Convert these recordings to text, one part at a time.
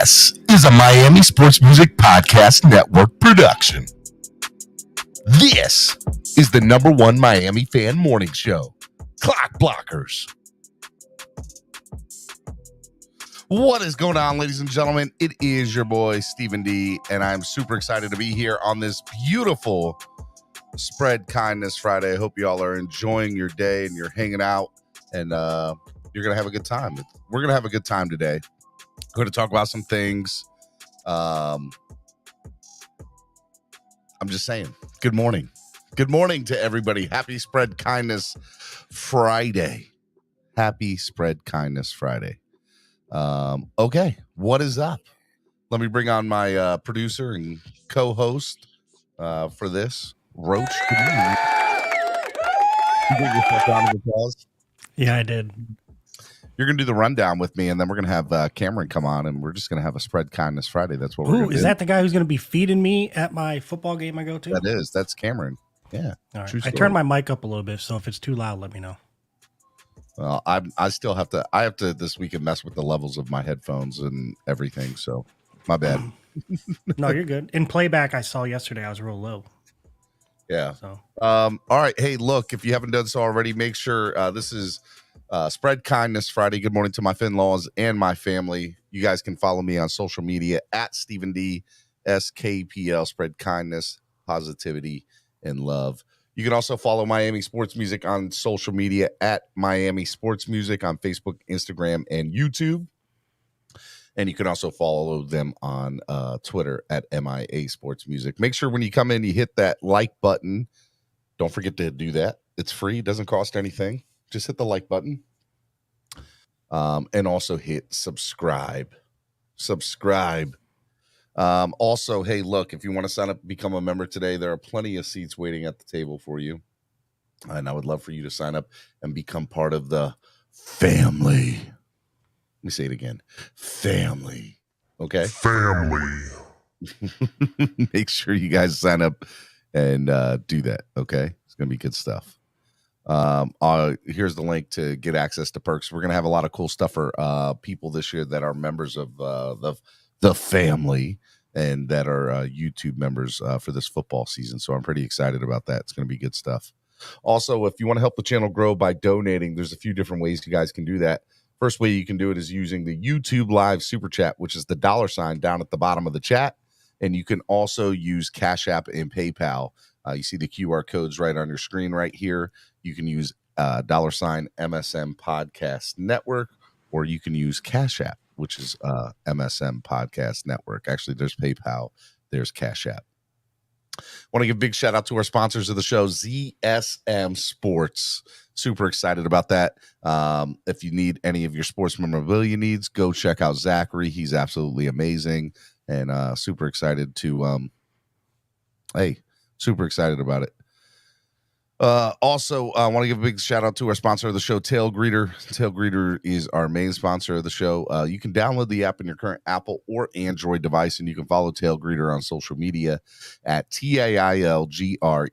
This is a Miami Sports Music Podcast Network production. This is the #1 Miami fan morning show, Clock Blockers. What is going on, ladies and gentlemen? It is your boy, Stephen D, and I'm super excited to be here on this beautiful Spread Kindness Friday. I hope you all are enjoying your day and you're hanging out, and you're going to have a good time. We're going to have a good time today. We're going to talk about some things. I'm just saying, good morning. Good morning to everybody. Happy Spread Kindness Friday. Happy Spread Kindness Friday. Okay, what is up? Let me bring on my producer and co-host for this, Roach. Good morning. You bring yourself round of applause. Yeah, I did. You're going to do the rundown with me, and then we're going to have Cameron come on, and we're just going to have a Spread Kindness Friday. That's what we're going to do. Is that the guy who's going to be feeding me at my football game I go to? That is. That's Cameron. Yeah. All right. I turned my mic up a little bit, so if it's too loud, let me know. Well, I still have to. I have to this weekend mess with the levels of my headphones and everything. So, my bad. No, you're good. In playback, I saw yesterday I was real low. Yeah. So, all right. Hey, look, if you haven't done so already, make sure this is Spread Kindness Friday. Good morning to my Finlaws and my family. You guys can follow me on social media at Stephen D SKPL. Spread kindness, positivity, and love. You can also follow Miami Sports Music on social media at Miami Sports Music on Facebook, Instagram, and YouTube. And you can also follow them on Twitter at MIA Sports Music. Make sure when you come in, you hit that like button. Don't forget to do that. It's free. It doesn't cost anything. Just hit the like button. And also hit subscribe. Also, hey, look, if you want to sign up and become a member today, there are plenty of seats waiting at the table for you. And I would love for you to sign up and become part of the family. Let me say it again. Family. Okay? Family. Make sure you guys sign up and do that. Okay? It's going to be good stuff. Here's the link to get access to perks. We're going to have a lot of cool stuff for people this year that are members of the family and that are YouTube members for this football season. So I'm pretty excited about that. It's going to be good stuff. Also, if you want to help the channel grow by donating, there's a few different ways you guys can do that. First way you can do it is using the YouTube Live Super Chat, which is the $ down at the bottom of the chat. And you can also use Cash App and PayPal. You see the QR codes right on your screen right here. You can use $MSM Podcast Network, or you can use Cash App, which is MSM Podcast Network. Actually, there's PayPal, there's Cash App. Want to give a big shout out to our sponsors of the show, ZSM Sports. Super excited about that. If you need any of your sports memorabilia needs, go check out Zachary. He's absolutely amazing, and super excited to super excited about it. Also, I want to give a big shout out to our sponsor of the show, TailGater. TailGater is our main sponsor of the show. You can download the app in your current Apple or Android device, and you can follow TailGater on social media at TAILGREETER.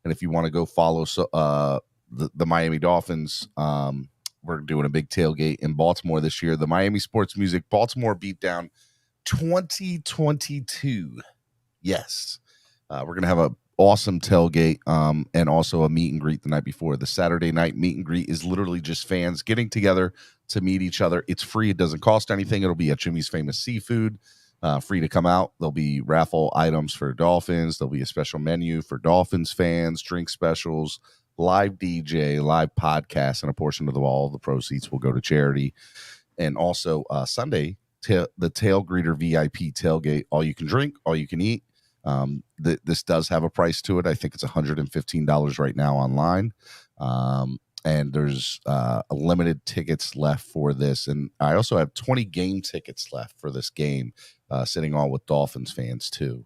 And if you want to go follow the Miami Dolphins, we're doing a big tailgate in Baltimore this year. The Miami Sports Music Baltimore Beatdown 2022. Yes. We're going to have a awesome tailgate and also a meet and greet the night before. The Saturday night meet and greet is literally just fans getting together to meet each other. It's free. It doesn't cost anything. It'll be at Jimmy's Famous Seafood. Free to come out. There'll be raffle items for Dolphins. There'll be a special menu for Dolphins fans, drink specials, live DJ, live podcast, and a portion of all the proceeds will go to charity. And also Sunday, the TailGater VIP tailgate. All you can drink, all you can eat. This does have a price to it. I think it's $115 right now online. And there's limited tickets left for this. And I also have 20 game tickets left for this game, sitting all with Dolphins fans too.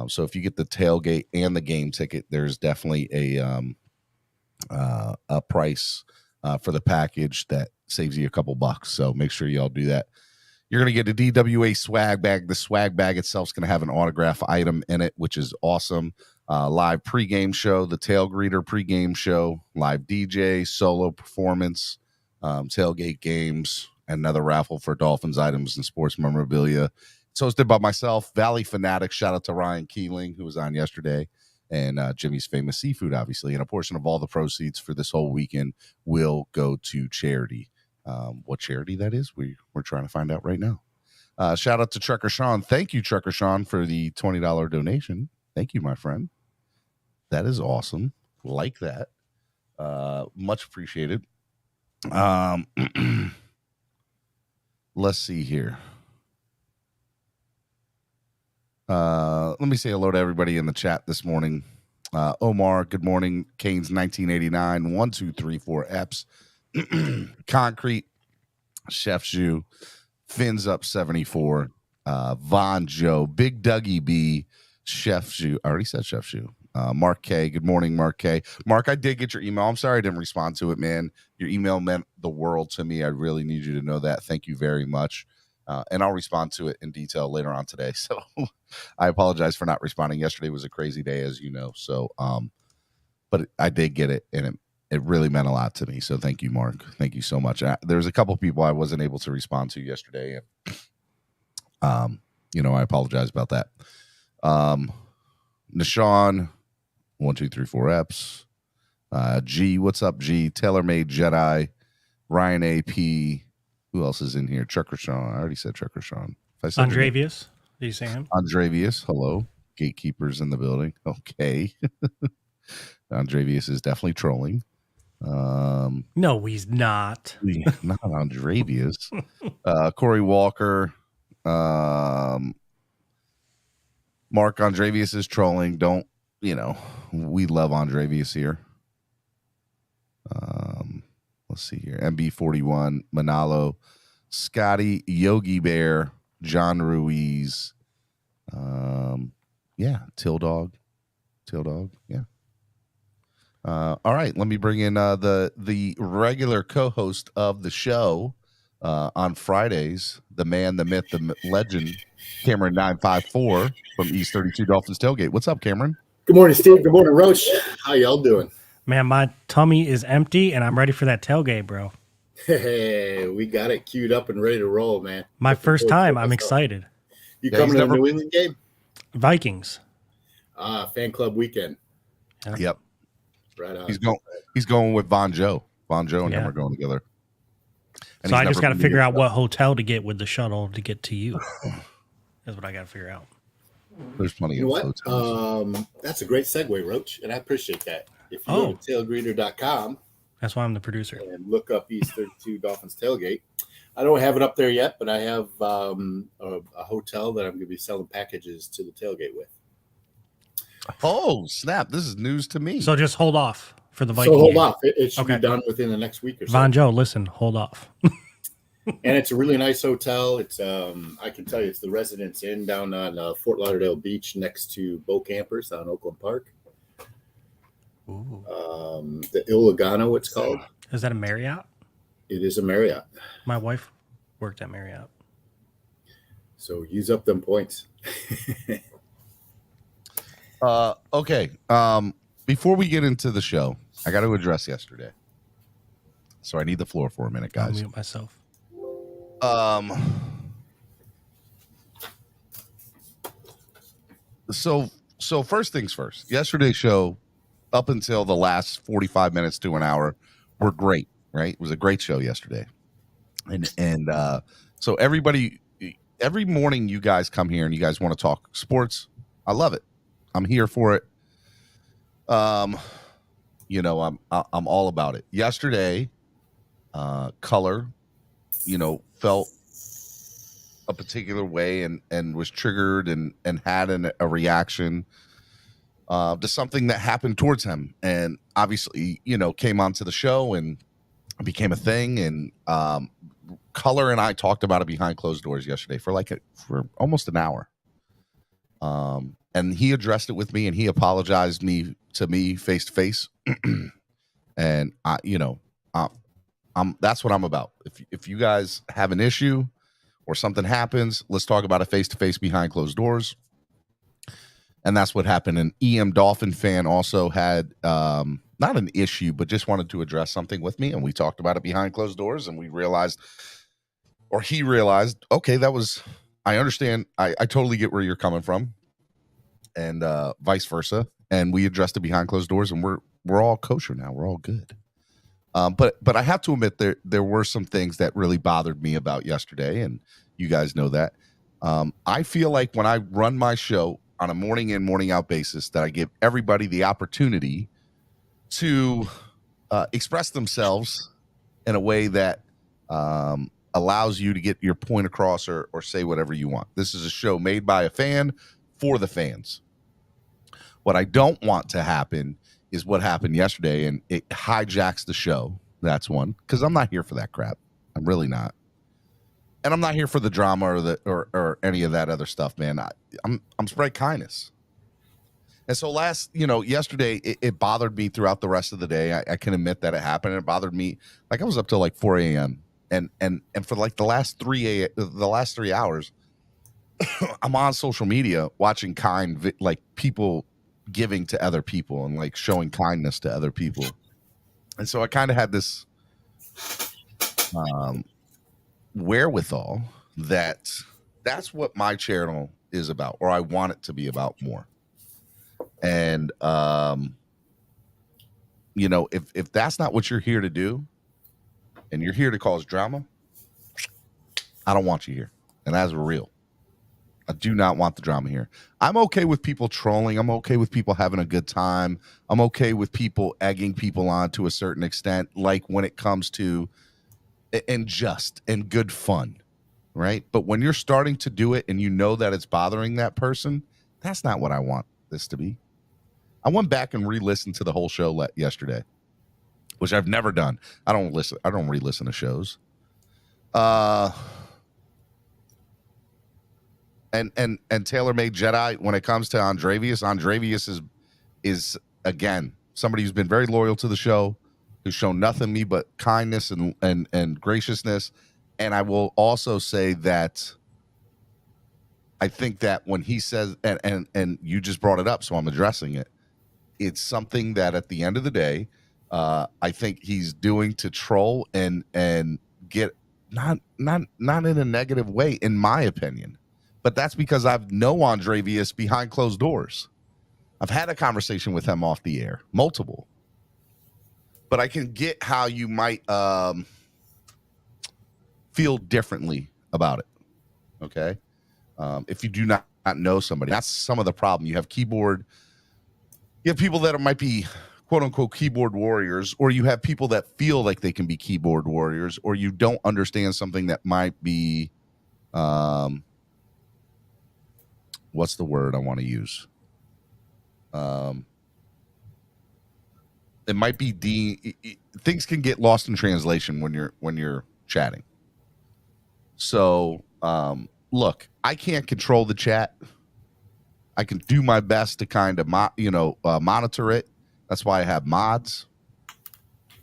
So if you get the tailgate and the game ticket, there's definitely a price for the package that saves you a couple bucks. So make sure y'all do that. You're going to get a DWA swag bag. The swag bag itself is going to have an autograph item in it, which is awesome. Live pregame show, the TailGater pregame show, live DJ, solo performance, tailgate games, another raffle for Dolphins items and sports memorabilia. It's hosted by myself, Valley Fanatic. Shout out to Ryan Keeling, who was on yesterday, and Jimmy's Famous Seafood, obviously. And a portion of all the proceeds for this whole weekend will go to charity. What charity that is, we're trying to find out right now. Shout out to Trucker Sean. Thank you, Trucker Sean, for the $20 donation. Thank you, my friend. That is awesome. Like that. Much appreciated. Let's see here. Let me say hello to everybody in the chat this morning. Omar, good morning. Kane's 1989, 1, 2, 3, 4 Eps. Concrete, Chef Shoe, Fins Up 74, Von Joe, Big Dougie B, Chef Shoe. I already said Chef Shoe. Mark K. Good morning, Mark K. Mark, I did get your email. I'm sorry I didn't respond to it, man. Your email meant the world to me. I really need you to know that. Thank you very much. And I'll respond to it in detail later on today. So I apologize for not responding. Yesterday was a crazy day, as you know. So, but I did get it, and it really meant a lot to me. So thank you, Mark. Thank you so much. There's a couple people I wasn't able to respond to yesterday. And, I apologize about that. Nishan, 1, 2, 3, 4 Eps. G, what's up, G? TaylorMade Jedi, Ryan AP. Who else is in here? Trucker Sean. I already said Trucker Sean. Andrevius. Did you say him? Andrevius. Hello. Gatekeepers in the building. Okay. Andrevius is definitely trolling. No, he's not. Not Andrevius. Corey Walker. Mark Andrevius is trolling. Don't, we love Andrevius here. Let's see here. MB41, Manalo, Scotty, Yogi Bear, John Ruiz. Till Dog. Yeah. All right, let me bring in the regular co-host of the show on Fridays, the man, the myth, the legend, Cameron 954 from East 32 Dolphins Tailgate. What's up, Cameron? Good morning, Steve. Good morning, Roach. How y'all doing? Man, my tummy is empty, and I'm ready for that tailgate, bro. Hey, we got it queued up and ready to roll, man. My first time. I'm excited. You coming to the New England game? Vikings. Fan club weekend. Yep. Right on. He's going with Von Joe. Von Joe and him are going together. And so I just got to figure out what hotel to get with the shuttle to get to you. That's what I got to figure out. There's plenty of hotels. That's a great segue, Roach, and I appreciate that. If you go to tailgreeter.com, that's why I'm the producer, and look up East 32 Dolphins Tailgate. I don't have it up there yet, but I have a hotel that I'm going to be selling packages to the tailgate with. Oh, snap. This is news to me. So just hold off for the Vikings. So hold off. It should be done within the next week or so. Von Joe, listen, hold off. And it's a really nice hotel. It's I can tell you, it's the Residence Inn down on Fort Lauderdale Beach next to Bo Campers on Oakland Park. Ooh. The Il Lugano, it's called. Is that a Marriott? It is a Marriott. My wife worked at Marriott. So use up them points. Okay. Before we get into the show, I got to address yesterday. So I need the floor for a minute, guys. I'll mute myself. So first things first. Yesterday's show, up until the last 45 minutes to an hour, were great. Right? It was a great show yesterday, and so everybody, every morning you guys come here and you guys want to talk sports. I love it. I'm here for it. I'm all about it. Yesterday, Color, felt a particular way and was triggered and had a reaction to something that happened towards him, and obviously, came onto the show and became a thing. And Color and I talked about it behind closed doors yesterday for almost an hour. And he addressed it with me, and he apologized to me face to face. And that's what I'm about. If you guys have an issue or something happens, let's talk about it face to face behind closed doors. And that's what happened. An EM Dolphin fan also had not an issue, but just wanted to address something with me. And we talked about it behind closed doors, and we realized or he realized, okay, I understand. I totally get where you're coming from, and vice versa. And we addressed it behind closed doors, and we're all kosher now. We're all good. But I have to admit there were some things that really bothered me about yesterday, and you guys know that. I feel like when I run my show on a morning in, morning out basis, that I give everybody the opportunity to express themselves in a way that allows you to get your point across or say whatever you want. This is a show made by a fan for the fans. What I don't want to happen is what happened yesterday, and it hijacks the show. That's one, because I'm not here for that crap. I'm really not. And I'm not here for the drama or any of that other stuff, man. I'm spread kindness. And so yesterday, it bothered me throughout the rest of the day. I can admit that it happened. And it bothered me. Like, I was up till like 4 a.m. And for like the last 3 hours, I'm on social media watching like people giving to other people and like showing kindness to other people. And so I kind of had this wherewithal that's what my channel is about, or I want it to be about more. And if that's not what you're here to do, and you're here to cause drama, I don't want you here. And that's real. I do not want the drama here. I'm okay with people trolling. I'm okay with people having a good time. I'm okay with people egging people on to a certain extent, like when it comes to and good fun, right? But when you're starting to do it and you know that it's bothering that person, that's not what I want this to be. I went back and re-listened to the whole show yesterday, which I've never done. I don't re-listen to shows. And TaylorMade Jedi, when it comes to Andrevius is again somebody who's been very loyal to the show, who's shown nothing me but kindness and graciousness. And I will also say that I think that when he says, and you just brought it up, so I'm addressing it. It's something that at the end of the day, I think he's doing to troll and get not in a negative way, in my opinion. But that's because I've known Andrevius behind closed doors. I've had a conversation with him off the air, multiple. But I can get how you might feel differently about it. Okay, if you do not know somebody, that's some of the problem. You have people that might be quote unquote keyboard warriors, or you have people that feel like they can be keyboard warriors, or you don't understand something that might be what's the word I want to use? It might be things can get lost in translation when you're chatting. So, look, I can't control the chat. I can do my best to kind of monitor it. That's why I have mods.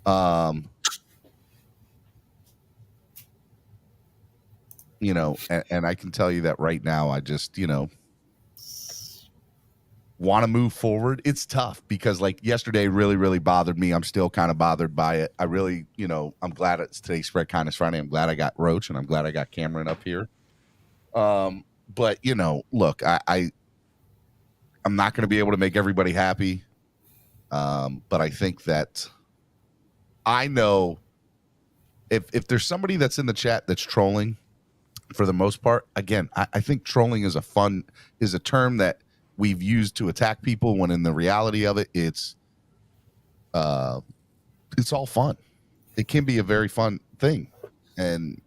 And I can tell you that right now, I just, want to move forward. It's tough because like yesterday really, really bothered me. I'm still kind of bothered by it. I really, I'm glad it's today's Spread Kindness Friday. I'm glad I got Roach and I'm glad I got Cameron up here. But look, I'm not going to be able to make everybody happy. But I think that I know if there's somebody that's in the chat that's trolling for the most part, again, I think trolling is a term that we've used to attack people when in the reality of it, it's all fun. It can be a very fun thing. And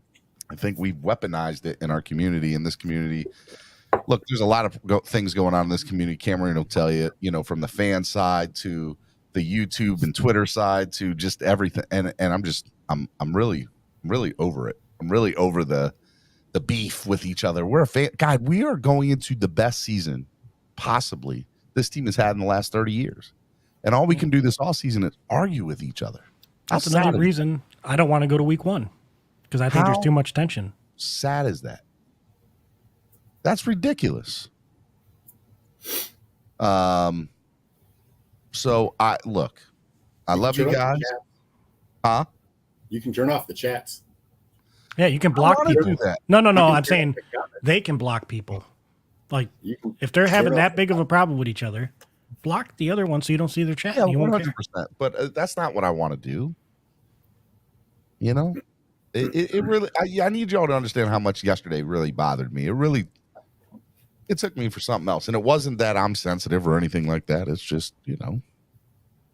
I think we've weaponized it in our community. In this community, look, there's a lot of things going on in this community. Cameron will tell you, from the fan side to the YouTube and Twitter side to just everything. And I'm really over it. I'm really over the beef with each other. We're a fan. God, we are going into the best season possibly this team has had in the last 30 years. And all we can do this all season is argue with each other. That's another reason I don't want to go to week 1 because I think there's too much tension. Sad is that? That's ridiculous. So I love you guys. Huh? You can turn off the chats. Yeah, you can I block wanna people. do that. No. You can I'm share saying the comments. they can block people. Like You can if they're having share that big of a problem with each other, block the other one so you don't see their chat. Yeah, And you won't care. 100%. But that's not what I want to do. You know, it really. I need y'all to understand how much yesterday really bothered me. It took me for something else, and it wasn't that I'm sensitive or anything like that. It's just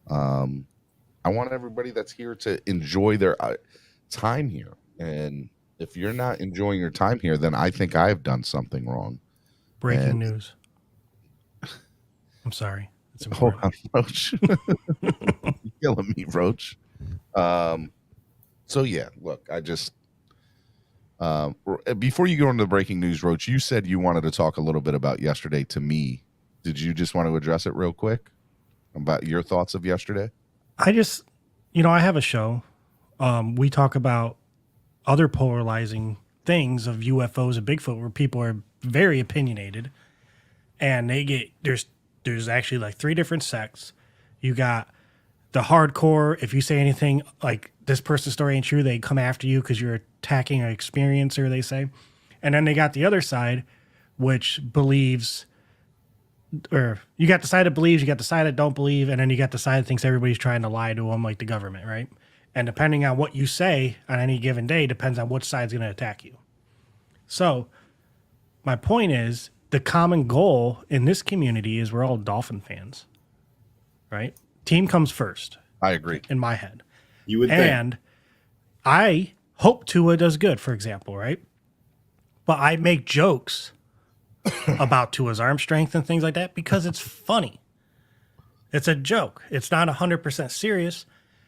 I want everybody that's here to enjoy their time here, and if you're not enjoying your time here, then I think I've done something wrong. Breaking And- news. I'm sorry. It's Hold important. on, Roach. You're killing me, Roach. So yeah, look, I just before you go into the breaking news, Roach, you said you wanted to talk a little bit about yesterday to me. Did you just want to address it real quick about your thoughts of yesterday? I just, I have a show. We talk about other polarizing things of UFOs and Bigfoot where people are very opinionated and they get, there's actually like 3 different sects. You got the hardcore. If you say anything like this person's story ain't true, they come after you because you're attacking an experiencer, they say. And then they got the other side, which believes, or you got the side that believes, you got the side that don't believe, and then you got the side that thinks everybody's trying to lie to them, like the government, right? And depending on what you say on any given day, depends on which side's going to attack you. So my point is, the common goal in this community is we're all Dolphin fans, right? Team comes first. I agree. In my head. You would And I hope Tua does good, for example, right? But I make jokes about Tua's arm strength and things like that because it's funny. It's a joke. It's not 100% serious,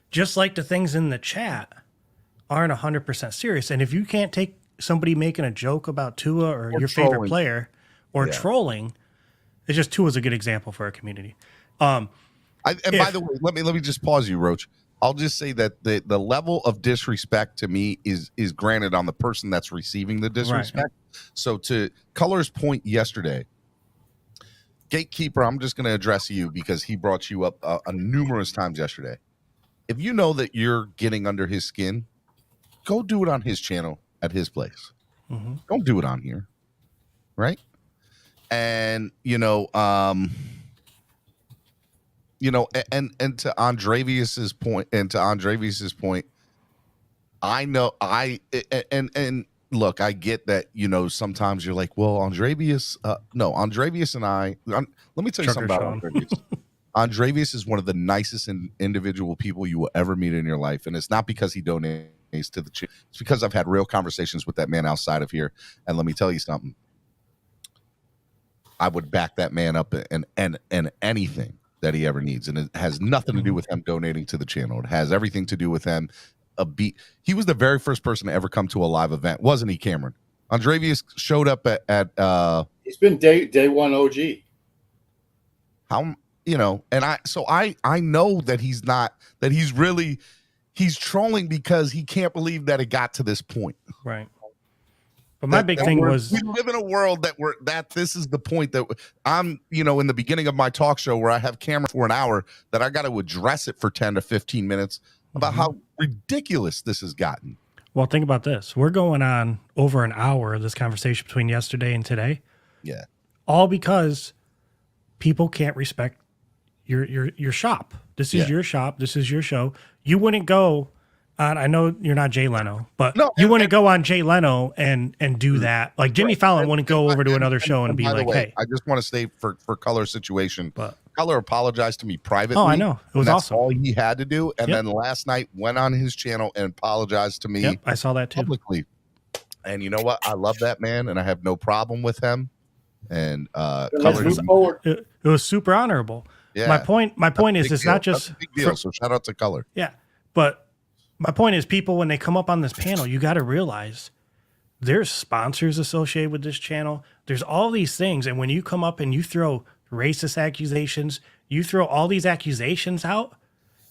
just like the things in the chat aren't 100% serious. And if you can't take somebody making a joke about Tua or your favorite trolling. player or trolling, it's just Tua's a good example for our community. By the way, let me just pause you, Roach. I'll just say that the level of disrespect to me is granted on the person that's receiving the disrespect. Right. So to Color's point yesterday, Gatekeeper, I'm just going to address you because he brought you up numerous times yesterday. If you know that you're getting under his skin, go do it on his channel at his place. Mm-hmm. Don't do it on here, right? And and to Andrevius's point, I know and look, I get that, sometimes you're like, well, Andrevius and I, let me tell you something about Andrevius. Andrevius is one of the nicest individual people you will ever meet in your life. And it's not because he donates to the church. It's because I've had real conversations with that man outside of here. And let me tell you something. I would back that man up in anything that he ever needs. And it has nothing to do with him donating to the channel. It has everything to do with him. He was the very first person to ever come to a live event, wasn't he, Cameron? Andrevius showed up at he's been day one OG. And I know that he's trolling because he can't believe that it got to this point. Right. But my big thing was, we live in a world that this is the point that I'm, in the beginning of my talk show where I have camera for an hour, that I got to address it for 10 to 15 minutes about how ridiculous this has gotten. Well, think about this. We're going on over an hour of this conversation between yesterday and today. Yeah. All because people can't respect your shop. This is your shop. This is your show. You wouldn't go on, I know you're not Jay Leno, but you wouldn't go on Jay Leno and do that. Like Jimmy Fallon wouldn't go over to another show and be like, hey. I just want to say for Color's situation, Color apologized to me privately. Oh, I know. It was awesome. All he had to do. And then last night went on his channel and apologized to me. Yep, I saw that too. Publicly. And you know what? I love that man and I have no problem with him. And it was super honorable. Yeah. My point is, it's deal. not just a big deal. So shout out to Color. Yeah. But my point is, people, when they come up on this panel, you got to realize there's sponsors associated with this channel. There's all these things. And when you come up and you throw racist accusations, you throw all these accusations out,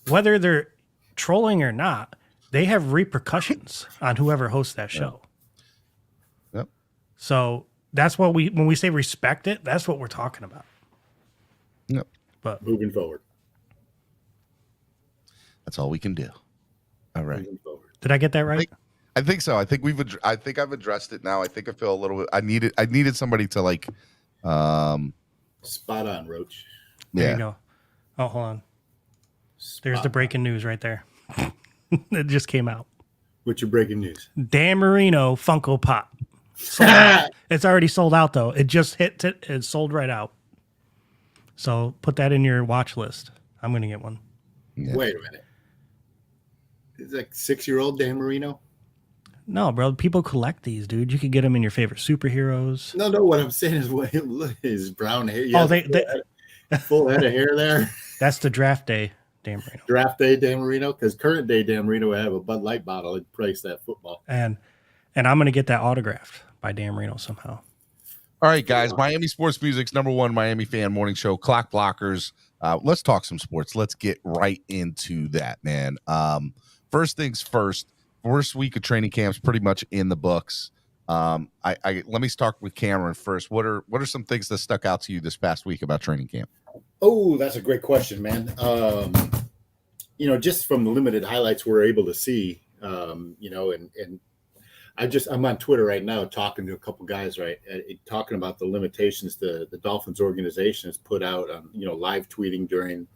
whether they're trolling or not, they have repercussions on whoever hosts that show. Yep. So that's what when we say respect it, that's what we're talking about. Yep. But moving forward. That's all we can do. All right. Did I get that right? I think so. I think I think I've addressed it now. I think I feel a little bit. I needed somebody to like. Spot on, Roach. There you go. Oh, hold on. There's the breaking news right there. It just came out. What's your breaking news? Dan Marino Funko Pop. Sold out. It's already sold out though. It just hit. It sold right out. So put that in your watch list. I'm gonna get one. Yeah. Wait a minute. Is that 6-year-old Dan Marino? No, bro. People collect these, dude. You could get them in your favorite superheroes. No. What I'm saying is, look, his brown hair. Full head of hair there. That's the draft day Dan Marino. Draft day Dan Marino, because current day Dan Marino would have a Bud Light bottle and place that football. And I'm gonna get that autographed by Dan Marino somehow. All right, guys. Miami Sports Music's #1 Miami fan morning show, Clock Blockers. Let's talk some sports. Let's get right into that, man. First things first. First week of training camps pretty much in the books. Let me start with Cameron first. What are some things that stuck out to you this past week about training camp? Oh, that's a great question, man. Just from the limited highlights we're able to see, and I'm on Twitter right now talking to a couple guys, right, talking about the limitations the Dolphins organization has put out on, live tweeting during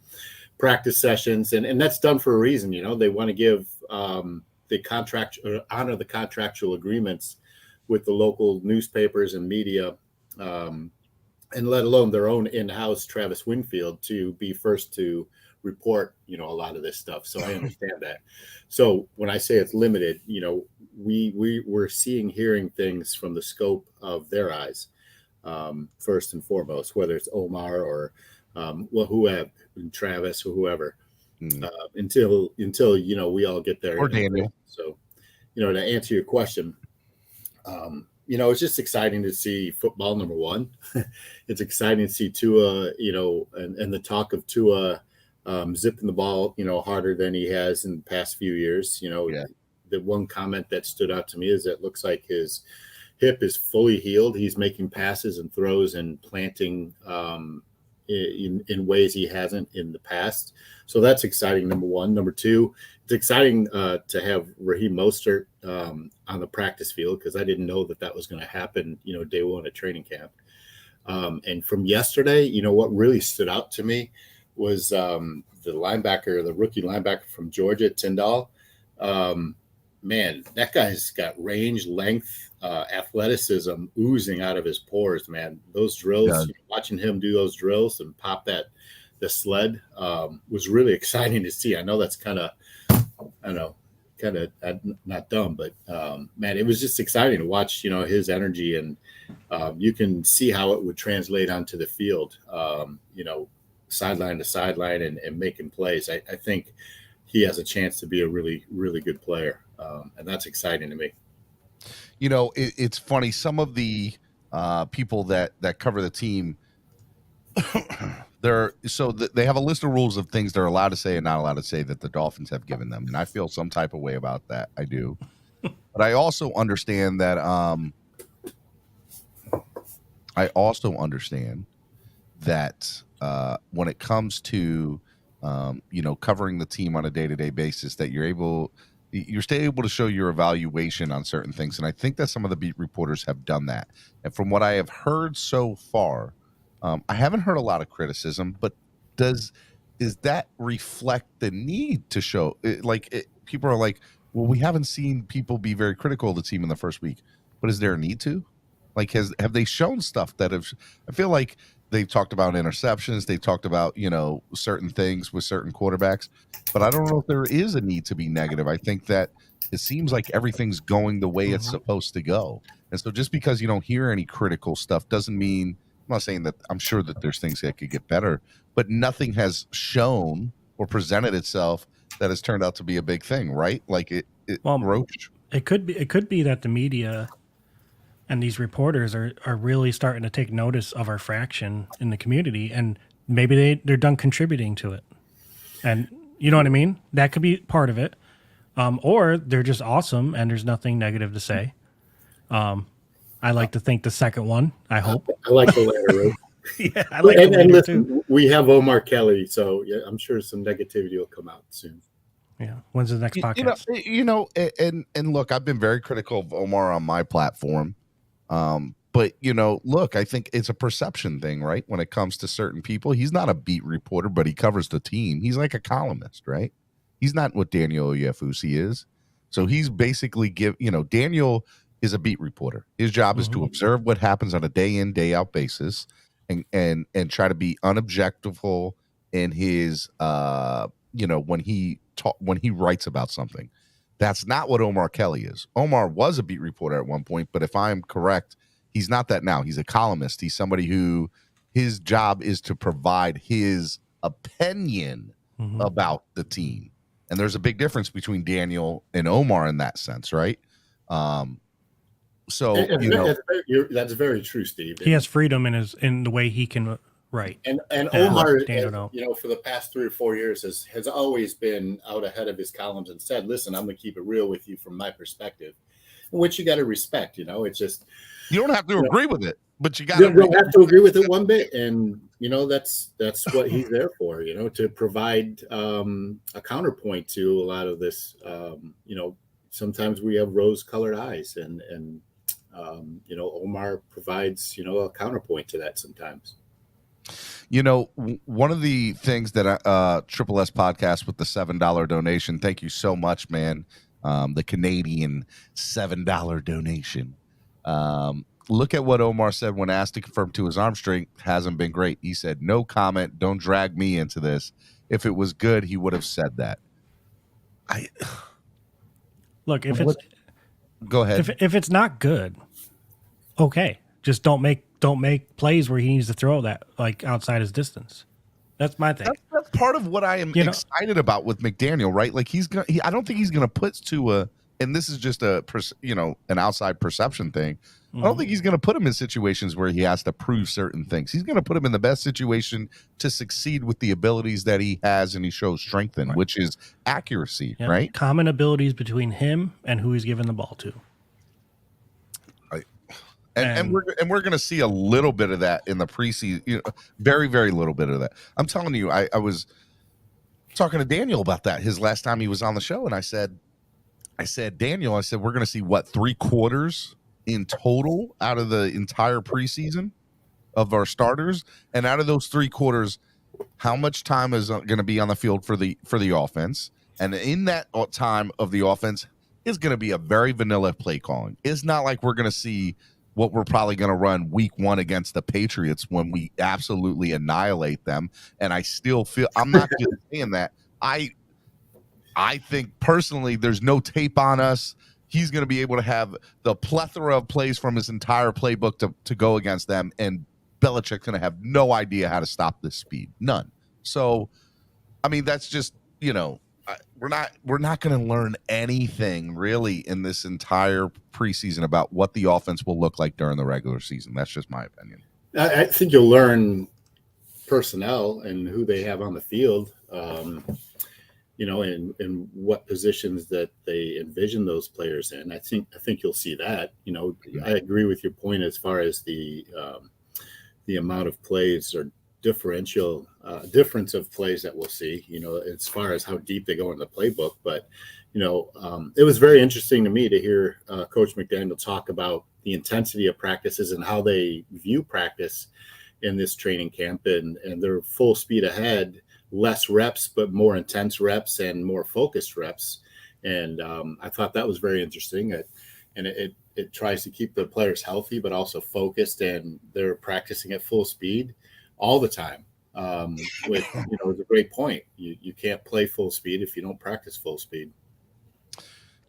practice sessions, and that's done for a reason. They want to give honor the contractual agreements with the local newspapers and media, and let alone their own in-house Travis Winfield to be first to report, a lot of this stuff. So I understand that. So when I say it's limited, we're hearing things from the scope of their eyes, first and foremost, whether it's Omar or whoever, Travis or whoever, until we all get there. Or Daniel. So, to answer your question, it's just exciting to see football, number one. It's exciting to see Tua, and the talk of Tua zipping the ball, harder than he has in the past few years. The one comment that stood out to me is that it looks like his hip is fully healed. He's making passes and throws and planting in ways he hasn't in the past. So that's exciting, number one. Number two, it's exciting to have Raheem Mostert on the practice field, because I didn't know that was going to happen, day one at training camp. And from yesterday, what really stood out to me was the rookie linebacker from Georgia, Tyndall. Man, that guy's got range, length, athleticism oozing out of his pores, man. Those drills, watching him do those drills and pop the sled was really exciting to see. I know that's kind of not dumb, but man, it was just exciting to watch, his energy, and you can see how it would translate onto the field, sideline to sideline and making plays. I think he has a chance to be a really, really good player. And that's exciting to me. It's funny. Some of the people that cover the team, they have a list of rules of things they're allowed to say and not allowed to say that the Dolphins have given them. And I feel some type of way about that. I do. But I also understand that when it comes to covering the team on a day-to-day basis, that you're still able to show your evaluation on certain things. And I think that some of the beat reporters have done that. And from what I have heard so far, I haven't heard a lot of criticism, but does that reflect the need to show people are like, well, we haven't seen people be very critical of the team in the first week, but is there a need to? Have they shown stuff that I feel like they've talked about interceptions. They've talked about, certain things with certain quarterbacks, but I don't know if there is a need to be negative. I think that it seems like everything's going the way it's supposed to go. And so just because you don't hear any critical stuff doesn't mean, I'm not saying that I'm sure that there's things that could get better, but nothing has shown or presented itself that has turned out to be a big thing, right? Roach. It could be that the media and these reporters are really starting to take notice of our fraction in the community, and maybe they're done contributing to it. And you know what I mean? That could be part of it. Or they're just awesome and there's nothing negative to say. I like to think the second one, I hope. I like the latter, Roach. Yeah, I like the latter listen, too. We have Omar Kelly, so yeah, I'm sure some negativity will come out soon. Yeah. When's the next podcast? And look, I've been very critical of Omar on my platform. But look, I think it's a perception thing, right? When it comes to certain people, he's not a beat reporter, but he covers the team. He's like a columnist, right? He's not what Daniel Oyefusi is. So he's basically Daniel is a beat reporter. His job is to observe what happens on a day in, day out basis and try to be unobjectful in his when he writes about something. That's not what Omar Kelly is. Omar was a beat reporter at one point, but if I'm correct, he's not that now. He's a columnist. He's somebody who his job is to provide his opinion about the team. And there's a big difference between Daniel and Omar in that sense, right? That's very true, Steve. He has freedom in the way he can write. And Omar, for the past 3 or 4 years has always been out ahead of his columns and said, "Listen, I'm going to keep it real with you from my perspective," which you got to respect. It's just you don't have to agree with it, but you got to don't have to agree with it one bit. And that's what he's there for. To provide a counterpoint to a lot of this. Sometimes we have rose-colored eyes, and Omar provides a counterpoint to that sometimes. One of the things that Triple S podcast with the $7 donation. Thank you so much, man. The Canadian $7 donation. Look at what Omar said when asked to confirm Tua's arm strength hasn't been great. He said, "No comment. Don't drag me into this. If it was good, he would have said that." Look, go ahead. If it's not good, okay, just don't make plays where he needs to throw that like outside his distance. That's my thing. That's part of what I am excited about with McDaniel, right? Like I don't think he's gonna put Tua, and this is just an outside perception thing. I don't think he's gonna put him in situations where he has to prove certain things. He's gonna put him in the best situation to succeed with the abilities that he has and he shows strength in, which is accuracy, right? Common abilities between him and who he's given the ball to. And we're going to see a little bit of that in the preseason, very, very little bit of that. I'm telling you, I was talking to Daniel about that his last time he was on the show. And I said, Daniel, we're going to see 3 quarters in total out of the entire preseason of our starters. And out of those 3 quarters, how much time is going to be on the field for the offense? And in that time of the offense is going to be a very vanilla play calling. It's not like we're going to see what we're probably going to run week 1 against the Patriots when we absolutely annihilate them. And I still feel I'm not just saying that. I think personally there's no tape on us. He's going to be able to have the plethora of plays from his entire playbook to go against them. And Belichick's going to have no idea how to stop this speed. None. So, I mean, that's just, we're not going to learn anything really in this entire preseason about what the offense will look like during the regular season. That's just my opinion. I think you'll learn personnel and who they have on the field, and what positions that they envision those players in. I think you'll see that. I agree with your point as far as the amount of plays or difference of plays that we'll see, as far as how deep they go in the playbook. But, it was very interesting to me to hear Coach McDaniel talk about the intensity of practices and how they view practice in this training camp, and they're full speed ahead, less reps, but more intense reps and more focused reps. And I thought that was very interesting. And it tries to keep the players healthy, but also focused, and they're practicing at full speed all the time. It's a great point. You can't play full speed if you don't practice full speed.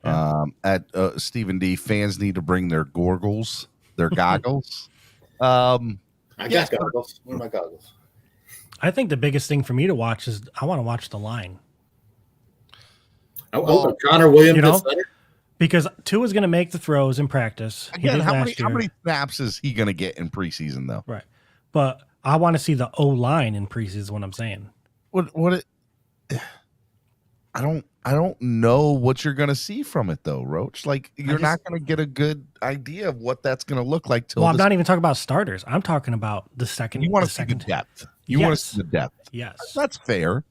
At Stephen D, fans need to bring their goggles. I got goggles. What are my goggles? I think the biggest thing for me to watch is I want to watch the line. Connor Williams, because Tua's going to make the throws in practice. Again, how many snaps is he going to get in preseason though? Right, but I want to see the O line in preseason. Is what I'm saying. I don't know what you're going to see from it though, Roach. Like you're not going to get a good idea of what that's going to look like till. Well, I'm not even talking about starters. I'm talking about the second. You want to see the depth. You want to see the depth. Yes, that's fair.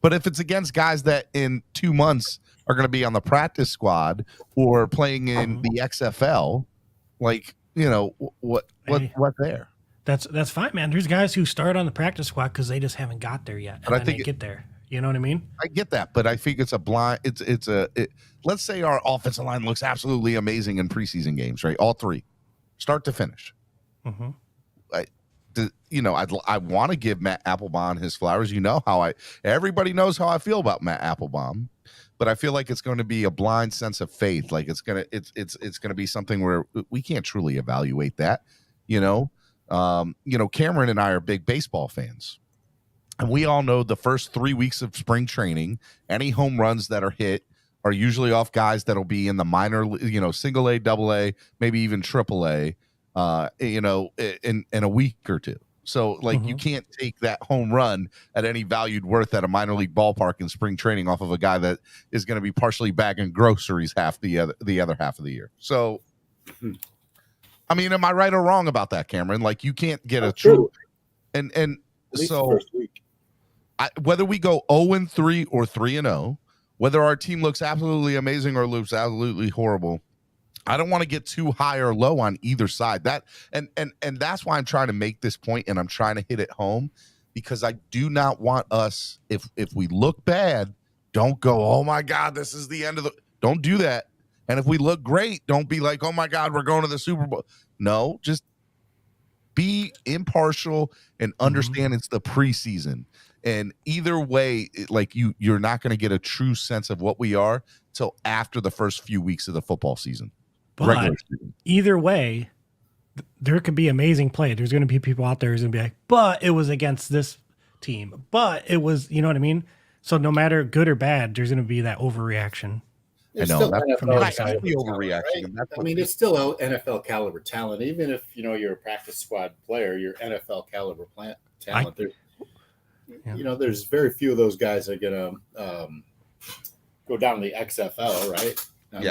But if it's against guys that in 2 months are going to be on the practice squad or playing in the XFL, like, you know, what there? That's fine, man. There's guys who start on the practice squad because they just haven't got there yet, and then they get there. You know what I mean? I get that, but I think it's a blind. Let's say our offensive line looks absolutely amazing in preseason games, right? All three, start to finish. Mm-hmm. I want to give Matt Applebaum his flowers. You know how everybody knows how I feel about Matt Applebaum, but I feel like it's going to be a blind sense of faith. Like it's gonna be something where we can't truly evaluate that. Cameron and I are big baseball fans. And we all know the first 3 weeks of spring training, any home runs that are hit are usually off guys that'll be in the minor, single A, double A, maybe even triple A, in a week or two. So, you can't take that home run at any valued worth at a minor league ballpark in spring training off of a guy that is going to be partially bagging groceries half the other half of the year. So, I mean, am I right or wrong about that, Cameron? Like, you can't get a true and so. Whether we go 0-3 or 3-0, whether our team looks absolutely amazing or looks absolutely horrible, I don't want to get too high or low on either side. That and that's why I'm trying to make this point, and I'm trying to hit it home, because I do not want us, if we look bad, don't go, oh my God, this is the end of the. Don't do that. And if we look great, don't be like, oh my God, we're going to the Super Bowl. No, just be impartial and understand it's the preseason. And either way, you're not going to get a true sense of what we are till after the first few weeks of the football season. But either way, there could be amazing play. There's going to be people out there who's going to be like, but it was against this team. But it was, you know what I mean? So no matter good or bad, there's going to be that overreaction. I know that's overreaction. Right? I mean, it's still NFL caliber talent. Even if you're a practice squad player, you're NFL caliber talent. There's very few of those guys that are gonna go down to the XFL, right?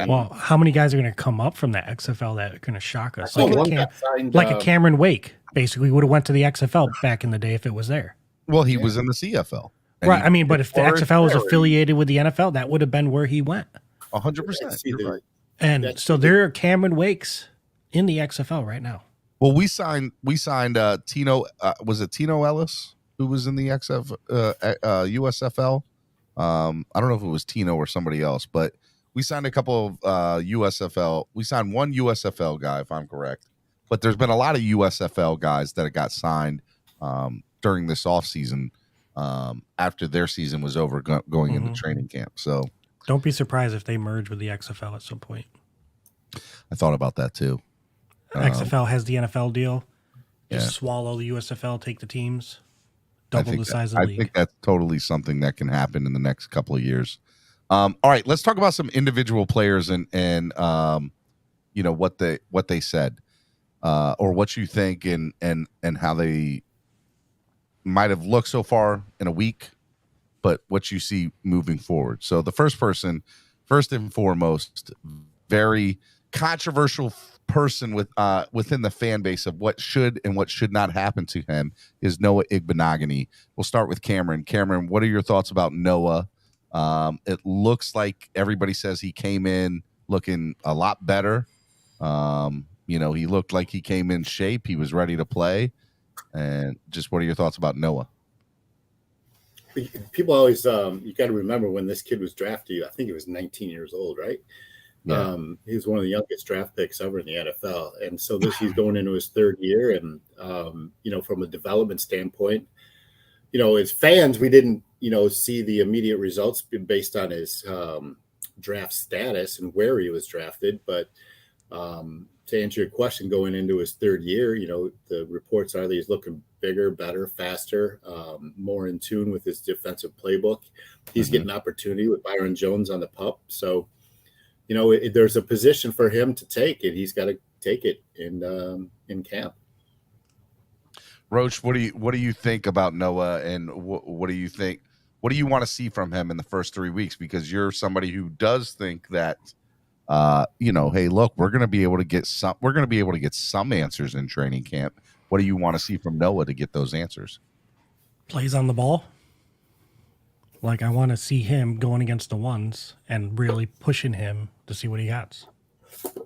Well, how many guys are going to come up from that XFL that are going to shock us? Like a Cameron Wake, basically, would have went to the XFL back in the day if it was there. Well, he was in the CFL, right? I mean, but if the XFL was affiliated with the NFL, that would have been where he went. 100%. You're right. And so there are Cameron Wakes in the XFL right now. Well, we signed Tino. Was it Tino Ellis who was in the USFL? I don't know if it was Tino or somebody else, but we signed a couple of USFL. We signed one USFL guy, if I'm correct. But there's been a lot of USFL guys that got signed during this offseason after their season was over going into training camp. So don't be surprised if they merge with the XFL at some point. I thought about that too. XFL has the NFL deal. Just swallow the USFL, take the teams, double the size of the league. I think that's totally something that can happen in the next couple of years. All right, let's talk about some individual players and what they said or what you think and how they might have looked so far in a week, but what you see moving forward. So the first person, first and foremost, very controversial person within the fan base of what should and what should not happen to him is Noah Igbenogany. We'll start with Cameron. Cameron, what are your thoughts about Noah? It looks like everybody says he came in looking a lot better. He looked like he came in shape. He was ready to play. And just what are your thoughts about Noah? People always, you got to remember when this kid was drafted, I think he was 19 years old, right? Yeah. He was one of the youngest draft picks ever in the NFL. And so he's going into his third year. And, from a development standpoint, as fans, we didn't, see the immediate results based on his draft status and where he was drafted. But to answer your question, going into his third year, the reports are that he's looking bigger, better, faster, more in tune with his defensive playbook. He's getting opportunity with Byron Jones on the pup. So, there's a position for him to take, and he's got to take it in camp. Roach, what do you think about Noah, and what do you think? What do you want to see from him in the first 3 weeks? Because you're somebody who does think that, hey, look, we're going to be able to get some answers in training camp. What do you want to see from Noah to get those answers? Plays on the ball. Like, I want to see him going against the ones and really pushing him to see what he has.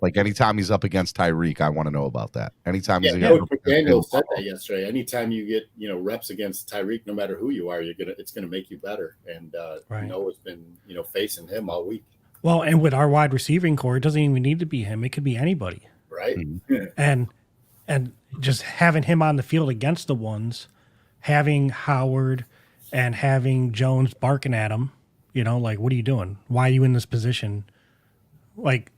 Like anytime he's up against Tyreek, I want to know about that. Anytime he's Coach McDaniel said that yesterday. Anytime you get reps against Tyreek, no matter who you are, it's gonna make you better. And Noah's been facing him all week. Well, and with our wide receiving core, it doesn't even need to be him. It could be anybody. Right. Mm-hmm. And just having him on the field against the ones, having Howard and having Jones barking at him, like, what are you doing? Why are you in this position? Like,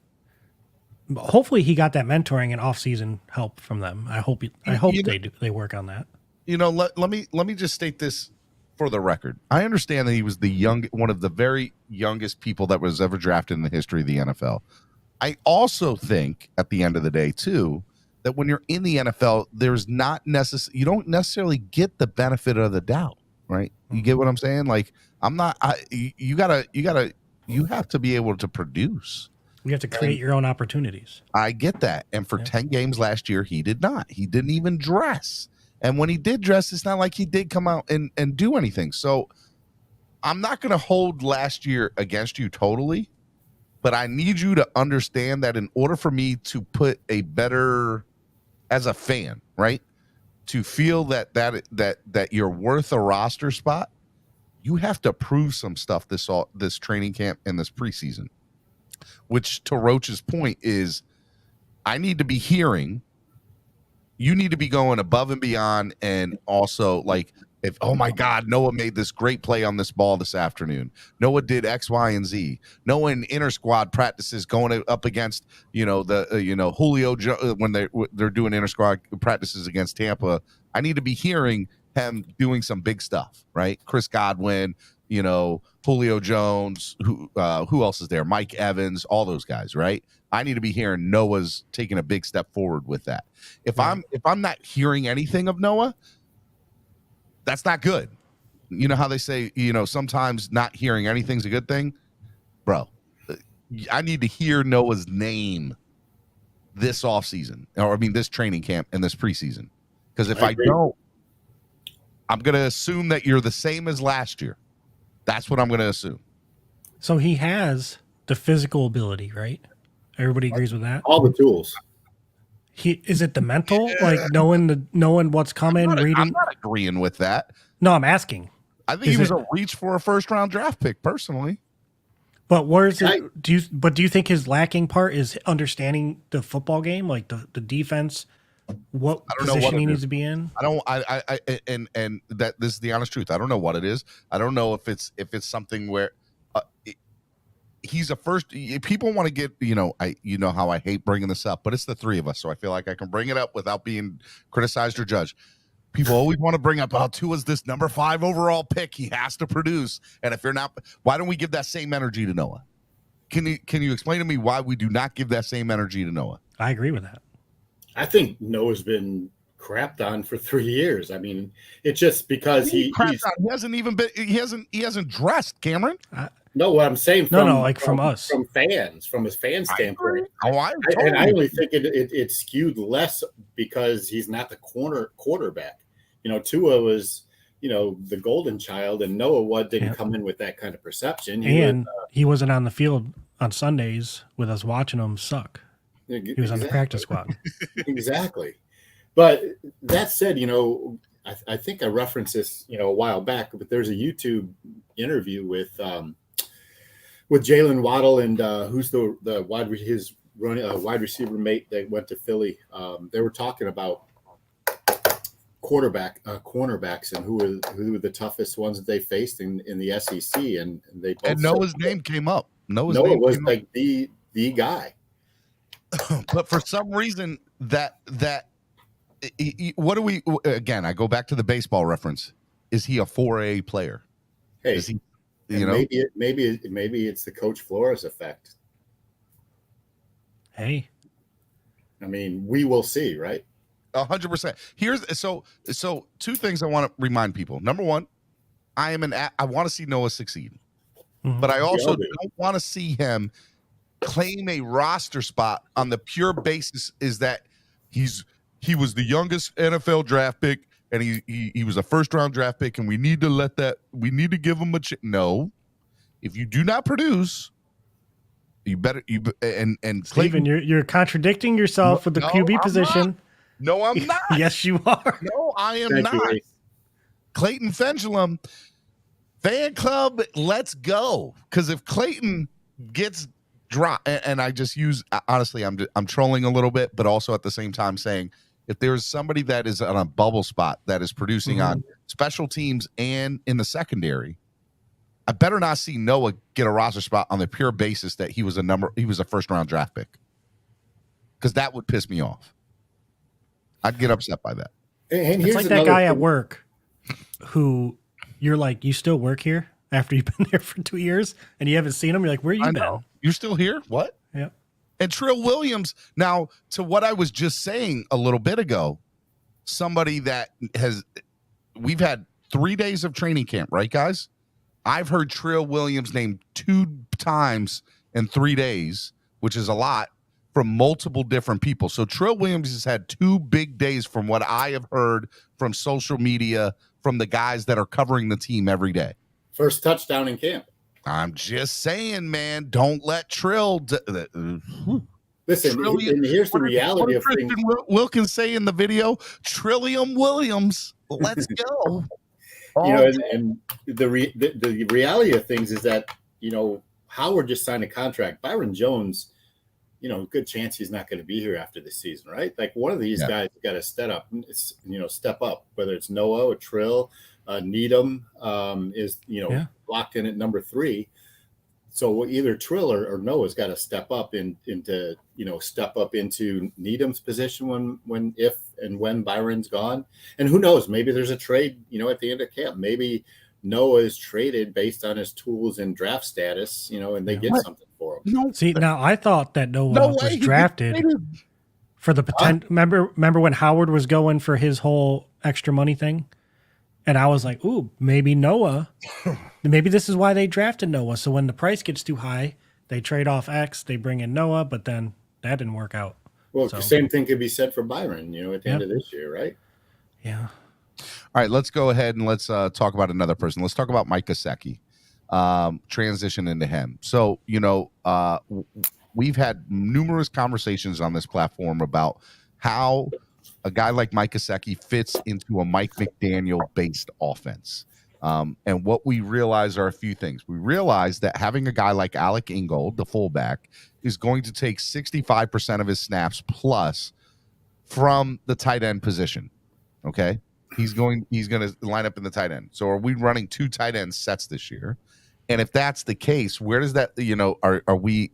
hopefully he got that mentoring and off-season help from them. I hope they work on that. Let me just state this for the record. I understand that he was one of the very youngest people that was ever drafted in the history of the NFL. I also think at the end of the day too, that when you're in the NFL, you don't necessarily get the benefit of the doubt, right? You get what I'm saying? Like, you have to be able to produce. You have to create your own opportunities. I get that. And for 10 games last year, he did not. He didn't even dress. And when he did dress, it's not like he did come out and do anything. So I'm not going to hold last year against you totally, but I need you to understand that in order for me to put a better, as a fan, right, to feel that you're worth a roster spot, you have to prove some stuff this training camp and this preseason. Which, to Roach's point, is I need to be hearing, you need to be going above and beyond, and also, like, if, oh my God, Noah made this great play on this ball this afternoon. Noah did X, Y, and Z. Noah in inter-squad practices going up against, Julio, when they're doing inter-squad practices against Tampa. I need to be hearing him doing some big stuff, right? Chris Godwin, Julio Jones, who else is there? Mike Evans, all those guys, right? I need to be hearing Noah's taking a big step forward with that. If I'm not hearing anything of Noah, that's not good. You know how they say, sometimes not hearing anything's a good thing? Bro, I need to hear Noah's name this offseason, this training camp and this preseason. Because if I don't, I'm going to assume that you're the same as last year. That's what I'm going to assume. So he has the physical ability, right? Everybody agrees with that? All the tools. Is it the mental? Like knowing what's coming, reading? I'm not agreeing with that. No, I'm asking. I think he was a reach for a first-round draft pick, personally. But where's it? Do you think his lacking part is understanding the football game, like the defense? What position he needs to be in? And that this is the honest truth. I don't know what it is. I don't know if it's something where he's a first. People want to get how I hate bringing this up, but it's the three of us, so I feel like I can bring it up without being criticized or judged. People always want to bring up how Tua's this number 5 overall pick. He has to produce, and if you're not, why don't we give that same energy to Noah? Can you explain to me why we do not give that same energy to Noah? I agree with that. I think Noah's been crapped on for 3 years. I mean, it's just because he hasn't dressed, Cameron. No, what I'm saying from us, from fans, from his fan standpoint. I only think it skewed less because he's not the quarterback. Tua was, the golden child, and Noah didn't come in with that kind of perception. He wasn't on the field on Sundays with us watching him suck. He was on the practice squad. Exactly. But that said, I think I referenced this, a while back, but there's a YouTube interview with Jalen Waddle and who's his wide receiver mate that went to Philly. They were talking about cornerbacks and who were the toughest ones that they faced in the SEC, and they both and Noah's name came up. Noah was like the guy. But for some reason what do we, again, I go back to the baseball reference. Is he a 4A player? Hey, is he, maybe it's the Coach Flores effect. Hey, I mean, we will see, right? 100%. So 2 things I want to remind people. Number 1, I want to see Noah succeed, but I also don't want to see him claim a roster spot on the pure basis is that he was the youngest NFL draft pick. and he was a first round draft pick, and we need to give him a chance. No, if you do not produce, and Steven, Clayton, you're contradicting yourself with the QB position. No, I'm not. Yes, you are. No, I am not. Clayton Fengelum, fan club, let's go. Because if Clayton gets dropped, and I just use, honestly, I'm trolling a little bit, but also at the same time saying, if there's somebody that is on a bubble spot that is producing on special teams and in the secondary, I better not see Noah get a roster spot on the pure basis that he was a first round draft pick. Because that would piss me off. I'd get upset by that. And it's like that guy at work who you're like, you still work here after you've been there for 2 years and you haven't seen him. You're like, where you been? You're still here? What? Yeah. And Trill Williams, now to what I was just saying a little bit ago, somebody that we've had 3 days of training camp, right, guys? I've heard Trill Williams named 2 times in 3 days, which is a lot, from multiple different people. So Trill Williams has had 2 big days from what I have heard from social media, from the guys that are covering the team every day. First touchdown in camp. I'm just saying, man, don't let Trill. Listen, and here's the reality of things. Wilkins say in the video, Trillium Williams, let's go. And the reality of things is that, Howard just signed a contract. Byron Jones, good chance he's not going to be here after the season, right? Like one of these guys got to step up, whether it's Noah or Trill, Needham is, locked in at number 3. So either Trill or Noah's got to step up into Needham's position when Byron's gone. And who knows, maybe there's a trade, at the end of camp. Maybe Noah is traded based on his tools and draft status, and they get something for him. No. See, now I thought that Noah was drafted for the potential. Remember when Howard was going for his whole extra money thing? And I was like, ooh, maybe Noah. Maybe this is why they drafted Noah. So when the price gets too high, they trade off X, they bring in Noah, but then that didn't work out. Well, the same thing could be said for Byron, at the end of this year, right? Yeah. All right, let's go ahead and let's talk about another person. Let's talk about Mike Gesicki. Transition into him. So, we've had numerous conversations on this platform about how a guy like Mike Gesicki fits into a Mike McDaniel-based offense. And what we realize are a few things. We realize that having a guy like Alec Ingold, the fullback, is going to take 65% of his snaps plus from the tight end position. Okay? He's going to line up in the tight end. So are we running 2 tight end sets this year? And if that's the case, where does that, are we,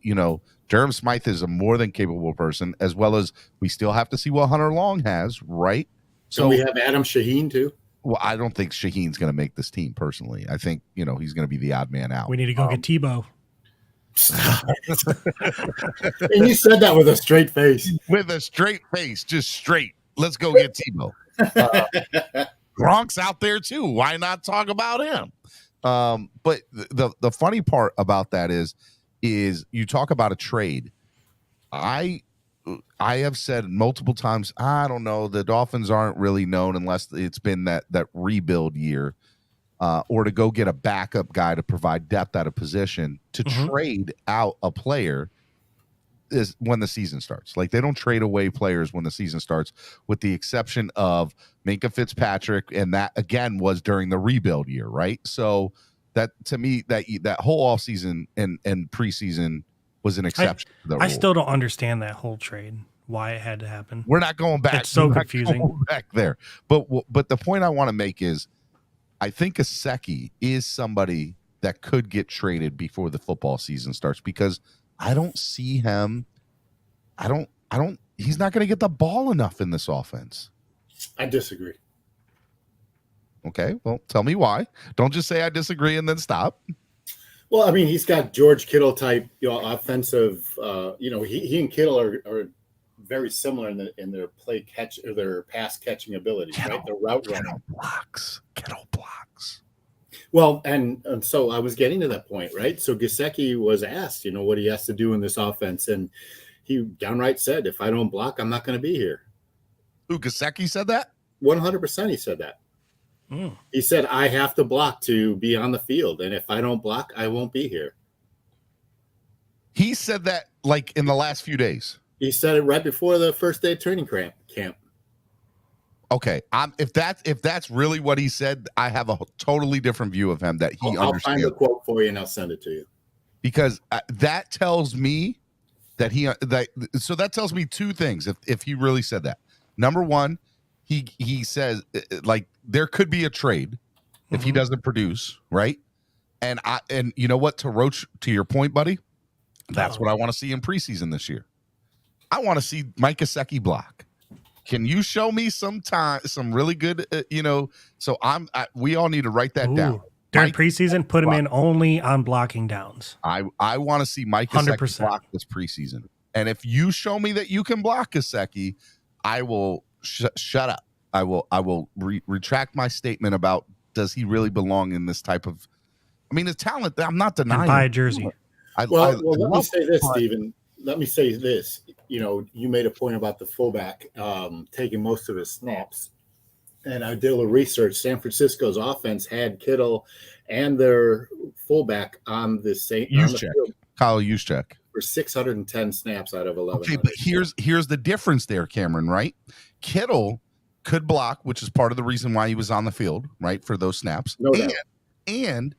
Durham Smythe is a more than capable person, as well as we still have to see what Hunter Long has, right? So we have Adam Shaheen too. Well, I don't think Shaheen's going to make this team personally. I think, he's going to be the odd man out. We need to go get Tebow. And you said that with a straight face. With a straight face, just straight. Let's go get Tebow. Gronk's out there too. Why not talk about him? But the funny part about that is you talk about a trade. I have said multiple times, I don't know, the Dolphins aren't really known unless it's been that rebuild year, or to go get a backup guy to provide depth at a position to trade out a player is when the season starts. Like, they don't trade away players when the season starts, with the exception of Minkah Fitzpatrick, and that again was during the rebuild year, right? So that, to me, that whole offseason and preseason was an exception to the rule. I still don't understand that whole trade, why it had to happen. We're not going back. It's so confusing. Back there. But the point I want to make is, I think Gesicki is somebody that could get traded before the football season starts, because I don't see him. He's not going to get the ball enough in this offense. I disagree. Okay, well, tell me why. Don't just say I disagree and then stop. Well, I mean, he's got George Kittle type, offensive. He and Kittle are very similar in their play catch or their pass catching abilities, right? Their route running. Kittle blocks. Well, and so I was getting to that point, right? So Gesicki was asked, what he has to do in this offense, and he downright said, "If I don't block, I'm not going to be here." Who, Gesicki said that? 100% he said that. He said, I have to block to be on the field, and if I don't block, I won't be here. He said that like in the last few days. He said it right before the first day of training camp. Okay, if that's really what he said, I have a totally different view of him. That he I'll find the quote for you and I'll send it to you. Because that tells me that that tells me two things. If he really said that, number one, he says like there could be a trade if he doesn't produce, right? And you know what, to your point, buddy, that's what I want to see in preseason this year. I want to see Mike Gesicki block. Can you show me some really good, so we all need to write that down. During preseason, put him in only on blocking downs. I want to see Mike Gesicki block this preseason. And if you show me that you can block Gesicki, I will shut up. I will retract my statement about does he really belong in this type of, the talent, I'm not denying. And buy a jersey. Let me say this, Steven. Let me say this. You made a point about the fullback taking most of his snaps. And I did a little research. San Francisco's offense had Kittle and their fullback on the same Kyle Juszczyk for 610 snaps out of 11. Okay, but here's the difference there, Cameron, right? Kittle could block, which is part of the reason why he was on the field, right, for those snaps. No doubt. And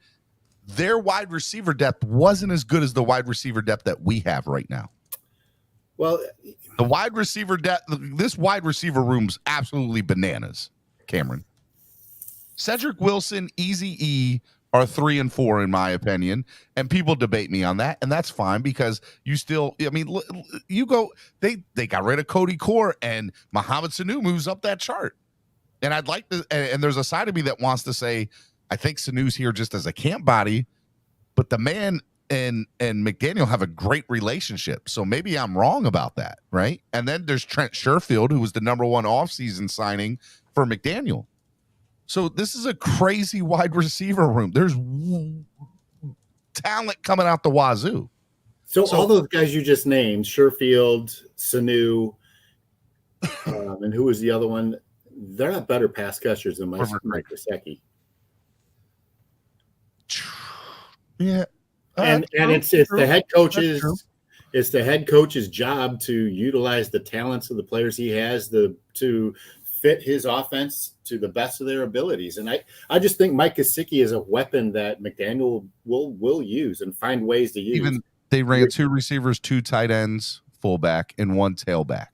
their wide receiver depth wasn't as good as the wide receiver depth that we have right now. Well, the wide receiver depth, this wide receiver room's absolutely bananas, Cameron. Cedric Wilson, Easy E are 3 and 4 in my opinion, and people debate me on that, and that's fine because you still, you go. They got rid of Cody Core and Mohamed Sanu moves up that chart, and I'd like to. And there's a side of me that wants to say I think Sanu's here just as a camp body, but the man and McDaniel have a great relationship. So maybe I'm wrong about that, right? And then there's Trent Sherfield, who was the number 1 offseason signing for McDaniel. So this is a crazy wide receiver room. There's talent coming out the wazoo. So all those guys you just named, Sherfield, Sanu, and who was the other one? They're not better pass catchers than Mike Gesicki. Yeah. And it's the head coach's job to utilize the talents of the players he has to fit his offense to the best of their abilities. And I just think Mike Gesicki is a weapon that McDaniel will use and find ways to use. Even they ran 2 receivers, 2 tight ends, fullback, and 1 tailback.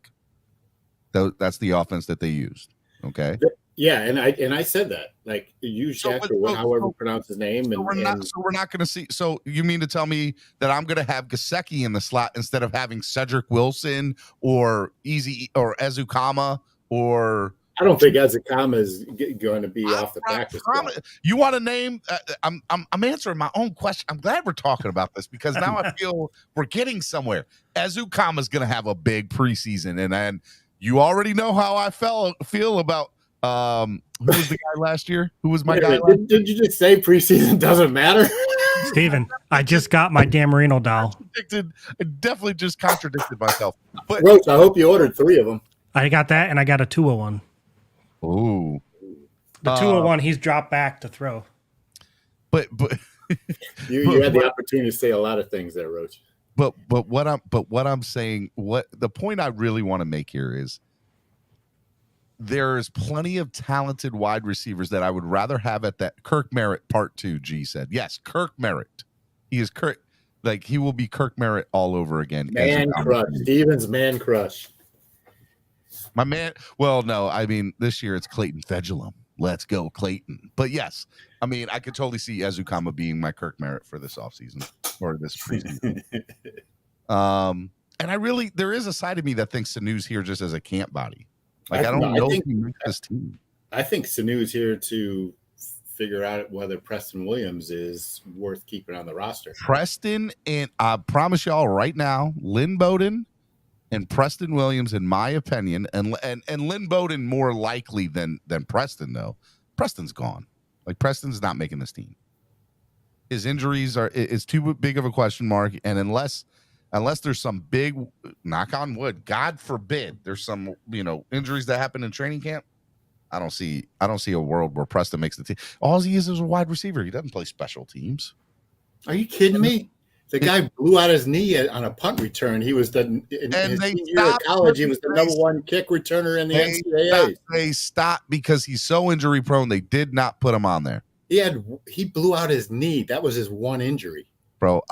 That's the offense that they used. Okay. Yeah, and I said that, like however you pronounce his name. So we're not going to see. So you mean to tell me that I'm going to have Gesicki in the slot instead of having Cedric Wilson or Ezukama or? I don't think Ezukama is going to be off the practice squad. You want to name? I'm answering my own question. I'm glad we're talking about this because now I feel we're getting somewhere. Ezukama is going to have a big preseason, and you already know how I feel about. Who was the guy last year? Who was my guy? Did you just say preseason doesn't matter? Steven, I just got my Dan Marino doll. I definitely just contradicted myself. But Roach, I hope you ordered 3 of them. I got that, and I got a Tua one. Ooh. The Tua one, he's dropped back to throw. But you had the opportunity to say a lot of things there, Roach. But what I'm saying, the point I really want to make here is there's plenty of talented wide receivers that I would rather have at that. Kirk Merritt part 2, G said. Yes, Kirk Merritt. He is Kirk. Like, he will be Kirk Merritt all over again. Man crush. Steven's man crush. My man. Well, no, this year it's Clayton Fedulum. Let's go, Clayton. But yes, I could totally see Ezukama being my Kirk Merritt for this offseason or this preseason. And there is a side of me that thinks Sanu's here just as a camp body. Like, I don't know if he makes this team. I think Sanu's here to figure out whether Preston Williams is worth keeping on the roster. Preston, and I promise y'all right now, Lynn Bowden and Preston Williams, in my opinion, and Lynn Bowden more likely than Preston, though. Preston's gone. Like, Preston's not making this team. His injuries is too big of a question mark, and unless there's some big, knock on wood, God forbid, there's some injuries that happen in training camp, I don't see a world where Preston makes the team. All he is a wide receiver. He doesn't play special teams. Are you kidding me? The guy blew out his knee on a punt return. He was in his senior year of college. He was the number one kick returner in the NCAA. They stopped because he's so injury prone. They did not put him on there. He blew out his knee. That was his one injury. Bro,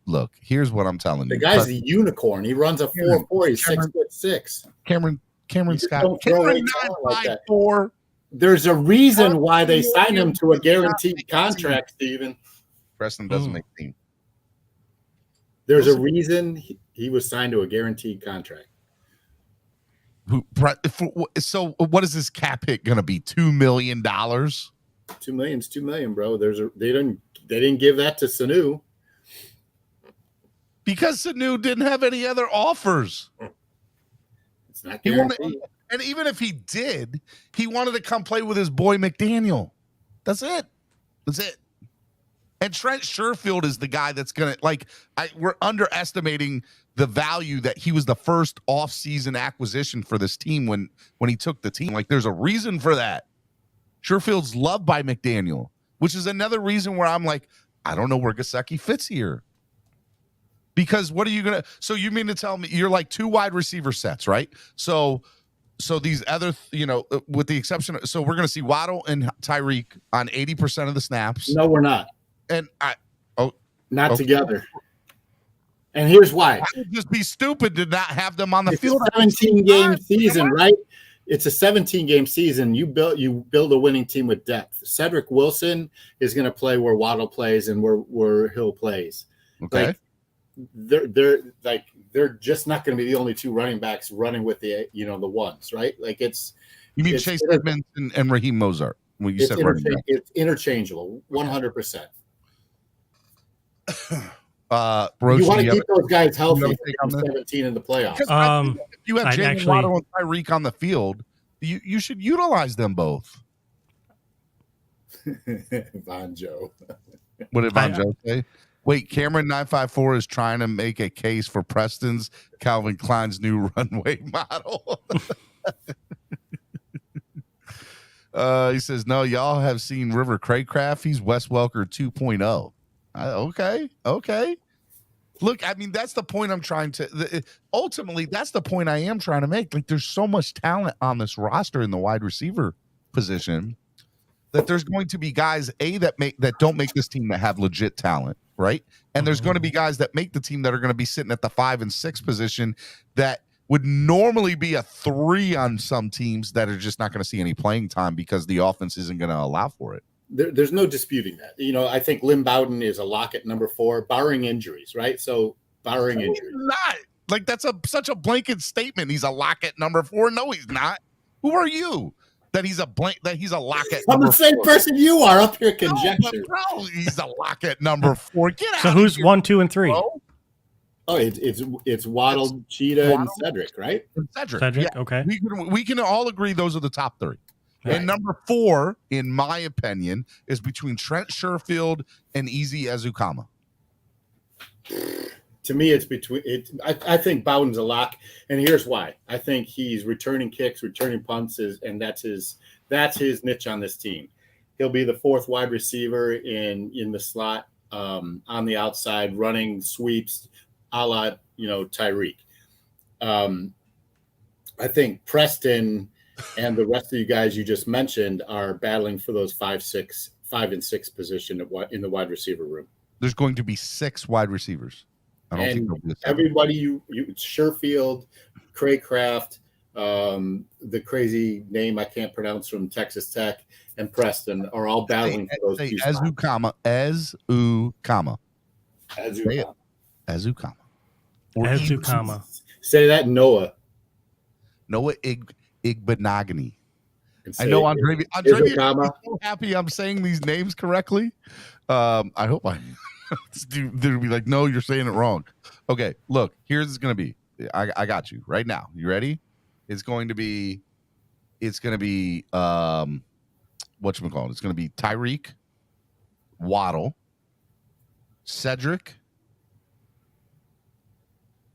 look. Here's what I'm telling you. The guy's a unicorn. He runs a 4.4. He's 6'6". Cameron Scott. Cameron 9.54. There's a reason why they signed him to a guaranteed contract, Steven. Preston doesn't make the team. There's a reason he was signed to a guaranteed contract. So what is this cap hit going to be? $2 million? $2 million's $2 million, bro. They didn't give that to Sanu because Sanu didn't have any other offers. It's not guaranteed. And even if he did, he wanted to come play with his boy McDaniel. That's it. And Trent Sherfield is the guy that's going to, we're underestimating the value that he was the first off-season acquisition for this team when he took the team. Like, there's a reason for that. Sherfield's loved by McDaniel, which is another reason where I'm like, I don't know where Gesicki fits here. Because what are you going to, so you mean to tell me you're like 2 wide receiver sets, right? So these other, with the exception, so we're going to see Waddle and Tyreek on 80% of the snaps. No, we're not. And not together. And here's why. I would just be stupid to not have them on the field. It's a 17-game season, right? It's a 17-game season. You build a winning team with depth. Cedric Wilson is going to play where Waddle plays and where Hill plays. Okay. They're just not going to be the only 2 running backs running with the ones, right? Like it's. You mean Chase Edmonds and Raheem Mostert? When you said it's interchangeable, 100%. You want to keep those guys healthy for 17 in the playoffs. If you have Jalen Waddle and Tyreek on the field, you should utilize them both. Von Joe. What did Von Joe say? Wait, Cameron 954 is trying to make a case for Preston's Calvin Klein's new runway model. He says, no, y'all have seen River Craycraft. He's Wes Welker 2.0. Okay. Look, I mean, that's the point I'm trying to ultimately, that's the point I am trying to make. Like, there's so much talent on this roster in the wide receiver position that there's going to be guys that don't make this team that have legit talent, right? And there's going to be guys that make the team that are going to be sitting at the 5 and 6 position that would normally be a 3 on some teams that are just not going to see any playing time because the offense isn't going to allow for it. There's no disputing that. I think Lynn Bowden is a lock at number 4, barring injuries, right? So barring injuries. Not. Like, that's such a blanket statement. He's a lock at number 4. No, he's not. Who are you? That he's a lock at I'm the same 4. Person you are up here conjecture. Bro, he's a lock at number 4. Get out. So who's 1, 2, and 3? Bro. Oh, it's Waddle, Cheetah, and Cedric, right? Cedric, yeah. Okay. We can all agree those are the top 3. Right. And number 4, in my opinion, is between Trent Sherfield and Easy Ezukama. To me, it's between it. I think Bowden's a lock, and here's why. I think he's returning kicks, returning punts, and that's his niche on this team. He'll be the 4th wide receiver in the slot, on the outside, running sweeps, a la Tyreek. I think Preston and the rest of you guys you just mentioned are battling for those 5 and 6 position in the wide receiver room. There's going to be 6 wide receivers. I don't think there'll be everybody you Sherfield, Craycraft, the crazy name I can't pronounce from Texas Tech, and Preston are all battling for those 2 spots. Ezukama. Say that, Noah Igbenogany. I know Andre is so happy I'm saying these names correctly. I hope they'll be like, no, you're saying it wrong. Okay, look, here's it's gonna be. I got you right now. You ready? It's gonna be whatchamacallit? It's gonna be Tyreek, Waddle, Cedric.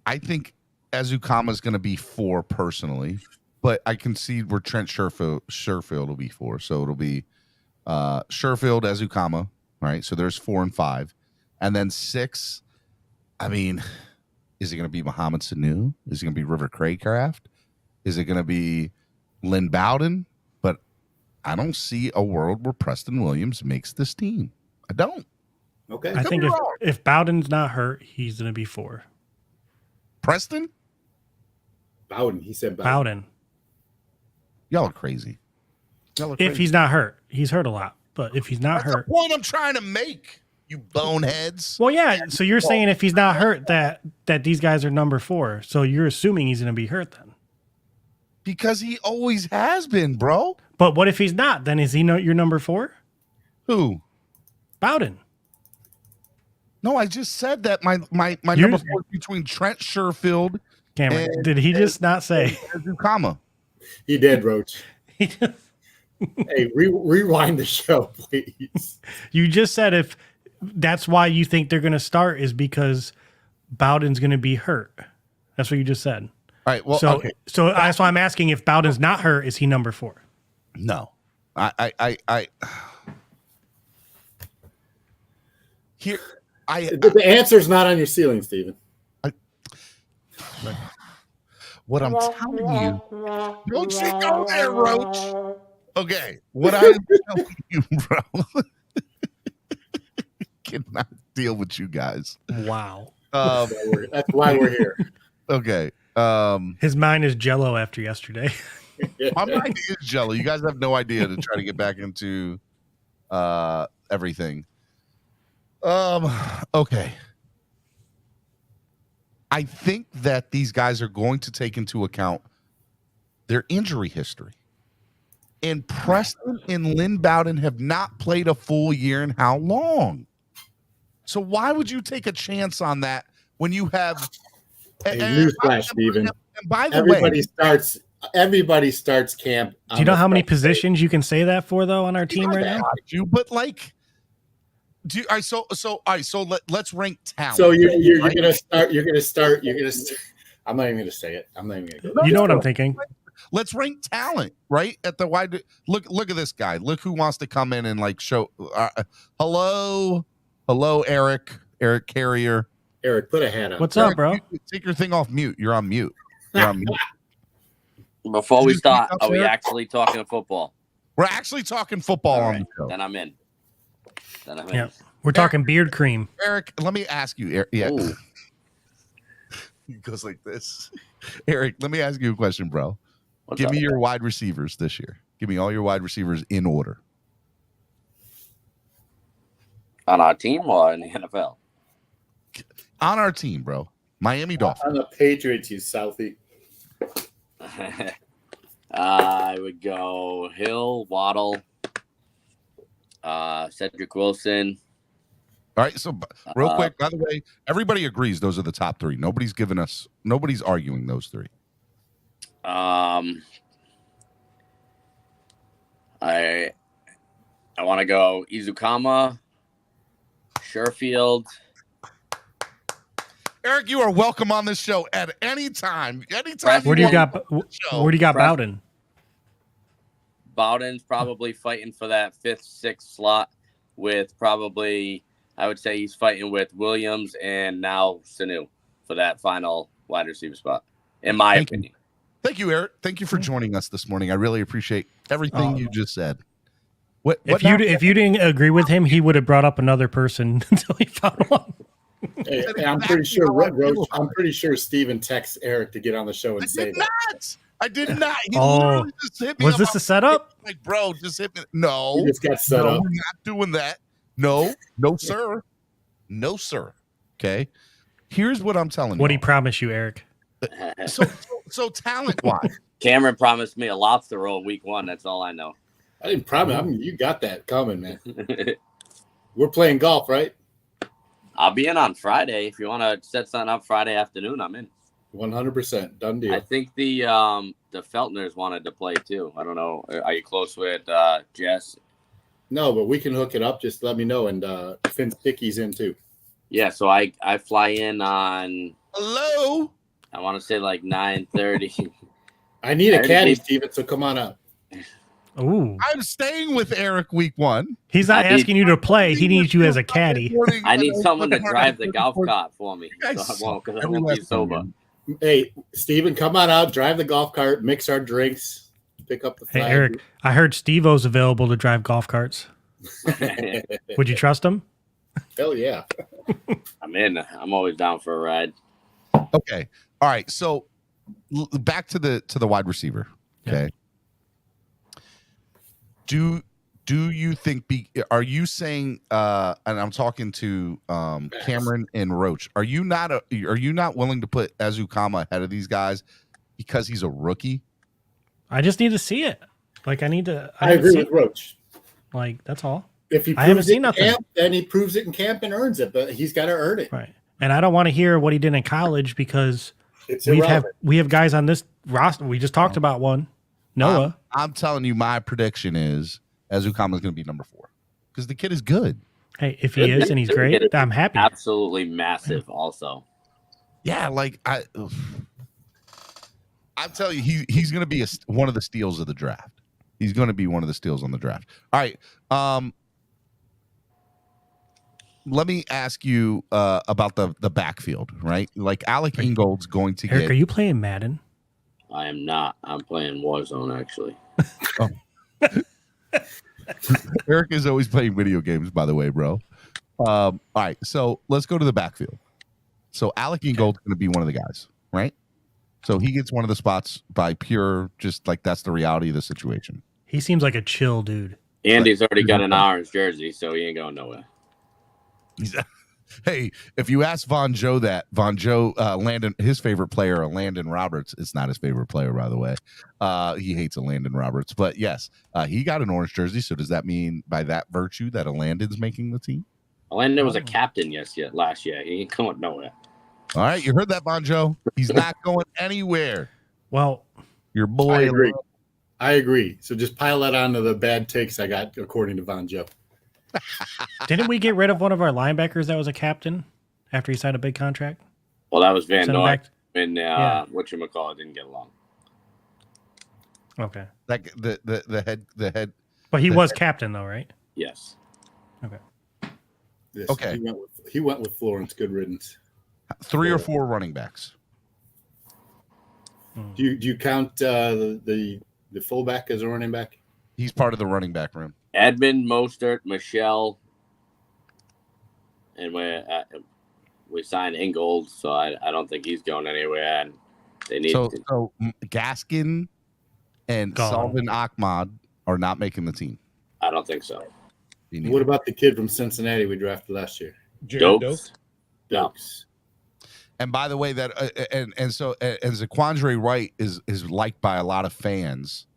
I think Ezukama is gonna be 4 personally. but I can see where Trent Sherfield will be 4. So it'll be Sherfield, Ezukama, right? So there's 4 and 5. And then 6, I mean, is it going to be Muhammad Sanu? Is it going to be River Craycraft? Is it going to be Lynn Bowden? But I don't see a world where Preston Williams makes this team. I don't. Okay. I think if Bowden's not hurt, he's going to be 4. Preston? Bowden. He said Bowden. Y'all are crazy. If he's not hurt. He's hurt a lot. But if he's not That's hurt. the point I'm trying to make, you boneheads. Well, yeah. So you're saying if he's not hurt that these guys are number 4. So you're assuming he's going to be hurt then. Because he always has been, bro. But what if he's not? Then is he your number 4? Who? Bowden. No, I just said that my number 4 is between Trent Sherfield. Cameron, did he just not say? Comma. He did, Roach. He just, Hey, rewind the show, please. you just said if that's why you think they're going to start is because Bowden's going to be hurt. That's what you just said. All right. Well, so okay. so that's why I'm asking if Bowden's not hurt, is he number 4? No. Here. The answer's not on your ceiling, Steven. What I'm telling you, don't you go there, Roach. Okay, what I'm telling you, bro, cannot deal with you guys. Wow. That's why we're here. Okay. His mind is jello after yesterday. My mind is jello. You guys have no idea to try to get back into everything. Okay. I think that these guys are going to take into account their injury history. And Preston and Lynn Bowden have not played a full year in how long? So why would you take a chance on that when you have newsflash, Steven? And by the everybody starts camp. Do you know how many positions you can say that for though on our team right now? But like, let's rank talent. So you're gonna start. I'm not even gonna say it. I'm not even gonna go. You know what I'm thinking. Let's rank talent, right? At the wide. Look at this guy. Look who wants to come in and like show. Hello, Eric Carrier. Eric, put a hat on. What's up, bro? Take your thing off mute. You're on mute. You're on mute. Before we start, are we actually talking football? We're actually talking football on the show. Then I'm in. Yeah, we're talking beard cream. Eric, let me ask you. Eric, yeah, it goes like this. Eric, let me ask you a question, bro. Give me your wide receivers this year. Give me all your wide receivers in order. On our team or in the NFL? On our team, bro. Miami Dolphins. On the Patriots, you Southie. I would go Hill, Waddle, Cedric Wilson. All right, so real quick, by the way, everybody agrees those are the top 3. Nobody's arguing those 3. I want to go Izukama, Sherfield. Eric, you are welcome on this show at any time. Where do you got Bowden? Bowden's probably fighting for that 5th, 6th slot with probably, I would say he's fighting with Williams and now Sanu for that final wide receiver spot, in my opinion. Thank you, Eric. Thank you for joining us this morning. I really appreciate everything you just said. If you didn't agree with him, he would have brought up another person until he found one. Hey, I'm pretty sure Roach, I'm pretty sure Steven texts Eric to get on the show and say that. I did not. He Oh, just hit me was this a setup? Like, bro, just hit me. No, He just got set up. we're not doing that. No, sir. No, sir. Okay. Here's what I'm telling you. What did he promise you, Eric? So talent-wise. Cameron promised me a lobster roll week 1. That's all I know. I didn't promise. I mean, you got that coming, man. We're playing golf, right? I'll be in on Friday. If you want to set something up Friday afternoon, I'm in. 100% done deal. I think the Feltners wanted to play too. I don't know. Are you close with Jess? No, but we can hook it up. Just let me know. And Finn Sticky's in too. Yeah, so I fly in on. Hello. I want to say like 9:30. I need a caddy, Steven, so come on up. Ooh. I'm staying with Eric week 1. He's not asking you to play. He needs you as a caddy. I need someone to drive the golf cart for me. So I won't be sober. Hey, Steven, come on out, drive the golf cart, mix our drinks, pick up the flag. Hey, Eric, I heard Steve-O's available to drive golf carts. Would you trust him? Hell yeah. I'm in. I'm always down for a ride. Okay. All right. So back to the wide receiver. Okay. Yeah. Do you think are you saying and I'm talking to Cameron and Roach, are you not willing to put Ezukama ahead of these guys because he's a rookie? I just need to see it. Like I agree with Roach. Like that's all. If he proves I haven't seen in nothing. camp, then he proves it in camp and earns it, but he's got to earn it. Right. And I don't want to hear what he did in college because It's we irrelevant. have guys on this roster. We just talked about one. Noah. I'm telling you, my prediction is Ezukama is going to be number 4 because the kid is good. Hey, if he is and he's great, I'm happy. Absolutely massive. Also, yeah, like I'm telling you, he's going to be one of the steals of the draft. He's going to be one of the steals on the draft. All right, let me ask you about the backfield, right? Like Alec Ingold's going to Eric, are you playing Madden? I am not. I'm playing Warzone actually. Oh. Eric is always playing video games, by the way, bro. All right, so let's go to the backfield. So Alec Ingold's going to be one of the guys, right? So he gets one of the spots by pure, just like that's the reality of the situation. He seems like a chill dude. Andy's already got an orange jersey, so he ain't going nowhere. Hey, if you ask Von Joe Landon, his favorite player, Landon Roberts, it's not his favorite player, by the way. He hates a Landon Roberts, but yes, he got an orange jersey. So does that mean by that virtue that a Landon's making the team? Landon was a captain last year. He ain't going nowhere. All right, you heard that, Von Joe. He's not going anywhere. Well, your boy. I agree. So just pile that onto the bad takes I got, according to Von Joe. Didn't we get rid of one of our linebackers that was a captain after he signed a big contract? Well, that was Van Send him Noy. back- And whatchamacallit didn't get along. Okay. Like the head. But he was captain though, right? Yes. Okay. Yes, Okay. He went with Florence. Good riddance. 3 or 4 running backs. Do you count the fullback as a running back? He's part of the running back room. Edmund, Mostert, Michelle, and we signed Ingold, so I don't think he's going anywhere. And they need so Gaskin and Salvin Ahmad are not making the team. I don't think so. What about the kid from Cincinnati we drafted last year? Dokes? Dokes. And by the way, that Zaquandre Wright is liked by a lot of fans.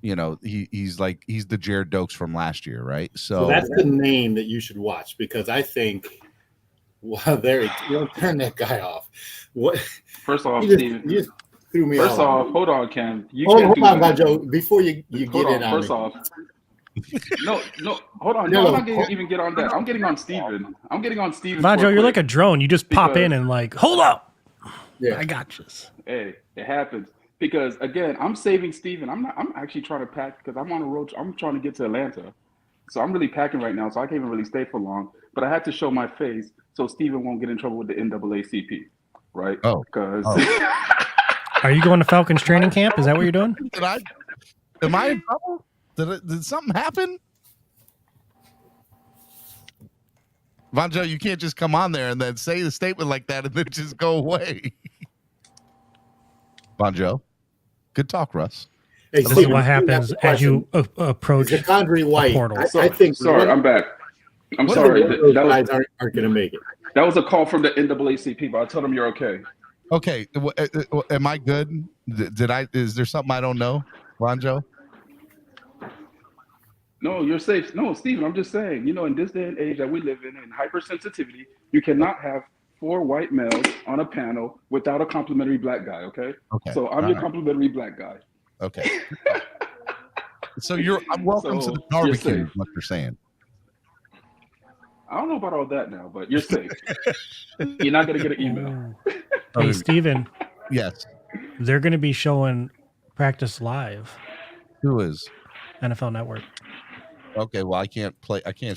You know, he's the Jared Dokes from last year, right? So that's the name that you should watch because I think, turn that guy off. What? First off, you just threw me first off. off, hold on, Ken. Hold on, Joe. Before you get in on first me. off. No, hold on. No, I'm not going to even get on that. I'm getting on Steven. Vanjo, you're like a drone. You just pop in and like, hold up. Yeah. I got you. Hey, it happens. Because again, I'm saving Steven. I'm actually trying to pack because I'm on a road. I'm trying to get to Atlanta. So I'm really packing right now. So I can't even really stay for long. But I had to show my face so Steven won't get in trouble with the NAACP. Right? Oh. Because Are you going to Falcons training camp? Is that what you're doing? Am I in trouble? Did something happen? Vanjo, you can't just come on there and then say the statement like that and then just go away. Vanjo, good talk, Russ. Hey, This is what happens as you approach Zaquandre White. portal. I think. sorry, I'm back. I'm One sorry. of those That guys was, aren't going to make it. that was a call from the NAACP, but I told him you're okay. Okay, am I good? Is there something I don't know, Vanjo? No, you're safe. No, Steven, I'm just saying, in this day and age that we live in hypersensitivity, you cannot have 4 white males on a panel without a complimentary black guy, okay? Okay. So I'm your complimentary black guy. Okay. So I'm welcome to the barbecue, what you're saying. I don't know about all that now, but you're safe. You're not going to get an email. Hey, Steven, Yes. they're going to be showing practice live. Who is? NFL Network. Okay, well, I can't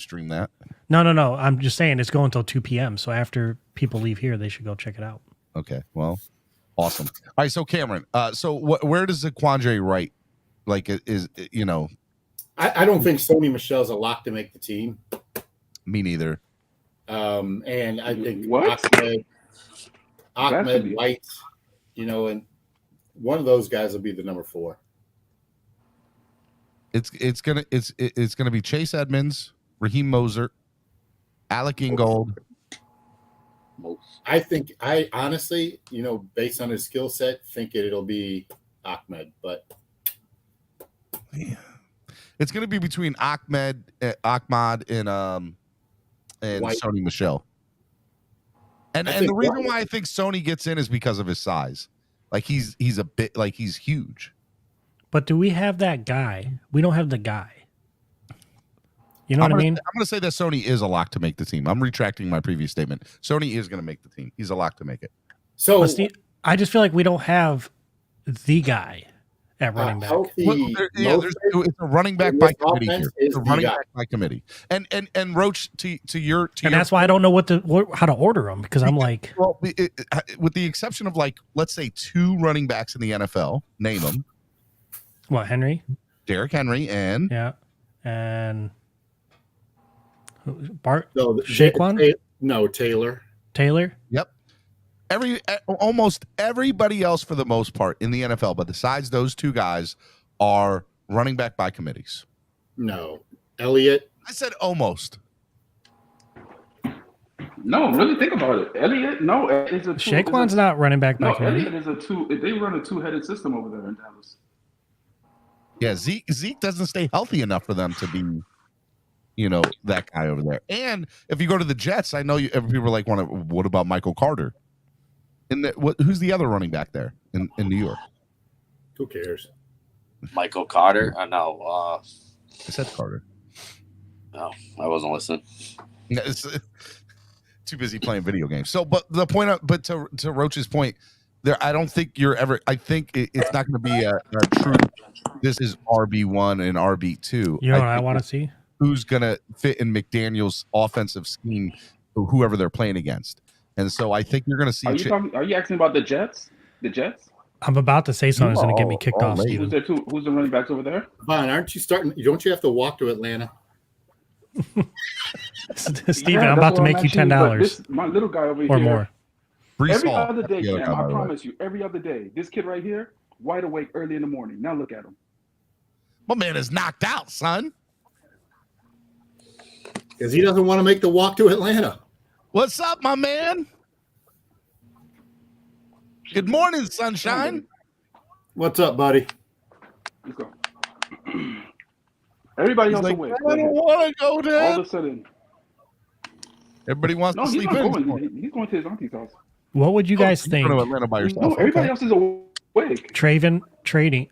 stream that. No. I'm just saying it's going until 2 p.m. So after people leave here, they should go check it out. Okay, well, awesome. All right, so Cameron, where does the Quandre write? Like, is I don't think Sony Michel's a lock to make the team. Me neither. And I think What? Ahmed White, and one of those guys will be the number 4. It's gonna be Chase Edmonds, Raheem Mostert, Alec Ingold. I honestly, based on his skill set, think it'll be Ahmed, but Yeah. It's gonna be between Ahmad and White. Sony Michel. And the reason why I think Sony gets in is because of his size. Like he's a bit like he's huge. But do we have that guy? We don't have the guy. You know what I mean? I'm going to say that Sony is a lock to make the team. I'm retracting my previous statement. Sony is going to make the team. He's a lock to make it. So I just feel like we don't have the guy at running back. It's a running back by committee here. It's a running back by committee. And Roach, to your and that's why I don't know how to order them, because I'm like, well, with the exception of like, let's say 2 running backs in the NFL, name them. What, Henry? Derrick Henry and Bart Shaquan? No, Taylor. Yep. Almost everybody else for the most part in the NFL, but besides those 2 guys, are running back by committees. No, Elliott. I said almost. No, really think about it. Elliott, no, is a Shaquan's not running back by committee. Elliott is a 2. They run a 2-headed system over there in Dallas. Yeah, Zeke doesn't stay healthy enough for them to be, that guy over there. And if you go to the Jets, I know people are like, what about Michael Carter? Who's the other running back there in New York? Who cares? Michael Carter? No. I said Carter. No, I wasn't listening. Too busy playing video games. So, but the point, to Roach's point, there, I don't think you're ever. I think it's not going to be a true. This is RB1 and RB2. You know what I want to see? Who's going to fit in McDaniel's offensive scheme, whoever they're playing against. And so I think you're going to see. Are you asking about the Jets? The Jets? I'm about to say something that's going to get me kicked off. Who's the running backs over there? Vaughn, aren't you starting? Don't you have to walk to Atlanta? Steven, I'm about to make you $10. My little guy over here. Or more. Every other day, Cam, I promise you, every other day. This kid right here, wide awake early in the morning. Now look at him. My man is knocked out, son. Because he doesn't want to make the walk to Atlanta. What's up, my man? Good morning, sunshine. What's up, buddy? Let's go. Everybody else awake. I don't want to go there. All of a sudden. Everybody wants to sleep in. He's going to his auntie's house. What would you guys think? Go to Atlanta by yourself. No, everybody else is awake. Trading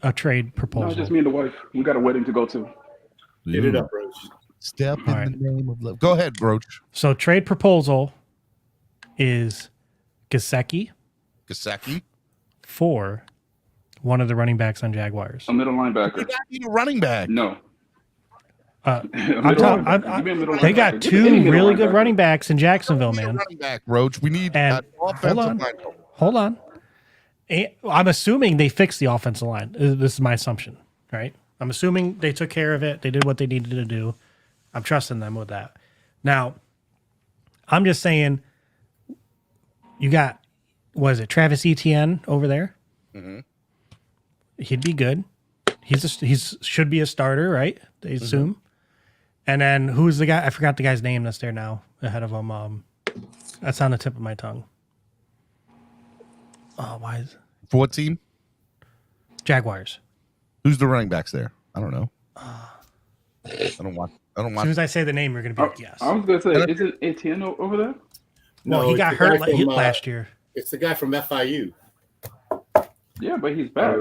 a trade proposal. No, just me and the wife. We got a wedding to go to. Get it up, Roach. Step in the name of love. Go ahead, Roach. So trade proposal is Gesicki for one of the running backs on Jaguars. A middle linebacker. You need a running back. No. They got 2 really good running backs in Jacksonville, man. Running back, Roach. We need hold on. I'm assuming they fixed the offensive line. This is my assumption, right? I'm assuming they took care of it. They did what they needed to do. I'm trusting them with that. Now, I'm just saying, you got, Travis Etienne over there? Mm-hmm. He'd be good. He's should be a starter, right? They assume. And then who's the guy? I forgot the guy's name that's there now ahead of him. That's on the tip of my tongue. Oh, why is for what team? Jaguars. Who's the running backs there? I don't know. I don't want. As soon as I say the name, you're going to be like, yes. I was going to say, is it Etienne over there? No, he got hurt last year. It's the guy from FIU. Yeah, but he's back.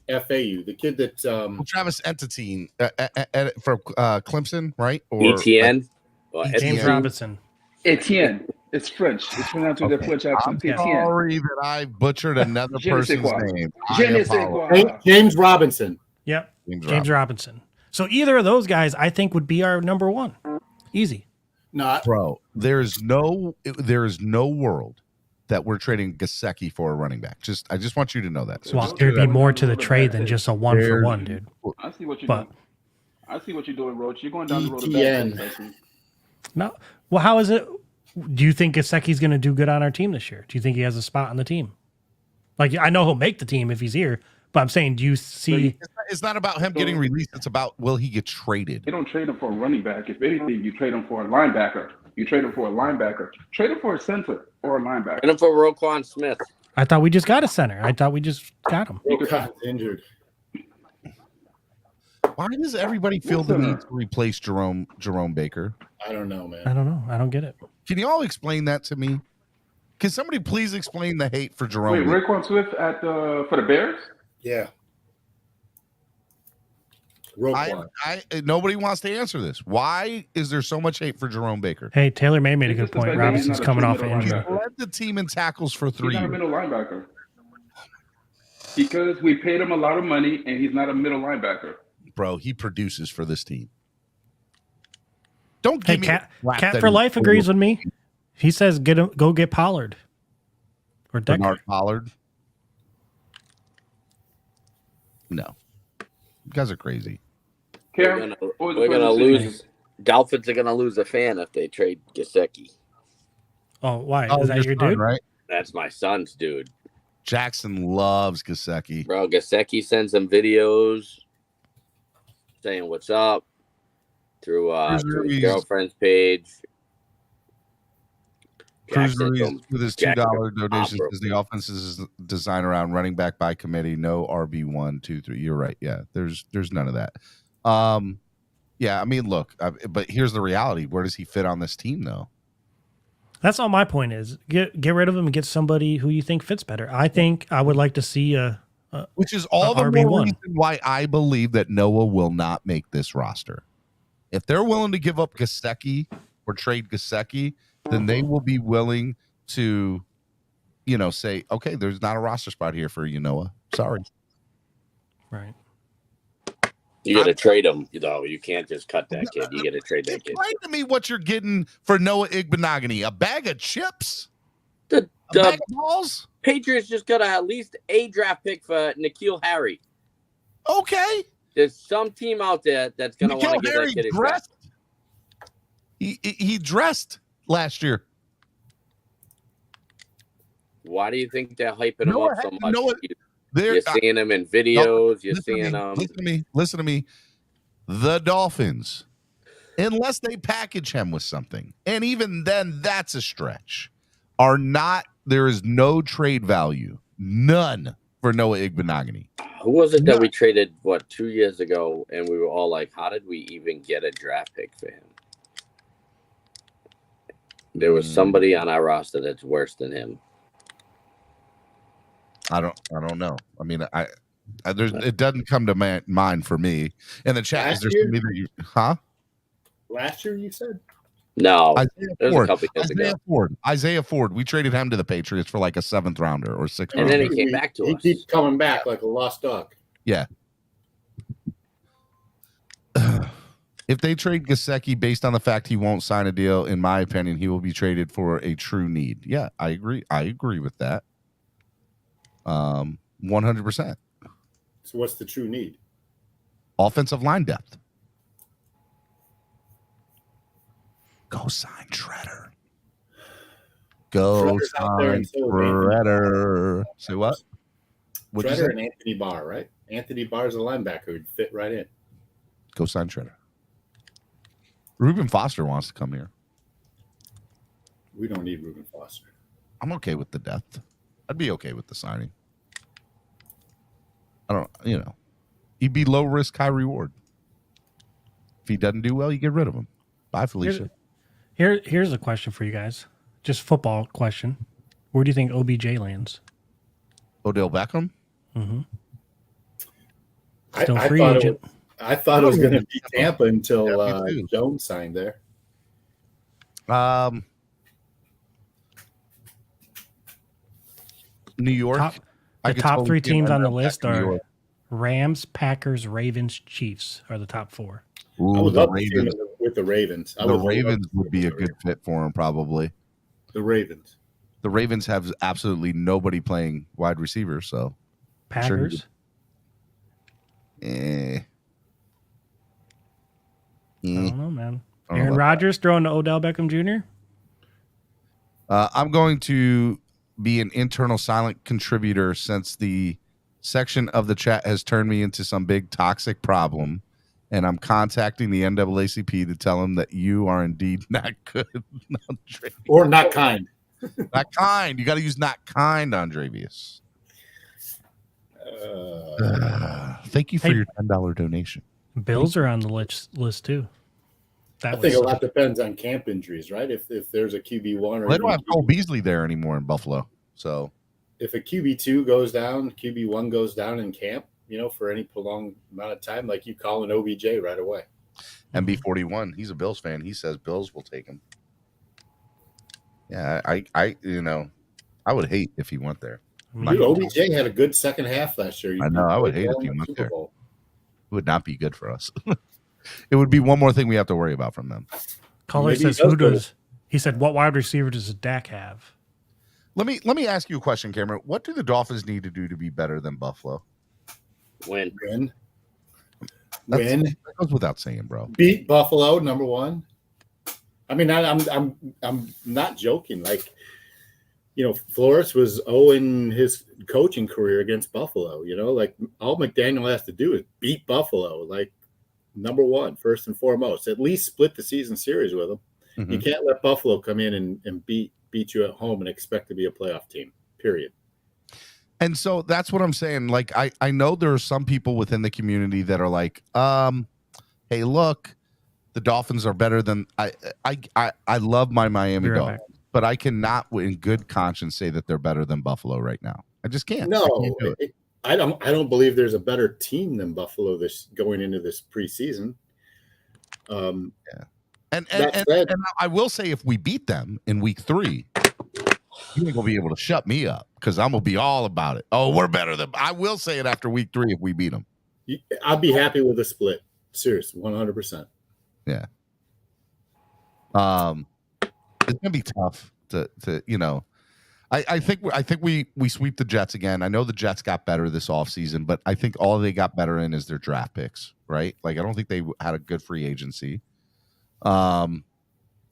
FAU, the kid that Travis Etienne for Clemson, right? Or Etienne, James Robinson. Etienne. It's French. It's pronounced with a French accent. I'm sorry that I butchered another Je ne sais person's quoi. name. Je ne sais quoi. James Robinson. Yep. James Robinson. So either of those guys, I think, would be our number one. Easy. Not Bro, there is no world that we're trading Gesicki for a running back. I just want you to know that. So Well, there'd be more to the trade than just a 1-for-1, dude. I see what you're doing. I see what you're doing, Roach. You're going down the road of ETN. bad things, I see. No. Well, how is it? Do you think Gesicki's going to do good on our team this year? Do you think he has a spot on the team? Like, I know he'll make the team if he's here, but I'm saying, do you see? It's not about him getting released. It's about, will he get traded? You don't trade him for a running back. If anything, you trade him for a linebacker. Trade him for a center or a linebacker. Trade him for Roquan Smith. I thought we just got a center. I thought we just got him. Got injured. Why does everybody feel the need to replace Jerome Baker? I don't know, man. I don't know. I don't get it. Can you all explain that to me? Can somebody please explain the hate for Jerome? Wait, Roquan Swift for the Bears? Yeah. Roquan. Nobody wants to answer this. Why is there so much hate for Jerome Baker? Hey, Taylor May made a It's good just the point. fact that he's Robinson's not a coming true off an middle injury. linebacker. Led the team in tackles for 3 He's not a years. middle linebacker. Because we paid him a lot of money and he's not a middle linebacker. Bro, he produces for this team. Don't Hey, give me Cat for Life agrees with me. He says go get Pollard. Or Decker. Bernard Pollard. No. You guys are crazy. Karen, We're gonna lose. Dolphins are gonna lose a fan if they trade Gesicki. Oh, why? Oh, Is that your son, dude? right? That's my son's dude. Jackson loves Gesicki. Bro, Gesicki sends him videos saying what's up through his girlfriend's page. Cruz Jackson Ruiz from- with his Jackson $2 donation Opera. says the offense is designed around running back by committee, no RB 1, 2, 3. You're right. Yeah, there's none of that. Yeah, I mean, look, but here's the reality. Where does he fit on this team, though? That's all my point is. Get rid of him and get somebody who you think fits better. I think I would like to see Which is all the RB1. more reason why I believe that Noah will not make this roster. If they're willing to give up Gesicki or trade Gesicki, then they will be willing to, say, okay, there's not a roster spot here for you, Noah. Sorry. right. You got to trade him, though. You can't just cut that kid. You got to trade that kid. Explain to me what you're getting for Noah Igbenogany. A bag of chips? The A bag of balls? Patriots just got at least a draft pick for N'Keal Harry. Okay. There's some team out there that's going to want to N'Keal get Harry that kid a dressed. draft. He dressed last year. Why do you think they're hyping him up so much? You're seeing him in videos. You're seeing him. Listen to me. The Dolphins, unless they package him with something, and even then, that's a stretch, there is no trade value. None for Noah Igbenogany. Who was it that we traded, 2 years ago, and we were all like, how did we even get a draft pick for him? There was somebody on our roster that's worse than him. I don't know. I mean, it doesn't come to mind for me. In the chat, is there somebody that you, huh? Last year, you said? No, Isaiah Ford. We traded him to the Patriots for like a 7th rounder or 6th and rounder. then he came back to us. He keeps coming back like a lost dog. Yeah. If they trade Gesicki based on the fact he won't sign a deal, in my opinion, he will be traded for a true need. Yeah, I agree. I agree with that. 100%. So what's the true need? Offensive line depth. Go sign Treader. Go Treader's out there sign until Treader. Say what? What'd you Treader say? and Anthony Barr, right? Anthony Barr's a linebacker who'd fit right in. Go sign Treader. Reuben Foster wants to come here. We don't need Reuben Foster. I'm okay with the depth. I'd be okay with the signing. He'd be low risk, high reward. If he doesn't do well, you get rid of him. Bye, Felicia. Here's a question for you guys. Just football question. Where do you think OBJ lands? Odell Beckham? Mm-hmm. I Still free thought agent. I thought it was going to be Tampa until Yeah, me too. Jones signed there. New York. The top 3 teams on the list New are York. Rams, Packers, Ravens, Chiefs are the top 4. Ooh, I would the love to see him Ravens. with the Ravens. The Ravens would be a good fit for him, probably. The Ravens. The Ravens have absolutely nobody playing wide receiver, so Packers. I don't know, man. Aaron Rodgers throwing to Odell Beckham Jr. I'm going to be an internal silent contributor since the section of the chat has turned me into some big toxic problem, and I'm contacting the NAACP to tell them that you are indeed not good, or not kind. Not kind. You got to use not kind, Andrevius. Thank you for your $10 donation. Bills are on the list too. I think a lot depends on camp injuries, right? If there's a QB1 or they don't have Cole Beasley there anymore in Buffalo, so if a QB2 goes down, QB1 goes down in camp, for any prolonged amount of time, like you call an OBJ right away. MB41, he's a Bills fan. He says Bills will take him. Yeah, I would hate if he went there. Dude, OBJ had a good second half last year. I know. I would hate if he went there. It would not be good for us. It would be one more thing we have to worry about from them. Caller says, he said, what wide receiver does Dak have? Let me ask you a question, Cameron. What do the Dolphins need to do to be better than Buffalo? Win. That goes without saying, bro. Beat Buffalo, number 1. I mean, I'm not joking. Like, Flores was owing his coaching career against Buffalo. Like all McDaniel has to do is beat Buffalo. Like number 1, first and foremost. At least split the season series with them. Mm-hmm. You can't let Buffalo come in and beat you at home and expect to be a playoff team. Period. And so that's what I'm saying. Like I know there are some people within the community that are like, hey, look, the Dolphins are better than I love my Miami Dolphins, but I cannot in good conscience say that they're better than Buffalo right now. I just can't. No, I don't believe there's a better team than Buffalo going into this preseason. Yeah. And I will say if we beat them in week 3, you ain't gonna be able to shut me up because I'm gonna be all about it. Oh, we're better than. I will say it after week 3 if we beat them. I'd be happy with a split. Serious, 100%. Yeah. It's gonna be tough to I think we sweep the Jets again. I know the Jets got better this offseason, but I think all they got better in is their draft picks, right? Like I don't think they had a good free agency. I don't know.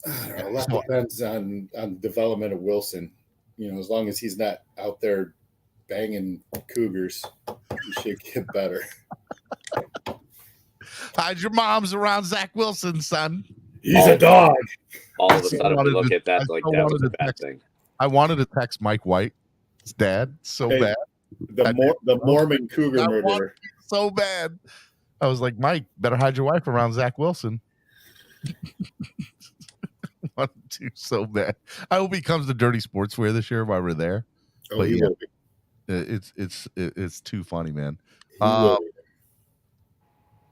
A lot depends on the development of Wilson. As long as he's not out there banging cougars, he should get better. Hide your moms around Zach Wilson, son. He's a dog. All of a sudden, we look at that like that was a bad thing. I wanted to text Mike White, his dad, bad. The Mormon cougar murderer. So bad. I was like, Mike, better hide your wife around Zach Wilson. Want to so bad. I hope he comes to Dirty Sportswear this year while we're there. Oh, he will be. It's too funny, man.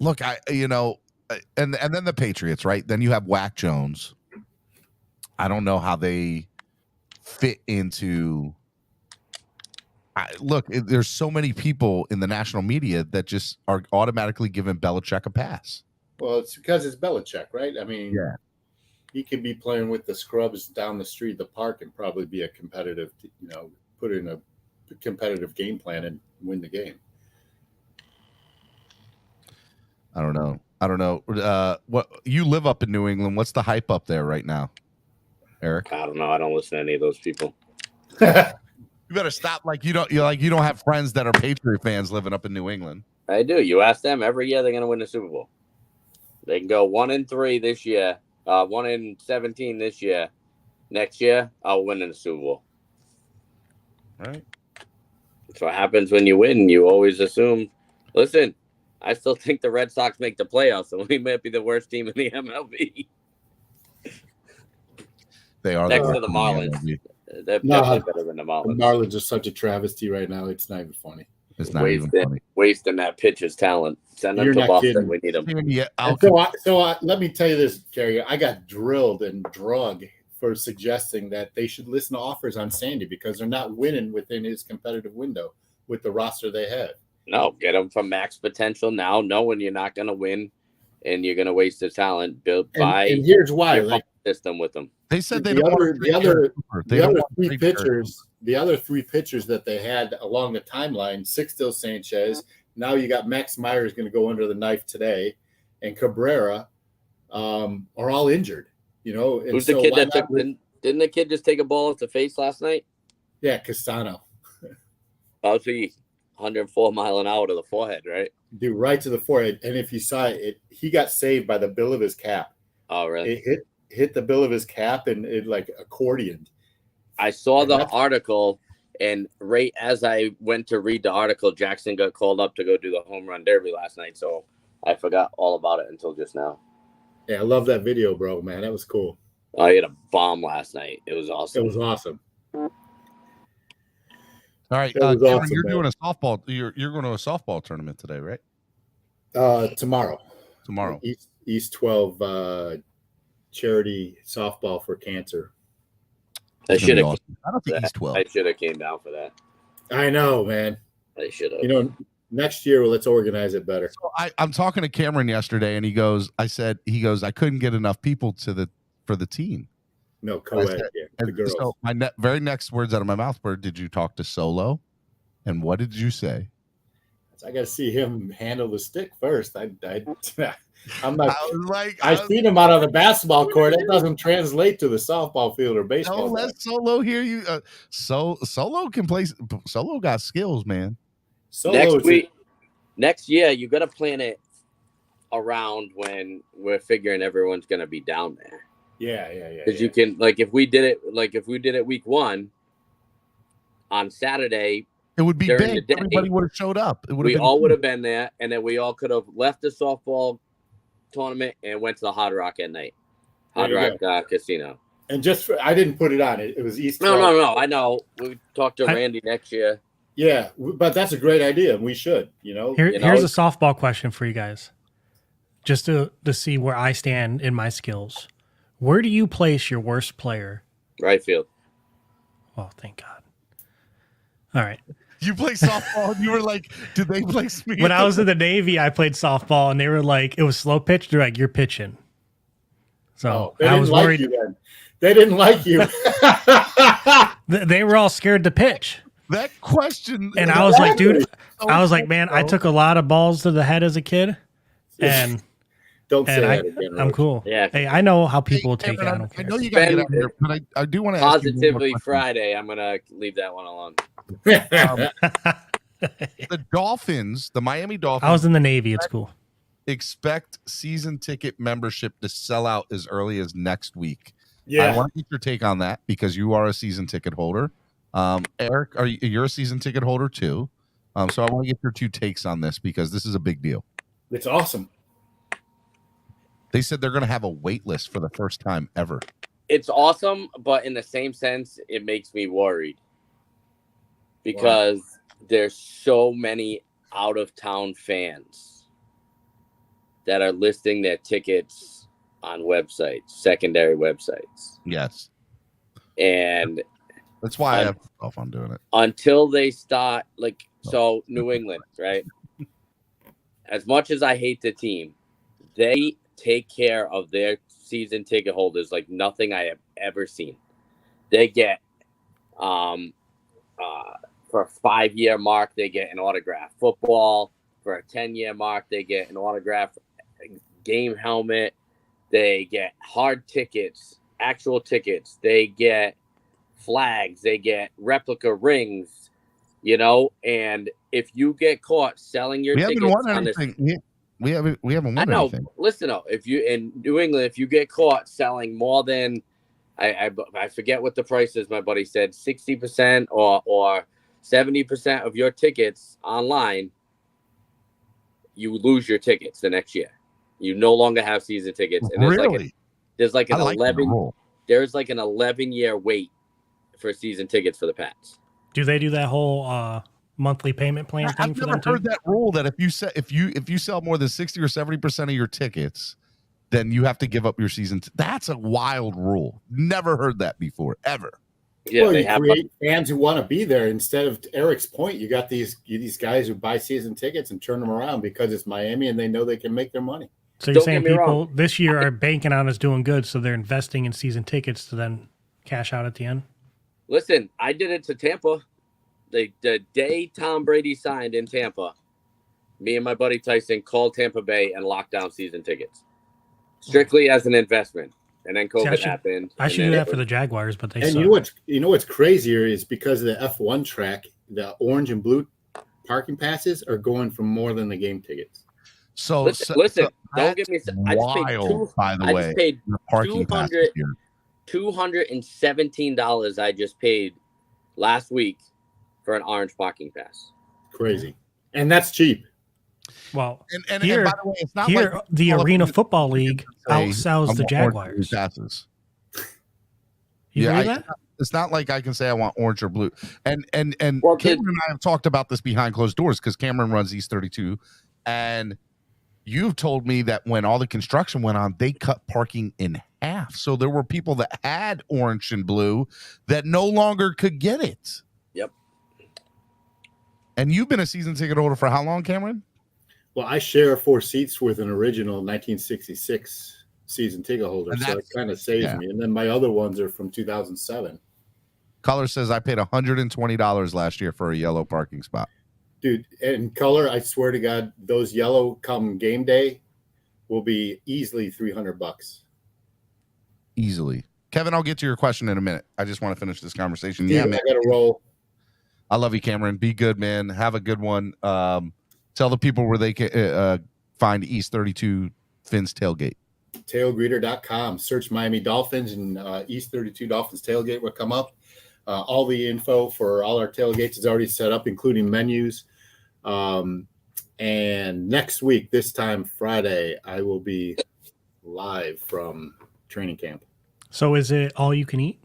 Look, and then the Patriots, right? Then you have Wack Jones. I don't know how they fit into. Look, there's so many people in the national media that just are automatically giving Belichick a pass. Well, it's because it's Belichick, right? I mean, yeah. He could be playing with the scrubs down the street, the park, and probably be a competitive, put in a competitive game plan and win the game. I don't know. What you live up in New England? What's the hype up there right now, Eric? I don't know. I don't listen to any of those people. You better stop. Like you don't have friends that are Patriot fans living up in New England. I do. You ask them every year, they're going to win the Super Bowl. They can go 1-3 this year, 1-17 this year. Next year, I'll win in the Super Bowl. Right. That's what happens when you win. You always assume. Listen, I still think the Red Sox make the playoffs, so we might be the worst team in the MLB. They are next to the Marlins. They're definitely better than the Marlins. The Marlins are such a travesty right now. It's not even funny. It's not even funny. Wasting that pitcher's talent. Send them to Boston. We need them. So let me tell you this, Gary. I got drilled and drugged for suggesting that they should listen to offers on Sandy because they're not winning within his competitive window with the roster they have. No, get him from max potential now, knowing you're not going to win and you're going to waste the talent. Build by and here's why, like system with them. They said the other three pitchers that they had along the timeline, Sixto Sanchez. Now you got Max Meyer is going to go under the knife today, and Cabrera are all injured. And who's the kid that took? Didn't the kid just take a ball off the face last night? Yeah, Castano. How's he? 104 mile an hour to the forehead, right? Dude, right to the forehead. And if you saw it, he got saved by the bill of his cap. Oh, really? It hit the bill of his cap and it like accordioned. I saw the article, and right as I went to read the article, Jackson got called up to go do the home run derby last night. So I forgot all about it until just now. Yeah, I love that video, bro, man. That was cool. Oh, he had a bomb last night. It was awesome. It was awesome. All right, Cameron, awesome, you're doing a softball. You're going to a softball tournament today, right? Tomorrow. East 12 charity softball for cancer. I should have. Awesome. I don't think East 12. I should have came down for that. I know, man. I should have. Next year, let's organize it better. So I'm talking to Cameron yesterday, and he goes, I couldn't get enough people for the team. No, co-ed, the girls. So my very next words out of my mouth were, did you talk to Solo? And what did you say? I got to see him handle the stick first. I'm not. I've seen him out on the basketball court. That doesn't translate to the softball field or baseball. No, let Solo hear you. Solo can play. Solo got skills, man. Next year, you got to plan it around when we're figuring everyone's going to be down there. Yeah. Because you can, if we did it week 1 on Saturday, it would be big. Everybody would have showed up. We all would have been there, and then we all could have left the softball tournament and went to the Hard Rock at night. Hard Rock Casino. And I didn't put it on. It was East. No. I know. We talked to Randy next year. Yeah, but that's a great idea. We should, Here's a softball question for you guys, just to see where I stand in my skills. Where do you place your worst player? Right field. Oh, thank God. All right. You play softball, and you were like, did they place me? When I was in the Navy, I played softball, and they were like, it was slow pitch. They're like, you're pitching. So I was worried. They didn't like you. They were all scared to pitch. That question. And I was like, dude, man, I took a lot of balls to the head as a kid. And don't say that again. I'm cool. Yeah. Hey, I know how people take it. I don't care. I know you got to get out here, but I do want to ask you positively Friday. I'm going to leave that one alone. The Dolphins, the Miami Dolphins. I was in the Navy. It's cool. Expect season ticket membership to sell out as early as next week. Yeah. I want to get your take on that because you are a season ticket holder. Eric, you're a season ticket holder too. So I want to get your 2 takes on this because this is a big deal. It's awesome. They said they're going to have a wait list for the first time ever. It's awesome, but in the same sense, it makes me worried because there's so many out-of-town fans that are listing their tickets on websites, secondary websites. Yes. And that's why I have off on doing it. Until they start, so New England, right? As much as I hate the team, they take care of their season ticket holders like nothing I have ever seen. They get, for a 5-year mark, they get an autographed football. For a 10-year mark, they get an autographed game helmet. They get hard tickets, actual tickets. They get flags. They get replica rings, and if you get caught selling your tickets on this, we haven't won anything. Listen, if you in New England, if you get caught selling more than I forget what the price is, my buddy said 60% or 70% of your tickets online, you lose your tickets the next year. You no longer have season tickets. And there's like an 11-year wait for season tickets for the Pats. Do they do that whole monthly payment plan thing? I've never heard that rule that if you sell more than 60 or 70% of your tickets, then you have to give up your season. That's a wild rule. Never heard that before, ever. Yeah, well, they you have. create fans who want to be there. Instead of Eric's point, you got these guys who buy season tickets and turn them around because it's Miami and they know they can make their money. So you're Don't saying get me people wrong. this year are banking on us doing good, so they're investing in season tickets to then cash out at the end? Listen, I did it to Tampa. The day Tom Brady signed in Tampa, me and my buddy Tyson called Tampa Bay and locked down season tickets, strictly as an investment. And then COVID happened. I should do that for the Jaguars, but they And suck. you know what's crazier is because of the F1 track, the orange and blue parking passes are going for more than the game tickets. Listen, don't get me. I just paid $217. I just paid last week for an orange parking pass. Crazy, and that's cheap. Well, And here, by the way, it's not here like the all of Arena you Football League say, outsells "I the want orange Jaguars. passes." You believe that? It's not like I can say I want orange or blue. And Well, Cameron and I have talked about this behind closed doors because Cameron runs East 32, and you've told me that when all the construction went on, they cut parking in half. So there were people that had orange and blue that no longer could get it. Yep. And you've been a season ticket holder for how long, Cameron? Well, I share 4 seats with an original 1966 season ticket holder, And so it kind of saves me. And then my other ones are from 2007. Color says I paid $120 last year for a yellow parking spot. Dude, and color, I swear to God, those yellow come game day will be easily $300. Easily. Kevin, I'll get to your question in a minute. I just want to finish this conversation. Dude, Yeah, man. I got to roll. I love you, Cameron. Be good, man. Have a good one. Tell the people where they can find East 32 Fins Tailgate. Tailgreeter.com. Search Miami Dolphins and East 32 Dolphins Tailgate will come up. All the info for all our tailgates is already set up, including menus. And next week, this time Friday, I will be live from training camp. So is it all you can eat?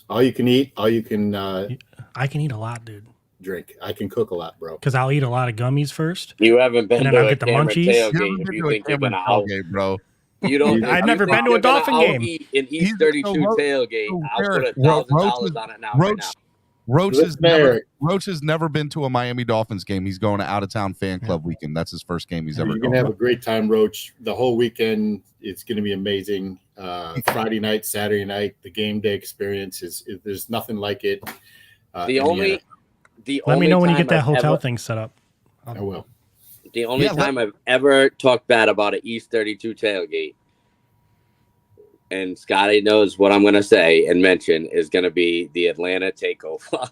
All you can eat, all you can I can eat a lot, dude. drink. I can cook a lot, bro. Because I'll eat a lot of gummies first. You haven't been And then to I'll a get the Cameron munchies. tailgate if you think you're gonna out. Bro. You don't. I've never been to a Dolphin game. In East 32 tailgate, I'll put $1,000 on it now. Right now. Roach has never been to a Miami Dolphins game. He's going to out of town fan club weekend. That's his first game he's ever You're going. gonna have a great time, Roach. The whole weekend, it's gonna be amazing. Friday night, Saturday night, the game day experience there's nothing like it. Let me know when you get that hotel thing set up. I will. The only time I've ever talked bad about an East 32 tailgate, and Scotty knows what I'm going to say and mention, is going to be the Atlanta takeover.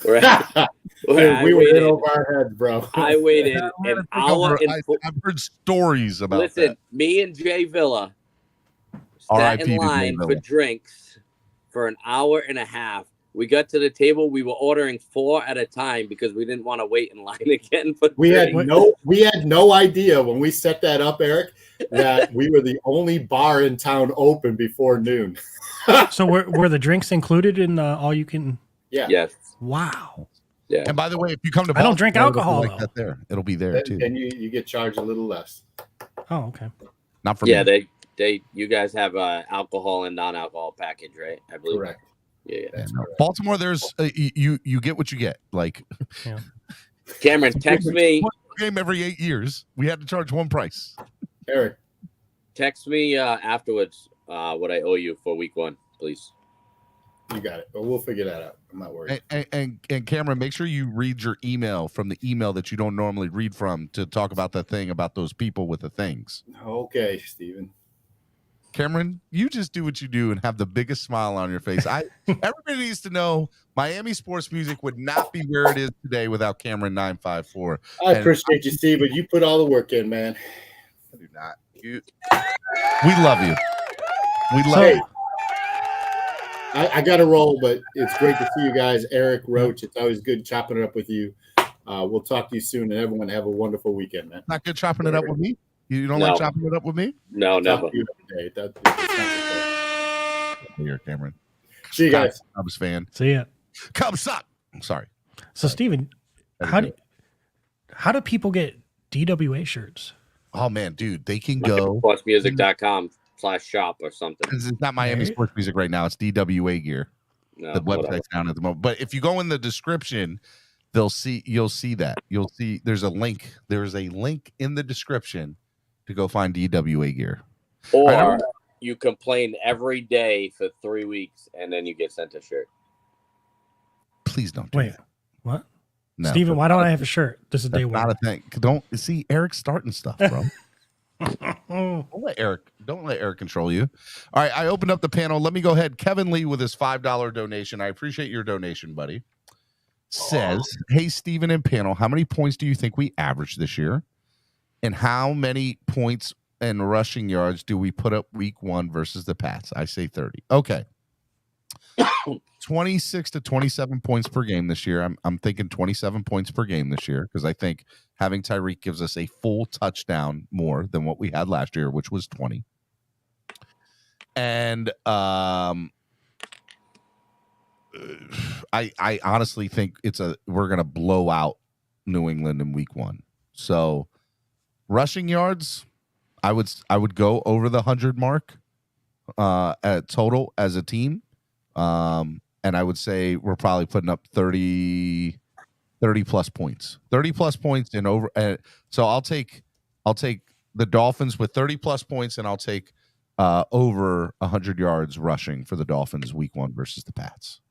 We were in over our heads, bro. I waited an hour. I've heard stories about Listen, me and Jay Villa sat in line for drinks for an hour and a half. We got to the table. We were ordering 4 at a time because we didn't want to wait in line again. We had no idea when we set that up, Eric, that we were the only bar in town open before noon. So were the drinks included in all you can? Yeah. Yes. Wow. Yeah. And by the way, if you come to I don't drink alcohol, like that there, it'll be there too. And you get charged a little less. Oh, okay. Not for me. You guys have a alcohol and non-alcohol package, right? I believe. Correct. Yeah. Baltimore, there's you get what you get. Like, Cameron, text me. Game every 8 years. We had to charge one price. Eric, text me afterwards what I owe you for week 1, please. You got it. But we'll figure that out. I'm not worried. And Cameron, make sure you read your email from the email that you don't normally read from to talk about that thing about those people with the things. Okay, Steven. Cameron, you just do what you do and have the biggest smile on your face. Everybody needs to know Miami sports music would not be where it is today without Cameron 954. I appreciate you, Steve, but you put all the work in, man. I do not. We love you. We love you. I got to roll, but it's great to see you guys. Eric, Roach, it's always good chopping it up with you. We'll talk to you soon, and everyone have a wonderful weekend, man. Not good chopping it up with me? You don't like chopping it up with me? No, never. Here, Cameron. See you guys. Cubs fan. See ya. Cubs suck. I'm sorry. So, Steven, how do people get DWA shirts? Oh man, dude, they can go sportsmusic.com/shop or something. This is not Miami Sports Music right now. It's DWA Gear. No, the website's down at the moment. But if you go in the description, you'll see that. You'll see there's a link. There's a link in the description to go find DWA Gear. Or you complain every day for 3 weeks and then you get sent a shirt. Please don't do Wait, that. what? No, Steven, why don't I have a shirt? This is day one. Not a thing. Don't see Eric's starting stuff, bro. Don't let Eric control you. All right, I opened up the panel. Let me go ahead. Kevin Lee with his $5 donation. I appreciate your donation, buddy. Says, hey, Steven and panel, how many points do you think we averaged this year? And how many points and rushing yards do we put up week 1 versus the Pats? I say 30. Okay. 26 to 27 points per game this year. I'm thinking 27 points per game this year because I think having Tyreek gives us a full touchdown more than what we had last year, which was 20. And I honestly think we're gonna blow out New England in week 1. So rushing yards, I would go over the 100 mark at total as a team. And I would say we're probably putting up 30 plus points, 30 plus points and over. So I'll take the Dolphins with 30 plus points, and I'll take over 100 yards rushing for the Dolphins week 1 versus the Pats.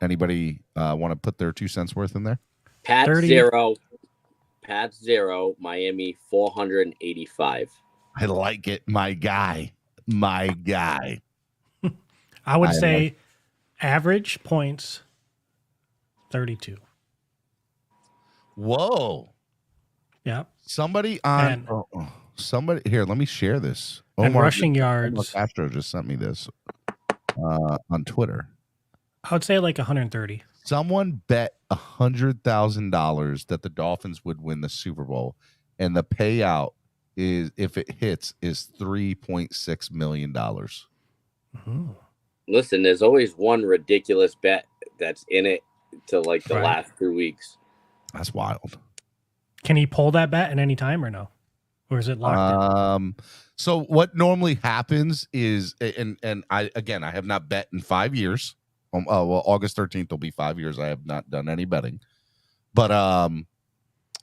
Anybody want to put their 2 cents worth in there? Pats 0, Miami 485. I like it, my guy. I would say average points 32. Whoa. Yeah. Somebody here, let me share this. And rushing yards. Castro just sent me this on Twitter. I would say like 130. Someone bet $100,000 that the Dolphins would win the Super Bowl, and the payout is, if it hits, is $3.6 million. Mm-hmm. Listen, there's always one ridiculous bet that's in it to like the last 2 weeks. That's wild. Can he pull that bet at any time or no? Or is it locked in? So what normally happens is, and I have not bet in 5 years. Well, August 13th will be 5 years. I have not done any betting, but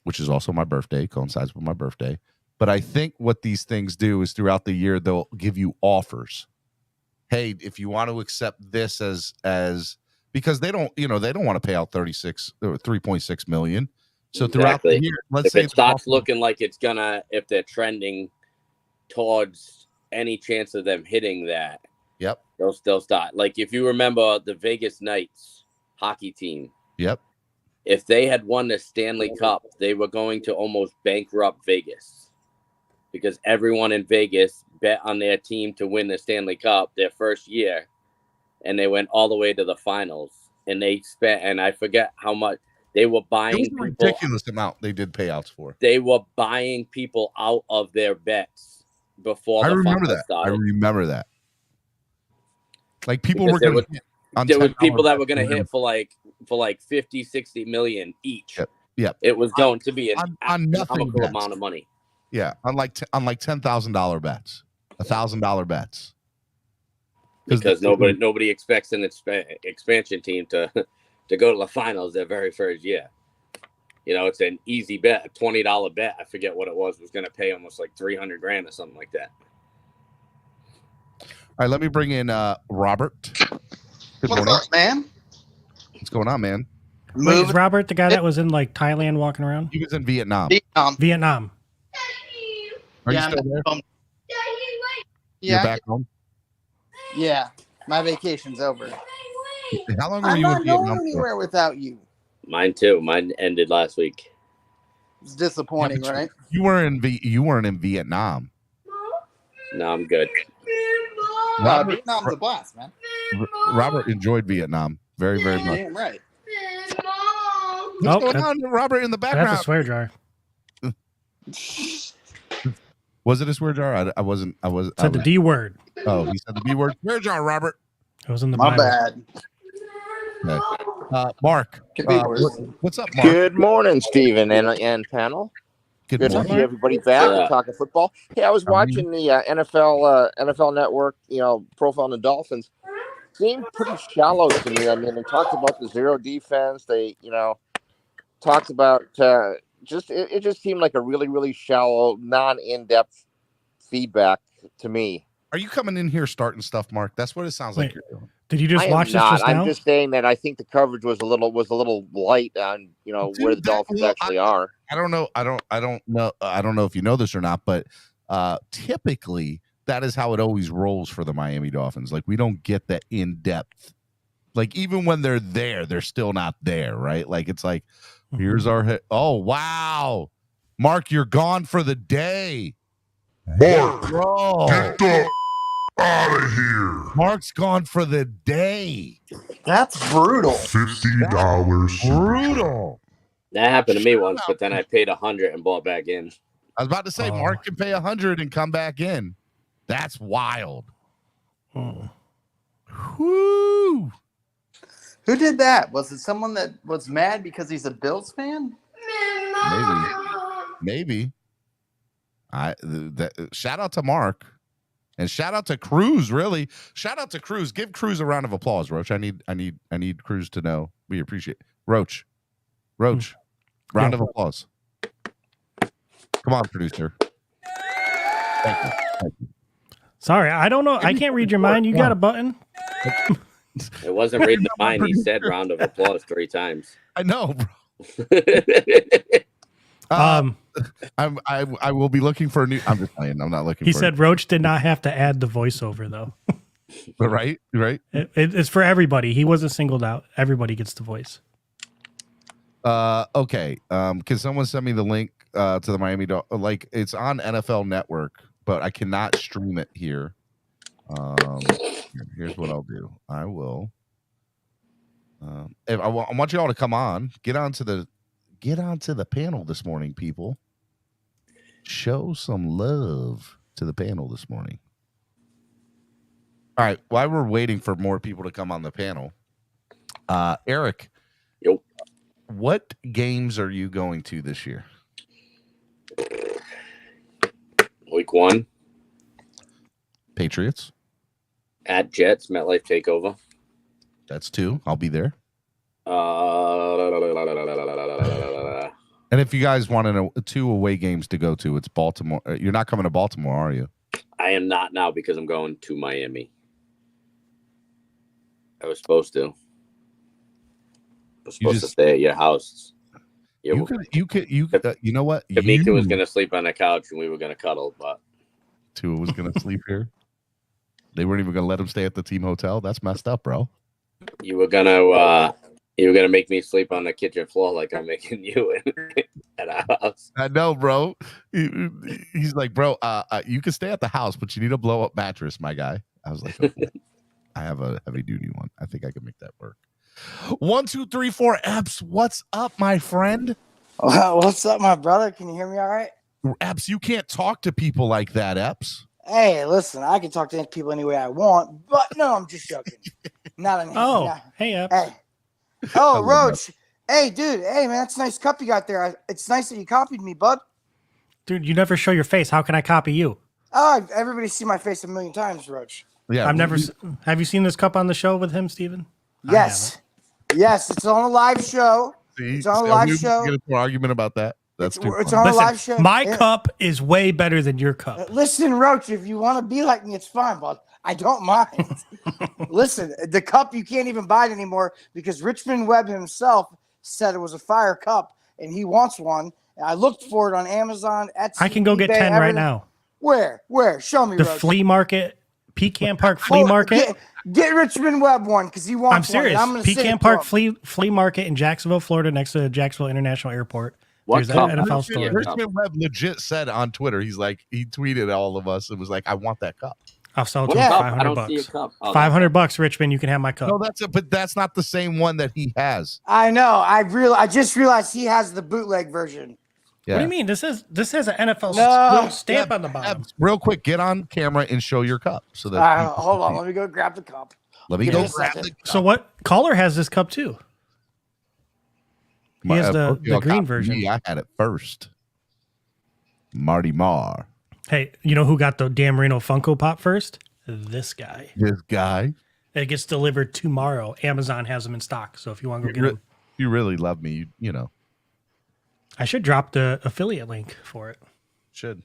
which is also my birthday, coincides with my birthday. But I think what these things do is throughout the year they'll give you offers. Hey, if you want to accept this as because they don't want to pay out 3.6 million. So throughout the year, let's say it starts looking like it's gonna, if they're trending towards any chance of them hitting that, yep, they'll still start. Like if you remember the Vegas Knights hockey team, yep, if they had won the Stanley Cup, they were going to almost bankrupt Vegas because everyone in Vegas bet on their team to win the Stanley Cup their first year, and they went all the way to the finals. And they spent, and I forget how much. They were buying it was a ridiculous amount they did payouts for. They were buying people out of their bets before the final started. I remember that. Like people because were going to there was people that were going to hit for like 50, 60 million each. Yep. It was going to be an astronomical amount of money. Yeah, on like $10,000 bets, $1,000 bets. Because nobody expects an expansion team to go to the finals their very first year. You know, it's an easy bet, a $20 bet. I forget what it was going to pay almost like $300,000 or something like that. All right, let me bring in Robert. Good morning, up, man? What's going on, man? Wait, is Robert the guy that was in like Thailand walking around? He was in Vietnam. Vietnam. Are you still there? Yeah. You're back home? Yeah. My vacation's over. How long were you in Vietnam? I'm not going anywhere without you. Mine too. Mine ended last week. It's disappointing, right? You weren't in Vietnam. No, I'm good. Vietnam's a blast, man. Robert enjoyed Vietnam very, very much. Damn right. What's going on, Robert, in the background? That's a swear jar. Was it a swear jar? I wasn't. Said the D word. Oh, he said the B word. Swear jar, Robert. It was in the My Bible. bad. Okay. Mark. What's up, Mark? Good morning, Steven and panel. Good to morning. see everybody back. Yeah. We're talking football. Hey, I was watching the NFL Network, profile on the Dolphins. Seemed pretty shallow to me. I mean, they talked about the zero defense. They, talked about it just seemed like a really, really shallow, non-in-depth feedback to me. Are you coming in here starting stuff, Mark? That's what it sounds like you're doing. Did you just watch this not. just now? I'm just saying that I think the coverage was a little light on where the Dolphins actually are. I don't know. I don't know if you know this or not, but typically that is how it always rolls for the Miami Dolphins. Like, we don't get that in depth. Like, even when they're there, they're still not there, right? Like, it's like, here's our oh wow, Mark, you're gone for the day. Mark, bro, get the out of here. Mark's gone for the day. That's brutal. $50. Brutal. That happened to me once, but then I paid $100 and bought back in. I was about to say, Mark can pay $100 and come back in. That's wild. Whoo. Who did that? Was it someone that was mad because he's a Bills fan? Maybe. Shout out to Mark, and shout out to Cruz. Really, shout out to Cruz. Give Cruz a round of applause, Roach. I need Cruz to know we appreciate Roach. Round of applause. Come on, producer. Thank you. Sorry, I don't know. I can't read your mind. You got a button? It wasn't reading the mind. He said round of applause 3 times. I know, bro. I will be looking for a new. I'm just playing. I'm not looking. He said Roach did not have to add the voiceover though. Right. It's for everybody. He wasn't singled out. Everybody gets the voice. Okay. Can someone send me the link to the Miami like it's on NFL Network, but I cannot stream it here. Here's what I'll do. I will. I want you all to come on. Get onto the panel this morning, people. Show some love to the panel this morning. All right. While we're waiting for more people to come on the panel, Eric. Yep. What games are you going to this year? Week 1. Patriots. At Jets, MetLife Takeover. That's 2. I'll be there. And if you guys want to know 2 away games to go to, it's Baltimore. You're not coming to Baltimore, are you? I am not now because I'm going to Miami. I was supposed to. I was supposed to stay at your house. You know what? Kamika was going to sleep on the couch and we were going to cuddle, but Tua was going to sleep here. They weren't even going to let him stay at the team hotel. That's messed up, bro. You were gonna make me sleep on the kitchen floor like I'm making you at our house. I know, bro. He's like, bro, you can stay at the house, but you need a blow up mattress, my guy. I was like, okay. I have a heavy duty one. I think I can make that work. 1, 2, 3, 4 Epps. What's up, my friend? What's up, my brother? Can you hear me all right? Epps, you can't talk to people like that, Epps. Hey, listen, I can talk to people any way I want, but no, I'm just joking. Hey, Epps. Hey. Oh, Roach. Hey, dude. Hey, man, that's a nice cup you got there. It's nice that you copied me, bud. Dude, you never show your face. How can I copy you? Oh, everybody's seen my face a million times, Roach. Yeah, I've never. Have you seen this cup on the show with him, Steven? Yes. Yes, it's on a live show. It's on a live show. Get into an argument about that. That's too it's funny. on a live show. My cup is way better than your cup. Listen, Roach, if you want to be like me, it's fine, bud. I don't mind. Listen, the cup, you can't even buy it anymore because Richmond Webb himself said it was a fire cup and he wants one. And I looked for it on Amazon, Etsy, I can go eBay, get 10 right now. Where? Show me, The Roach. flea market, Pecan Park Flea Market. Get Richmond Webb one because he wants I'm serious. one. Pecan Park Flea Market in Jacksonville, Florida, next to Jacksonville International Airport. What There's an NFL store. Richmond Webb legit said on Twitter, he tweeted all of us. It was like, I want that cup. I'll sell it to What him cup? for I don't $500. see a cup. Oh, $500, Richmond. You can have my cup. No, but that's not the same one that he has. I know. I just realized he has the bootleg version. Yeah. What do you mean? This has an NFL stamp on the bottom. Real quick, get on camera and show your cup. So that Hold on. Let me go grab the cup. Let me go grab the cup. So what? Caller has this cup too. He has the green version. I had it first. Marty Marr. Hey, you know who got the Dan Marino Funko Pop first? This guy. This guy. It gets delivered tomorrow. Amazon has them in stock. So if you want to go get them. You really love me. You know. I should drop the affiliate link for it. Should.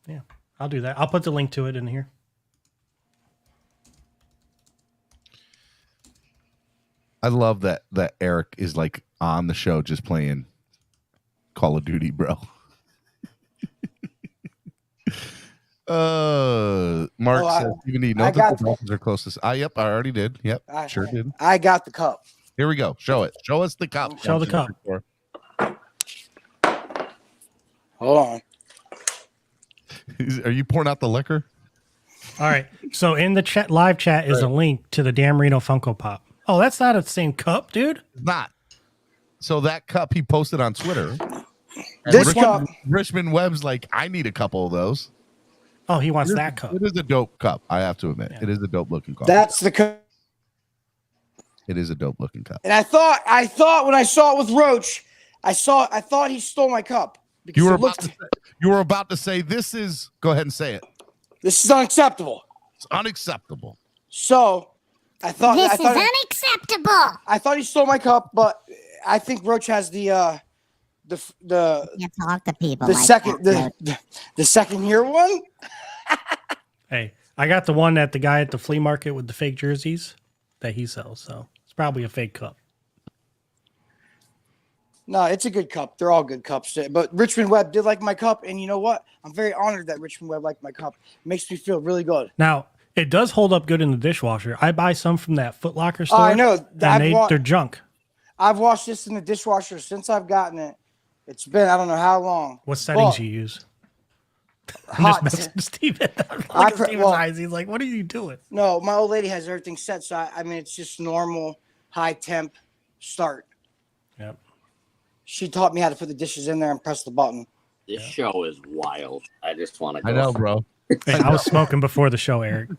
Yeah, I'll do that. I'll put the link to it in here. I love that Eric is like on the show just playing Call of Duty, bro. Mark says, even you know that the Dolphins are closest. Yep, I already did. Yep, sure did. I got the cup. Here we go. Show it. Show us the cup. Show the cup. Hold on. Are you pouring out the liquor? All right. So in the chat, live chat is a link to the Dan Marino Funko Pop. Oh, that's not the same cup, dude. It's not. So that cup he posted on Twitter. This cup. Richmond Webb's like, I need a couple of those. Oh, he wants that cup. It is a dope cup. I have to admit, it is a dope looking cup. That's the cup. It is a dope looking cup. And I thought when I saw it with Roach, I thought he stole my cup. You were about to say this is. Go ahead and say it. This is unacceptable. It's unacceptable. So I thought this is unacceptable. I thought he stole my cup, but I think Roach has the you talk to people the like second that, the second year one. Hey, I got the one that the guy at the flea market with the fake jerseys that he sells. So it's probably a fake cup. No, it's a good cup. They're all good cups. But Richmond Webb did like my cup, and you know what? I'm very honored that Richmond Webb liked my cup. It makes me feel really good. Now, it does hold up good in the dishwasher. I buy some from that Foot Locker store. I know. They're junk. I've washed this in the dishwasher since I've gotten it. It's been, I don't know how long. What settings you use? Hot. Steven. Look at Steven's eyes. He's like, what are you doing? No, my old lady has everything set. So, I mean, it's just normal high temp start. Yep. She taught me how to put the dishes in there and press the button. This show is wild. I just want to go. I know, bro. Hey, I was smoking before the show, Eric.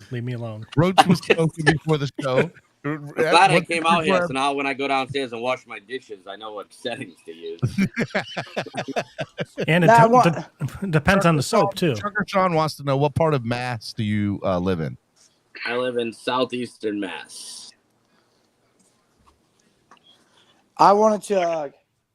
Leave me alone. Roach was smoking before the show. I'm glad I came out here, so now when I go downstairs and wash my dishes, I know what settings to use. And it depends on the soap, too. Trucker Sean wants to know, what part of Mass do you live in? I live in southeastern Mass. I wanted to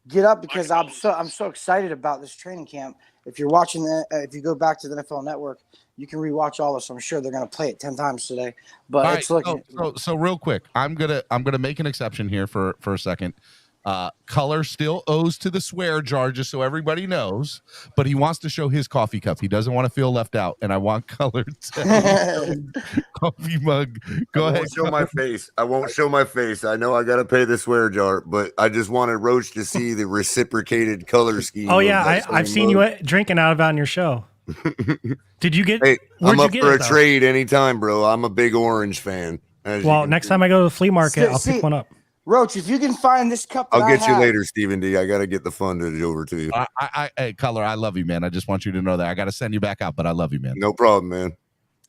get up because I'm so excited about this training camp. If you're watching if you go back to the NFL Network, you can rewatch all this. I'm sure they're going to play it 10 times today. But all it's right, looking. So real quick, I'm gonna make an exception here for a second. Color still owes to the swear jar, just so everybody knows, but he wants to show his coffee cup. He doesn't want to feel left out, and I want Color to coffee mug. Go ahead. Show my face. I won't show my face. I know I got to pay the swear jar, but I just wanted Roach to see the reciprocated color scheme. Oh yeah, I've seen you drinking out of it on your show. Did you get? Hey, I'm up for a trade anytime, bro. I'm a big orange fan. Well, next time I go to the flea market, I'll pick one up. Roach, if you can find this cup, I'll get you later, Stephen D. I got to get the fundage over to you. Hey, Color, I love you, man. I just want you to know that I got to send you back out, but I love you, man. No problem, man.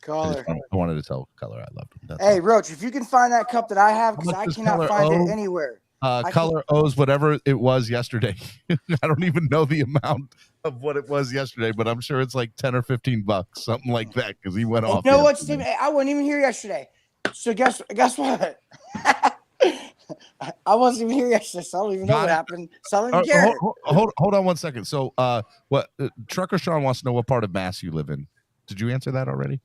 Color. I wanted to tell Color I loved him. Hey, Roach, if you can find that cup that I have, because I cannot find it anywhere. Color owes whatever it was yesterday. I don't even know the amount of what it was yesterday, but I'm sure it's like $10 or $15, something like that, because he went off. You know what, Stephen? I wasn't even here yesterday. So guess what? I wasn't even here yesterday, so I don't even know what happened. So I don't even care. Hold on one second. So, what Trucker Sean wants to know what part of Mass you live in. Did you answer that already?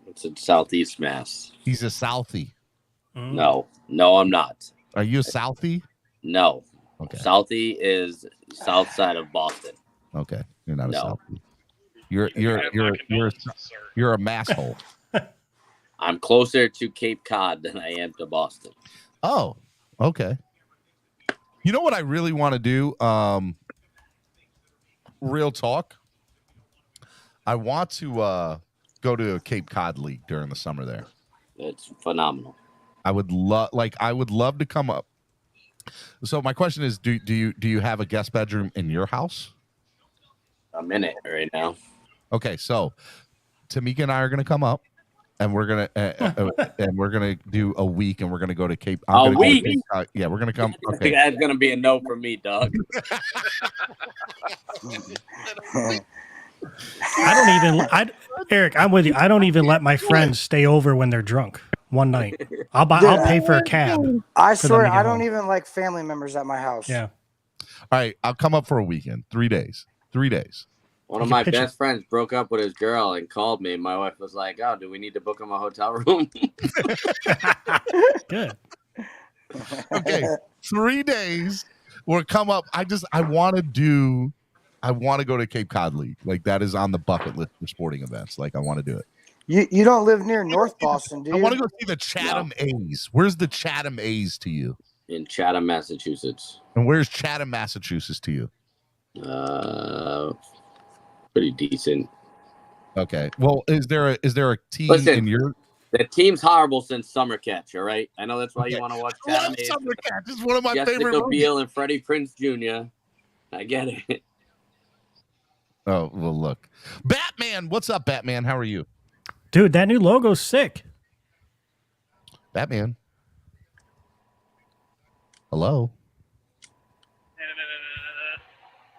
It's in Southeast Mass. He's a Southie. No, I'm not. Are you a Southie? No. Okay. Southie is south side of Boston. Okay, you're not a Southie. You're a masshole. I'm closer to Cape Cod than I am to Boston. Oh, okay. You know what I really want to do? Real talk. I want to go to a Cape Cod league during the summer there. It's phenomenal. I would love to come up. So my question is, do you have a guest bedroom in your house? I'm in it right now. Okay, so Tamika and I are going to come up. And we're gonna do a week, and we're gonna go to Cape. A week? Yeah, we're gonna come. Okay. I think that's gonna be a no for me, Doug. Eric, I'm with you. I don't even let my friends stay over when they're drunk one night. I'll pay for a cab. I swear, I don't even like family members at my house. Yeah. All right, I'll come up for a weekend. 3 days. 3 days. One of my best friends broke up with his girl and called me. My wife was like, "Oh, do we need to book him a hotel room?" Good. Okay, 3 days. We'll come up. I want to go to Cape Cod League. Like, that is on the bucket list for sporting events. Like, I want to do it. You don't live near North Boston, do you? I want to go see the Chatham A's. Where's the Chatham A's to you? In Chatham, Massachusetts. And where's Chatham, Massachusetts to you? Pretty decent. Okay. Well, is there a team in your? The team's horrible since Summer Catch. All right. I know that's why you want to watch Chatham A's. Summer Catch is one of my Jessica favorite. Biel and Freddie Prinze Jr. I get it. Oh well, look, Batman. What's up, Batman? How are you, dude? That new logo's sick. Batman. Hello.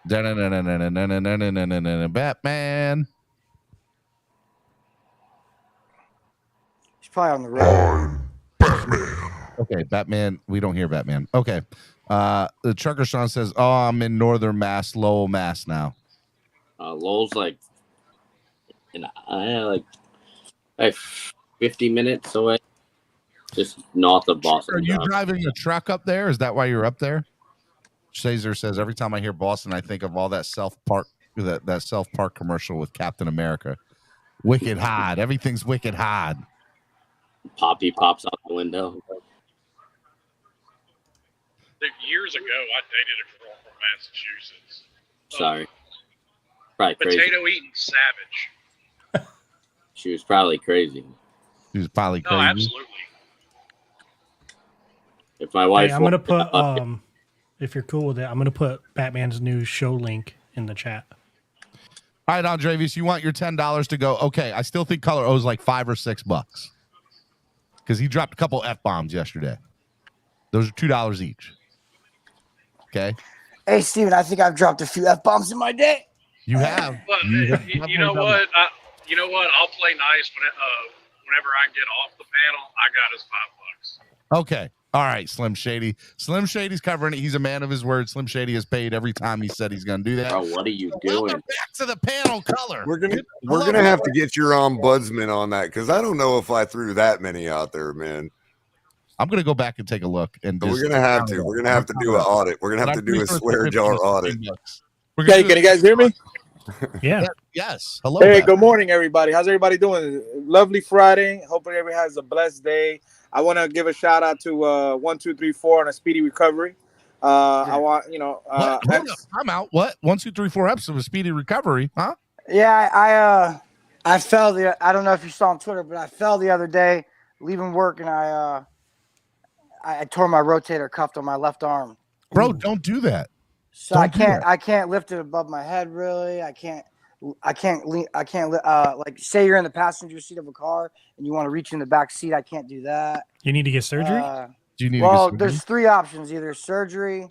Batman. He's probably on the road. Batman. Okay, Batman. We don't hear Batman. Okay. The Trucker Sean says, "Oh, I'm in Northern Mass, Lowell, Mass now." Lowell's like 50 minutes away, just north of Boston. Are you driving a truck up there? Is that why you're up there? Caesar says, every time I hear Boston, I think of all that South Park commercial with Captain America. Wicked hard. Everything's wicked hard. Poppy pops out the window. Years ago, I dated a girl from Massachusetts. Sorry. Probably crazy. Potato eating savage. She was probably crazy. She was probably crazy. No, absolutely. If my wife, I'm gonna put if you're cool with it, I'm gonna put Batman's new show link in the chat. All right, Andrevius, you want your $10 to go? Okay, I still think Color owes like $5 or $6 because he dropped a couple F-bombs yesterday. Those are $2 each. Okay. Hey, Steven, I think I've dropped a few F-bombs in my day. You have. But you know what? You know what? I'll play nice whenever I get off the panel. I got us $5. Okay. All right, Slim Shady. Slim Shady's covering it. He's a man of his word. Slim Shady has paid every time he said he's going to do that. Bro, what are you doing? Back to the panel, Color. We're gonna have to get your ombudsman on that because I don't know if I threw that many out there, man. I'm going to go back and take a look. And we're gonna have to. We're gonna have to do an audit. We're gonna have to do a swear jar audit. Okay, can you guys hear me? Yeah. Yes. Hello. Hey, good morning, everybody. How's everybody doing? Lovely Friday. Hopefully, everybody has a blessed day. I want to give a shout out to 1234 on a speedy recovery. I want I'm out. What 1, 2, 3, 4 episodes of speedy recovery? Huh? Yeah, I fell I don't know if you saw on Twitter, but I fell the other day leaving work, and I tore my rotator cuff on my left arm. Bro, don't do that. So I can't lift it above my head. Really, I can't like say you're in the passenger seat of a car and you want to reach in the back seat. I can't do that. You need to get surgery? Do you need well, to get surgery? There's 3 options: either surgery,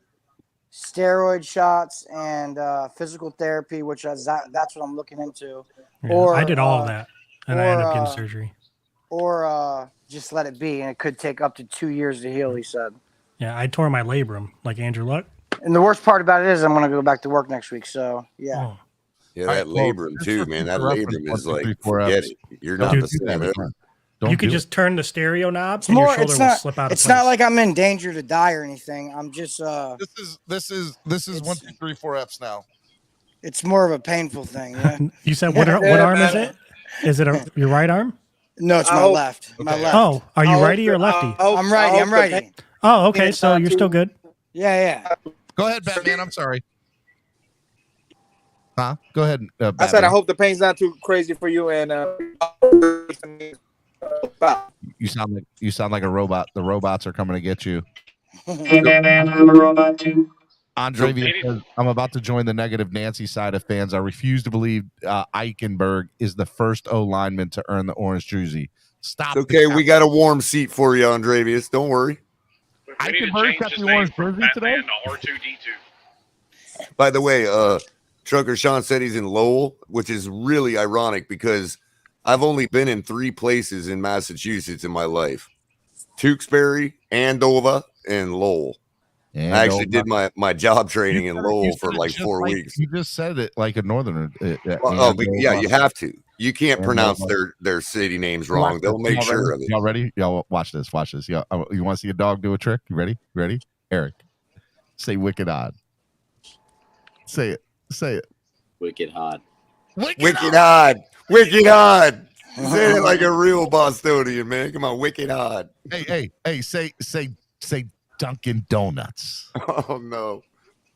steroid shots, and physical therapy, which that's what I'm looking into. Yeah, or I did all of that, and I ended up getting surgery. Or just let it be, and it could take up to 2 years to heal. He said. Yeah, I tore my labrum, like Andrew Luck. And the worst part about it is I'm going to go back to work next week. So yeah. Oh. Yeah, that labrum too, man. That labrum is like, forget it. You're not the same. You could just turn the stereo knob and more, your shoulder will slip out of It's place. not like I'm in danger to die or anything. I'm just This is 1, 2, 3, 4 F's now. It's more of a painful thing. Yeah. You said what arm is it? Is it your right arm? No, it's my left. Okay. My left. Oh, are you righty or lefty? I'm righty. I'm righty. Oh, okay. So you're still good. Yeah. Go ahead, Batman. I'm sorry. Huh? Go ahead. I said I hope the pain's not too crazy for you. And you sound like a robot. The robots are coming to get you. I'm a robot too. Andre says, I'm about to join the negative Nancy side of fans. I refuse to believe Eichenberg is the first O lineman to earn the orange jersey. Stop. Okay, we got a warm seat for you, Andrevius. Don't worry. Eichenberg got the orange jersey today. R2D2. By the way, Trucker Sean said he's in Lowell, which is really ironic because I've only been in 3 places in Massachusetts in my life: Tewksbury, Andover, and Lowell. And I actually did my job training in Lowell for like 4 like, weeks. You just said it like a northerner. Yeah, you have to. You can't pronounce their city names wrong. They'll make sure of it. Y'all ready? Y'all watch this. Watch this. Y'all, you want to see a dog do a trick? You ready? Ready? Eric, say wicked odd. Say it. Say it. Wicked hot. Wicked odd. Wicked odd. Say it like a real Bostonian, man. Come on, wicked odd. Hey. Say Dunkin' Donuts. Oh no.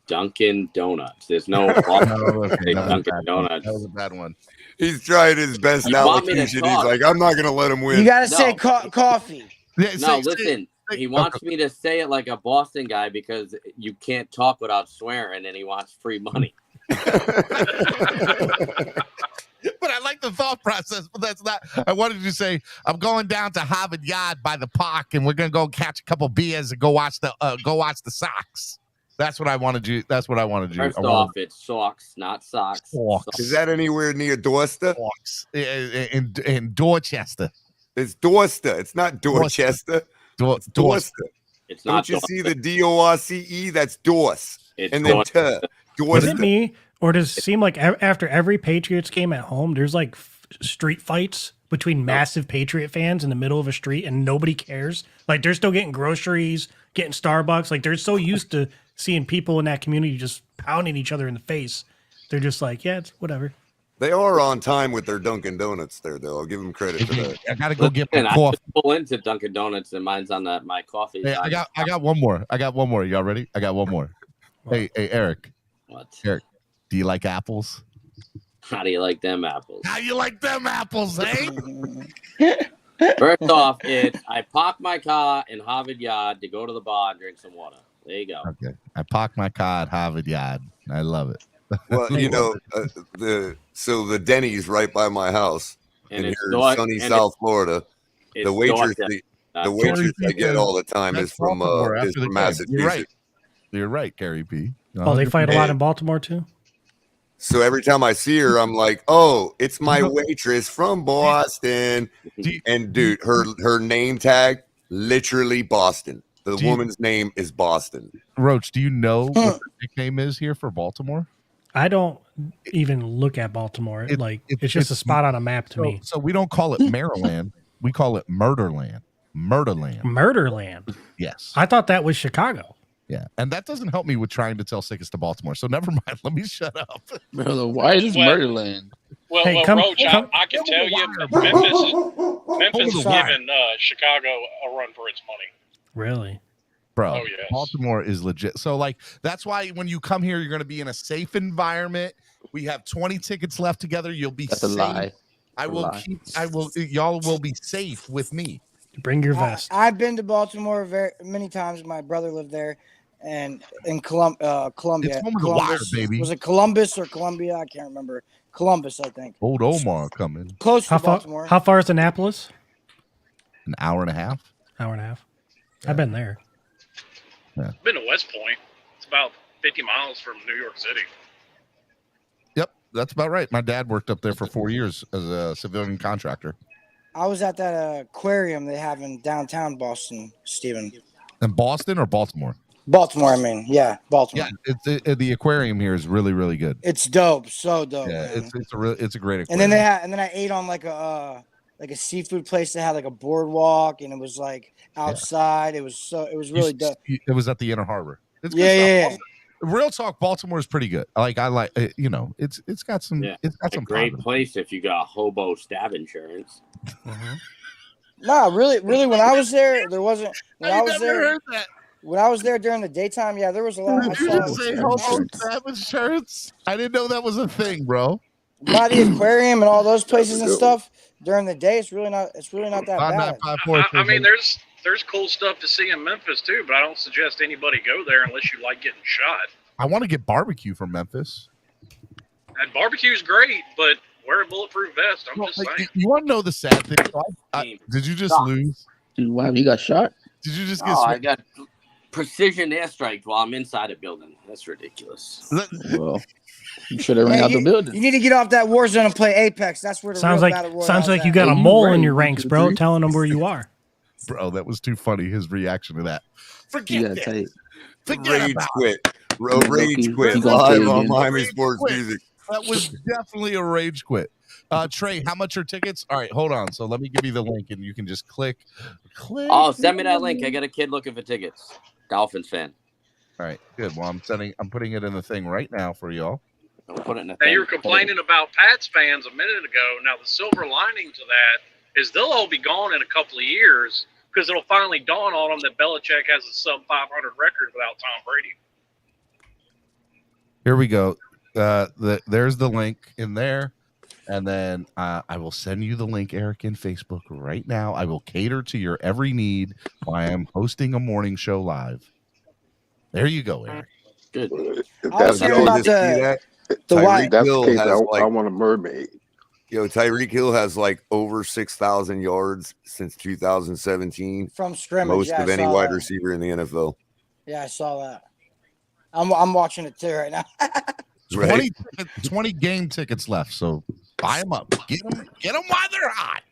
Dunkin' Donuts. There's no Dunkin' Donuts. That was a bad one. He's trying his best allocution. He's like, I'm not gonna let him win. You gotta say coffee. Listen. He wants me to say it like a Boston guy because you can't talk without swearing, and he wants free money. But I like the thought process, but that's not. I wanted to say I'm going down to Harvard Yard by the park, and we're gonna go catch a couple beers and go watch the Sox. That's what I want to do. That's what I want to do. First off, it's Sox, not socks. Is that anywhere near Dorchester? In Dorchester. It's Dorchester. It's not Dorchester. It's Dorchester. It's not. Don't you see the DORCE? That's Dorse. And then Is it me, or does it seem like after every Patriots game at home, there's like street fights between massive Patriot fans in the middle of a street, and nobody cares? Like they're still getting groceries, getting Starbucks. Like they're so used to seeing people in that community just pounding each other in the face. They're just like, yeah, it's whatever. They are on time with their Dunkin' Donuts there, though. I'll give them credit for that. I gotta go get my I coffee. just pull into Dunkin' Donuts, and mine's on my coffee. Hey, I got one more. Y'all ready? I got one more. Hey, Eric. What? Eric, do you like apples? How do you like them apples? How you like them apples, eh? First off, I park my car in Harvard Yard to go to the bar and drink some water. There you go. Okay. I parked my car at Harvard Yard. I love it. Well, you know, the Denny's right by my house And in it's here Dor- in sunny and South Florida. It's The waitress, Dorchester, the waitress I get all the time That's is from Baltimore after the game. Massachusetts. You're right. You're right, Gary P. Oh, they fight a lot in Baltimore too? So every time I see her, I'm like, oh, it's my waitress from Boston. And dude, her name tag, literally Boston. The woman's name is Boston. Roach, do you know what the nickname is here for Baltimore? I don't even look at Baltimore. It's just a spot on a map to me. So we don't call it Maryland. We call it Murderland. Murderland. Yes. I thought that was Chicago. Yeah. And that doesn't help me with trying to tell tickets to Baltimore. So never mind. Let me shut up. Brother, why is Murderland? Well, Hey, Roach, I can tell you, Memphis is giving Chicago a run for its money. Really? Bro, Oh, yes. Baltimore is legit. So, like, that's why when you come here, you're going to be in a safe environment. We have 20 tickets left together. You'll be That's safe. a lie. Y'all will be safe with me. Bring your vest. I've been to Baltimore many times. My brother lived there, and in Columbia. It's home of the wire, baby. Was it Columbus or Columbia? I can't remember. Columbus, I think. Old Omar coming. Close to Baltimore. How far is Annapolis? An hour and a half. Hour and a half. I've been there. Yeah. I've been to West Point. It's about 50 miles from New York City. Yep, that's about right. My dad worked up there for 4 years as a civilian contractor. I was at that aquarium they have in downtown Boston, Stephen. In Boston or Baltimore? Baltimore, I mean. Yeah, Baltimore. Yeah, the aquarium here is really, really good. It's dope. So dope. Yeah, man. it's a great aquarium. And then I ate on like a seafood place that had like a boardwalk, and it was like outside. Yeah. It was really dope. It was at the Inner Harbor. It's yeah. Real talk, Baltimore is pretty good. I like you know, it's got some great place if you got hobo stab insurance. Nah, really, when I was there, there wasn't. When I was there during the daytime, yeah, there was a lot. Did you just say hobo stab insurance? I didn't know that was a thing, bro. By the aquarium and all those places and stuff during the day, it's really not that bad. I mean, there's cool stuff to see in Memphis too, but I don't suggest anybody go there unless you like getting shot. I want to get barbecue from Memphis. And barbecue's great, but wear a bulletproof vest. I'm just saying. You want to know the sad thing? Did you just lose? Dude, wow, you got shot? Did you just get? precision airstrike while I'm inside a building. That's ridiculous. Well, you should have ran out the building. You need to get off that war zone and play Apex. That's where the Sounds real like battle royale sounds like is you at. got a Hey, you mole in right, your ranks, bro. BQ3. Telling them where you are. Bro, that was too funny. His reaction to that. You gotta take. Forget Rage about quit. Loki, Rage quit he gonna live play on again. Miami Sports Quit. Music. That was definitely a rage quit. Trey, how much are tickets? All right, hold on. So let me give you the link, and you can just click. Oh, send me that link. I got a kid looking for tickets. Dolphins fan. All right, good. Well, I'm putting it in the thing right now for y'all. I'll put it in the Now, thing. you were complaining about Pats fans a minute ago. Now, the silver lining to that is they'll all be gone in a couple of years because it'll finally dawn on them that Belichick has a sub 500 record without Tom Brady. Here we go. There's the link in there. And then I will send you the link, Eric, in Facebook right now. I will cater to your every need while I am hosting a morning show live. There you go, Eric. Good. I was hearing about the Tyreek That's Hill the case. has I want a mermaid. Tyreek Hill has like over 6,000 yards since 2017. from scrimmage. Most Yeah, of I any saw wide that. receiver in the NFL. Yeah, I saw that. I'm watching it too right now. 20 game tickets left, so buy them up. Get them while they're hot.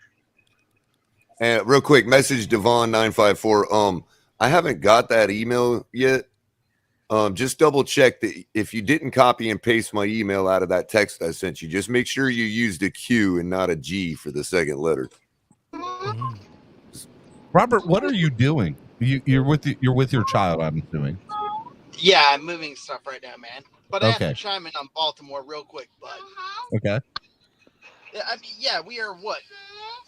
And real quick, message Devon 954. I haven't got that email yet. Just double check that if you didn't copy and paste my email out of that text I sent you, just make sure you used a Q and not a G for the second letter. Robert, what are you doing? You're with your child, I'm assuming. Yeah, I'm moving stuff right now, man. But I have Okay. to chime in on Baltimore real quick, bud. Okay. Yeah, I mean, yeah, we are what,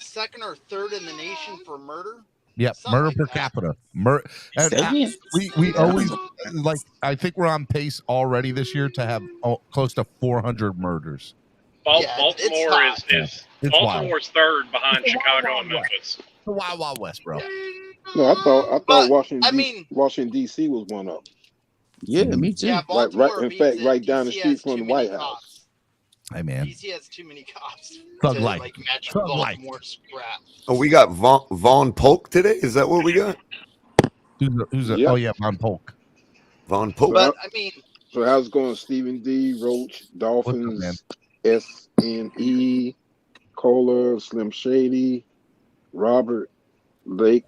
second or third in the nation for murder? Yep, murder per capita. We always like. I think we're on pace already this year to have close to 400 murders. Baltimore is It's Baltimore's third behind Chicago and Memphis. The Wild Wild West, bro. No, I thought Washington D.C. was one of them. Yeah, me too. Yeah, Right, Baltimore in fact, beats right it. down the DC street has from too the many White cops. House. Hey, man. DC has too many cops Thug to life. match Thug life. Baltimore's crap. Oh, we got Von Polk today? Is that what we got? Who's Yep. Oh, yeah, Von Polk. Von Polk. But I mean, So how's it going? Stephen D, Roach, Dolphins, SNE, Kohler, Slim Shady, Robert, Lakers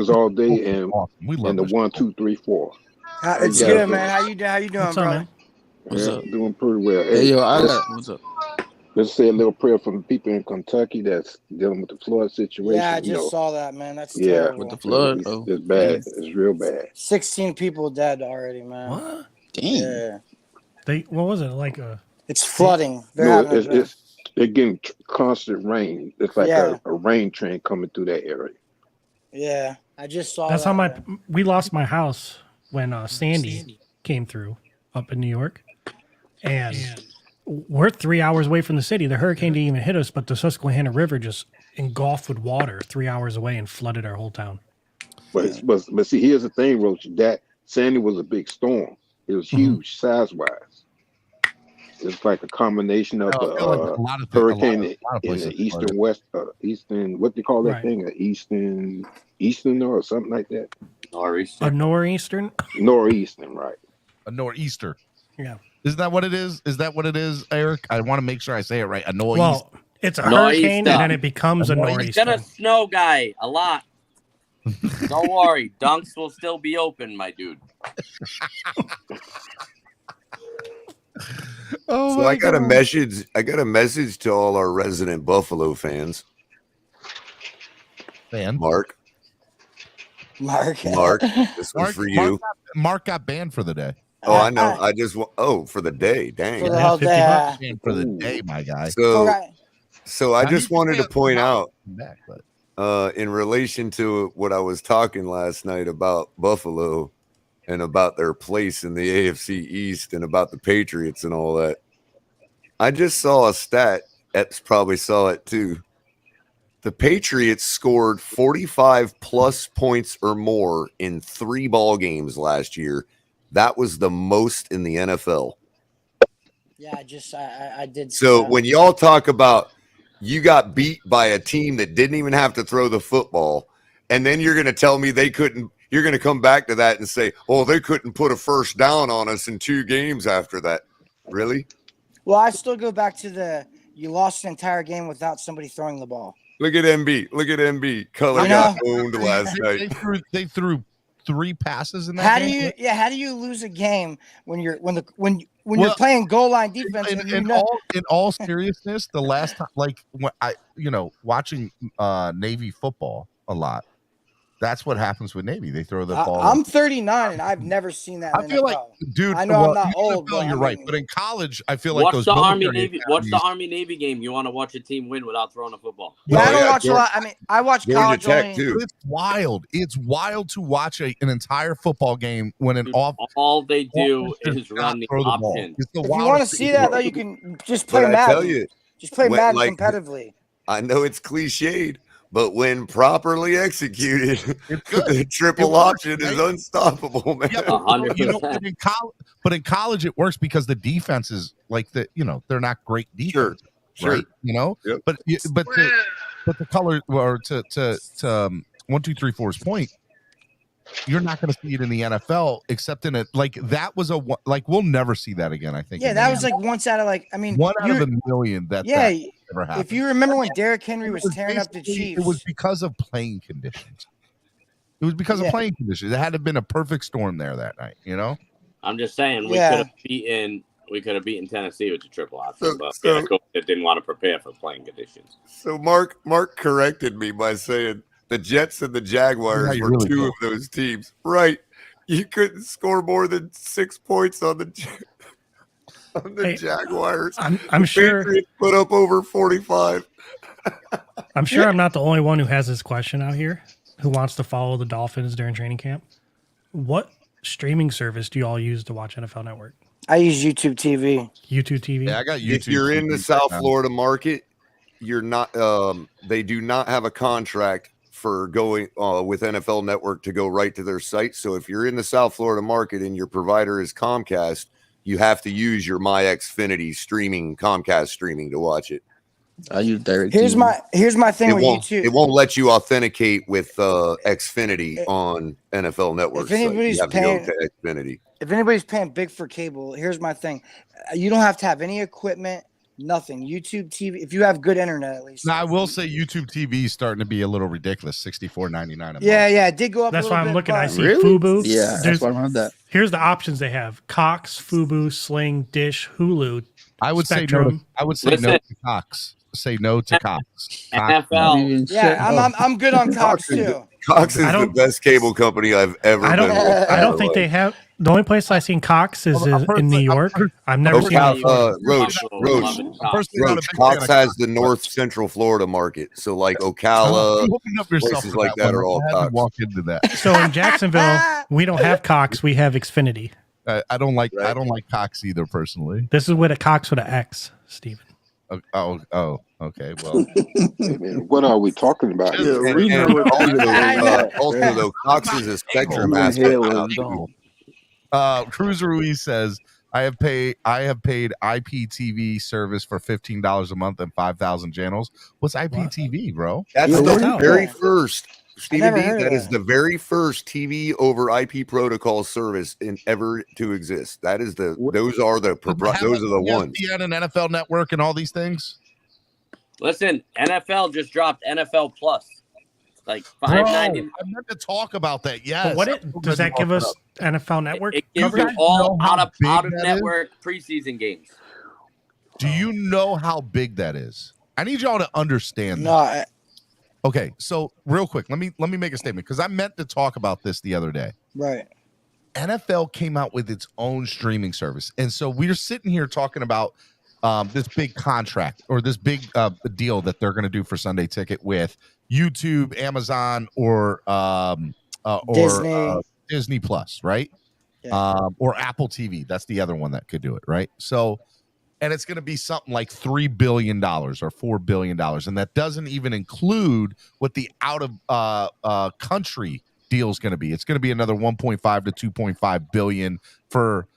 all day, and the 1, 2, 3, 4. It's good, man. How you doing, What's up, bro? man? What's Yeah, up? doing pretty well. Hey, yo, what's up? Let's say a little prayer for the people in Kentucky that's dealing with the flood situation. Yeah, I just saw that, man. That's Yeah, terrible. With the flood? It's bad. It's real bad. 16 people dead already, man. What? Damn. Yeah. What was it like? It's flooding. No, they're getting constant rain. It's like Yeah. a rain train coming through that area. Yeah, I just saw That's that. how we lost my house when Sandy came through up in New York, and we're 3 hours away from the city. The hurricane didn't even hit us, but the Susquehanna River just engulfed with water 3 hours away and flooded our whole town. But see, here's the thing, Roach. That Sandy was a big storm. It was huge size wise. It's like a combination of the hurricane in the eastern west, eastern. What do you call that Right. thing? Eastern or something like that. Nor'easter. A nor'eastern. Northeastern, right? A nor'easter. Yeah. Isn't that what it is? Is that what it is, Eric? I want to make sure I say it right. A nor'easter. Well, it's a hurricane, and then it becomes a It's nor'easter. gonna snow, guy, a lot. Don't worry, dunks will still be open, my dude. So I got a message. I got a message to all our resident Buffalo fans. Mark. This was for you. Mark got banned for the day. Oh, I know. I just for the day. Dang. For the whole day. $50 for the day, my guy. So I Now, just you wanted to can't point out, back, but in relation to what I was talking last night about Buffalo and about their place in the AFC East and about the Patriots and all that, I just saw a stat. Epps probably saw it too. The Patriots scored 45 plus points or more in 3 ball games last year. That was the most in the NFL. Yeah, I did. So when y'all talk about you got beat by a team that didn't even have to throw the football and then you're going to tell me they couldn't. You're going to come back to that and say, "Oh, they couldn't put a first down on us in 2 games after that." Really? Well, I still go back to you lost an entire game without somebody throwing the ball. Look at MB. Look at MB. Color got owned last night. They threw 3 passes in that game. How do you lose a game when you're playing goal line defense? In all seriousness, the last time, like when watching Navy football a lot, that's what happens with Navy. They throw the ball. I'm 39 and I've never seen that. I feel like, dude, I know I'm not old. You're right, but in college, I feel like What's those the Army Navy? What's the Army Navy game you want to watch a team win without throwing a football? Yeah, I don't watch a lot. I mean, I watch college only. It's wild. It's wild to watch an entire football game when all they do is run the option. If you want to see that, though, you can just play Madden. Just play Madden competitively. I know it's cliched, but when properly executed, the triple option is unstoppable, man. Yeah, but in college it works because the defense is like they're not great defense, right? Yep. But the color or to 1234's point, you're not going to see it in the NFL except in that was we'll never see that again. I think. Yeah, that was once out of one out of a million. That never happened. If you remember when Derrick Henry was tearing up the Chiefs, it was because of playing conditions. It was because of playing conditions. It had to have been a perfect storm there that night. I'm just saying we could have beaten Tennessee with the triple option, but it didn't want to prepare for playing conditions. So Mark corrected me by saying the Jets and the Jaguars were really 2 of those teams. Right. You couldn't score more than 6 points on the Jaguars. I'm sure Patriots put up over 45. I'm sure I'm not the only one who has this question out here who wants to follow the Dolphins during training camp. What streaming service do you all use to watch NFL Network? I use YouTube TV. YouTube TV? Yeah, I got YouTube. If you're in the South Florida market, you're not. They do not have a contract for going with NFL Network to go right to their site. So if you're in the South Florida market and your provider is Comcast, you have to use your MyXfinity streaming, Comcast streaming to watch it. I use direct. Here's my thing with YouTube. It won't let you authenticate with Xfinity on NFL Network. If anybody's you have paying, to go to Xfinity. If anybody's paying big for cable, here's my thing: you don't have to have any equipment, nothing. YouTube TV, if you have good internet, at least. Now I will say YouTube TV is starting to be a little ridiculous. $64.99. Yeah, it did go up. That's why I'm looking. I see Really? Fubo. Yeah, that's why I wanted that. Here's the options they have: Cox, Fubo, Sling, Dish, Hulu. I would Spectrum. say no to Cox. Say no to Cox. NFL. Yeah, I'm good on Cox too. Cox is the best cable company I've ever been with. I don't think they have. The only place I've seen Cox is in New York. I've never seen Roach. Cox has the North Central Florida market, so like Ocala, places like that are all Cox. Walk into that. So in Jacksonville, we don't have Cox. We have Xfinity. I don't like Cox either personally. This is with a Cox with an X, Steven. Oh, okay. Well, what are we talking about? Also, though, Cox is a Spectrum aspect. Cruz Ruiz says, I have paid IPTV service for $15 a month and 5,000 channels. What's IPTV, bro? That's the very first. Stephen D, that is the very first TV over IP protocol service ever to exist. That is those are the ones. ESPN and NFL Network and all these things. Listen, NFL just dropped NFL Plus. Like $5.99. I meant to talk about that. Yes. Does that give us NFL Network? It gives you all out of network preseason games. Do you know how big that is? I need y'all to understand that. Okay, so real quick, let me make a statement because I meant to talk about this the other day. Right. NFL came out with its own streaming service, and so we're sitting here talking about this big contract or this big deal that they're going to do for Sunday Ticket with YouTube, Amazon, or Disney Plus, right? Yeah. Or Apple TV. That's the other one that could do it, right? So. And it's going to be something like $3 billion or $4 billion. And that doesn't even include what the out of country deal is going to be. It's going to be another 1.5 to 2.5 billion for,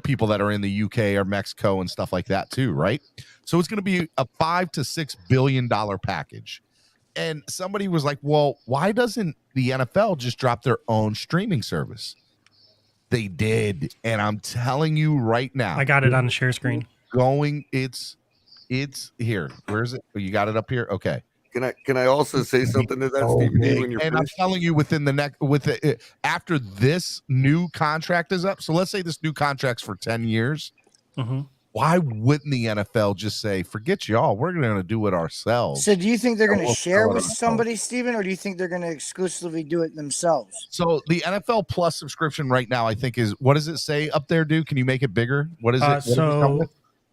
people that are in the UK or Mexico and stuff like that too, right? So it's going to be a $5 to $6 billion package. And somebody was like, well, why doesn't the NFL just drop their own streaming service? They did. And I'm telling you right now. I got it on the share screen. It's here. Where is it? Oh, you got it up here? Okay. Can I also say something to that, Stephen D, when you're and finished? I'm telling you, within the next after this new contract is up. So let's say this new contract's for 10 years. Mm-hmm. Why wouldn't the NFL just say, forget y'all, we're going to do it ourselves? So do you think they're going to share with somebody, Steven, or do you think they're going to exclusively do it themselves? So the NFL Plus subscription right now, I think, is, what does it say up there, dude? Can you make it bigger? What is it? So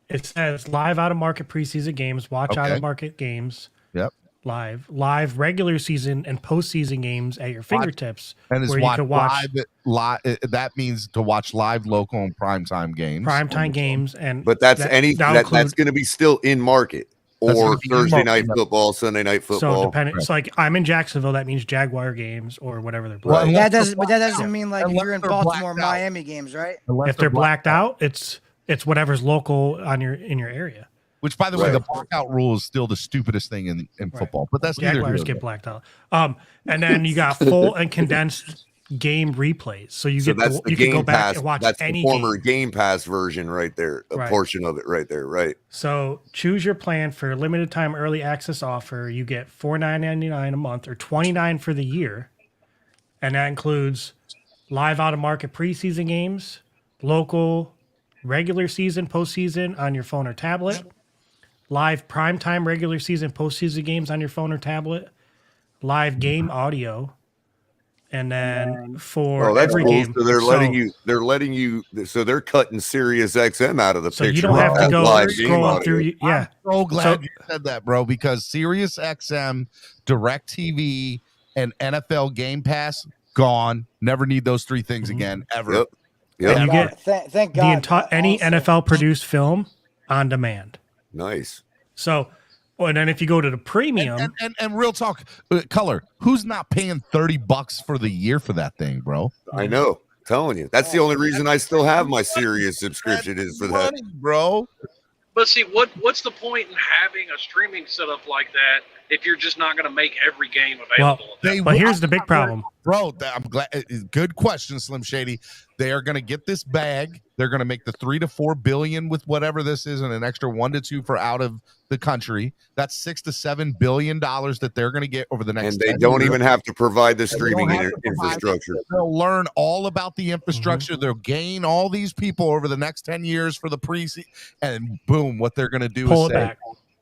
it says live out-of-market preseason games, watch out-of-market games. Yep. Live regular season and postseason games at your fingertips. And it's where you can watch live. That means to watch live, local, and primetime games. Primetime games, but that's going to be still in market, or Thursday night football, Sunday night football. So depending, it's like I'm in Jacksonville. That means Jaguar games or whatever they're playing. That doesn't mean like you're in Baltimore, Miami games, right? If they're blacked out, it's whatever's local in your area. Which, by the way, the blackout rule is still the stupidest thing in football. But that's Jaguars get blacked out. And then you got full and condensed game replays. So you can go back and watch any the former Game Pass version right there. A portion of it right there, right? So choose your plan for a limited time early access offer. You get $49.99 a month or $29 for the year, and that includes live out of market preseason games, local, regular season, postseason on your phone or tablet. Live primetime regular season postseason games on your phone or tablet, live game audio, and then for every game. So they're letting you. So they're cutting Sirius XM out of the picture. So you don't have to go scroll through. Yeah, I'm so glad you said that, bro. Because Sirius XM, DirecTV, and NFL Game Pass gone. Never need those three things again ever. Yep. And you get thank God any NFL produced film on demand. Nice. So, and then if you go to the premium and real talk, Color, who's not paying $30 for the year for that thing, bro? I know. I'm telling you, that's the only reason I still have my Sirius subscription is for that, bro. But see, what's the point in having a streaming setup like that if you're just not going to make every game available? But here's the big problem, bro. I'm glad. Good question, Slim Shady. They are going to get this bag. They're going to make the $3 to $4 billion with whatever this is, and an extra 1 to 2 for out of the country. That's $6 to $7 billion that they're going to get over the next. And they don't even have to provide the streaming infrastructure. They'll learn all about the infrastructure. They'll gain all these people over the next 10 years for the preseason, and boom, what they're going to do is say,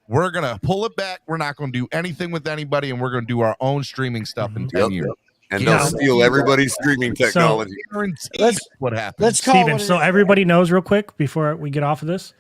we're going to pull it back. We're not going to do anything with anybody, and we're going to do our own streaming stuff in 10 years. And they'll steal everybody's streaming technology. What happens? Let's call Steven, so everybody knows real quick before we get off of this.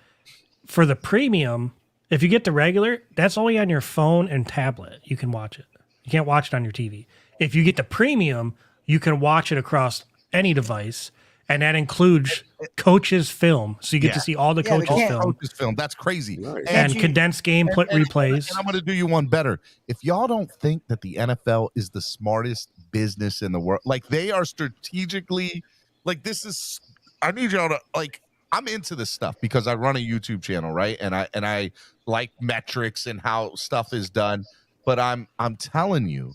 For the premium, if you get the regular, that's only on your phone and tablet. You can watch it. You can't watch it on your TV. If you get the premium, you can watch it across any device, and that includes coaches' film. So you get to see all the coaches' film. That's crazy. Nice. And condensed game replays. And I'm going to do you one better. If y'all don't think that the NFL is the smartest business in the world, like they are strategically, like this is, I need y'all to, like, I'm into this stuff because I run a YouTube channel, right? And I like metrics and how stuff is done. But I'm telling you,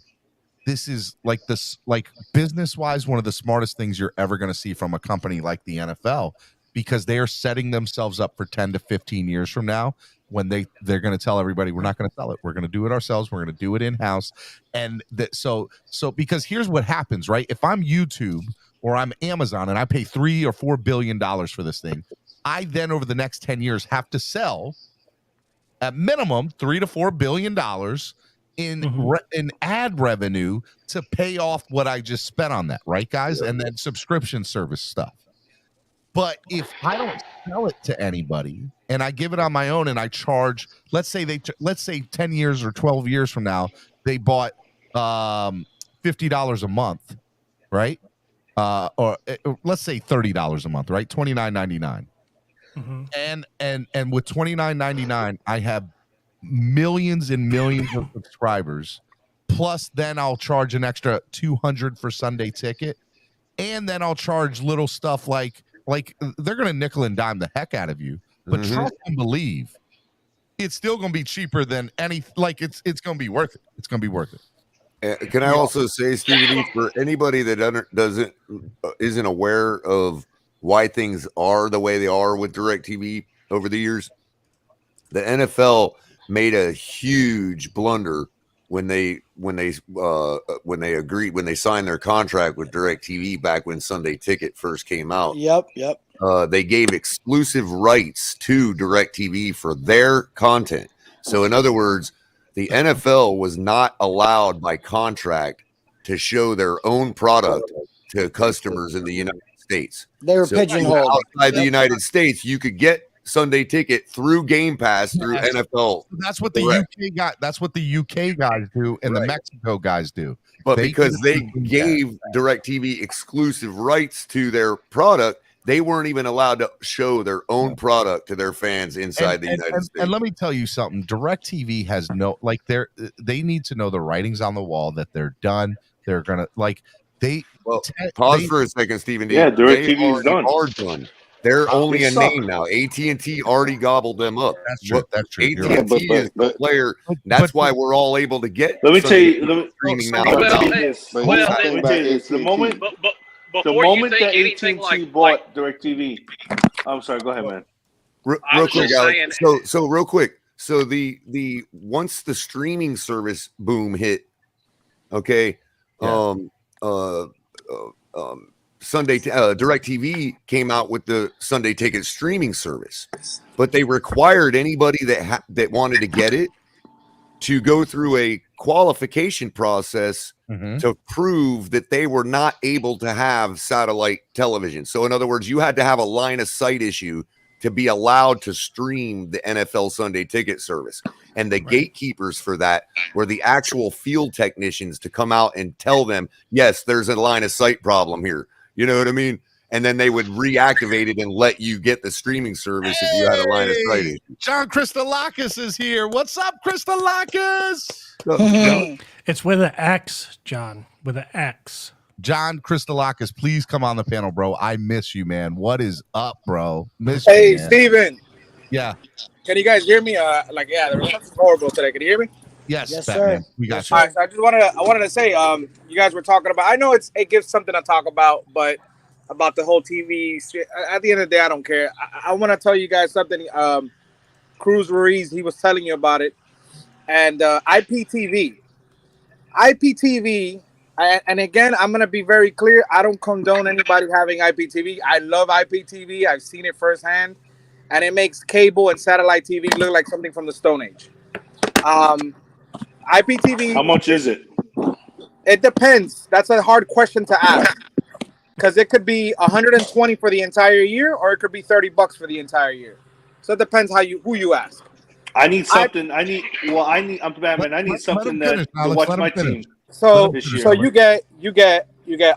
this is like this, like business wise, one of the smartest things you're ever going to see from a company like the NFL, because they are setting themselves up for 10 to 15 years from now when they're going to tell everybody, we're not going to sell it. We're going to do it ourselves. We're going to do it in house. And so because here's what happens, right? If I'm YouTube or I'm Amazon and I pay $3 or $4 billion for this thing, I then over the next 10 years have to sell at minimum $3 to $4 billion in ad revenue to pay off what I just spent on that, right, guys? And then subscription service stuff. But if I don't sell it to anybody and I give it on my own and I charge, let's say 10 years or 12 years from now, they bought $50 a month, right? Or let's say $30 a month, right? $29.99. And with $29.99, I have millions and millions of subscribers. Plus, then I'll charge an extra $200 for Sunday ticket, and then I'll charge little stuff like they're gonna nickel and dime the heck out of you. But trust and believe, it's still going to be cheaper than any. Like it's going to be worth it. It's going to be worth it. Can I also say, Stevie D, for anybody that isn't aware of why things are the way they are with DirecTV over the years, the NFL made a huge blunder when they signed their contract with DirecTV back when Sunday Ticket first came out. Yep. They gave exclusive rights to DirecTV for their content. So, in other words, the NFL was not allowed by contract to show their own product to customers in the United States. They were pigeonholed. Outside the United States, you could get Sunday Ticket through Game Pass through NFL. That's what the UK got. That's what the UK guys do, and the Mexico guys do. But because they gave DirecTV exclusive rights to their product, they weren't even allowed to show their own product to their fans inside the United States. And let me tell you something. DirecTV has they need to know the writings on the wall that they're done. They're gonna pause for a second, Stephen D. Yeah, DirecTV is done. Are done. They're only a name now. AT&T already gobbled them up. That's true. That's true. AT&T is the player. That's why we're all able to get. Let me tell you. Streaming now. The moment that AT&T bought DirecTV. I'm sorry. Go ahead, man. Real quick, Alex. So real quick. So the once the streaming service boom hit, okay, Sunday DirecTV came out with the Sunday Ticket streaming service, but they required anybody that wanted to get it to go through a qualification process to prove that they were not able to have satellite television. So in other words, you had to have a line of sight issue to be allowed to stream the NFL Sunday Ticket service. And the gatekeepers for that were the actual field technicians to come out and tell them, yes, there's a line of sight problem here. You know what I mean? And then they would reactivate it and let you get the streaming service if you had a line of sight issue. John Christolakis is here. What's up, Christolakis? It's with an X, John. With an X. John Christolakis, please come on the panel, bro. I miss you, man. What is up, bro? Hey, Steven. Yeah. Can you guys hear me? The reception's horrible today. Can you hear me? Yes, Yes, Batman. sir. We got you. All right, so I wanted to say, you guys were talking about. I know it gives something to talk about, but about the whole TV. At the end of the day, I don't care. I want to tell you guys something. Cruz Ruiz, he was telling you about it, and IPTV, and again, I'm gonna be very clear. I don't condone anybody having IPTV. I love IPTV. I've seen it firsthand, and it makes cable and satellite TV look like something from the Stone Age. IPTV. How much is it? It depends. That's a hard question to ask because it could be 120 for the entire year, or it could be $30 for the entire year. So it depends who you ask. I need something. I'm Batman. I need something to watch my team. So you get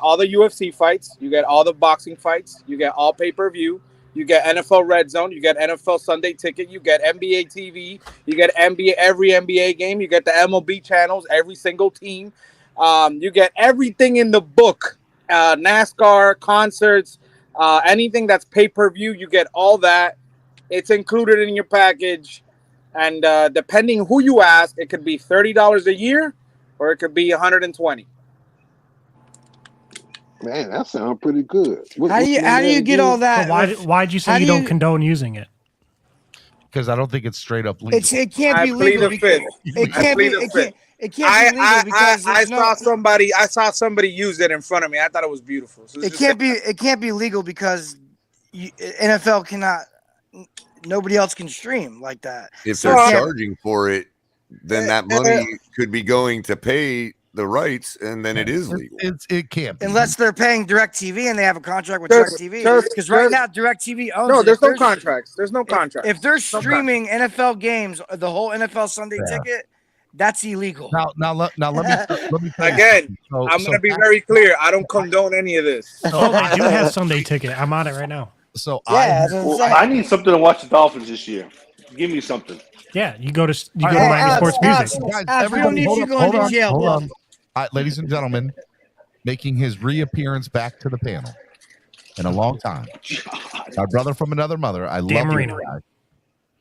all the UFC fights, you get all the boxing fights, you get all pay-per-view. You get NFL Red Zone. You get NFL Sunday Ticket. You get NBA TV. You get every NBA game. You get the MLB channels, every single team. You get everything in the book. NASCAR, concerts, anything that's pay-per-view. You get all that. It's included in your package. And depending who you ask, it could be $30 a year or it could be $120. Man, that sounds pretty good. How do you get all that? Why'd you say you don't condone using it? Because I don't think it's straight up legal. It can't be legal. It can't be legal because I saw somebody use it in front of me. I thought it was beautiful. So it can't be legal because NFL cannot. Nobody else can stream like that. If they're charging for it, then that money could be going to pay the rights, and then it is legal. It can't be. Unless they're paying DirecTV and they have a contract with DirecTV. Because right now DirecTV owns No, it. there's no contracts. There's no contract. If they're streaming NFL games, the whole NFL Sunday Ticket, that's illegal. Now let me again. I'm going to be very clear. I don't condone any of this. Oh, I do have Sunday Ticket. I'm on it right now. So I need something to watch the Dolphins this year. Give me something. Yeah, you go to Miami Sports Music. Everyone needs you going to jail. Hold on. Ladies and gentlemen, making his reappearance back to the panel in a long time. Our brother from another mother. I love you, guys.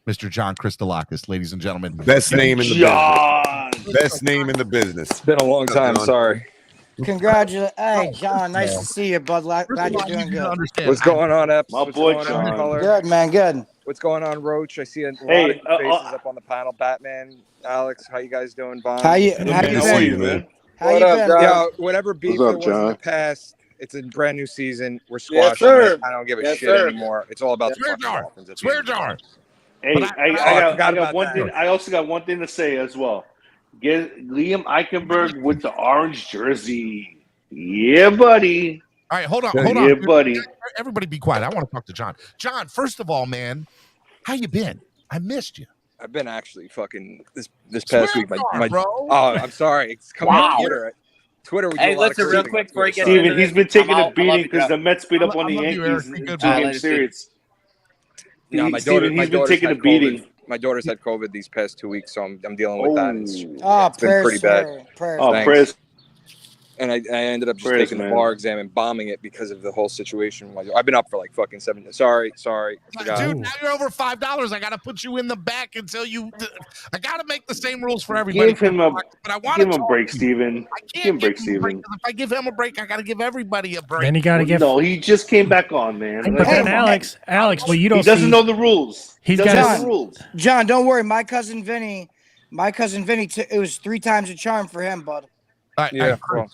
Mr. John Christolakis, ladies and gentlemen. Best name in the business. Best name in the business. It's been a long time. Sorry. Congratulations. Hey, John, nice to see you, bud. Glad you're doing good. What's going on, Epps? My What's boy going John. on, Color? Good, man. Good. What's going on, Roach? I see a lot Hey, of new faces up on the panel. Batman, Alex, how you guys doing? Bond? How you How been? you, man? How What you up, been, John? bro? Yeah, whatever beef What's there up, was in the John? past, it's a brand new season. We're Yes, squashing sir. it. I don't give a Yes, shit sir. anymore. It's all about the Swear fucking jar. Dolphins. at the Swear end of the day. jar. Hey, But I forgot got about one that. thing. I also got one thing to say as well. Get Liam Eichenberg with the orange jersey. Yeah, buddy. All right, hold on. Yeah, buddy. Everybody be quiet. I want to talk to John. John, first of all, man, how you been? I missed you. I've been actually fucking this past Swear week. jar, bro. Oh, I'm sorry. It's coming on Twitter. Twitter. We do Hey, a lot of listen, real crazy quick on before he Twitter. gets Sorry. Steven, he's been taking I'm a out. I love beating you, because John. the Mets beat up on I the love you, Yankees Eric. Be and good, took bro. him Later, serious. No, my Steven, daughter. he's been taking a had beating. COVID. My daughter's had COVID these past 2 weeks, so I'm dealing with that. And it's Oh, been prayers pretty to bad. her. Prayers. Oh, Thanks. prayers. And I ended up just Prayers, taking the man. bar exam and bombing it because of the whole situation. I've been up for like fucking 7 days. Sorry. I forgot. Dude, now you're over $5. I got to put you in the back until you. I got to make the same rules for everybody. Give him a but I want give to him a break, Steven. I Give can't him a break, give him a break. Steven. 'Cause if I give him a break, I got to give everybody a break. Then you got to give. No, he just came back on, man. But Like, then come on. Alex, what you don't He doesn't see, know the rules. He's Doesn't got know his- the rules. John, don't worry. My cousin Vinny, it was 3 times a charm for him, bud. Yeah. Well,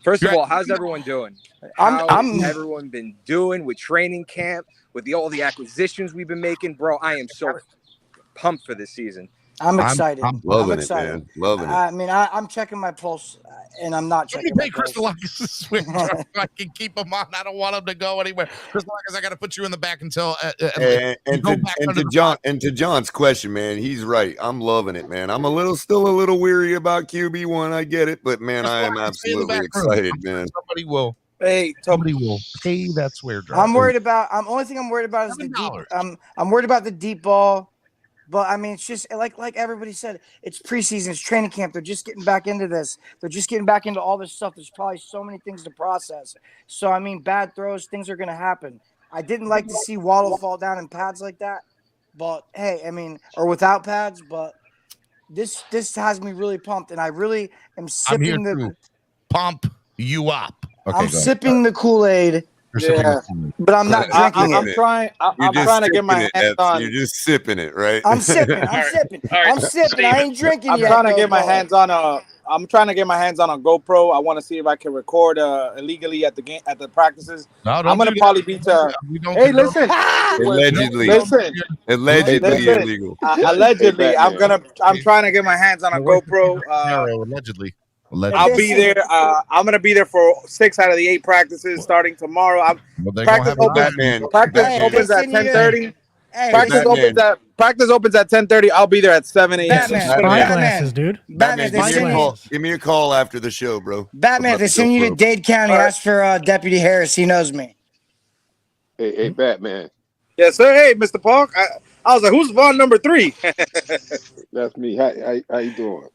first of all, how's everyone doing? How's everyone been doing with training camp, with all the acquisitions we've been making, bro? I am so pumped for this season. I'm excited. I'm loving excited. it, man. Loving it. I mean, I'm checking my pulse, and I'm not checking my pulse. Crystallakis to switch. I can keep him on. I don't want him to go anywhere. Crystallakis, I got to put you in the back until. To John's question, man, he's right. I'm loving it, man. I'm still a little weary about QB1. I get it, but man, I am absolutely excited, man. Somebody will. Hey, somebody will pay that swear jar. Only thing I'm worried about is the deep. I'm worried about the deep ball. But I mean, it's just like everybody said, it's preseason, it's training camp. They're just getting back into this. They're just getting back into all this stuff. There's probably so many things to process. So I mean, bad throws, things are going to happen. I didn't like to see Waddle fall down in pads like that, but hey, I mean, or without pads. But this has me really pumped, and I really am sipping to pump you up. Okay, I'm sipping the Kool-Aid. Yeah, but I'm not drinking it. I'm trying to get my hands on. You're just sipping it, right? I'm sipping. I'm sipping. I ain't drinking I'm yet. trying to get my hands on a. I'm trying to get my hands on a GoPro. I want to see if I can record illegally at the practices. I'm gonna probably be to. Hey, listen. Allegedly. Listen. Allegedly illegal. Allegedly, I'm trying to get my hands on a GoPro. Allegedly. I'll be there. I'm gonna be there for 6 out of the 8 practices starting tomorrow. Practice opens at 10:30. Practice opens at 10:30. I'll be there at 7 a.m. Spyglasses, dude. Batman, give me a call after the show, bro. Batman, they send you to Dade County. Ask for Deputy Harris. He knows me. Hey, Batman. Yes, sir. Hey, Mr. Park. I was like, who's Vaughn number 3? That's me. How you doing?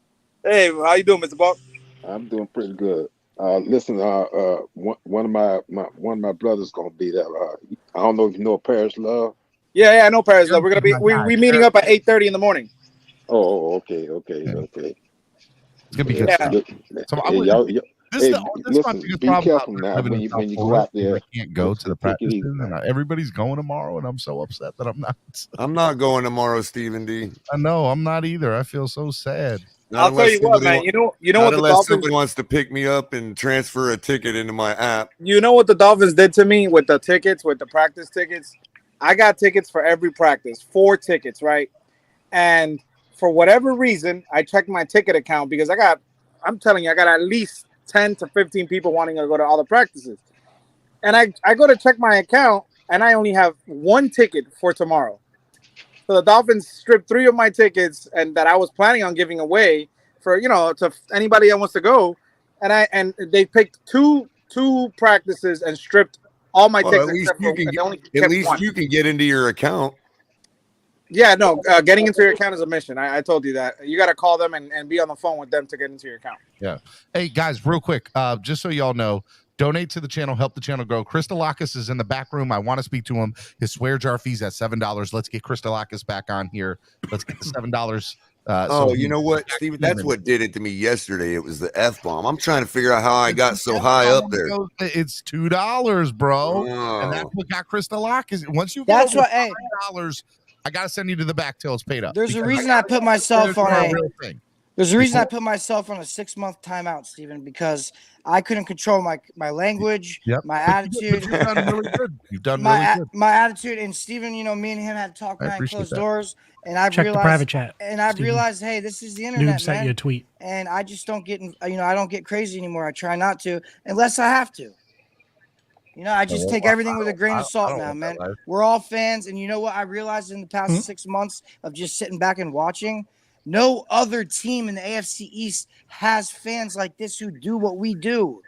Hey, how you doing, Mr. Park? I'm doing pretty good. Listen, one of my brothers gonna be there. I don't know if you know Paris Love. Yeah, I know Paris Love. We're gonna be we meeting up at 8:30 in the morning. Oh, okay. It's gonna be good. Yeah. So Listen, be careful now when you go out there. I can't go to the practice. Everybody's going tomorrow, and I'm so upset that I'm not. I'm not going tomorrow, Stephen D. I know I'm not either. I feel so sad. I'll tell you what, man. You know what the Dolphins. Dolphins Wants to pick me up and transfer a ticket into my app. You know what the Dolphins did to me with the tickets, with the practice tickets? I got tickets for every practice, 4 tickets, right? And for whatever reason, I checked my ticket account because I'm telling you, I got at least 10 to 15 people wanting to go to all the practices. And I go to check my account, and I only have 1 ticket for tomorrow. So the Dolphins stripped 3 of my tickets and that I was planning on giving away for, to anybody that wants to go. And they picked two practices and stripped all my tickets. At least you can get into your account. Yeah, no, getting into your account is a mission. I told you that. You got to call them and be on the phone with them to get into your account. Yeah. Hey, guys, real quick, just so y'all know, Donate to the channel, help the channel grow. Christolakis is in the back room. I want to speak to him. His swear jar fee's at $7. Let's get Christolakis back on here. Let's get the $7. You know what, Steven? That's what did it to me yesterday. It was the F-bomb. I'm trying to figure out how I got so high up there. It's $2, bro. Oh. And that's what got Christolakis. Once you That's get what. over Hey, $5, I got to send you to the back till it's paid up. there's a Because reason I put myself on a. real thing. There's a reason I put myself on a 6-month timeout, Steven, because I couldn't control my language, my attitude. You've done really good. You've done really good. My attitude, and Steven, me and him had to talk behind closed doors, and I've Check realized the private chat. And I've realized, hey, this is the internet, Noob sent man. you a tweet. And I just don't get, I don't get crazy anymore. I try not to, unless I have to. I just take everything with a grain of salt now, man. We're all fans, and you know what? I realized in the past 6 months of just sitting back and watching, no other team in the AFC East has fans like this who do what we do.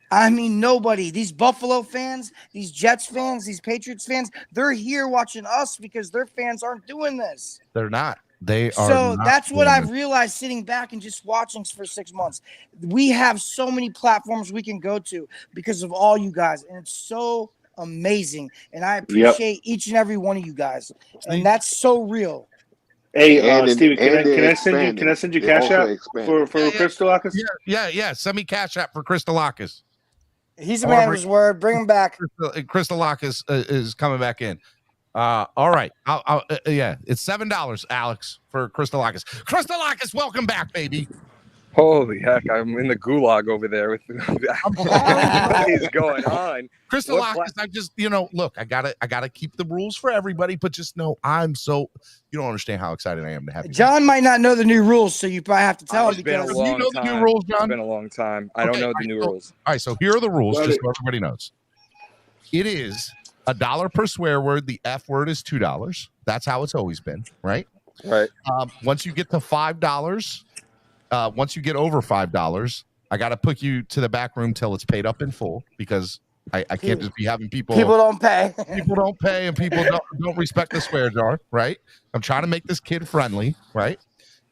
I mean, nobody. These Buffalo fans, these Jets fans, these Patriots fans, they're here watching us because their fans aren't doing this. They're not. They are. So that's what I've realized sitting back and just watching for 6 months. We have so many platforms we can go to because of all you guys, and it's so amazing. And I appreciate each and every one of you guys, and that's so real. Hey, Steven, can I send you Cash App for Christolakis? Yeah. Send me Cash App for Christolakis. He's a man of his word. Bring him back. Christolakis is coming back in. All right. It's $7, Alex, for Christolakis. Christolakis, welcome back, baby. Holy heck, I'm in the gulag over there with what is going on. Christolakis, I just, look, I gotta keep the rules for everybody, but just know you don't understand how excited I am to have you. John might not know the new rules, so you probably have to tell him because you know the new rules, John. It's been a long time. I don't know the new rules. All right, so here are the rules, just so everybody knows. It is $1 per swear word. The F word is $2. That's how it's always been, right? Right. Once you get to $5, once you get over $5, I got to put you to the back room till it's paid up in full because I can't just be having people don't pay. People don't pay and people don't respect the swear jar, right? I'm trying to make this kid friendly, right?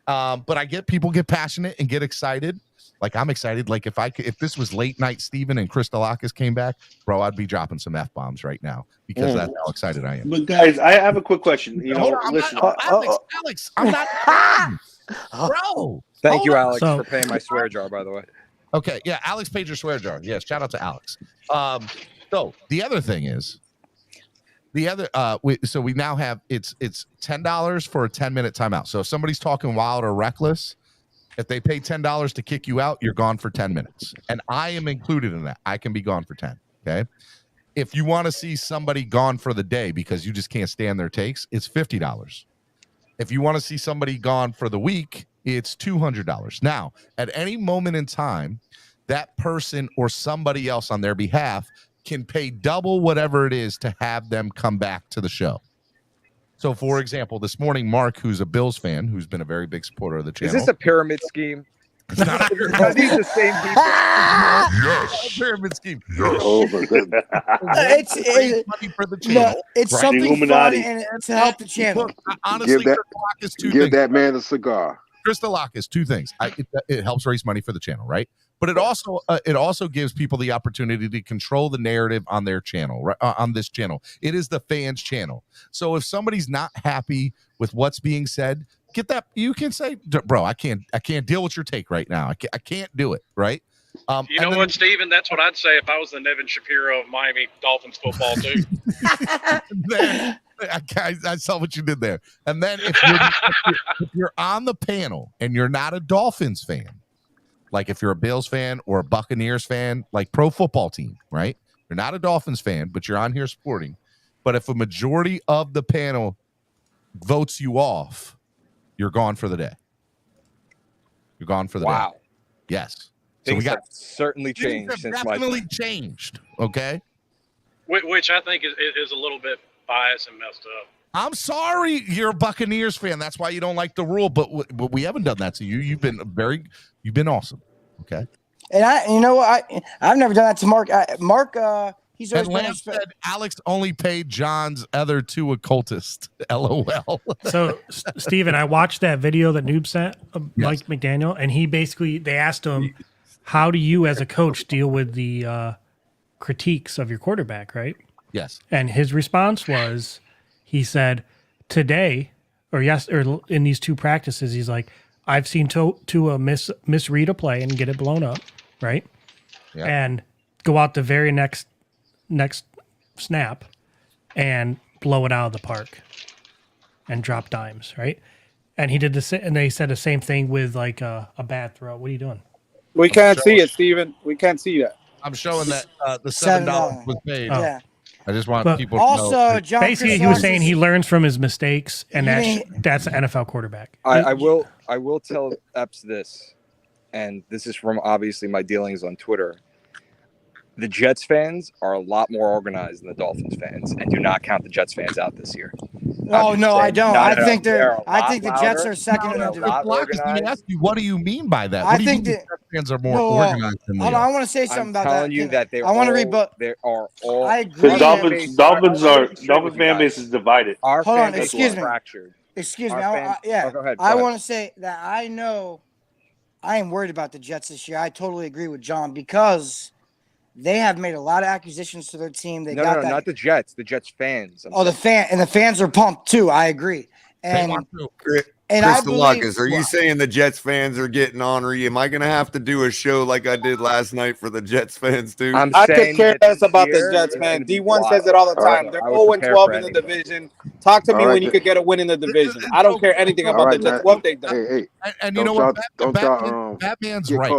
But people get passionate and get excited. Like I'm excited. Like if this was late night Steven and Christolakis came back, bro, I'd be dropping some F-bombs right now because that's how excited I am. But guys, I have a quick question. Listen, Alex, I'm not bro. Thank you, Alex, for paying my swear jar, by the way. Okay, yeah, Alex paid your swear jar. Yes, shout out to Alex. So the other thing is, we now have it's $10 for a 10-minute timeout. So if somebody's talking wild or reckless, if they pay $10 to kick you out, you're gone for 10 minutes, and I am included in that. I can be gone for 10. Okay, if you want to see somebody gone for the day because you just can't stand their takes, it's $50. If you want to see somebody gone for the week, it's $200. Now, at any moment in time, that person or somebody else on their behalf can pay double whatever it is to have them come back to the show. So, for example, this morning, Mark, who's a Bills fan, who's been a very big supporter of the channel. Is this a pyramid scheme? It's not a pyramid. Are these the same people? Yes. Pyramid scheme. Yes. Oh my goodness. It's money for the channel. It's right? something fun and to help the channel. Look, honestly, give that man a cigar. Christolakis, two things. It helps raise money for the channel, right? But it also gives people the opportunity to control the narrative on their channel, right? On this channel. It is the fans' channel. So if somebody's not happy with what's being said, get that. You can say, bro, I can't deal with your take right now. I can't do it, right? You know what, Steven? That's what I'd say if I was the Nevin Shapiro of Miami Dolphins football too. I saw what you did there. And then if you're on the panel and you're not a Dolphins fan, like if you're a Bills fan or a Buccaneers fan, like pro football team, right? You're not a Dolphins fan, but you're on here supporting. But if a majority of the panel votes you off, you're gone for the day. You're gone for the day. Wow. Yes. Things have certainly changed since definitely changed. Okay. Which I think is a little bit biased and messed up. I'm sorry, you're a Buccaneers fan. That's why you don't like the rule. But we haven't done that to you. You've been awesome. Okay. And you know what? I've never done that to Mark. Mark, he's always been. Lamb said Alex only paid John's other two occultist. LOL. So, Steven, I watched that video that Noob sent of Mike McDaniel, and they asked him, how do you as a coach deal with the critiques of your quarterback, right? Yes. And his response was, he said, today or in these 2 practices, he's like, I've seen Tua misread a play and get it blown up, right? Yeah. And go out the very next snap and blow it out of the park and drop dimes, right? And he did and they said the same thing with like a bad throw. What are you doing? We can't see it, Steven. We can't see that. I'm showing that the $7 was paid. Oh. Yeah. I just want But people to Also, know. John Basically, he was saying he learns from his mistakes, and You that's an NFL quarterback. I will tell Epps this, and this is from obviously my dealings on Twitter. The Jets fans are a lot more organized than the Dolphins fans, and do not count the Jets fans out this year. Oh no, I don't. I think they're I think the Jets are second in the division. Let me ask you, what do you mean by that? I What do you think mean that- the Jets fans are more organized than we Hold on, are? I want to say something about that. I'm telling you that I want to rebut. They are all. I agree. The Dolphins fan base is divided. Our Hold on, fan base excuse is me. fractured. Excuse Our me. fans- Yeah. Oh, go ahead, I want to say that I know I am worried about the Jets this year. I totally agree with John because they have made a lot of acquisitions to their team. They got that. Not the Jets. The Jets fans. The fans are pumped too. I agree. And I Crystal believe, Lucas, are you saying the Jets fans are getting ornery? Am I going to have to do a show like I did last night for the Jets fans too? I could care less about the Jets, man. D1 says it all the time. They're 0-12 in the division. Talk to me when you could get a win in the division. I don't care anything about the Jets, what they've done. Hey, and you know what? Batman's right?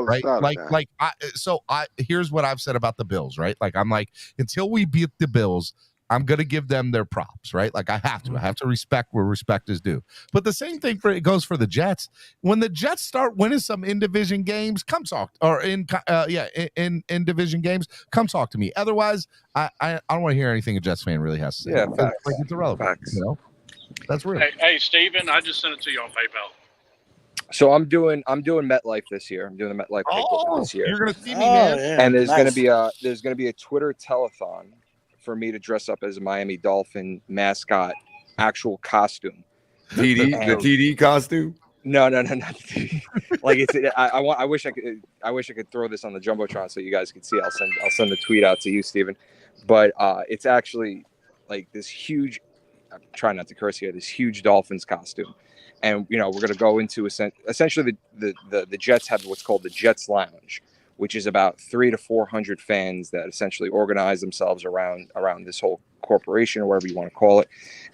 Here's what I've said about the Bills, right? Like, I'm like, until we beat the Bills, I'm going to give them their props, right? Like I have to respect where respect is due. But the same thing goes for the Jets. When the Jets start winning some in division games, come talk, or in division games, come talk to me. Otherwise, I don't want to hear anything a Jets fan really has to say. Yeah, like it's irrelevant. You know, that's real. Hey, Steven, I just sent it to you on PayPal. So I'm doing MetLife this year. I'm doing the MetLife this year. You're gonna see me, man. And there's gonna be a Twitter telethon for me to dress up as a Miami Dolphin mascot, actual costume. The TD costume? No, not the TD. Like it's. I wish I could throw this on the jumbotron so you guys could see. I'll send the tweet out to you, Steven. But it's actually like this huge. I'm trying not to curse here. This huge Dolphins costume, and we're gonna go into essentially the Jets have what's called the Jets Lounge, which is about 300 to 400 fans that essentially organize themselves around this whole corporation or whatever you want to call it.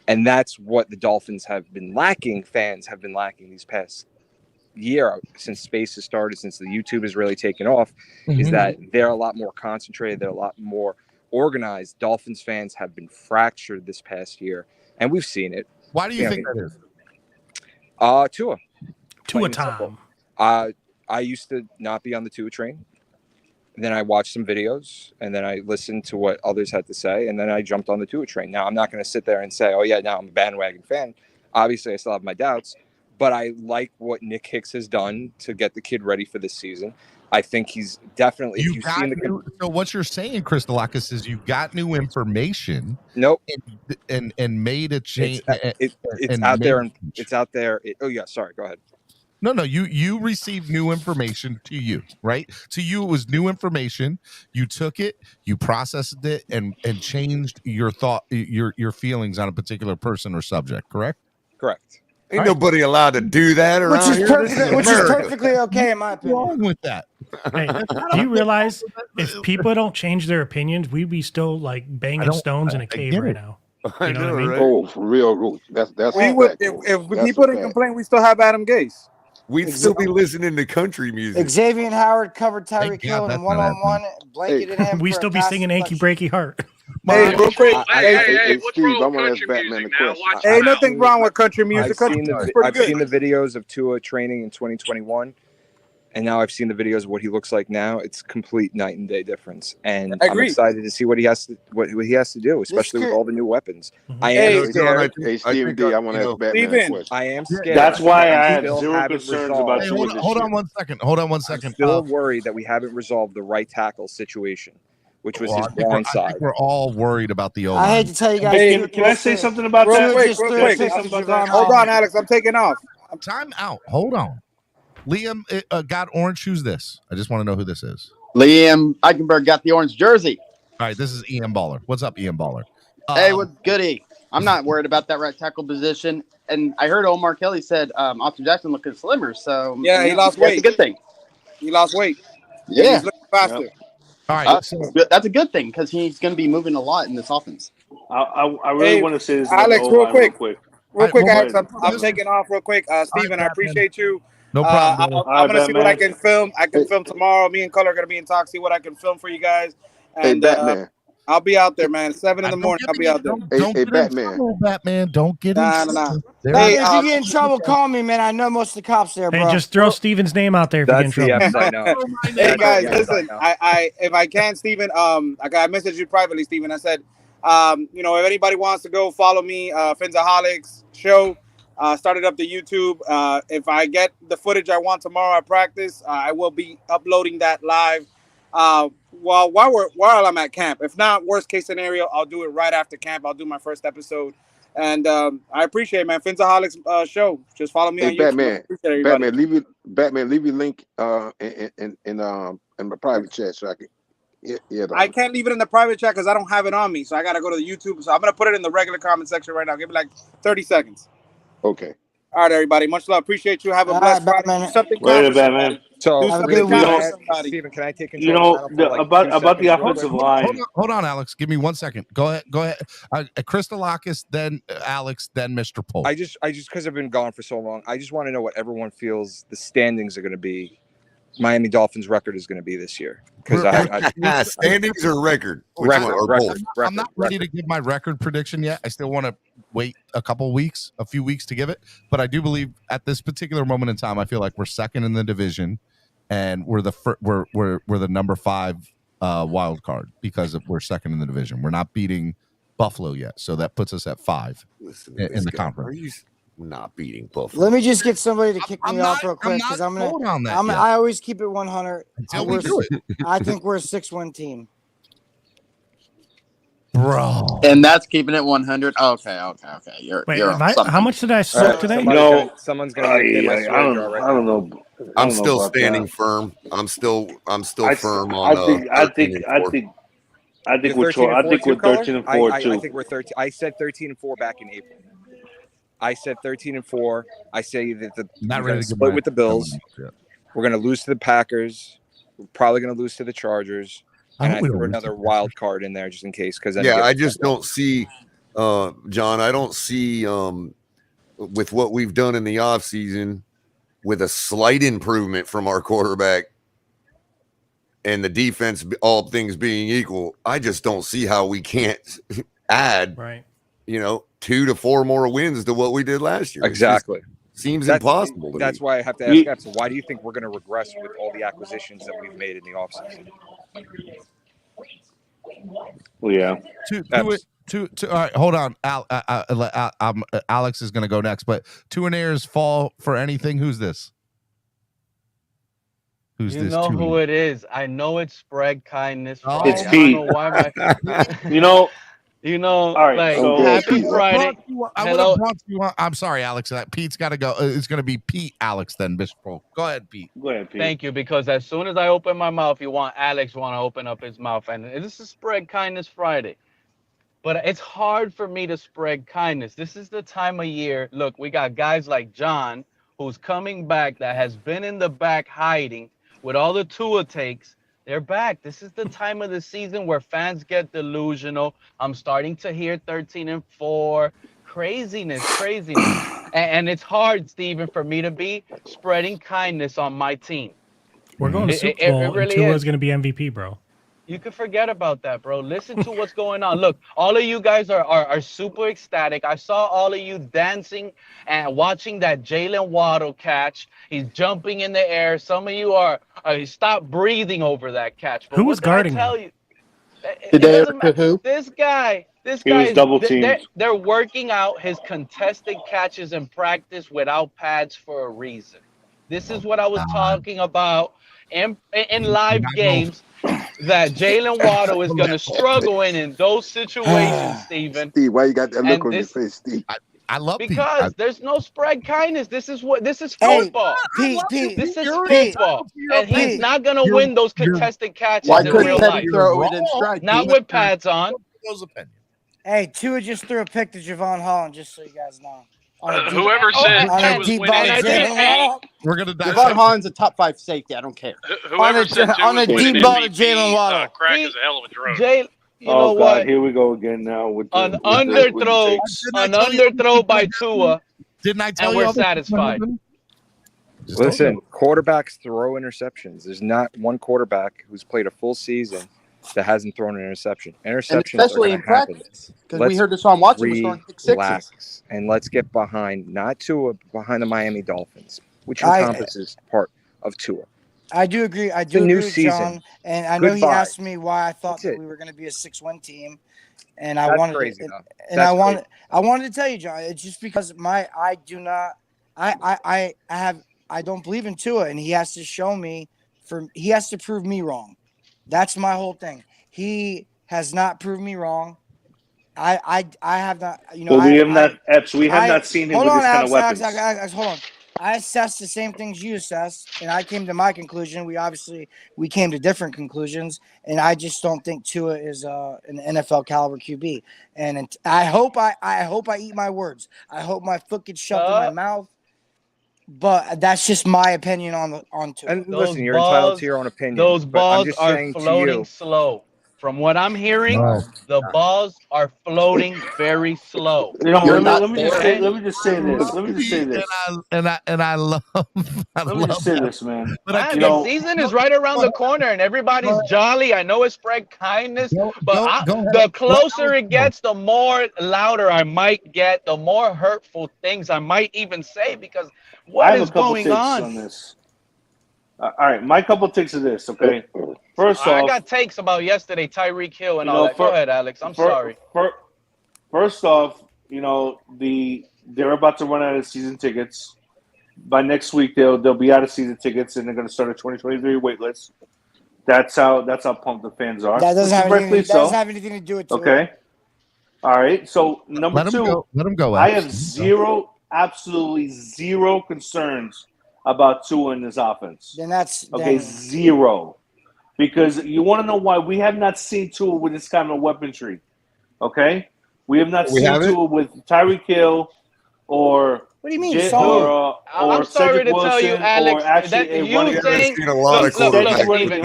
And that's what the Dolphins have been lacking. Fans have been lacking these past year since Space has started, since the YouTube has really taken off, is that they're a lot more concentrated. They're a lot more organized. Dolphins fans have been fractured this past year, and we've seen it. Why do you think that is? Tua Tom. I used to not be on the Tua train. And then I watched some videos, and then I listened to what others had to say, and then I jumped on the Tua train. Now, I'm not going to sit there and say, oh, yeah, now I'm a bandwagon fan. Obviously, I still have my doubts, but I like what Nick Hicks has done to get the kid ready for this season. I think he's definitely. So what you're saying, Christolakis, is you got new information. Nope. And made a change. It's out there. It's out there. Oh, yeah. Sorry. Go ahead. No, you received new information to you, right? To you, it was new information. You took it, you processed it, and changed your thought, your feelings on a particular person or subject, correct? Correct. Ain't nobody allowed to do that around Which is here. perfectly okay in my opinion. What's wrong with that? Hey, do you realize if people don't change their opinions, we'd be still like banging stones in a cave right now? You know what I mean? Oh, for real. That's we would if people didn't complain, we still have Adam Gase. We'd still be listening to country music. Xavier Howard covered Tyreek Hill in one-on-one, blanketed him. We still be singing "Achy Breaky Heart." Hey, real quick. Hey, Steve, I want to ask Batman a question. Ain't nothing wrong with country music. I've seen the videos of Tua training in 2021, and now I've seen the videos of what he looks like now. It's complete night and day difference, and I'm excited to see what he has to do, especially with all the new weapons. I am scared. Hey, Steve D, I want to ask Batman a question. I am scared. That's why I have zero concerns about Tua this Hold year. on 1 second. Hold on 1 second. I'm still worried that we haven't resolved the right tackle situation, which was his I blind think side. we're all worried about the O-line. I hate to tell you guys. Hey, can I say something about that? Real quick. Hold on, Alex. I'm taking off. Time out. Hold on. Liam got orange shoes. I just want to know who this is. Liam Eichenberg got the orange jersey. All right, this is Ian Baller. What's up, Ian Baller? Hey, what's goody? I'm not worried about that right tackle position. And I heard Omar Kelly said Austin Jackson looking slimmer. So Yeah, he lost weight. That's a good thing. He lost weight. Yeah. He's looking faster. Yep. All right. That's a good thing because he's going to be moving a lot in this offense. I really want to say this. Alex, real quick. Alex, well, I'm taking off real quick. Steven, I appreciate you. No problem. I'm going to see what I can film. I can film tomorrow. Me and Color are going to be in talk, see what I can film for you guys. And Batman. I'll be out there, man. 7 in the morning, I'll be out there. Hey, Batman. Batman, don't get in trouble. Hey, if you get in trouble, call me, man. I know most of the cops there, bro. Hey, just throw Steven's name out there if you get in trouble. Hey, guys, listen. I if I can, Steven, I messaged you privately, Steven. I said, if anybody wants to go follow me, Finzaholics show, started up the YouTube. If I get the footage I want tomorrow at practice, I will be uploading that live. While I'm at camp. If not, worst case scenario, I'll do it right after camp. I'll do my first episode, and I appreciate it, man. Finzaholics show. Just follow me on YouTube. Batman, leave your link in my private chat so I can. Yeah, I can't leave it in the private chat because I don't have it on me, so I gotta go to the YouTube. So I'm gonna put it in the regular comment section right now. Give me like 30 seconds. Okay. All right, everybody. Much love. Appreciate you. Have a blessed Friday. Do something Later, kind for Batman. somebody. So, Do something kind for somebody. Steven, can I take control? About the offensive line. Hold on, Alex. Give me 1 second. Go ahead. Christolakis, then Alex, then Mr. Pohl. I just because I've been gone for so long, I just want to know what everyone feels the standings are going to be. Miami Dolphins record is going to be this year because standings or record. I'm not ready to give my record prediction yet. I still want to wait a few weeks to give it. But I do believe at this particular moment in time, I feel like we're second in the division, and we're the number 5 wild card because we're second in the division. We're not beating Buffalo yet, so that puts us at 5 in the conference. Are you not beating Buffalo? Let me just get somebody to kick me off real quick because I always keep it 100. I think we're a 6-win team. Bro. And that's keeping it 100. Okay. How much did I suck today? Someone's gonna. I don't know. I'm still standing firm. I'm still firm on. I think we're 13 and 4 too. I think we're 13. I said 13 and 4 back in April. I said 13 and 4. I say that we're going to split with the Bills. We're going to lose to the Packers. We're probably going to lose to the Chargers. And I threw another wild card in there just in case. I just don't see, John. I don't see with what we've done in the offseason with a slight improvement from our quarterback and the defense, all things being equal. I just don't see how we can't add. Right. 2 to 4 more wins to what we did last year. Exactly. Seems impossible. That's why I have to ask Epps, why do you think we're going to regress with all the acquisitions that we've made in the offseason? Well, yeah. All right, hold on. Alex is going to go next, but Tua and Ayers fall for anything. Who's this? You know who it is. I know it's spread kindness. It's Pete. All right, happy Friday. I'm sorry, Alex. Pete's got to go. It's going to be Pete, Alex, then Bishop. Go ahead, Pete. Thank you, because as soon as I open my mouth, Alex want to open up his mouth. And this is Spread Kindness Friday. But it's hard for me to spread kindness. This is the time of year. Look, we got guys like John, who's coming back, that has been in the back hiding with all the Tua takes. They're back. This is the time of the season where fans get delusional. I'm starting to hear 13 and 4. Craziness. And it's hard, Steven, for me to be spreading kindness on my team. We're going to Super Bowl, and Tua's going to be MVP, bro. You can forget about that, bro. Listen to what's going on. Look, all of you guys are super ecstatic. I saw all of you dancing and watching that Jalen Waddle catch. He's jumping in the air. Some of you are stop breathing over that catch. But who was guarding him? This guy is double teamed. They're working out his contested catches in practice without pads for a reason. This is what I was talking about in live games. That Jalen Waddle is going to struggle in those situations, Steven. Steve, why you got that look on your face, Steve? I love because there's no spread kindness. This is Hey, football. Pete, This is Pete, football, and he's Pete. not gonna win those contested catches Why in couldn't real Teddy life. throw it in stride? Not Pete? with pads on. Those opinions. Hey, Tua just threw a pick to Javon Holland, just so you guys know. On a deep, Whoever said on Tua a was deep winning ball to in Jalen Waddle. We're gonna Javon Holland's a top 5 safety. I don't care. Whoever said Tua On a was winning deep ball to MVP, Jalen Waddle. crack is a hell of a drug. Jay, you Oh know God, what? here we go again now with the An with the underthrow, takes. an underthrow by Tua, Didn't I tell and you? we're all this was satisfied. happening? Listen, quarterbacks throw interceptions. There's not one quarterback who's played a full season that hasn't thrown an interception. And Interceptions especially are in going to happen. practice, because we heard Deshaun Watson was throwing pick sixes. Relax, and let's get behind, not Tua, behind the Miami Dolphins, which I- encompasses part of Tua. I do agree. I a do new agree with season. John. And I know he Goodbye. asked me why I thought That's that it. we were going to be a 6-win team, and I That's wanted crazy, to, though. and That's I wanted to tell you, John. It's just because I don't believe in Tua, and he has to show me he has to prove me wrong. That's my whole thing. He has not proved me wrong. I have not. You know, Well, we have not seen him hold with on, this kind of weapons. Alex, hold on. I assessed the same things you assessed, and I came to my conclusion. We came to different conclusions, and I just don't think Tua is an NFL caliber QB. And I hope I eat my words. I hope my foot gets shoved in my mouth. But that's just my opinion on Tua. And listen, you're entitled to your own opinion. Those but I'm balls just are saying to floating you, slow. From what I'm hearing, No. the balls are floating very slow. You know, You're let not me just say this. And I love. Let me just say this, man. But I Man, can't. the season is right around the corner, and everybody's jolly. I know it's spread kindness, but the closer it gets, the more louder I might get, the more hurtful things I might even say, because what I have is a couple going takes on? this. All right, my couple takes of this. Okay, first I off, got takes about yesterday, Tyreek Hill and all that. Go ahead, Alex. I'm sorry. First off, they're about to run out of season tickets. By next week, they'll be out of season tickets, and they're going to start a 2023 wait list. That's how pumped the fans are. That doesn't have anything to do with Tua. Okay. All right. So number two, let him go. I have absolutely zero concerns about Tua in this offense. Then zero. Because you want to know why we have not seen Tua with this kind of weaponry. Okay, we have not seen Tua with Tyreek Hill or. What do you mean? I'm sorry to tell you, Alex, that you saying. Look, Steven,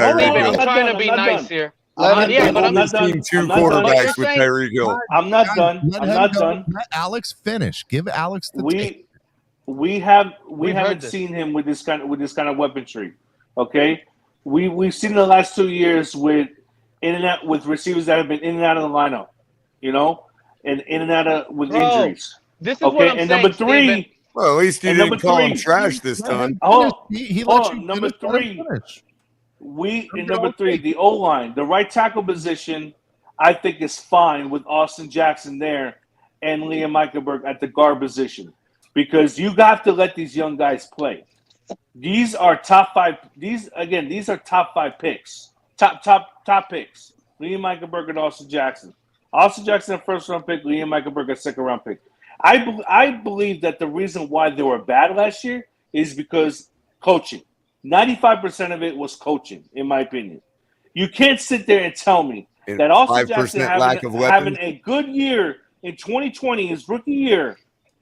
I'm trying to be nice here. I've only seen two quarterbacks with Tyreek Hill. I'm not done. Let Alex finish. Give Alex the we haven't seen him with this kind of weaponry. Okay, we've seen the last 2 years with in and out with receivers that have been in and out of the lineup, and in and out of with injuries. This is what I'm and saying, number three. Steven. Well, at least he didn't call him trash this time. He let you number finish. three. Number three, the O line, the right tackle position, I think is fine with Austin Jackson there and Liam Eichenberg at the guard position, because you got to let these young guys play. These are top five. These are top five picks. Top picks. Liam Eichenberg and Austin Jackson. Austin Jackson, a first-round pick. Liam Eichenberg, a second-round pick. I believe that the reason why they were bad last year is because coaching. 95% of it was coaching, in my opinion. You can't sit there and tell me that Austin Jackson having a good year in 2020, his rookie year,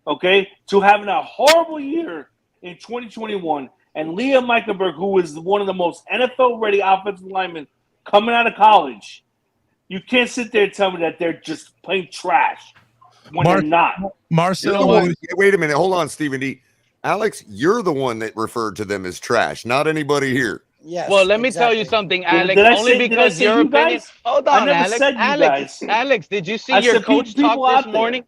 okay, to having a horrible year in 2021, and Liam Eichenberg, who is one of the most NFL-ready offensive linemen coming out of college, you can't sit there and tell me that they're just plain trash when they're not. Marcel, wait a minute. Hold on, Stephen D. Alex, you're the one that referred to them as trash, not anybody here. Yes. Well, let me tell you something, Alex. Because your opinion. Hold on, Alex. Did you see your coach talk this morning?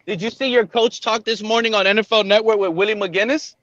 Did you see your coach talk this morning on NFL Network with Willie McGinnis?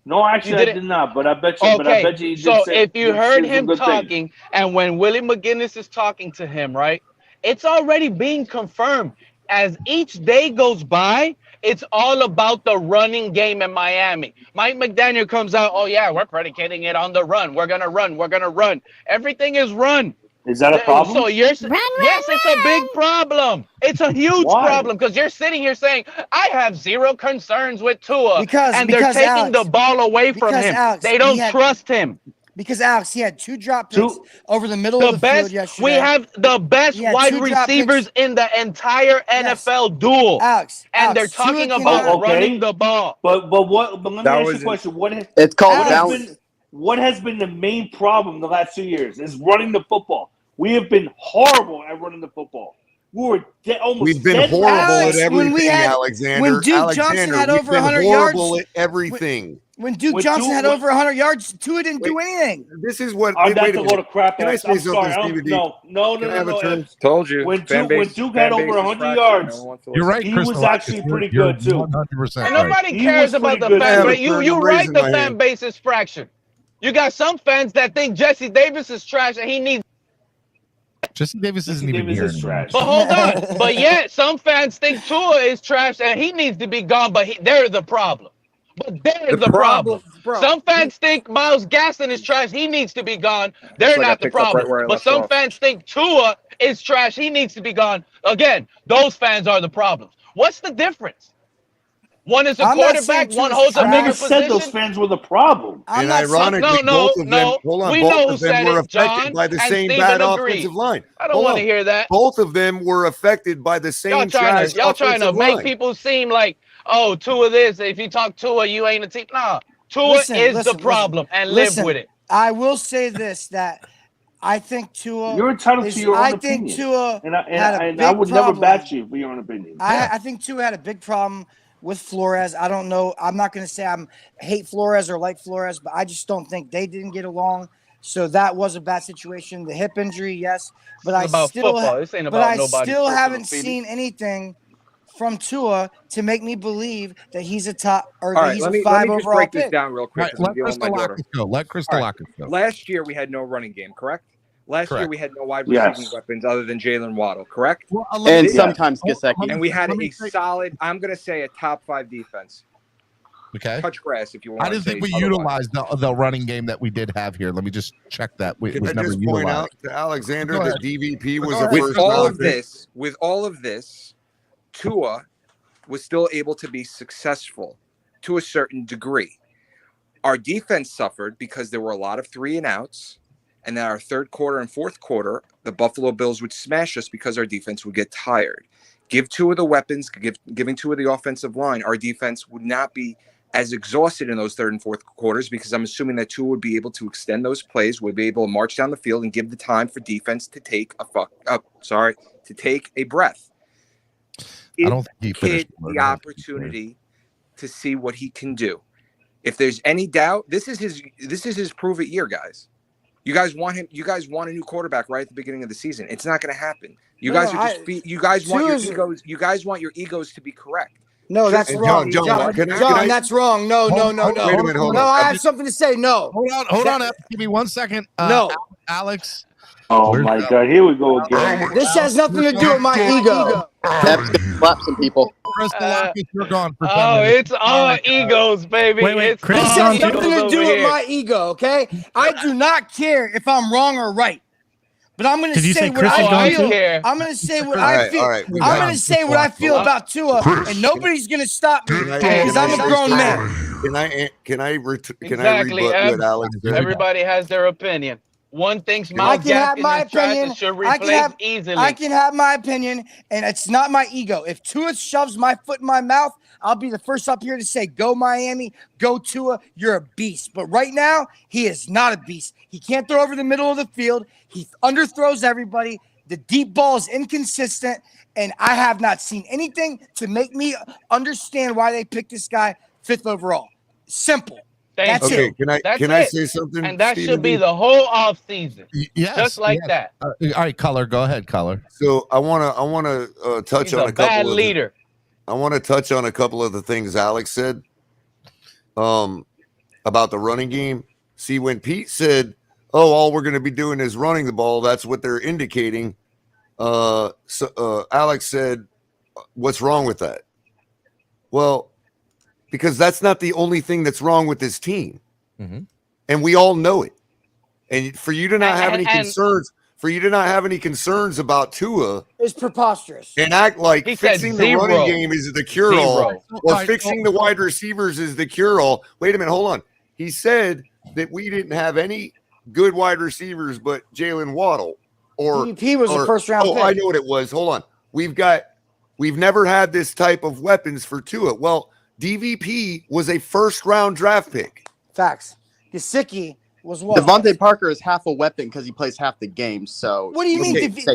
No, actually, I did not. But I bet you. Okay. But I bet you. So if you heard him talking, and when Willie McGinnis is talking to him, right, it's already being confirmed. As each day goes by, it's all about the running game in Miami. Mike McDaniel comes out, oh, yeah, we're predicating it on the run. We're going to run. Everything is run. Is that a problem? So yes, it's a big problem. It's a huge problem because you're sitting here saying I have zero concerns with Tua, and they're taking the ball away from him. They don't trust him. Because Alex, he had 2 drop picks over the middle of the field yesterday. We have the best wide receivers in the entire NFL duel. Alex, and they're talking about running the ball. But let me ask you a question. It's called balance. What has been the main problem the last 2 years is running the football. We have been horrible at running the football. We've been horrible at everything, Alexander. When Duke Johnson had over 100 yards, at everything. When Duke Johnson had over 100 yards, Tua didn't do anything. This is what. That's a load of crap. Can I say something, Stevie D? No. Told you. When Duke had over 100 yards, you're right. He was actually pretty good too. 100%. And nobody cares about the fan base. You right. The fan base is fractured. You got some fans that think Jesse Davis is trash and he needs. Jesse Davis isn't even here anymore. But hold on. But yet, some fans think Tua is trash and he needs to be gone, but they're the problem. But they're the problem. Some fans think Miles Gaston is trash. He needs to be gone. They're not the problem. But some fans think Tua is trash. He needs to be gone. Again, those fans are the problems. What's the difference? One is a quarterback. One holds a bigger position. I said those fans were the problem. And ironically, both of them were affected by the same bad offensive line. I don't want to hear that. Both of them were affected by the same trash y'all trying to make people seem like, oh, Tua this. If you talk Tua, you ain't a team. Nah, Tua is the problem, and live with it. I will say this, that I think Tua. You're entitled to your own opinion. I think Tua had a big I would problem. never bash you for your own opinion. I think Tua had a big problem with Flores. I don't know. I'm not going to say I hate Flores or like Flores, but I just don't think they didn't get along. So that was a bad situation. The hip injury, yes, but I still haven't seen anything from Tua to make me believe that he's a top or that he's a 5 overall pick. Let me just break this down real quick. Let Crystalakis go. Let Crystalakis go. Last year we had no running game, correct? Last year we had no wide receiving weapons other than Jalen Waddle, correct? Well, and sometimes Gesicki. And we had a solid, I'm going to say a top 5 defense. Okay. Touch grass if you want. I didn't think we utilized the running game that we did have here. Let me just check that. Can I just point out to Alexander that DVP was a with all of this, Tua was still able to be successful to a certain degree. Our defense suffered because there were a lot of 3 and outs. And then our third quarter and fourth quarter, the Buffalo Bills would smash us because our defense would get tired. Give Tua the weapons, giving Tua the offensive line, our defense would not be as exhausted in those third and fourth quarters because I'm assuming that Tua would be able to extend those plays, would be able to march down the field and give the time for defense to take a breath. I don't think he finished the opportunity to see what he can do. If there's any doubt, this is his prove it year, guys. You guys want him. You guys want a new quarterback right at the beginning of the season. It's not going to happen. You guys are just. You guys want your egos. You guys want your egos to be correct. No, that's wrong. John, that's wrong. No. Wait a minute. Hold on. No, I have something to say. No. Hold on. Give me 1 second. No, Alex. Oh my God! Here we go again. This has nothing to do with my ego. Slap some people. You're gone for 10 minutes. It's all egos, baby. Wait. This has nothing to do with my ego, okay? I do not care if I'm wrong or right. But I'm going to say what I feel. I'm going to say what I feel. I'm going to say what I feel about Tua, and nobody's going to stop me because I'm a grown man. Can I rebut what Alex said? Everybody has their opinion. One thinks Miles Gaskin is trash and should replace easily. I can have my opinion, and it's not my ego. If Tua shoves my foot in my mouth, I'll be the first up here to say, go Miami, go Tua, you're a beast. But right now, he is not a beast. He can't throw over the middle of the field. He underthrows everybody. The deep ball is inconsistent, and I have not seen anything to make me understand why they picked this guy 5th overall. Simple. That's it. Can I say something? And that should be the whole off season. Yes, just like that. All right, Color. Go ahead, Color. So I want to touch on a couple bad leader. I want to touch on a couple of the things Alex said about the running game. See, when Pete said, "Oh, all we're going to be doing is running the ball," that's what they're indicating. Alex said, "What's wrong with that?" Well, because that's not the only thing that's wrong with this team. Mm-hmm. And we all know it. And for you to not have any concerns, for you to not have any concerns about Tua It's preposterous. and act like He said fixing the running game is the cure-all, or fixing the wide receivers is the cure-all. Wait a minute, hold on. He said that we didn't have any good wide receivers but Jalen Waddle. Or DVP was a first-round pick. I know what it was. Hold on. We've never had this type of weapons for Tua. Well, DVP was a first-round draft pick. Facts. Gesicki was what? Devontae Parker is half a weapon because he plays half the game. So what do you mean? DVP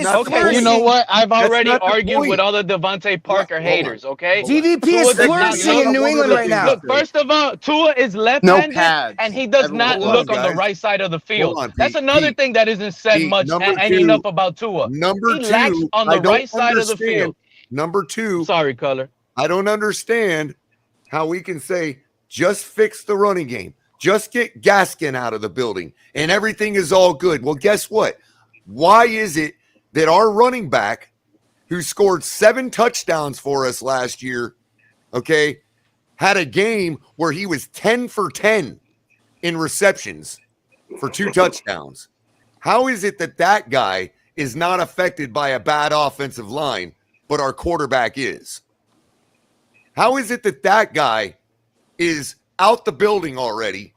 is okay. You know what? I've already argued with all the Devontae Parker haters. Okay, DVP is flourishing in New England right now. Look, first of all, Tua is left-handed, and he does not look on the right side of the field. That's another thing that isn't said much and enough about Tua. Number he lacks two, on the right side of the field. Number two, sorry, Color. I don't understand how we can say just fix the running game. Just get Gaskin out of the building and everything is all good. Well, guess what? Why is it that our running back, who scored 7 touchdowns for us last year, okay, had a game where he was 10 for 10 in receptions for 2 touchdowns? How is it that that guy is not affected by a bad offensive line, but our quarterback is? How is it that that guy is out the building already,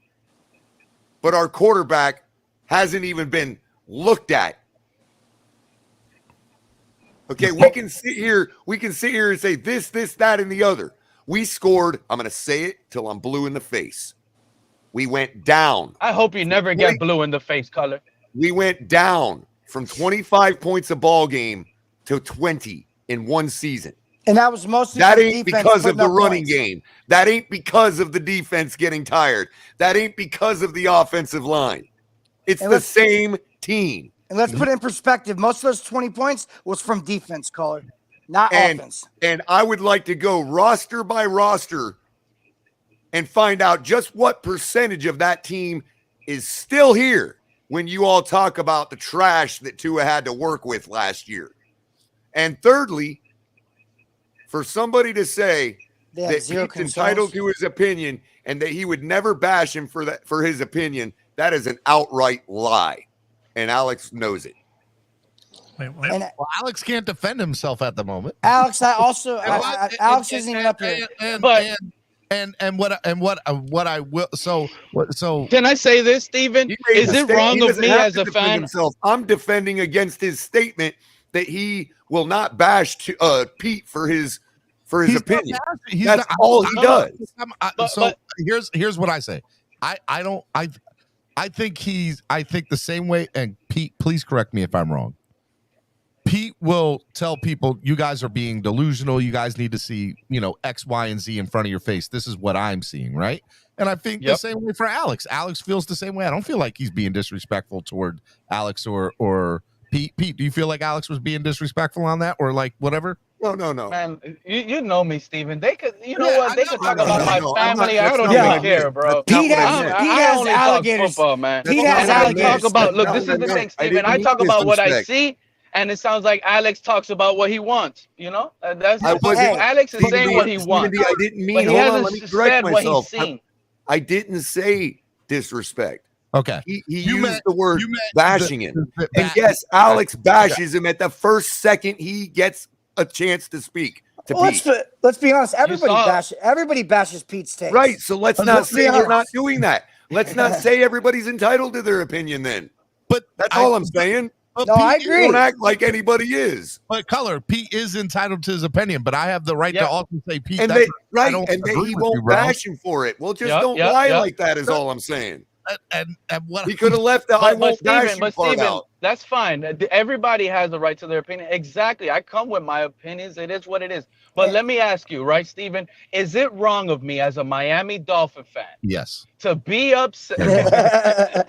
but our quarterback hasn't even been looked at? Okay, we can sit here and say this, that, and the other. We scored, I'm going to say it till I'm blue in the face. We went down. I hope you never get blue in the face, Color. We went down from 25 points a ball game to 20 in one season. And that was mostly that ain't because of the running game. That ain't because of the defense getting tired. That ain't because of the offensive line. It's the same team. And let's put it in perspective. Most of those 20 points was from defense, Color, not offense. And I would like to go roster by roster and find out just what percentage of that team is still here when you all talk about the trash that Tua had to work with last year. And thirdly, for somebody to say that he's entitled to his opinion and that he would never bash him for his opinion, that is an outright lie. And Alex knows it. Wait, what? Well, Alex can't defend himself at the moment. Alex, Alex isn't even up here. And what I will so can I say this, Steven? Is it wrong of me as a fan? I'm defending against his statement that he will not bash Pete for his opinion. That's all he does. So here's what I say. I think the same way, and Pete, please correct me if I'm wrong. Pete will tell people, you guys are being delusional. You guys need to see, X, Y, and Z in front of your face. This is what I'm seeing, right? And I think the same way for Alex. Alex feels the same way. I don't feel like he's being disrespectful toward Alex or Pete. Pete, do you feel like Alex was being disrespectful on that, or like whatever? No. Man, you know me, Steven. They could, what? They could talk about my family. I don't even care, bro. Pete has alligators. Football, man. Pete has alligators. Talk about. Look, this is the thing, Steven. I talk about what I see, and it sounds like Alex talks about what he wants. That's Alex is saying what he wants. I didn't mean. But he hasn't said what he's seen. I didn't say disrespect. Okay. He used the word bashing him. And yes, Alex bashes him at the first second he gets a chance to speak to Pete. Let's be honest. Everybody bashes Pete's takes. Right. So let's not say we're not doing that. Let's not say everybody's entitled to their opinion then. But that's all I'm saying. No, I agree. Don't act like anybody is. But Color, Pete is entitled to his opinion, but I have the right to also say Pete. And he won't bash him for it. Well, just don't lie like that is all I'm saying. And what he could have left the I won't bash you part out. That's fine. Everybody has the right to their opinion. Exactly. I come with my opinions. It is what it is. But let me ask you, right, Steven? Is it wrong of me as a Miami Dolphin fan? Yes. To be upset.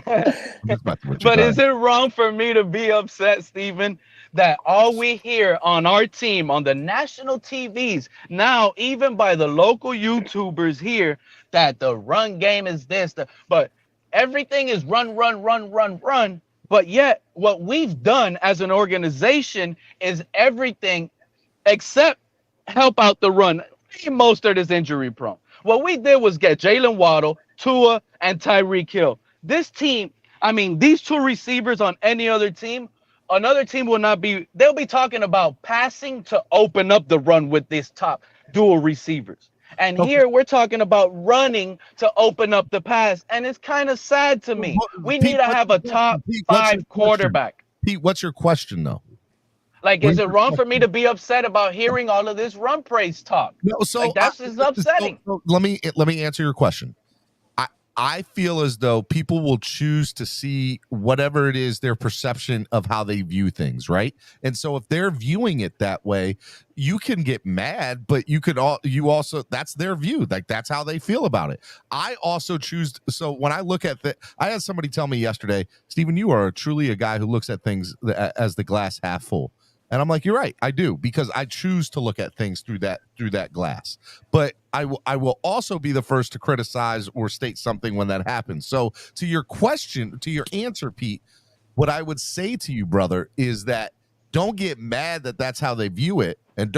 But is it wrong for me to be upset, Steven, that all we hear on our team, on the national TVs, now even by the local YouTubers here, that the run game is this, but everything is run. But yet what we've done as an organization is everything except help out the run. Mostert is injury prone. What we did was get Jalen Waddle, Tua, and Tyreek Hill. This team I mean, these two receivers on any other team, another team will not be. They'll be talking about passing to open up the run with this top dual receivers. And here we're talking about running to open up the pass, and it's kind of sad to me. We need to have a top 5 quarterback. Pete, what's your question though? Like, is it wrong for me to be upset about hearing all of this run praise talk? No, so like, that's just upsetting. So let me answer your question. I feel as though people will choose to see whatever it is their perception of how they view things, right? And so if they're viewing it that way, you can get mad, but you also that's their view. Like, that's how they feel about it. I also choose. So when I look at I had somebody tell me yesterday, Stephen, you are truly a guy who looks at things as the glass half full. And I'm like, you're right, I do, because I choose to look at things through that glass. But I will also be the first to criticize or state something when that happens. So to your question, to your answer, Pete, what I would say to you, brother, is that don't get mad that that's how they view it, and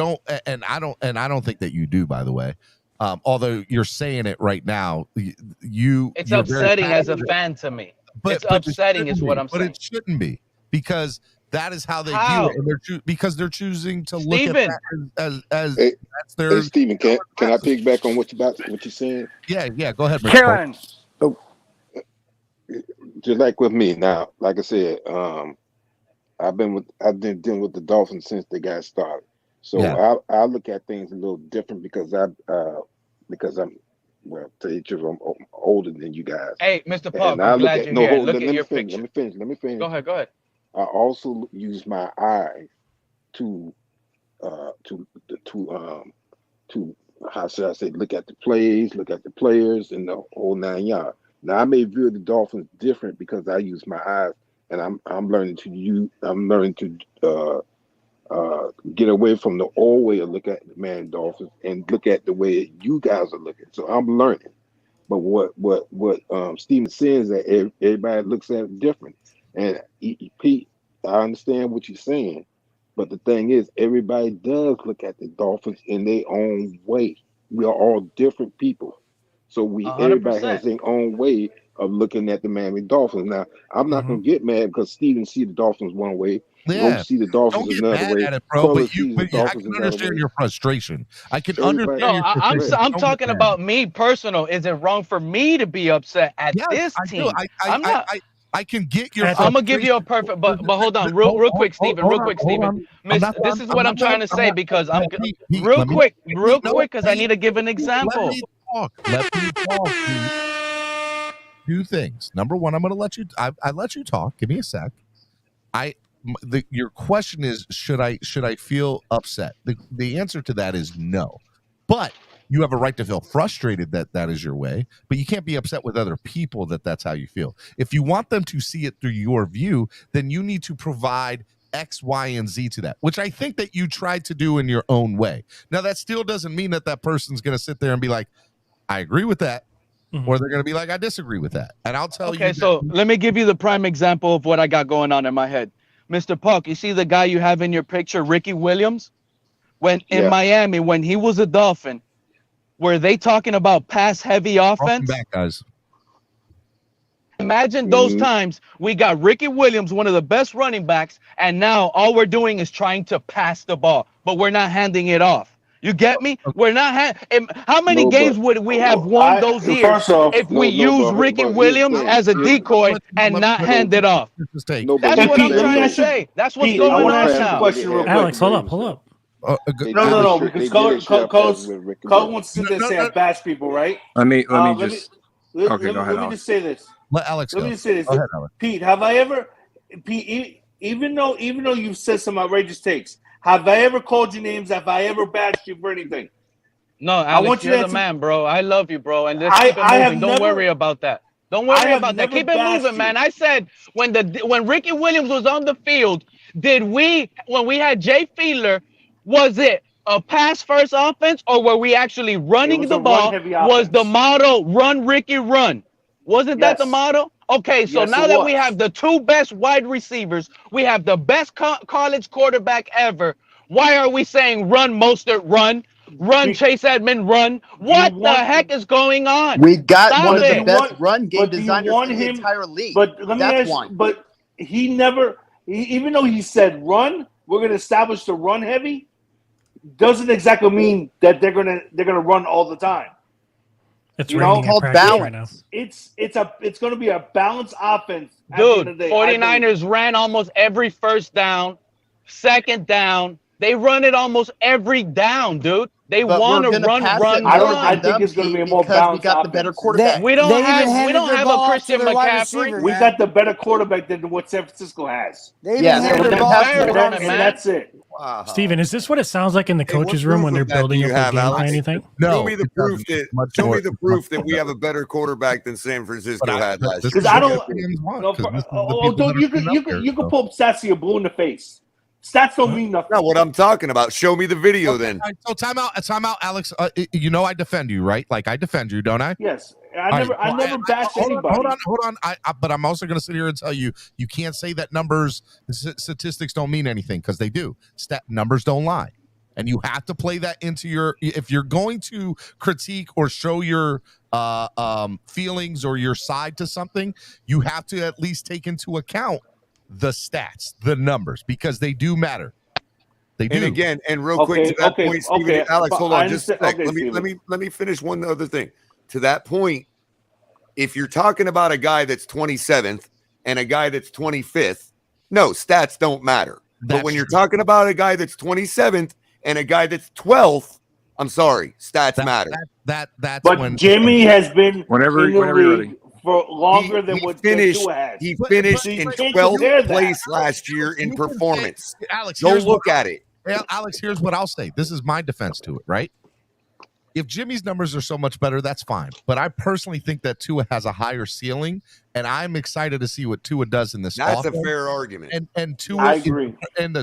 I don't think that you do, by the way. Although you're saying it right now, it's upsetting as a fan to me. It's upsetting is what I'm saying. But it shouldn't be, because that is how they view it, and because they're choosing to look at that as that's their. Hey, Stephen, can I pick back on what you're saying? Yeah, go ahead, Karen. Oh, just like with me now, like I said, I've been dealing with the Dolphins since they got started. So I look at things a little different because I'm well, to each of them, I'm older than you guys. Hey, Mr. Pop, I'm glad you're here. Look at your picture. Let me finish. Go ahead. I also use my eye to how should I say, look at the plays, look at the players, and the whole 9 yards. Now I may view the Dolphins different because I use my eyes, and I'm learning to get away from the old way of look at the man Dolphins and look at the way you guys are looking. So I'm learning. But what Steven says that everybody looks at it different. And Pete, I understand what you're saying, but the thing is, everybody does look at the Dolphins in their own way. We are all different people, so 100%. Everybody has their own way of looking at the Miami Dolphins. Now, I'm not gonna get mad because Steven see the Dolphins one way. Yeah, see the Dolphins don't get another mad way. at it, bro. But I can understand your frustration. I can understand. No, I'm talking about me personal. Is it wrong for me to be upset at this team? I'm not. I can get your. I'm gonna give you a perfect, but hold on, real quick, Stephen. This is what I'm trying to say because I'm real quick, because I need to give an example. Let me talk. Two things. Number one, I'm gonna let you. I let you talk. Give me a sec. Your question is, should I feel upset? The answer to that is no, but you have a right to feel frustrated that is your way, but you can't be upset with other people that's how you feel. If you want them to see it through your view, then you need to provide X, Y, and Z to that, which I think that you tried to do in your own way. Now, that still doesn't mean that person's going to sit there and be like, I agree with that, or they're going to be like, I disagree with that. And I'll tell you. Okay, so let me give you the prime example of what I got going on in my head. Mr. Puck, you see the guy you have in your picture, Ricky Williams? In Miami, when he was a Dolphin, were they talking about pass-heavy offense? Welcome back, guys. Imagine those times we got Ricky Williams, one of the best running backs, and now all we're doing is trying to pass the ball, but we're not handing it off. You get me? We're not. How many games would we have won those years if we use Ricky Williams as a decoy and not hand it off? That's what I'm trying to say. That's what's going on now. Alex, hold up. No, because Cole wants to sit there and say I bash people, right? Let me go ahead. Let me just say this. Let Alex. Let me just say this. Go ahead, Alex. Pete, have I ever? Pete, even though you've said some outrageous takes, have I ever called you names? Have I ever bashed you for anything? No, Alex, you're the man, bro. I love you, bro, and let's keep it moving. Don't worry about that. Don't worry about that. Keep it moving, man. I said when Ricky Williams was on the field, when we had Jay Fiedler, was it a pass-first offense, or were we actually running the ball? Was the motto run, Ricky, run? Wasn't that the motto? Okay, so now that we have the two best wide receivers, we have the best college quarterback ever, why are we saying run, Mostert, run? Run, Chase Edmond, run. What the heck is going on? We got Stop one of the it. best run game But do you designers want in the him? entire league. But let me That's ask. why. But he never, even though he said run, we're going to establish the run heavy. Doesn't exactly mean that they're gonna run all the time. It's raining at practice right now. It's going to be a balanced offense. Dude, 49ers ran almost every first down, second down. They run it almost every down, dude. They want to run. I think it's going to be a more balanced offense. The better quarterback. We don't have a Christian McCaffrey. We got the better quarterback than what San Francisco has. They even handed their ball to the wide and receiver. that's it. Wow. Steven, is this what it sounds like in the coach's room when they're building up their game plan, you think? Show me the proof that we have a better quarterback than San Francisco had last year. Because I don't. You can pull Sassy a blue in the face. Stats don't mean nothing. Not what I'm talking about. Show me the video then. So time out, Alex. You know I defend you, right? Like I defend you, don't I? Yes. I never bash anybody. Hold on. But I'm also going to sit here and tell you, you can't say that statistics don't mean anything, because they do. Numbers don't lie. And you have to play that into your, if you're going to critique or show your feelings or your side to something, you have to at least take into account the stats, the numbers, because they do matter. They do. And again, and real quick to that point, Steven, Alex, hold on just a sec. Let me finish one other thing. To that point, if you're talking about a guy that's 27th and a guy that's 25th, no, stats don't matter. But when you're talking about a guy that's 27th and a guy that's 12th, I'm sorry, stats matter. That's but when Jimmy has been whenever you're ready. For longer than what finished. Tua has. He finished in 12th place last year in performance. Alex, go look at it. Alex, here's what I'll say. This is my defense to it, right? If Jimmy's numbers are so much better, that's fine. But I personally think that Tua has a higher ceiling, and I'm excited to see what Tua does in this offense. That's a fair argument. And Tua, I agree.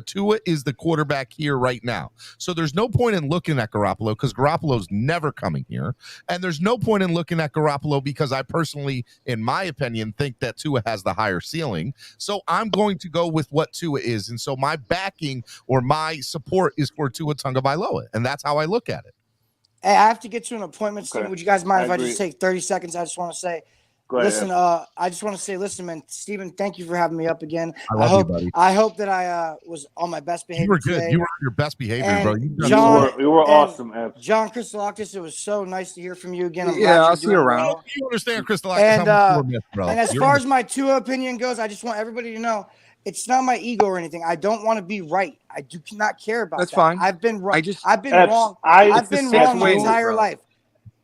Tua is the quarterback here right now. So there's no point in looking at Garoppolo, because Garoppolo's never coming here. And there's no point in looking at Garoppolo because I personally, in my opinion, think that Tua has the higher ceiling. So I'm going to go with what Tua is. And so my backing or my support is for Tua Tagovailoa. And that's how I look at it. Hey, I have to get to an appointment, Steven. Would you guys mind if I just take 30 seconds? I just want to say, listen, listen, man, Steven, thank you for having me up again. I love you, buddy. I hope that I was on my best behavior. You were good. Today. You were on your best behavior, and bro. You were awesome, Ed. John Christolakis, it was so nice to hear from you again. I'll see you around. Well. You understand, Christolakis? And as far as my Tua opinion goes, I just want everybody to know, it's not my ego or anything. I don't want to be right. I do not care about That's that. fine. I've been wrong. I've been Epps, wrong. I- I've been wrong my entire life.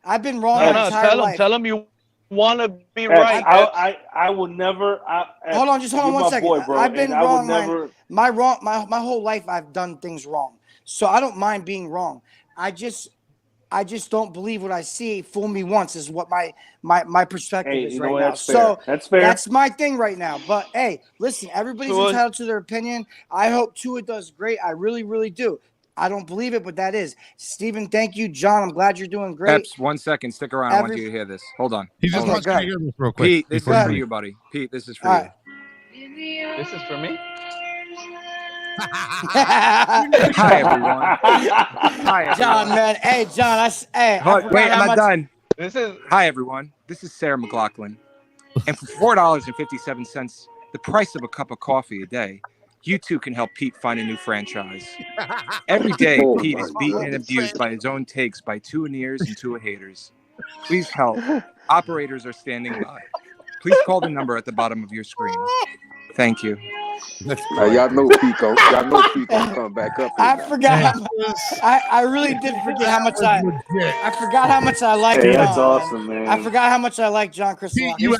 I've been wrong my entire life. Tell him you want to be right. I will never. Hold on, just hold on one second. Boy, bro, I've been wrong. My whole life, I've done things wrong. So I don't mind being wrong. I just don't believe what I see. Fool me once is what my perspective is right now. So that's fair. That's my thing right now. But hey, listen, everybody's entitled to their opinion. I hope Tua does great. I really, really do. I don't believe it, but that is. Steven, thank you. John, I'm glad you're doing great. Epps, 1 second. Stick around. I want you to hear this. Hold on. He just wants to hear this real quick. Pete, this is for you, buddy. Pete, this is for you. This is for me? Hi, everyone. Hi, everyone. John, man. Hey, John. Wait, I'm not done. This is. Hi, everyone. This is Sarah McLaughlin. And for $4.57, the price of a cup of coffee a day, you too can help Pete find a new franchise. Every day, Pete is beaten and abused by his own takes by Tua-neers and Tua-haters. Please help. Operators are standing by. Please call the number at the bottom of your screen. Thank you. Y'all know Pico. Y'all know Pico come back up. I forgot. I really did forget how much I forgot how much I like. Hey, that's awesome, man. I forgot how much I like John Christopher. And you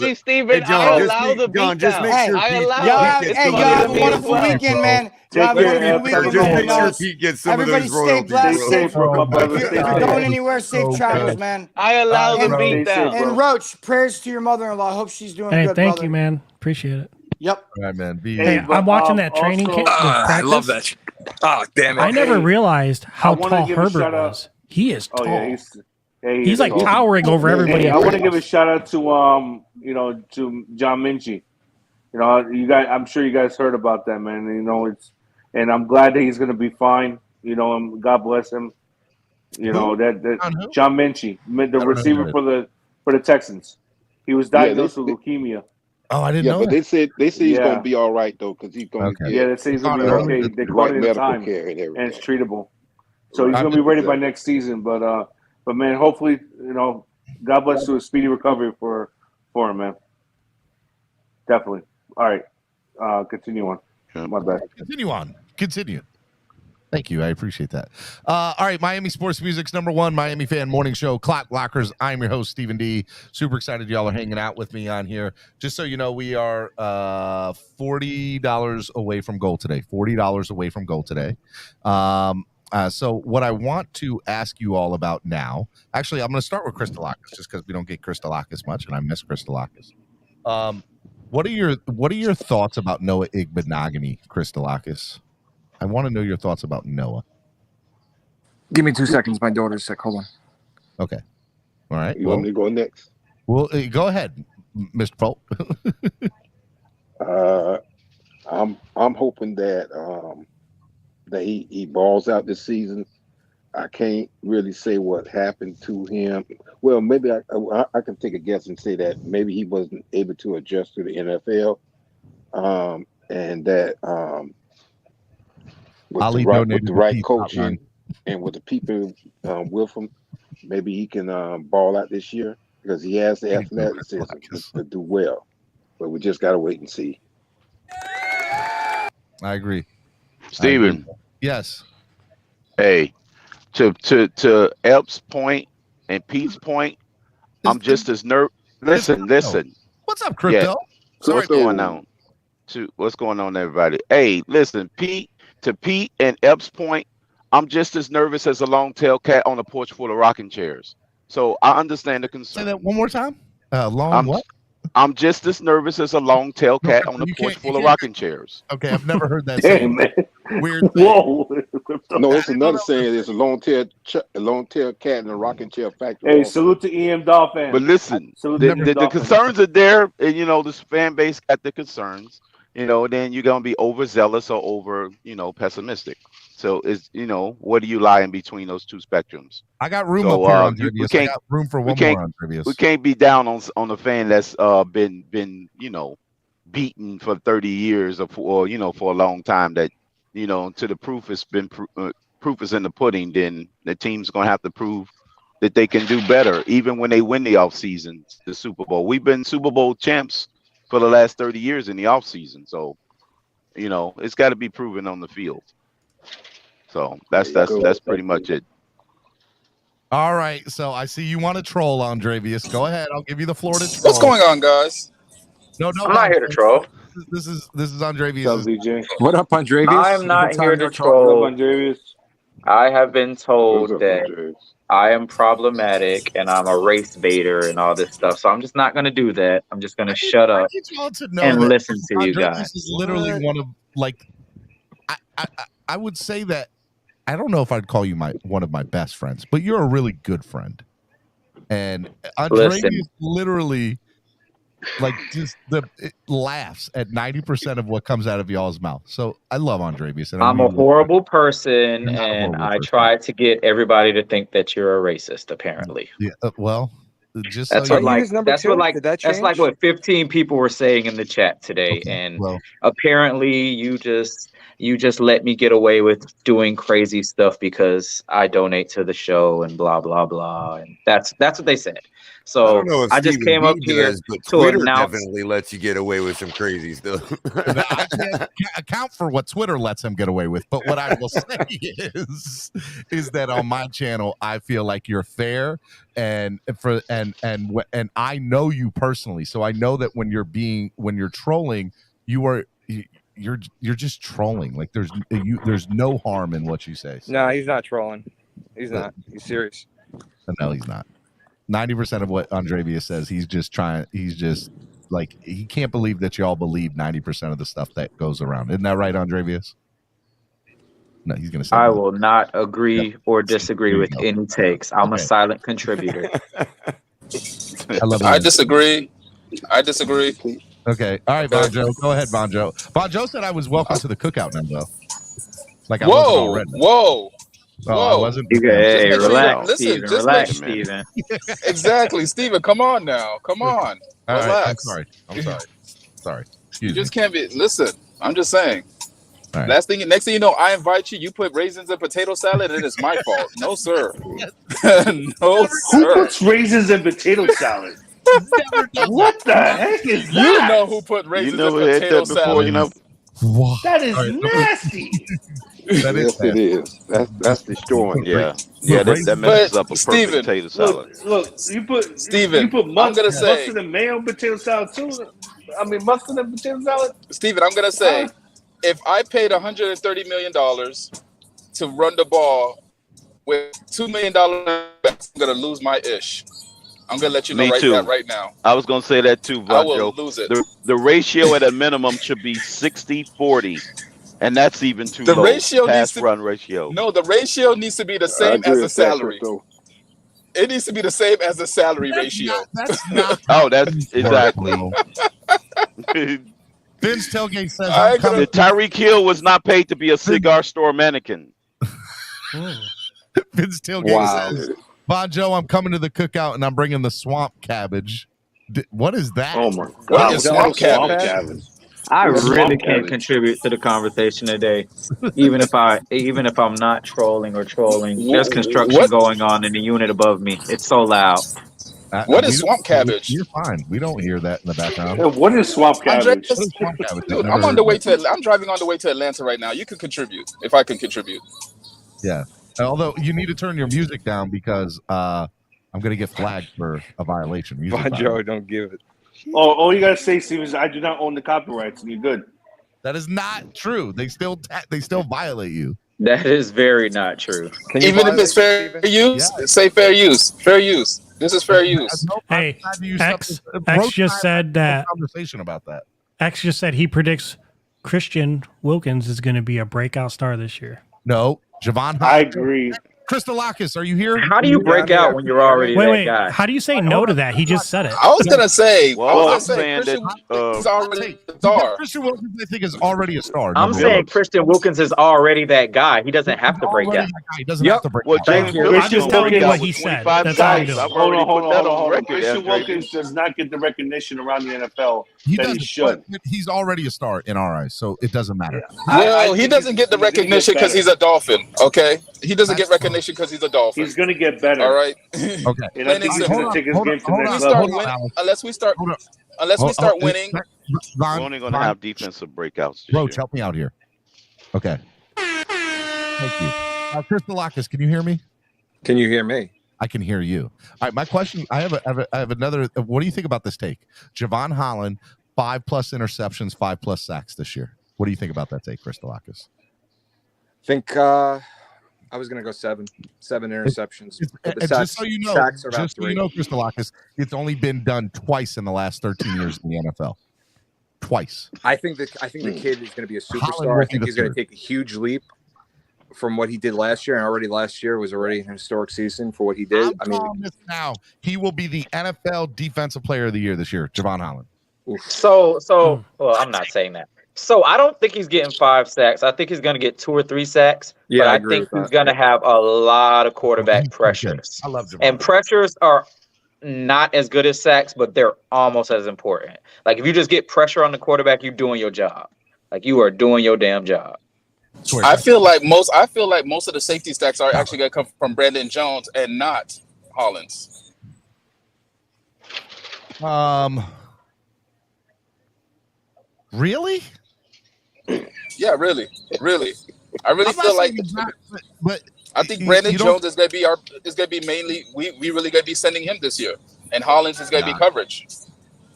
see, Steven, I allow the beat down. I allow it. Hey, y'all have a wonderful weekend, man. Just make sure Pete gets some of those royalties. Stay blessed. If you're going anywhere, safe travels, man. I allow the beat down. And Roach, prayers to your mother-in-law. I hope she's doing good, thank you, man. Appreciate it. Yep. All right, man. Hey, I'm watching that training camp. I love that. Oh, damn it. I never realized how tall Herbert was. He is tall. He's like towering over everybody. I want to give a shout out to to John Minchie. You guys, I'm sure you guys heard about that, man. And I'm glad that he's going to be fine. You know, God bless him. You know that John Minchie, the receiver for the Texans. He was diagnosed with leukemia. Oh, I didn't know. But they said he's gonna be all right though, because he's gonna get. Yeah, they say he's gonna be okay. They caught it in time, and it's treatable. So he's gonna be ready by next season. But man, hopefully, you know, God bless you, a speedy recovery for him, man. Definitely. All right, continue on. My bad. Continue. Thank you. I appreciate that. All right. Miami Sports Music's #1 Miami fan morning show, Clock Blockers. I'm your host, Stephen D. Super excited y'all are hanging out with me on here. Just so you know, we are $40 away from goal today. $40 away from goal today. So what I want to ask you all about now, actually, I'm going to start with Kristalakis just because we don't get Kristalakis much, and I miss Kristalakis. What are your thoughts about Noah Igbenogany, Kristalakis? I want to know your thoughts about Noah. Give me 2 seconds. My daughter's sick. Hold on. Okay. All right. You want me to go next? Well, go ahead, Mr. Pope. I'm hoping that he balls out this season. I can't really say what happened to him. Well, maybe I can take a guess and say that maybe he wasn't able to adjust to the NFL, and that with the right coaching and with the people with him, maybe he can ball out this year because he has the athleticism to do well. But we just gotta wait and see. I agree. Steven. Yes. Hey, to Elp's point and Pete's point, I'm just as Listen. What's up, Crypto? Yeah. What's going on? What's going on, everybody? Hey, listen, to Pete and Elp's point, I'm just as nervous as a long-tailed cat on a porch full of rocking chairs. So I understand the concern. Say that one more time. What? I'm just as nervous as a long-tailed cat on a porch full of rocking chairs. Okay, I've never heard that. Damn, man. Weird. Whoa. No, it's another saying. It's a long-tailed cat in a rocking chair factory. Hey, salute to EM Dolphins. But listen, the concerns are there, and you know this fan base got the concerns. You know, then you're gonna be overzealous or over, pessimistic. So it's, what do you lie in between those two spectrums? I got room up here on Trevius. I got room for one more on Trevius. We can't be down on the fan that's been beaten for 30 years or for a long time. That to the proof has been proof is in the pudding. Then the team's gonna have to prove that they can do better, even when they win the offseason, the Super Bowl. We've been Super Bowl champs for the last 30 years in the offseason. So, it's got to be proven on the field. So that's pretty much it. All right. So I see you want to troll, Andrevius. Go ahead. I'll give you the floor to troll. What's going on, guys? No, I'm not here to troll. This is Andrevius. What up, Andrevius? I'm not here to troll. I have been told that I am problematic and I'm a race baiter and all this stuff. So I'm just not going to do that. I'm just going to shut up and listen to you guys. This is literally one of I would say that I don't know if I'd call you one of my best friends, but you're a really good friend. And Andrevius literally just laughs at 90% of what comes out of y'all's mouth. So I love Andrevius. I'm a horrible person, and I try to get everybody to think that you're a racist. Apparently, yeah. Well, just that's so what 15 people were saying in the chat today, and apparently you just let me get away with doing crazy stuff because I donate to the show and blah blah blah, and that's what they said. So I just came up here but to Twitter announce. definitely lets you get away with some crazy stuff. I can't account for what Twitter lets him get away with, but what I will say is that on my channel, I feel like you're fair, and I know you personally, so I know that when you're trolling, you're just trolling. Like there's no harm in what you say. So. No, he's not trolling. He's not. He's serious. No, he's not. 90% of what Andrevius says, he's just he can't believe that y'all believe 90% of the stuff that goes around. Isn't that right, Andrevius? No, he's gonna say I will not agree or disagree with any takes. I'm a silent contributor. I disagree. Okay. All right, Bonjo. Go ahead, Bonjo. Bonjo said I was welcome to the cookout now, though. Like I whoa. Oh, I wasn't. Hey, Just make sure relax, listen, Steven. just Relax, make Steven. exactly, Steven. Come on now. Come on. All right, Relax. I'm sorry. Sorry. You Excuse me. just can't be listen. I'm just saying. All right. Next thing you know, I invite you. You put raisins in potato salad, and it's my fault. No, sir. No, Who sir. puts raisins in potato salad? What the heck is that? You know who put raisins You never in had potato that before, salad? you know. That is All right, nasty. That is Yes, it is. That's destroying. Yeah, Look, that messes up a perfect Steven, potato salad. Look, you put Steven, mustard and mayo in potato salad too. I mean, mustard and potato salad. Steven, I'm gonna say, if I paid $130 million to run the ball with $2 million, I'm gonna lose my ish. I'm gonna let you know Me right too. right now. I was gonna say that too, I will Vanjo. lose it. The ratio at a minimum should be 60-40, and that's even too The low. ratio needs to Pass-run ratio. No, the ratio needs to be the I same agree as the with that, salary. Crystal. It needs to be the same as the salary ratio. That's not. Oh, that's exactly. Vince Tailgate says I I'm ain't gonna- coming. Tyreek Hill was not paid to be a cigar store mannequin. Vince Tailgate says, Bonjo, I'm coming to the cookout and I'm bringing the swamp cabbage. What is that? Oh my What God! is swamp cabbage? I What's really swamp can't cabbage? contribute to the conversation today, even if I'm not trolling or trolling. There's construction What? going on in the unit above me. It's so loud. What We is don't- swamp cabbage? You're fine. We don't hear that in the background. What is swamp Andre, cabbage? What is swamp cabbage? dude, I've I'm never on the heard way that. to. I'm driving on the way to Atlanta right now. You can contribute if I can contribute. Yeah. Although you need to turn your music down because I'm going to get flagged for a violation. Music violation. Bonjo, don't give it. Oh, all you gotta say, Steve, is I do not own the copyrights, and you're good. That is not true. They still violate you. That is very not true. Even if it's fair use, say fair use. Fair use. This is fair use. Hey, X just said that. Conversation about that. X just said he predicts Christian Wilkins is going to be a breakout star this year. No, Javon. I agree. Crystalakis, are you here? How do you break out when you're already Wait, that guy? how do you say no to that? He just said it. I was gonna say. Well, I'm Christian saying that Wilkins is already a star. Christian Wilkins, I think, is already a star. I'm saying Christian Wilkins is already that guy. He doesn't have to break out. He doesn't have to break Well, out. James I'm Wilkins just telling you what he said. That's all I'm doing. I've Hold already on, put that on record. Christian after Wilkins does not get the recognition around the NFL He that doesn't, he should. but he's already a star in our eyes, so it doesn't matter. Well, he doesn't get the recognition because he's a Dolphin. Okay, he doesn't get recognition because he's a Dolphin. He's going to get better. All right. Okay. And I think he's going to take his game to the next level. Unless we start winning. We're only going to have defensive breakouts. Roach, help me out here. Okay. Thank you. Crystalakis, can you hear me? Can you hear me? I can hear you. All right, my question. I have another. What do you think about this take? Javon Holland, 5+ interceptions, 5+ sacks this year. What do you think about that take, I Crystalakis? think I was going to go seven interceptions. And just so you know, Crystalakis, it's only been done twice in the last 13 years in the NFL. Twice. I think the kid is going to be a Holland superstar. will I think be he's the going to take a huge leap from what he did last year, and already last year was already an historic season for what he did. I'm calling this now. He will be the NFL Defensive Player of the Year this year, Javon Holland. So, well, I'm not saying that. So I don't think he's getting 5 sacks. I think he's going to get 2 or 3 sacks. Yeah, but I I agree think with he's that. going to have a lot of quarterback pressures. I love Javon. And pressures are not as good as sacks, but they're almost as important. Like if you just get pressure on the quarterback, you're doing your job. Like you are doing your damn job. I feel like most of the safety stacks are actually going to come from Brandon Jones and not Hollins. Really? Yeah, really. I really feel like. But I think Brandon Jones is going to be mainly. We really going to be sending him this year, and Hollins is going to be coverage.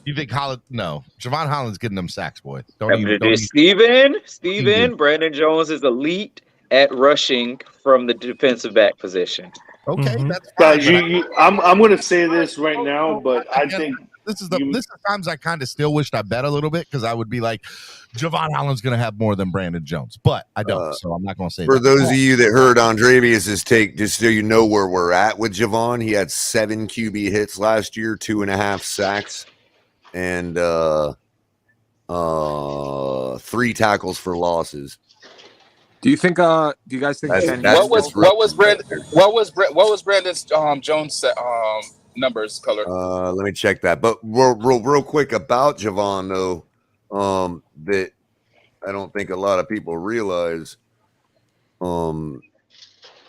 You think Holland? No, Javon Holland's getting them sacks, boy. Steven, Brandon Jones is elite at rushing from the defensive back position. Okay, that's fine. I'm going to say this right now, but I think this is times I kind of still wished I bet a little bit because I would be like, Javon Holland's going to have more than Brandon Jones, but I don't, so I'm not going to say for that. those of you that heard Andrevius's take, just so you know where we're at with Javon, he had 7 QB hits last year, 2.5 sacks, and 3 tackles for losses. Do you think? Do you guys think? What was Brandon Jones numbers color? Let me check that. But real quick about Javon though, that I don't think a lot of people realize. Let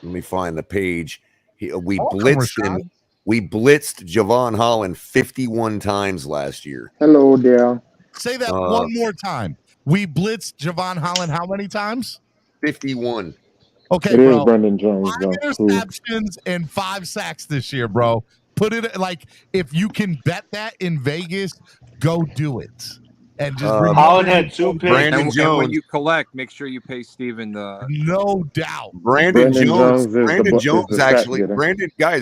me find the page. We blitzed Javon Holland 51 times last year. Hello there. Say that one more time. We blitzed Javon Holland how many times? 51. Okay, It bro. is Brandon Jones, 5 though. interceptions and 5 sacks this year, bro. Put it like if you can bet that in Vegas, go do it. And just Holland had 2 picks. And when you collect, make sure you pay Steven the. No doubt. Brandon Jones actually.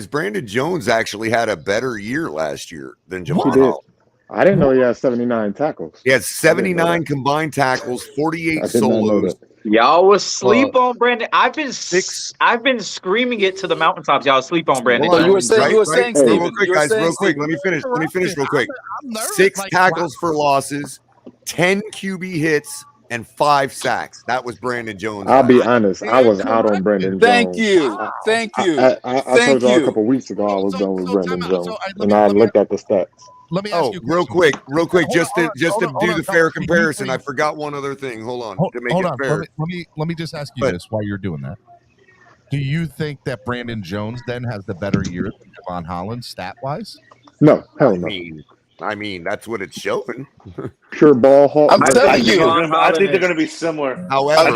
Brandon Jones actually had a better year last year than Javon He did. Holland. I didn't know he had 79 tackles. He had 79 combined tackles, 48 solos. Y'all was sleep on Brandon. I've been screaming it to the mountaintops. Y'all sleep on Brandon. You were saying, Steven. Real quick, guys. Real quick. Let me finish real quick. 6 tackles for losses, 10 QB hits, and 5 sacks. That was Brandon Jones. I'll be honest. I was out on Brandon Jones. Thank you. I told you a couple weeks ago I was done with Brandon Jones, and I looked at the stats. Let me ask you real quick, just to do the fair comparison. I forgot one other thing. Hold on, to make it fair. Let me just ask you this while you're doing that. Do you think that Brandon Jones then has the better year than Javon Holland stat wise? No, hell no. I mean, that's what it's showing. Pure ball hawk. I'm telling you. I think they're going to be similar. However,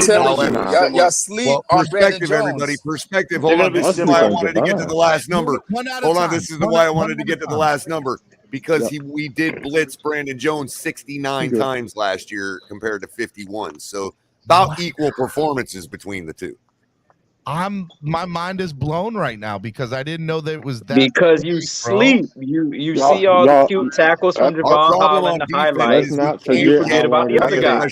y'all sleep on Brandon Jones. Everybody, perspective. Hold on. This is why I wanted to get to the last number. Hold on. This is why I wanted to get to the last number. Because we did blitz Brandon Jones 69 times last year compared to 51. So about equal performances between the two. My mind is blown right now because I didn't know that it was that. Because you sleep. You see all the cute tackles from Javon Holland, the highlights. You forget about the other guy.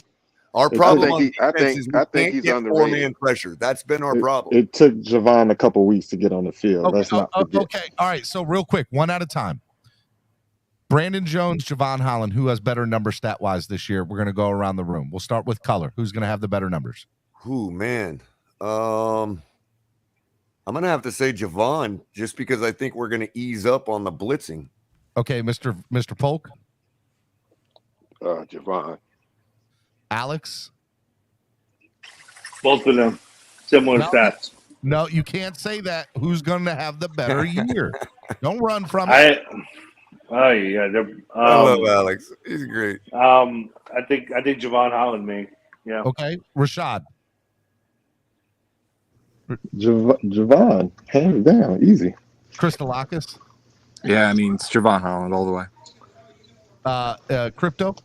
Our problem on defense is we can't get 4-man pressure. That's been our problem. It took Javon a couple weeks to get on the field. Okay, Let's not forget. Okay. All right. So real quick, one at a time. Brandon Jones, Javon Holland, who has better numbers stat-wise this year? We're going to go around the room. We'll start with color. Who's going to have the better numbers? Ooh, man. I'm going to have to say Javon just because I think we're going to ease up on the blitzing. Okay, Mr. Polk? Javon. Alex? Both of them. Similar stats. No, you can't say that. Who's going to have the better year? Don't run from it. I love Alex. He's great. I think Javon Holland may. Yeah. Okay, Rashad. Javon, hands down, easy. Crystalakis. Yeah, I mean it's Javon Holland all the way. Crypto.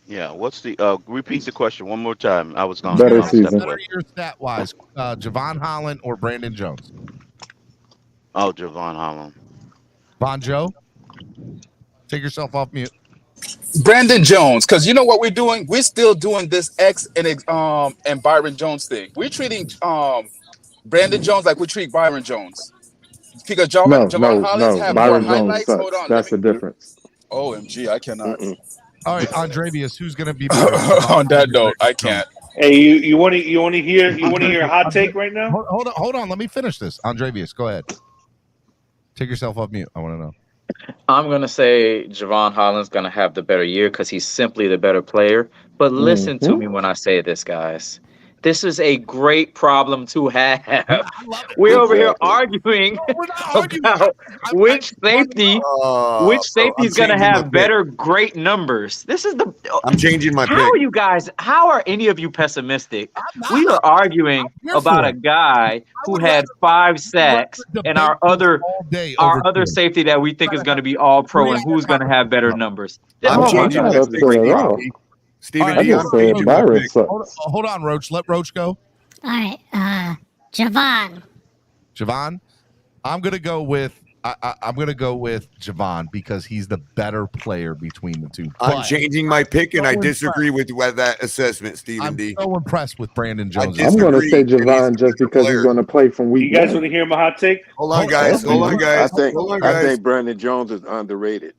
Yeah. What's the? Repeat the question one more time. I was going better season. Better year stat wise, Javon Holland or Brandon Jones? Oh, Javon Holland. Bon Joe. Take yourself off mute. Brandon Jones, because you know what we're doing? We're still doing this X and Byron Jones thing. We're treating Brandon Jones like we treat Byron Jones. Because Javon Holland have Byron more Jones highlights. sucks. Hold on, that's the difference. OMG, I cannot. All right, Andrevius, who's going to be better? On that note, I can't. Hey, you want to hear a hot take right now? Hold on. Let me finish this. Andrevius, go ahead. Take yourself off mute. I want to know. I'm going to say Javon Holland's going to have the better year because he's simply the better player. But listen to me when I say this, guys. This is a great problem to have. We're over here arguing about which safety is going to have better great numbers. This is the. I'm changing my pick. How are any of you pessimistic? We are arguing about a guy who had 5 sacks and our other safety that we think is going to be all pro and who's going to have better numbers. I'm changing my pick right now. Steven, hold on, Roach. Let Roach go. All right, Javon. I'm gonna go with Javon because he's the better player between the two. I'm changing my pick, and I disagree with that assessment, Stephen D. I'm so impressed with Brandon Jones. I'm going to say Javon just because he's going to play from week. You guys want to hear my hot take? Hold on, guys. I think Brandon Jones is underrated.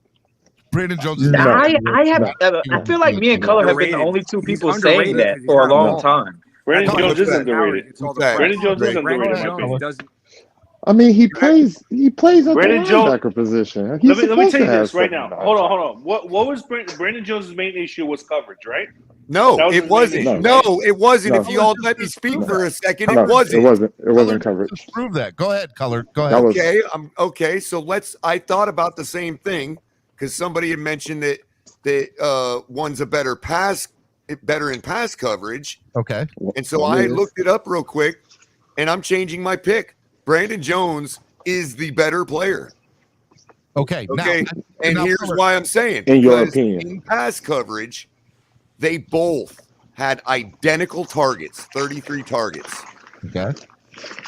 Brandon Jones. I feel like me and Color have been the only two people saying that for a long time. Brandon Jones is underrated. It's all the Brandon Jones is Brandon underrated. in my Jones opinion. doesn't. I mean, he plays at the Brandon Jones- linebacker position. He's Let me supposed tell to you have this right something now. to Hold hide. on. What was Brandon Jones' main issue was coverage, right? No, That was it his main wasn't. issue, No, right? it wasn't. No. If you all let me speak for a second, No, it wasn't. It wasn't coverage. Prove that. Go ahead, Color. Go That ahead. was Okay, okay. So I thought about the same thing because somebody had mentioned that one's better in pass coverage. Okay. And so I looked it up real quick, and I'm changing my pick. Brandon Jones is the better player. Okay. Okay. Now, And now, here's Color, why I'm saying. In your because opinion. in pass coverage, they both had identical targets, 33 targets. Okay.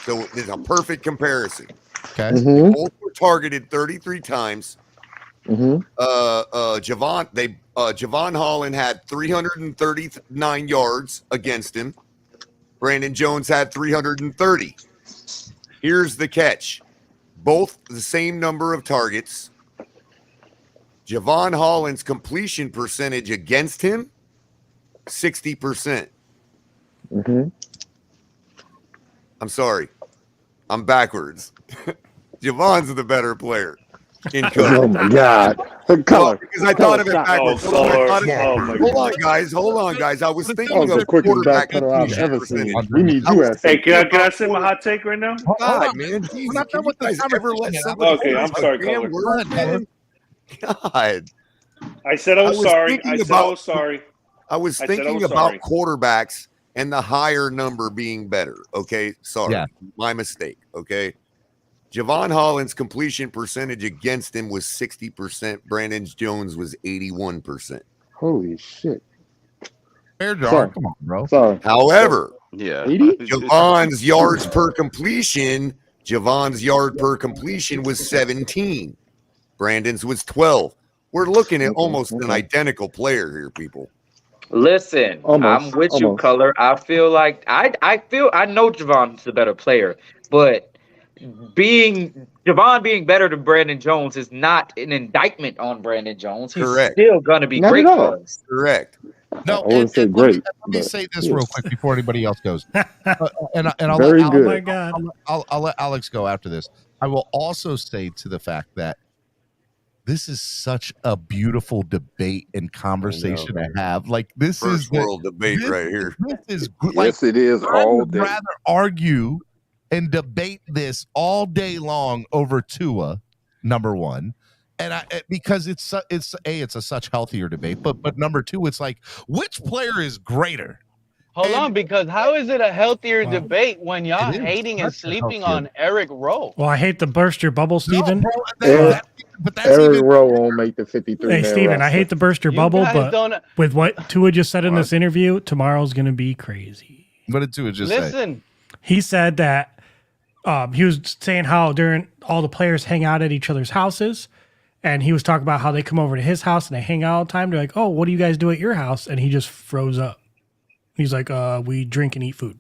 So there's a perfect comparison. Okay. Mm-hmm. Both were targeted 33 times. Mm-hmm. Javon Holland had 339 yards against him. Brandon Jones had 330. Here's the catch. Both the same number of targets. Javon Holland's completion percentage against him, 60%. Mm-hmm. I'm sorry. I'm backwards. Javon's the better player in Oh coverage. my God. Well, because I thought of it backwards. Oh, Lord. Oh, my Hold on, guys. Hold on, guys. I was That thinking was of the quickest quarterback backpedal I've completion ever seen. percentage. We need you as Hey, can I say my hot take right now? God, man. Jesus, not done can you with the guys ever let conversation. somebody Okay, I'm finish a sorry, damn Color. word, man? God. I said I was sorry. thinking I said about- I was sorry. I was I said I thinking was about sorry. quarterbacks and the higher number being better. Okay. Sorry. Yeah. My mistake. Okay. Javon Holland's completion percentage against him was 60%. Brandon Jones was 81%. Holy shit. Fair jar. Sorry. Come on, bro. Sorry. However, Yeah. 80? Javon's yards per completion was 17. Brandon's was 12. We're looking at almost an identical player here, people. Listen, Almost, I'm with you, almost. Color. I feel like I know Javon's the better player, but Javon being better than Brandon Jones is not an indictment on Brandon Jones. He's Correct. still gonna be Not great at for all. us. Correct. No, I wouldn't say let great. me but say this yeah. real quick before anybody else goes. And Very I'll, good. Oh my God. I'll let Alex go after this. I will also say to the fact that this is such a beautiful debate and conversation to have. Like this is First world debate right here. This is good. Like, Yes, it is I all would day. rather argue and debate this all day long over Tua, number one. And because it's a such healthier debate, but number two, it's like which player is greater? Hold on, because how is it a healthier Wow. debate when y'all It is hating and such a sleeping healthier- on Eric Rowe? Well, I hate to burst your bubble, Steven. No, bro, Eric, but that's Eric even Rowe won't make the 53 Hey, man Steven, I roster. hate to burst your You bubble, guys but don't with what Tua just said in this interview, tomorrow's going to be crazy. what did Tua just say? listen. He said that he was saying how during all the players hang out at each other's houses, and he was talking about how they come over to his house and they hang out all the time. They're like, "Oh, what do you guys do at your house?" And he just froze up. He's like, "We drink and eat food."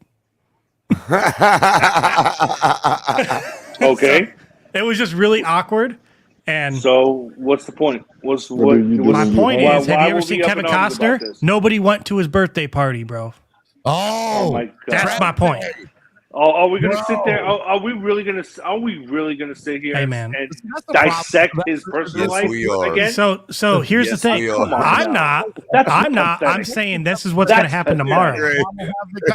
Okay. It was just really awkward. And So what's the point? What do you do my when you point home? is, have why you ever were seen we up Kevin and arguing about Costner? this? Nobody went to his birthday party, bro. Oh my God. That's my point. Are we gonna sit there? Are we really gonna sit here Hey, and, man. and dissect his personal Yes, life we are. again? So here's the Yes, thing. we are. I'm not. That's I'm not. I'm pathetic. saying this is what's going to That's happen pathetic. tomorrow.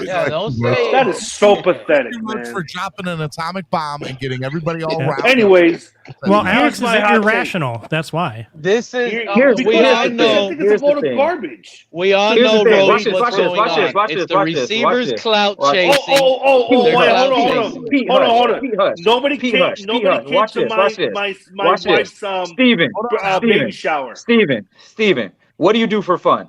Yeah, don't say That is so pathetic, Too much man. for dropping an atomic bomb and getting everybody all riled up. Anyways, Well, here's Alex is my hot take. irrational. That's why. This is Because we all I know. think it's a vote of garbage. We all Here's the know, thing. Rose, Watch this, what's watch this, going watch this, on. watch It's this, the watch this, watch receivers this. clout Watch this. chasing. Oh, They're wait, clout hold chasing. on. Pete Hold Hush, on. Pete Hush, Nobody Pete came. Hush, Pete Nobody Hush. came Watch to this, watch this. my Watch this. wife's Steven, baby shower. Steven, what do you do for fun?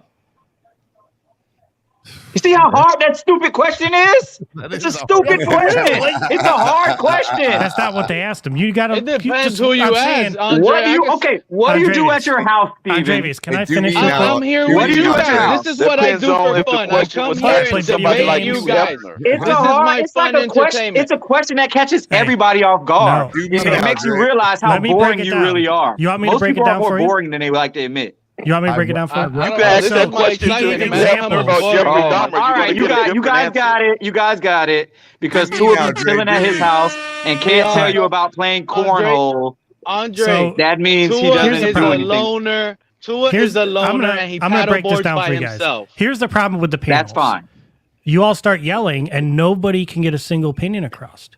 You see how hard that stupid question is? It's a stupid question. It's a hard question. That's not what they asked him. You got to. It depends who you ask. What do you? Okay, what do you do at your house, Steven? Andrevius, can I do finish? need this? now- I'm here do with need you now, guys. Andrew. This is what I do for fun. I come here and debate you guys. It's This is my it's fun like a question. entertainment. It's a question that catches everybody off guard. No. It makes you realize how Let me break boring it you down. really are. You want me to Most break it people are down more for you? boring than they like to admit. You want me to break it down for you? You can ask that question to him about Jeffrey Dahmer. All right, you guys got it. You guys got it. Because two of them chilling at his house and can't tell you about playing cornhole. Andre, that means he doesn't do anything. Loner. Tua is a loner, and he paddleboards by himself. Here's the problem with the panels. That's fine. You all start yelling, and nobody can get a single opinion across.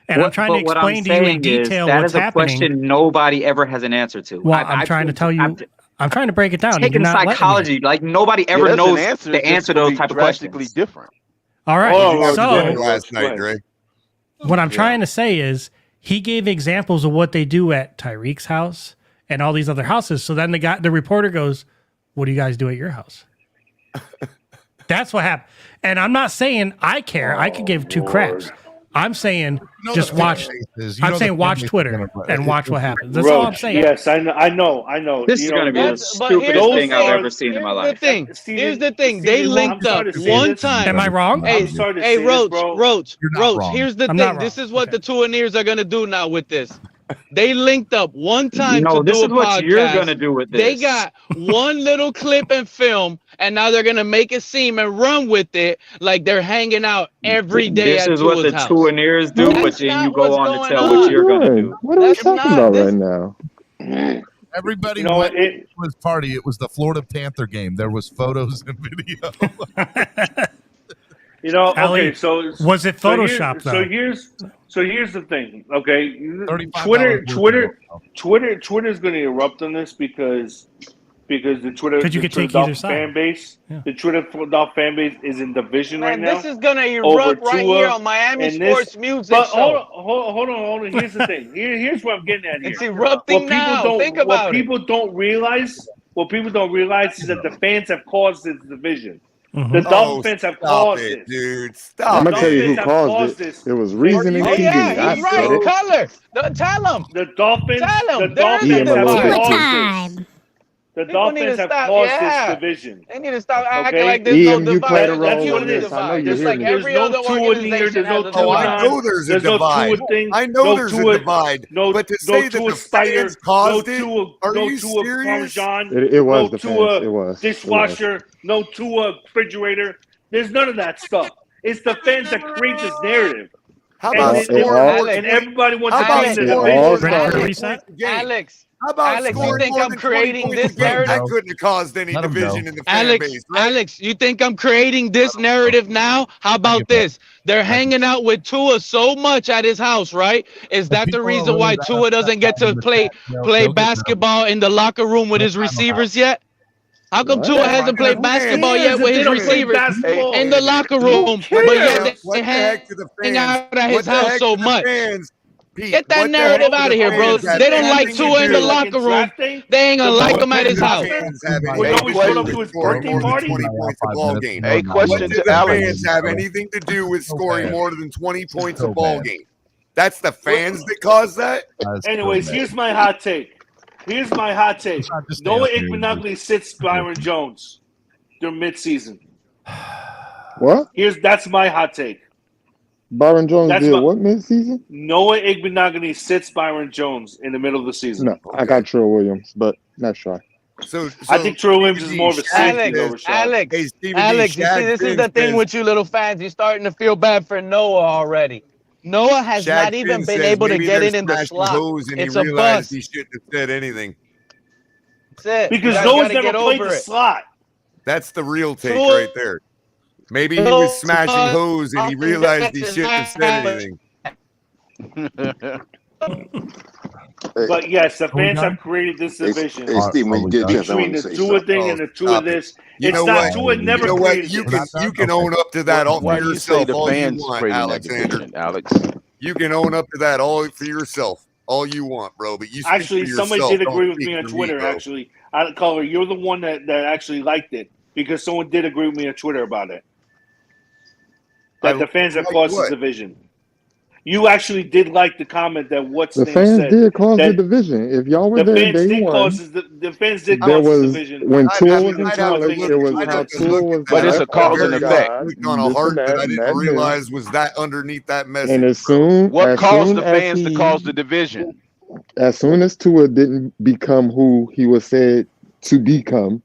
And I'm trying to explain to you in detail what's happening. That is a question nobody ever has an answer to. Well, I'm trying to tell you. I'm trying to break it down. Taking psychology, like nobody ever knows the answer to those type of questions. Different. All right. Last night, Dre. What I'm trying to say is he gave examples of what they do at Tyreek's house and all these other houses. So then the reporter goes, "What do you guys do at your house?" That's what happened. And I'm not saying I care. I could give two craps. I'm saying just watch. I'm saying watch Twitter and watch what happens. That's all I'm saying. Yes, I know. This is going to be the stupidest thing I've ever seen in my life. Here's the thing. They linked up one time. Am I wrong? Hey, Roach. Here's the thing. This is what the Tuaneers are going to do now with this. They linked up one time to do a podcast. This is what you're going to do with this. They got one little clip and film, and now they're going to make it seem and run with it like they're hanging out every day at Tua's house. This is what the Tuaneers do, but then you go on to tell what you're going to do. What are we talking about right now? Everybody it was party. It was the Florida Panther game. There was photos and video. Okay, so was it Photoshop though? So here's the thing. Okay, Twitter's going to erupt on this because the Twitter Dolphins fan base, the Twitter Dolphins fan base is in division right now. This is going to erupt right here on Miami Sports Music. But Show. hold on. Here's the thing. Here's what I'm getting at here. It's erupting now. Think about what people don't realize is that the fans have caused this division. Mm-hmm. The Dolphins fans have caused it, dude. Stop. I'm gonna tell you who caused it. It was Reasoning TV. Yeah, he's right. Color. Tell him. The Dolphins. Tell him. The Dolphins have caused this. The People Dolphins have caused this division. They need to stop acting like there's no divide. You played a role in this. I know you hear me. Every other organization has a divide. I know there's a divide. I know there's a divide. But to say that the fans caused it, are you serious? It was the fans. It was. Dishwasher, no Tua refrigerator. There's none of that stuff. It's the fans that create this narrative. How about and everybody wants to be in the division. Alex. How about Alex, you think I'm creating this narrative? That couldn't have caused any division in the fan base. Right? Alex, you think I'm creating this narrative now? How about this? They're hanging out with Tua so much at his house, right? Is that the reason why Tua doesn't get to play basketball in the locker room with his receivers yet? How come Tua hasn't played basketball yet with his receivers in the locker room? But yet they hang out at his house so much. Get that narrative out of here, bro. They don't like Tua in the locker room. They ain't gonna like him at his house. Hey, question to Alex. Fans have anything to do with scoring more than 20 points a ball game? That's the fans that cause that. Anyways, here's my hot take. Noah Igbenogany sits Byron Jones during midseason. What? That's my hot take. Byron Jones did what mid-season? Noah Igbenogany sits Byron Jones in the middle of the season. No, I got Trill Williams, but nice try. So I think Trill Williams is more of a safety over Sean. Alex, you see, this is the thing with you little fans. You're starting to feel bad for Noah already. Noah has not even been able to get in the slot. It's a bust. He shouldn't have said anything. That's it. Because Noah's never played the slot. That's the real take right there. Maybe he was smashing hose and he realized he shouldn't have said anything. But yes, the fans have created this division between the Tua thing and the Tua this. It's not Tua never created. You can own up to that all for yourself. All you want, Alexander. Alex, you can own up to that all for yourself. All you want, bro. But you actually, somebody did agree with me on Twitter. Actually, Caller, you're the one that actually liked it because someone did agree with me on Twitter about it. That the fans have caused this division. You actually did like the comment that the fans did cause the division. If y'all were there day one, the fans did cause the division. When Tua was in college, it was how Tua was. But it's a cause and effect. On a heart that I didn't realize was that underneath that message. And what caused the fans to cause the division? As soon as Tua didn't become who he was said to become,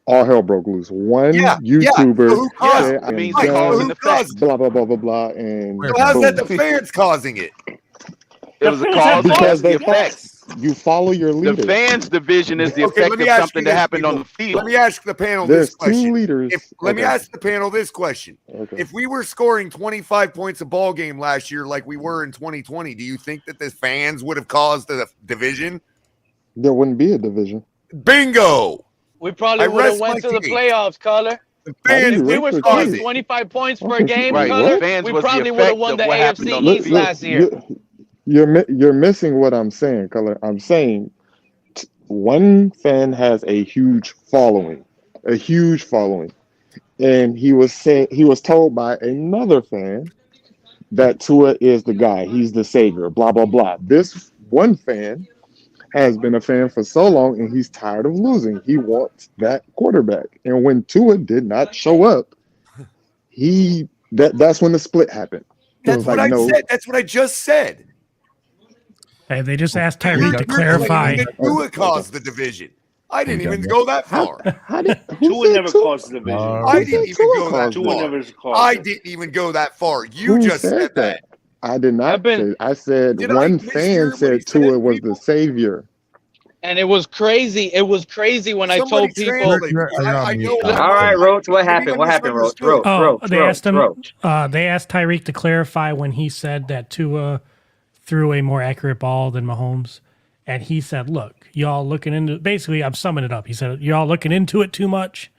all hell broke loose. One YouTuber said, it means I'm cause and done, effect. blah, blah, blah, blah, blah. And So how's that boom. the fans causing it? It was a cause Because and the they effect. you follow your The leader. fans division is the Okay, effect let me of ask something you that this, happened on people. the field. Let me ask the panel There's this question. two leaders. Let me ask the panel this question. Okay. If we were scoring 25 points a ball game last year like we were in 2020, do you think that the fans would have caused the division? There wouldn't be a division. Bingo! We probably would have went to the playoffs, caller. Fans, If we were scoring 25 points per game, color, we probably would have won the AFC East last year. You're missing what I'm saying, Color. I'm saying one fan has a huge following, and he was told by another fan that Tua is the guy, he's the savior, blah blah blah. This one fan has been a fan for so long, and he's tired of losing. He wants that quarterback, and when Tua did not show up, that's when the split happened. That's what I said. That's what I just said. Hey, they just asked Tyreek to clarify. Tua caused the division. I didn't even go that far. Tua never caused the division. I didn't even go that Tua far. never caused I it. didn't even go that far. You Who just said said that. I did not say. I said Did I one mishear fan what he said Tua was the savior. And it was crazy. It was crazy when I told people. I know. All right, Roach. What happened? What happened, Roach? They asked him. They asked Tyreek to clarify when he said that Tua threw a more accurate ball than Mahomes, and he said, "Look, y'all looking into." Basically, I'm summing it up. He said, "Y'all looking into it too much."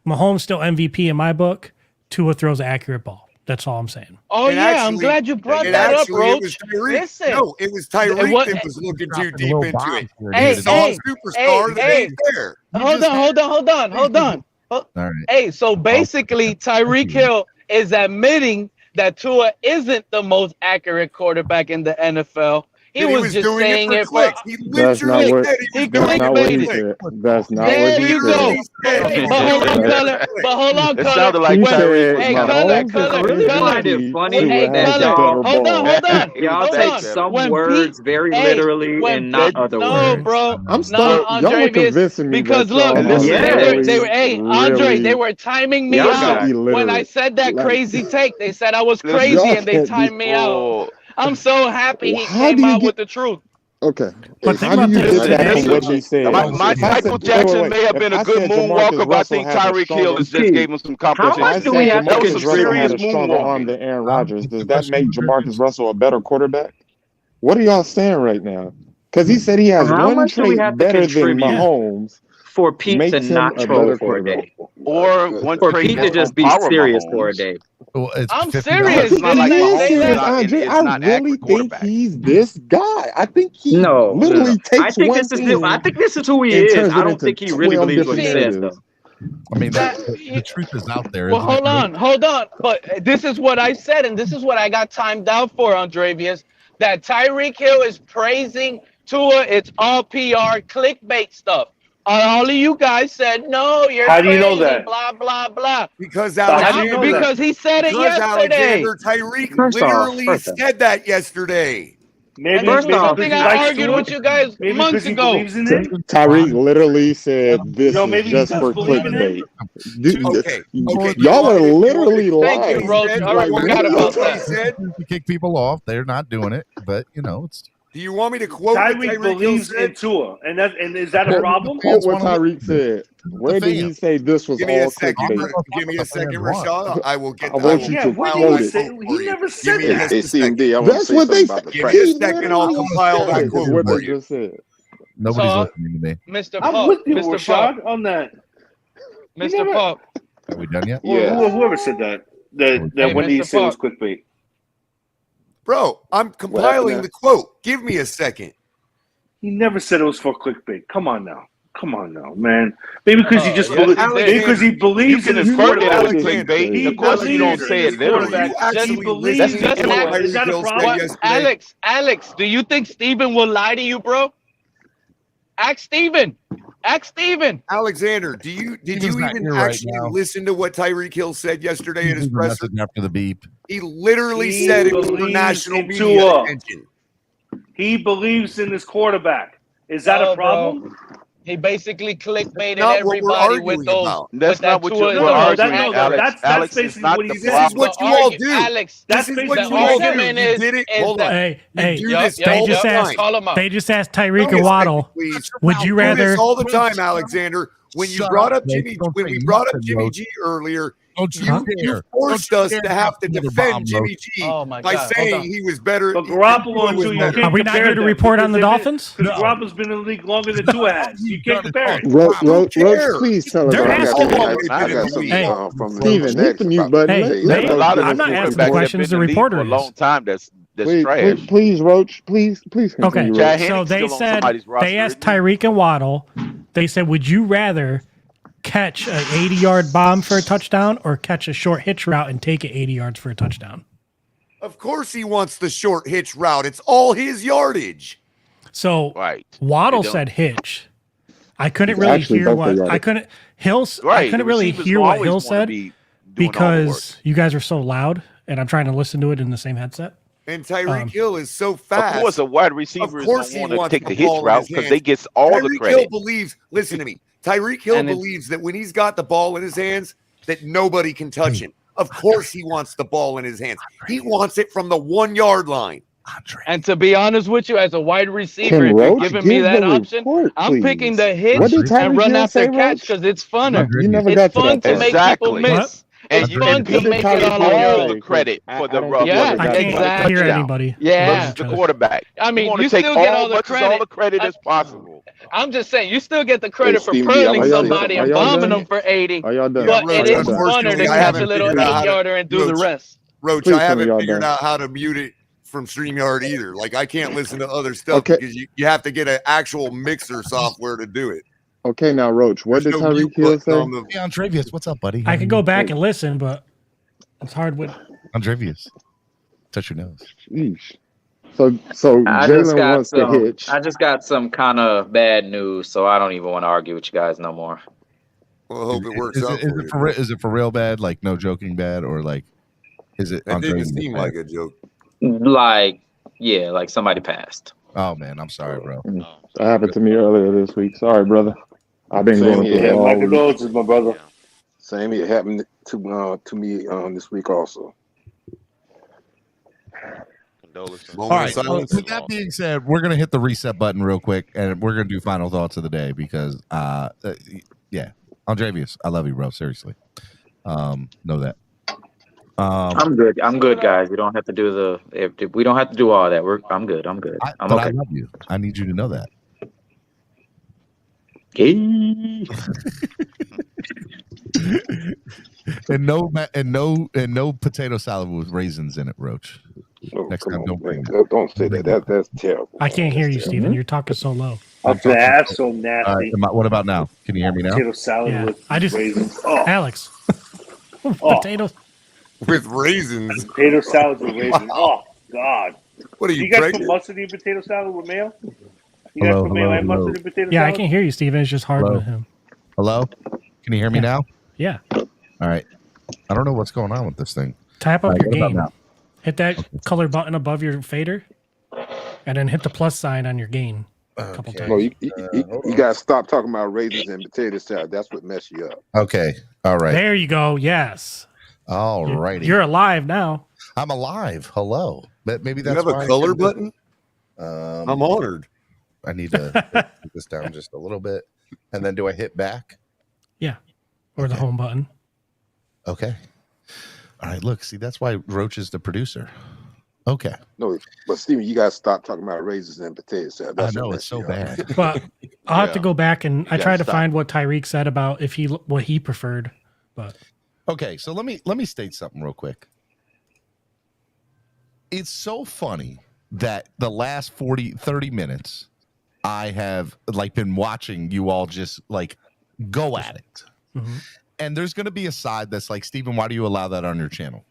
Mahomes still MVP in my book. Tua throws an accurate ball. That's all I'm saying. Oh yeah, I'm glad you brought that up, Roach. Listen, no, it was Tyreek that was looking too deep into it. Hey, He saw a superstar that ain't there. Hold on. All right. Hey, so basically, Tyreek Hill is admitting that Tua isn't the most accurate quarterback in the NFL. He was just saying it for That's not what he clickbaited. said. That's not There what he you said. go. But hold on, color. But hold on, It color. sounded like He Tyreek. said Hey, Mahomes color. is find it MVP funny to that have the y'all- better Hold on. ball. Y'all Hold take on. some When words very literally and not other No, words. bro. I'm starting. No, Y'all are Andreas, convincing me because that look, y'all they were, are hey, Andre, they were timing me Y'all out got when I said that Like- crazy take. They said I was crazy Y'all and they can't timed be- me out. I'm so happy he How came do you out get- with the truth. Okay. But think How do about you this. get that from what he said? Michael Jackson may have been a good moonwalker, but I think Tyreek Hill has just gave him some competition. How much do we have to That was some Jamarcus Russell had serious a stronger arm moonwalking. than Aaron Rodgers. Does that make Jamarcus Russell a better quarterback? What are y'all saying right now? Because he said he has How one much do we trait have to better than contribute Mahomes. for Pete makes to him not a troll better for a quarterback. day? Or one For trait Pete to that's just on be par with serious Mahomes. for a day. Well, it's I'm $50. serious. It's Didn't I say that? Andre, it's I not an really accurate think quarterback. he's this guy. I think he No. literally I takes think one this is thing I think this is who he and is. turns I it don't into think he really 12 believes what different he says narratives. though. I mean, the truth is out there. Well, isn't it, hold on. But this is what I said, and this is what I got timed out for, Andrevius, that Tyreek Hill is praising Tua. It's all PR clickbait stuff. All of you guys said, no, you're How crazy, do you know that? blah, blah, blah. Because how do you know that? Because he said it yesterday. Alexander Tyreek First off, literally said that yesterday. Maybe And this was because something he I likes argued Tua? with you guys Maybe months because he ago. believes in him? Tyreek literally said this Yo, is maybe he just does for believe in him? clickbait. Okay. Y'all are literally Thank you, lying. Roach. I Like, forgot what are about y'all that. To kick people off, they're not doing it, but you know, it's Do you want me to quote what Tyreek Tyreek believes Hill said? in Tua, and is that a problem? Quote what Tyreek said. Where did he say this was Give me all a second. clickbait? Give me a second, Rashad. I will get. I want you Yeah, to what quote did he it. say? He never said that. Hey, CMD, I want to That's say what they something said. about the Give me a practice. second. I'll compile that Is quote what for they you. just said. nobody's So, listening to me. Mr. I'm Pop, with you, Mr. Pop, Rashad, on that. Mr. Pop. Are we done yet? Yeah. Whoever said that Hey, when he Mr. said it was Pop. clickbait. Bro, I'm compiling the quote. Give me a second. He never said it was for clickbait. Come on now, man. Maybe because he just yes, he maybe did. because he believes in his infer it as quarterback. clickbait. He Of course, you don't believes say in it his literally. quarterback. You actually He believes just in Tua. ask- Is that a problem? Alex, do you think Steven will lie to you, bro? Ask Steven. Alexander, did you not even here right actually now. listen to what Tyreek Hill said yesterday at his Leave a presser? message after the beep. He literally He said it was for believes national in media Tua. attention. He believes in his quarterback. Is that a problem? Bro. He basically clickbaited not what we're everybody with arguing those. about. That's not what we're No, arguing, Alex. that's Alex, basically it's not what the he This said. is what you all do. Alex, This is what the you all do. argument You is, did it. is Hold on. Hey, You do this they all just the asked. time. They just asked Tyreek No and Waddle. respect, please. Would you do rather? this all the time, Alexander? When you brought up Jimmy, when we brought up Jimmy G earlier, you forced us to have to defend Jimmy G by saying he was better. But Garoppolo and Tua, you can't Are we not here to report on the Dolphins? Because Garoppolo's been in the league longer than Tua has. You can't compare it. Roach, please tell us. They're asking. I got some from Steven, hit the mute button. Hey, I'm not asking questions. The reporter for a long time. That's please, trash. Please, Roach, please continue. Okay, Roach. so they said they asked Tyreek and Waddle. They said, would you rather catch an 80-yard bomb for a touchdown or catch a short hitch route and take it 80 yards for a touchdown? Of course he wants the short hitch route. It's all his yardage. So Waddle said hitch. I couldn't really hear what I couldn't I couldn't really hear what Hill said because you guys are so loud and I'm trying to listen to it in the same headset. And Tyreek Hill is so fast. Of course, a wide receiver of course don't he want to wants take the hitch ball in route his because hands. they get all the Tyreek credit. Hill believes, listen to me, Tyreek Hill believes that when he's got the ball in his hands, that nobody can touch him. Of course he wants the ball in his hands. He wants it from the 1 yard line. And to be honest with you, as a wide receiver, if you're giving me that option, I'm picking the hitch and run after catch because it's funner. It's fun to make people miss. It's fun to make it all the credit for the run. Yeah, I can't hear anybody. Yeah, the quarterback. I mean, you you take still get all the all credit. as possible. I'm just saying, you still get the credit for Steve, pearling are y'all somebody done? and Are y'all bombing done? them for 80. Are y'all done? But it is Unfortunately, funner to I catch haven't a little figured out how to- 8-yarder and do the rest. Roach, Please I tell me haven't y'all figured done. out how to mute it from StreamYard either. Like, I can't listen to other stuff because you have to get an actual mixer software to do it. Okay, now Roach, what did There's no Tyreek mute Hill button say? on the- Hey, Andrevius, what's up, buddy? I could go back and listen, but it's hard with Andrevius, touch your nose. Sheesh. So I just Jalen got wants to some. hitch. I just got some kind of bad news, so I don't even want to argue with you guys no more. Well, I hope it works Is out it for you. is it for real bad? Like no joking bad, or like is it? That Andrevius didn't seem bad? like a joke. Like, yeah, like somebody passed. Oh man, I'm sorry, bro. That happened to me earlier this week. Sorry, brother. I've been Same going here. through it My all week. condolences, my brother. Same here. Happened to me this week also. All right. Well, with that being said, we're gonna hit the reset button real quick, and we're gonna do final thoughts of the day because, yeah, Andrevius, I love you, bro. Seriously, know that. I'm good. I'm good, guys. We don't have to do if we don't have to do all that. I'm good. I'm good. I'm but okay. I love you. I need you to know that. and no potato salad with raisins in it, Roach. Oh, Next come time, on, don't bring man. that. Don't say that. That's terrible. I can't hear you, Steven. You're talking so low. That's so All right, nasty. what about now? Can you hear me now? Potato salad Yeah, with I just raisins. Oh, Alex. Oh. Potatoes. With raisins. potato salad with raisins. Oh God. What are Do you, you guys pregnant? put mustard in potato salad with mayo? You guys Hello, put mayo hello, and hello. mustard in potato Yeah, I salad? can't hear you, Steven. It's just hard Hello? with him. Hello? Can you hear me now? Yeah. All right. I don't know what's going on with this thing. Tap All up right, your what about gain. now? Hit that color button above your fader, and then hit the plus sign on your gain a couple times. No, you gotta stop talking about raisins and potato salad. That's what mess you up. Okay. All right. There you go. Yes. All righty. You're alive now. I'm alive. Hello. But maybe You that's have a why I color couldn't- button? I'm honored. I need to put this down just a little bit. And then do I hit back? Yeah. Or the home button. Okay. All right. Look, see, that's why Roach is the producer. Okay. No, but Steven, you gotta stop talking about raisins and potato salad. I That's know what it's mess so you up. bad. But I'll have to Yeah. go back and I gotta tried to stop. find what Tyreek said about what he preferred. But Okay, so let me state something real quick. It's so funny that the last 30 minutes I have like been watching you all just like go at it. Mhm. And there's going to be a side that's like, Steven, why do you allow that on your channel?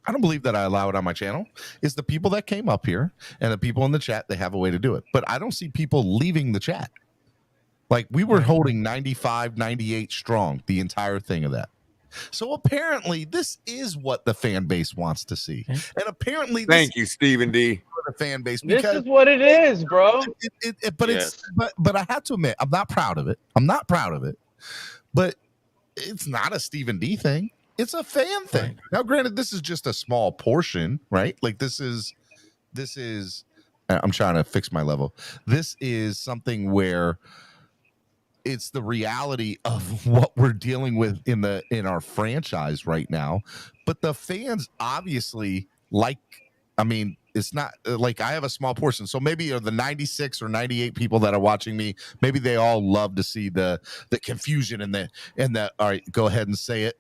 I don't believe that I allow it on my channel. It's the people that came up here and the people in the chat, they have a way to do it. But I don't see people leaving the chat. Like we were holding 95, 98 strong, the entire thing of that. So apparently this is what the fan base wants to see. And apparently this Thank you, Stephen D. the fan base. This Because is what it is, bro. But I have to admit, I'm not proud of it. But it's not a Stephen D thing. It's a fan thing. Right. Now, granted, this is just a small portion, right? Like this is. I'm trying to fix my level. This is something where it's the reality of what we're dealing with in our franchise right now. But the fans obviously it's not like I have a small portion. So maybe the 96 or 98 people that are watching me, maybe they all love to see the confusion and the all right, go ahead and say it.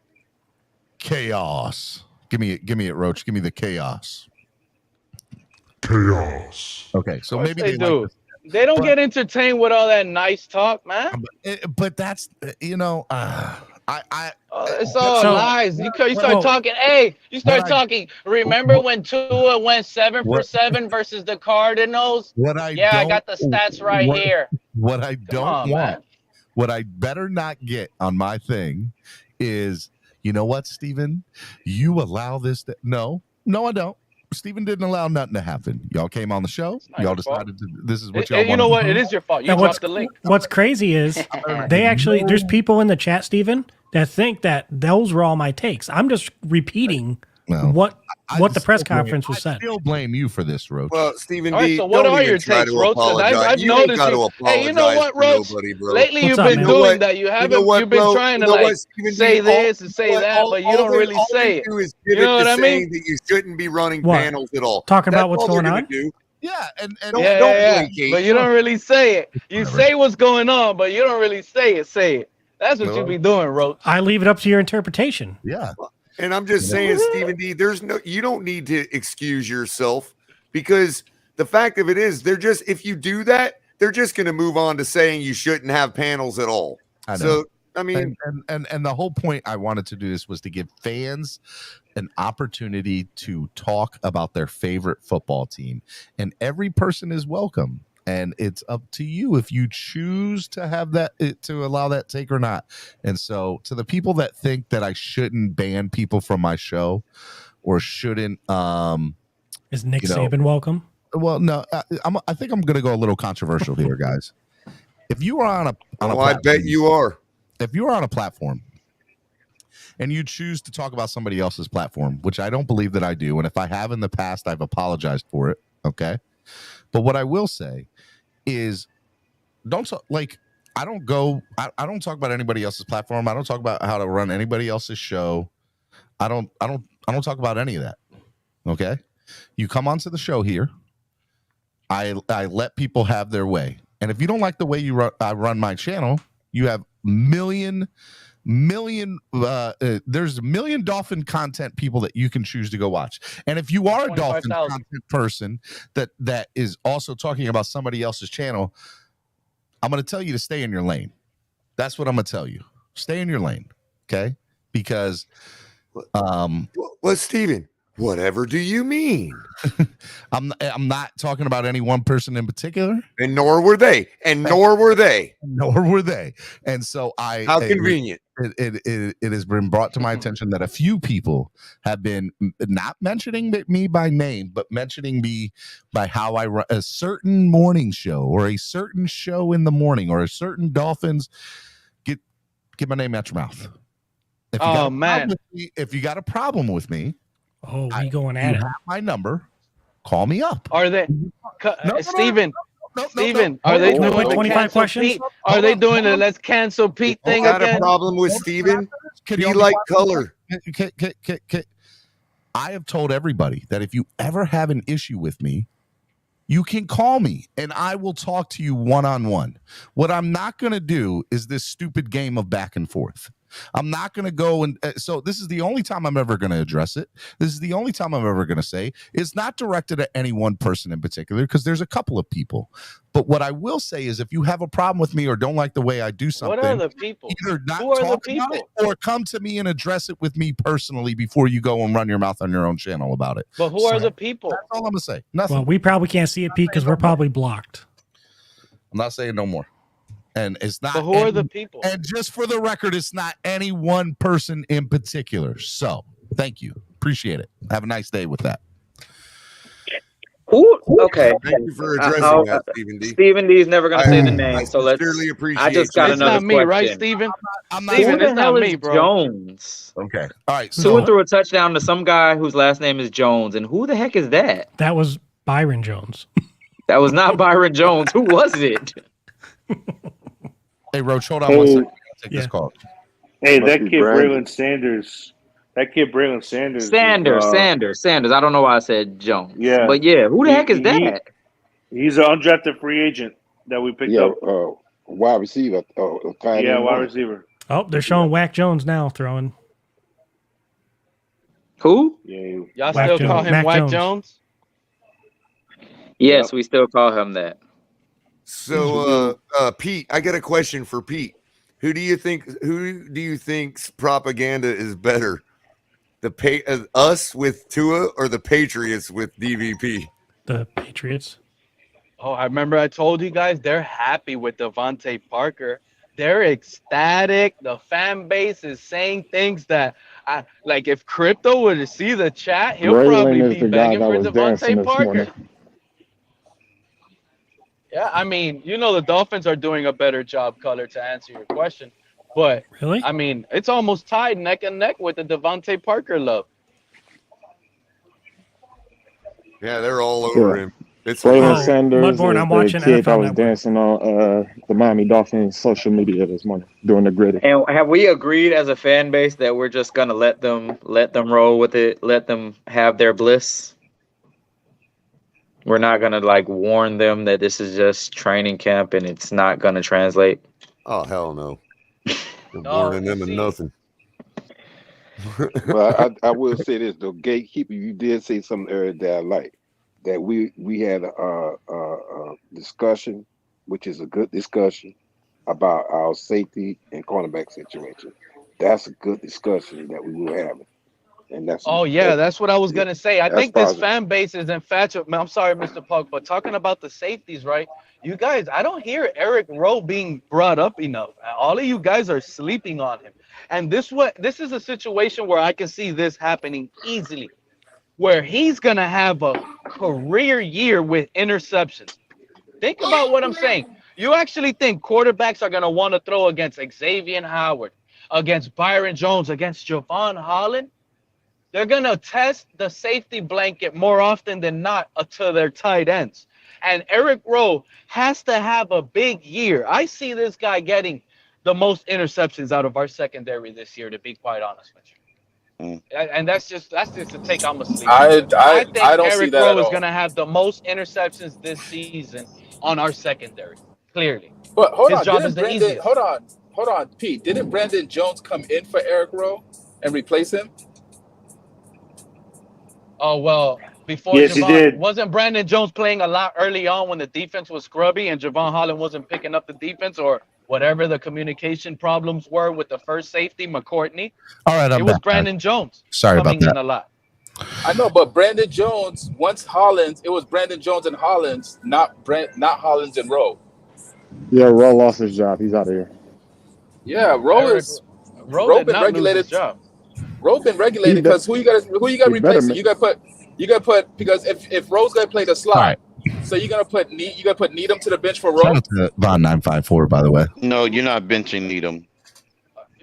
Chaos. Give me it, Roach. Give me the chaos. Chaos. Okay, so maybe they do. Like they don't get entertained with all that nice talk, man. But that's it's all lies. You start talking. Hey, you start talking. Remember when Tua went 7 for 7 versus the Cardinals? I got the stats right here. What I don't want, what I better not get on my thing is, you know what, Steven? You allow this. No, I don't. Stephen didn't allow nothing to happen. Y'all came on the show. Y'all decided this is what y'all want. You know what? It is your fault. You dropped the link. What's crazy is there's people in the chat, Stephen, that think that those were all my takes. I'm just repeating what the press conference was said. I still blame you for this, Roach. Well, Stephen D, right, so what are your takes, Roach? I've noticed you. Hey, you know what, Roach? Lately you've been doing that. You haven't. You've been trying to say this and say that, but you don't really say it. You know what I mean? That you shouldn't be running panels at all. Talking about what's going on. Yeah, and don't but you don't really say it. You say what's going on, but you don't really say it. Say it. That's what you be doing, Roach. I leave it up to your interpretation. Yeah. And I'm just saying, Stephen D, you don't need to excuse yourself, because the fact of it is, if you do that, they're just going to move on to saying you shouldn't have panels at all. I know. So, I mean, and the whole point I wanted to do this was to give fans an opportunity to talk about their favorite football team, and every person is welcome. And it's up to you if you choose to have to allow that take or not. And so, to the people that think that I shouldn't ban people from my show or shouldn't, is Nick Saban welcome? Well, no, I think I'm going to go a little controversial here, guys. If you are on a platform, I bet you are. If you are on a platform and you choose to talk about somebody else's platform, which I don't believe that I do, and if I have in the past, I've apologized for it. Okay. But what I will say is, I don't talk about anybody else's platform. I don't talk about how to run anybody else's show. I don't talk about any of that. Okay. You come onto the show here. I let people have their way. And if you don't like the way I run my channel, you have there's a million Dolphin content people that you can choose to go watch. And if you are a Dolphin content person that is also talking about somebody else's channel, I'm going to tell you to stay in your lane. That's what I'm going to tell you. Stay in your lane. Okay. Because, well, Steven, whatever do you mean? I'm not talking about any one person in particular. And nor were they. Nor were they. And so how convenient. It has been brought to my attention that a few people have been not mentioning me by name, but mentioning me by how I run a certain morning show or a certain show in the morning or a certain Dolphins. Get my name out your mouth. If you got a problem with me, we going at it. Have my number. Call me up. Are they, Steven? Steven, are they doing 25 questions? Pete? Are they doing the let's cancel Pete thing again? Got a problem with Steven? Be like color. I have told everybody that if you ever have an issue with me, you can call me and I will talk to you one-on-one. What I'm not going to do is this stupid game of back and forth. I'm not going to go and so this is the only time I'm ever going to address it. This is the only time I'm ever going to say it's not directed at any one person in particular, because there's a couple of people. But what I will say is if you have a problem with me or don't like the way I do something, what are the people? Either not talk about it or come to me and address it with me personally before you go and run your mouth on your own channel about it. But who are the people? That's all I'm going to say. Nothing. Well, we probably can't see it, Pete, because we're probably blocked. I'm not saying no more. And it's not. But who are the people? And just for the record, it's not any one person in particular. So thank you. Appreciate it. Have a nice day with that. Who? Okay. Thank you for addressing that, Stephen D. Stephen D is never going to say the name, so let's. sincerely appreciate I just got It's another not me, question. right, Steven? Who Steven, the it's hell not is me, bro. Jones? Okay. All right. Tua threw a touchdown to some guy whose last name is Jones, and who the heck is that? That was Byron Jones. That was not Byron Jones. Who was it? Hey, Roach, hold on one second. I'll take this call. Hey, that kid Braylon Sanders. That kid Braylon Sanders. Sanders. I don't know why I said Jones. Yeah. But yeah, who the heck is that? He's an undrafted free agent that we picked up. Wide receiver. Yeah, wide receiver. Oh, they're showing Whack Jones now throwing. Who? Yeah. Y'all Whack still Jones. call him Mac Whack Jones. Jones? Yes, we still call him that. So, Pete, I got a question for Pete. Who do you think's propaganda is better? Us with Tua or the Patriots with DVP? The Patriots. Oh, I remember I told you guys they're happy with Devontae Parker. They're ecstatic. The fan base is saying things that, like, if Crypto were to see the chat, he'll probably Raylan is be the guy begging that for was dancing Devontae this Parker. morning. Yeah, I mean, the Dolphins are doing a better job, Color, to answer your question. But, really? I mean, it's almost tied neck and neck with the Devontae Parker love. Yeah, they're all over him. It's Braylon Sanders Mudbourne, is I'm the watching kid that NFL was Network. dancing on the Miami Dolphins social media this morning doing the gritty. And have we agreed as a fan base that we're just gonna let them roll with it, let them have their bliss? We're not gonna like warn them that this is just training camp and it's not gonna translate. Oh hell no! You're warning them and nothing. Well, I will say this though, Gatekeeper, you did say something earlier that I like. That we had a discussion, which is a good discussion, about our safety and cornerback situation. That's a good discussion that we were having, and that's. That's what I was gonna say. I think this positive. fan base is infatuated. I'm sorry, Mr. Pug, but talking about the safeties, right? You guys, I don't hear Eric Rowe being brought up enough. All of you guys are sleeping on him, and this is a situation where I can see this happening easily, where he's gonna have a career year with interceptions. Think about what I'm saying. You actually think quarterbacks are gonna want to throw against Xavier Howard, against Byron Jones, against Javon Holland? They're going to test the safety blanket more often than not to their tight ends. And Eric Rowe has to have a big year. I see this guy getting the most interceptions out of our secondary this year, to be quite honest with you. And that's just a take I'm asleep. I think I don't see Eric that Rowe at is all. going to have the most interceptions this season on our secondary, clearly. But hold His on, job is the easiest. hold on, Pete. Didn't Brandon Jones come in for Eric Rowe and replace him? Oh, well, before Yes, he did. wasn't Brandon Jones playing a lot early on when the defense was scrubby and Javon Holland wasn't picking up the defense, or whatever the communication problems were with the first safety, McCourtney? All right, it was Brandon Jones Sorry about coming in that. a lot. I know, but Brandon Jones, once Hollins, it was Brandon Jones and Hollins, not Hollins and Rowe. Yeah, Rowe lost his job. He's out of here. Yeah, Rowe did been not lose regulated. his job. Rowe been regulated because who you got replacing? You got to put because if Rowe's gonna play the slot, so you're gonna put Needham to the bench for Rowe. Shout out to Von 954, by the way. No, you're not benching Needham.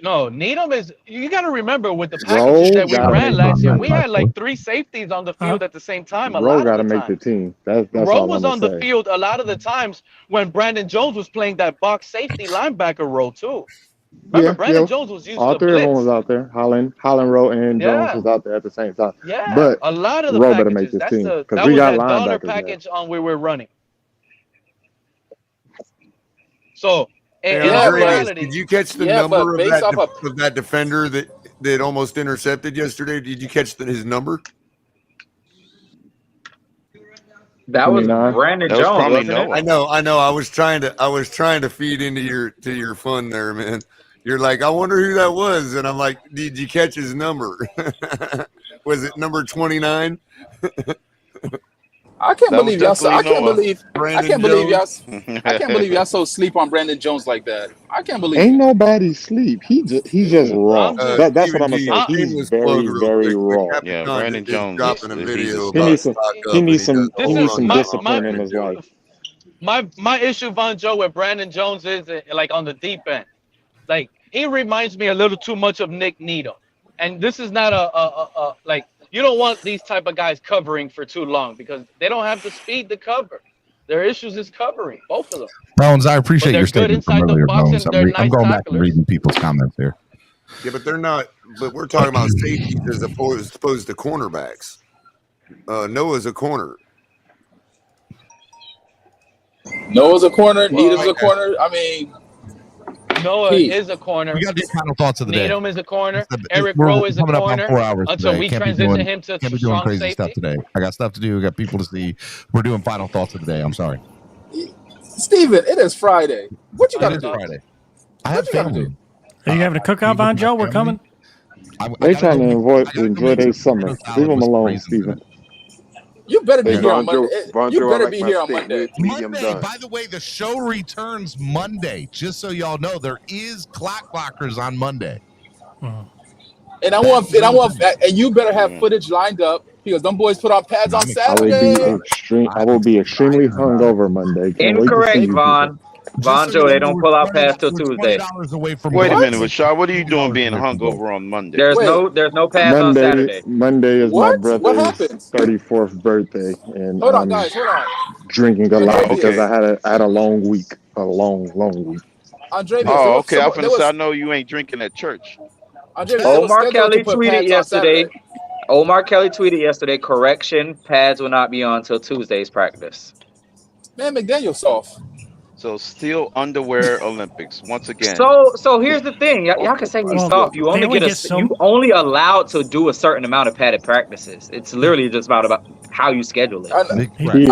No, Needham is. You got to remember with the packages that we ran last year, we had like 3 safeties on the field at the same time. Rowe got to make the team. That's Rowe all was I'm on gonna the say. field a lot of the times when Brandon Jones was playing that box safety linebacker role too. Remember, Brandon Jones was used all to three of them blitz. was out there. Holland, Rowe, and Jones Yeah. was out there at the same time. Yeah, but a lot of the Rowe better make packages. this team That because we was got that dollar linebackers there. package on we were running. So, in Andreas, reality, did you catch the number of that defender that almost intercepted yesterday? Did you catch his number? That was Brandon That was Jones, probably wasn't it? Noah. I know. I was trying to feed into your fun there, man. You're like, I wonder who that was, and I'm like, did you catch his number? Was it number 29? I can't believe y'all. So, I can't Noah. believe. I Brandon can't believe y'all. Jones. I can't believe y'all so sleep on Brandon Jones like that. I can't believe Ain't it. nobody sleep. He's just raw. I'm just That's what Stephen I'm gonna G, say. shameless He's plug very, real very quick. The raw. Yeah, Captain Brandon is Jones dropping a he's a video He about stud. needs some. stock He up, and needs he does some. a He whole needs some rundown on discipline in Brandon his Jones. life. my issue, Von Joe, with Brandon Jones is like on the deep end. Like he reminds me a little too much of Nick Needham, and this is not a like you don't want these type of guys covering for too long because they don't have the speed to cover. Their issues is covering both of them. Bones, I But appreciate they're your good statement from inside the earlier, box Bones. and they're I'm nice going back and tacklers. reading people's comments here. Yeah, but they're not. But we're talking about safeties as opposed to cornerbacks. Noah's a corner. Noah's a corner. Well, Needham's a corner. I mean, Noah Pete. is a corner. We got to do final thoughts of the day. Needham is a corner. Eric We're Rowe is a coming up on corner 4 hours until today. we Can't be transition doing, him to can't be doing strong crazy safety. stuff today. I got stuff to do. We got people to see. We're doing final thoughts of the day. I'm sorry. Steven, it is Friday. What you got to It is do? Friday. I have you gotta family. Are you having a cookout, Von Joe? We're coming. They trying to enjoy their summer. Leave them alone, Steven. You better be Hey, here on Von Joe, Monday. Von You Joe, I better like be my here on steak Monday. with medium Monday, done. by the way, the show returns Monday. Just so y'all know, there is clock blockers on Monday. And you better have footage lined up because them boys put on pads on I will Saturday. be extremely hungover Monday. Can't wait to see Incorrect, you Von. Von Joe, they don't pull out pads till Tuesday. Away from Wait a minute, Rashad. What are you doing being hungover on Monday? There's no pads on Saturday. Monday is my What brother's happens? 34th birthday, and Hold on, I'm guys. Hold on. drinking a lot because Andrevius. I had a long week, a long week. Andrevius, Oh, okay. I was finna say I know you ain't drinking at church. Andrevius, Omar Kelly tweeted yesterday. Omar Kelly tweeted yesterday. Correction: pads will not be on until Tuesday's practice. Man, McDaniel soft. So still underwear Olympics once again. So here's the thing. Y'all can say he's soft. You only you only allowed to do a certain amount of padded practices. It's literally just about how you schedule it. I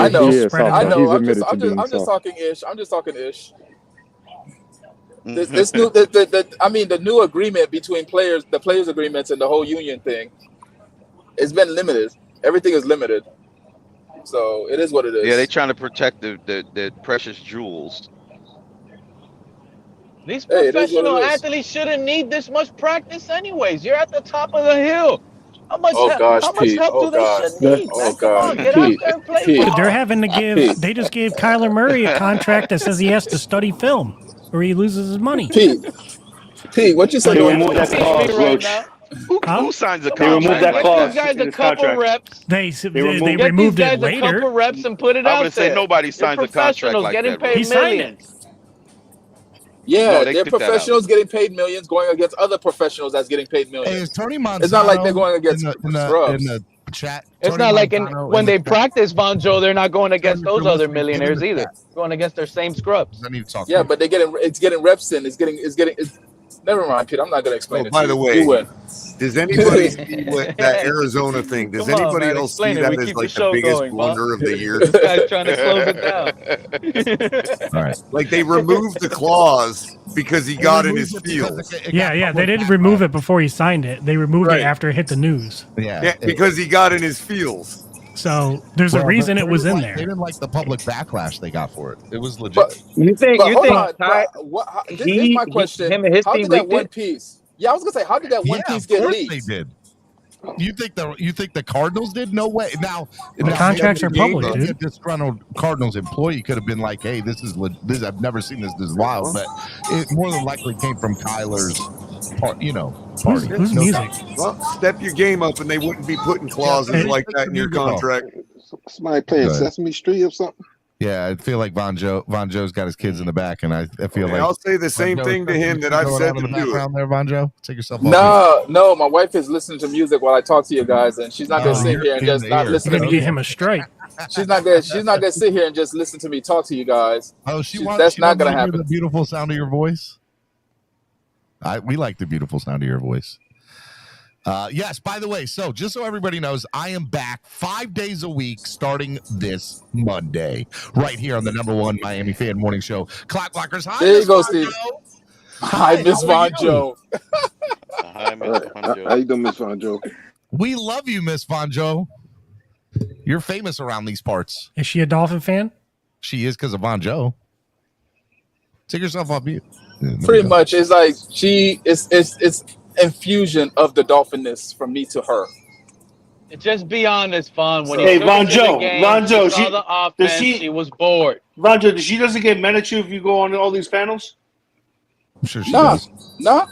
know. He is soft. I know. He's admitted to being I'm just soft. talking ish. I'm just talking ish. This new, the new agreement between players, the players' agreements, and the whole union thing, it's been limited. Everything is limited, so it is what it is. Yeah, they trying to protect the precious jewels. These professional athletes shouldn't need this much practice anyways. You're at the top of the hill. How much help do they should need, man? Come on, get out there and play ball. They're having to give. They just gave Kyler Murray a contract that says he has to study film, or he loses his money. Pete, what you say? They remove that clause, Roach. Who signs a contract? They removed that clause. Give these guys a couple reps. They removed it later. A couple reps and put it I out would say there. nobody signs a contract like getting that. paid He signed millions. Yeah, No, they they're took that out. professionals getting paid millions going against other professionals that's getting paid millions. Hey, is Tony Monsanto It's not like they're going against in scrubs. the chat? It's Tony not like Monsanto when in they the chat. practice, Von Joe, they're not going against Tony, those you're other listening, get in millionaires the either. chat. Going against their same scrubs. I need to talk to Yeah, you. but it's getting reps in. It's getting. Never mind, Pete. I'm not gonna explain it. By to the you. way, You win. does anybody see what that Arizona thing? Does Come on, anybody man, else explain see it. that We as keep like the the show biggest going, blunder of the year? This guy's trying to close it down. All right. Like they removed the clause because he got in his feels. Yeah. They didn't remove it before he signed it. They removed it after it hit the news. Yeah, because he got in his feels. So there's a reason it was in there. They didn't like the public backlash they got for it. It was legit. You think Here's my question. him and his How team did that leaked one it? piece? Yeah, I was gonna say, how did that one piece get leaked? They did. You think the Cardinals did? No way. Now contracts are public, dude. A disgruntled Cardinals employee could have been like, "Hey, this is I've never seen this. This is wild." But it more than likely came from Kyler's, party. Who's music? Well, step your game up, and they wouldn't be putting clauses like that in your contract. Somebody playing Sesame Street or something. Yeah, I feel like Von Joe's got his kids in the back, and I feel like I'll say the same thing to him that I've said to the do. background there, Von Joe. Take yourself off. No, my wife is listening to music while I talk to you guys, and she's not gonna sit here and just not listen to You're gonna me. get him a strike. She's not gonna sit here and just listen to me talk to you guys. Oh, that's not gonna happen. The beautiful sound of your voice. We like the beautiful sound of your voice. Yes, by the way, so just so everybody knows, I am back 5 days a week starting this Monday, right here on the #1 Miami fan morning show. Clock Blockers. Hi, there you go, Steve. Hi, Miss Von Joe. Hi, Miss Von Joe. How you doing, Miss Von Joe? We love you, Miss Von Joe. You're famous around these parts. Is she a Dolphin fan? She is because of Von Joe. Take yourself off mute. Pretty much, it's like it's infusion of the Dolphinness from me to her. Just be honest, Vaughn. When Hey, he took Von her to Joe, the game, Von Joe, she saw the offense. She was bored. Von Joe, she doesn't get mad at you if you go on all these panels? I'm sure she Nah, does. nah.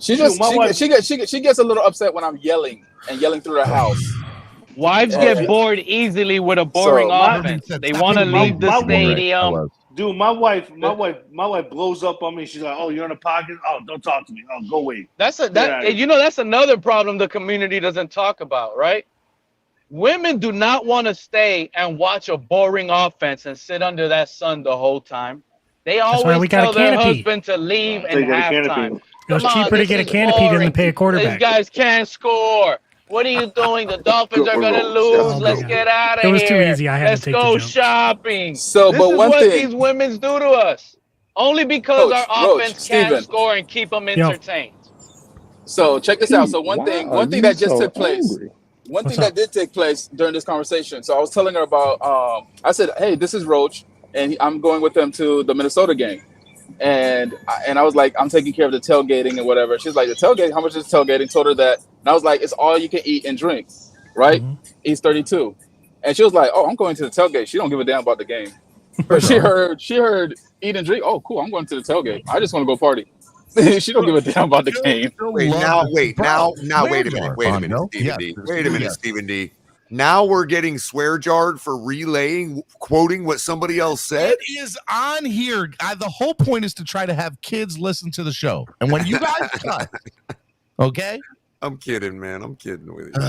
She Shoot, my wife- she gets a little upset when I'm yelling through the house. Wives get bored easily with a boring offense. They want to leave the stadium. Dude, my wife blows up on me. She's like, "Oh, you're in a pocket. Oh, don't talk to me. Oh, go away." That's another problem the community doesn't talk about, right? Women do not want to stay and watch a boring offense and sit under that sun the whole time. They always tell their husband to leave in halftime. It was cheaper to get a canopy than to pay a quarterback. These guys can't score. What are you doing? The Dolphins are going to lose. Let's get out of here. It was too easy. I had Let's to take go the joke. shopping. So, this but is one what thing- these women do to us. Only because Coach, our offense Steven. can't score and keep them entertained. So check this out. So one thing that just took place. Angry? One What's thing up? that did take place during this conversation. So I was telling her about. I said, "Hey, this is Roach, and I'm going with them to the Minnesota game." And I was like, "I'm taking care of the tailgating and whatever." She's like, "The tailgate? How much is tailgating?" Told her that, and I was like, "It's all you can eat and drink, right?" He's 32, and she was like, "Oh, I'm going to the tailgate." She don't give a damn about the game. But she heard eat and drink. Oh, cool! I'm going to the tailgate. I just want to go party. She don't give a damn about the game. Wait a minute, Stephen D. Wait a minute, Stephen D. Now we're getting swear jarred for quoting what somebody else said. It is on here. The whole point is to try to have kids listen to the show. And when you guys cut, okay? I'm kidding, man. I'm kidding with you.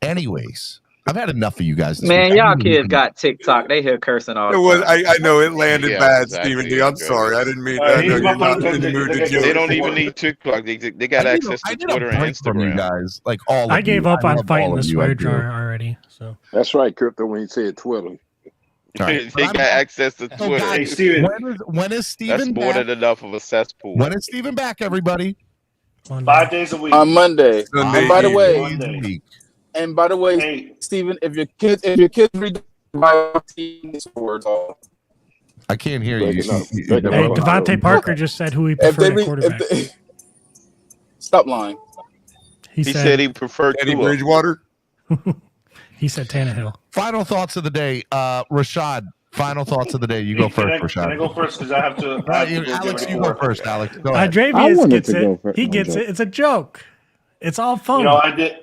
Anyways, I've had enough of you guys. This Man, week. y'all kids got TikTok. They hear cursing all the It was. time. I know it landed Yeah, bad, exactly. Stephen D. I'm sorry. I didn't mean. All right, I know he's you're my not in the mood to They joke. They don't even need TikTok. They got access to Twitter and break from you Instagram. guys, like all. Of I gave you. up I on love fighting all the of you. swear I do. jar already. So That's right, Crypto, when he said Twitter. All right. They got access to So, Twitter. guys, Hey, Steven. when is Steven That's more back? than enough of a cesspool. When is Steven back, everybody? 5 days a week. On Monday. Sunday And by the way, Monday. Hey, Steven, if your kids read these words all. I can't hear you. Breaking up. You- Breaking hey, up. Devontae Parker just said who he If they preferred at read, quarterback. stop lying. He said he preferred Eddie Tua. Bridgewater. He said Tannehill. Final thoughts of the day, Rashad. Final thoughts of the day. You go can first, I Rashad. go first because I have to. I have to go get Alex, ready you for go work. first. Alex, go ahead. I Dravius wanted gets to go it. for- He no, gets joke. it. It's a joke. It's all fun. You know, I did.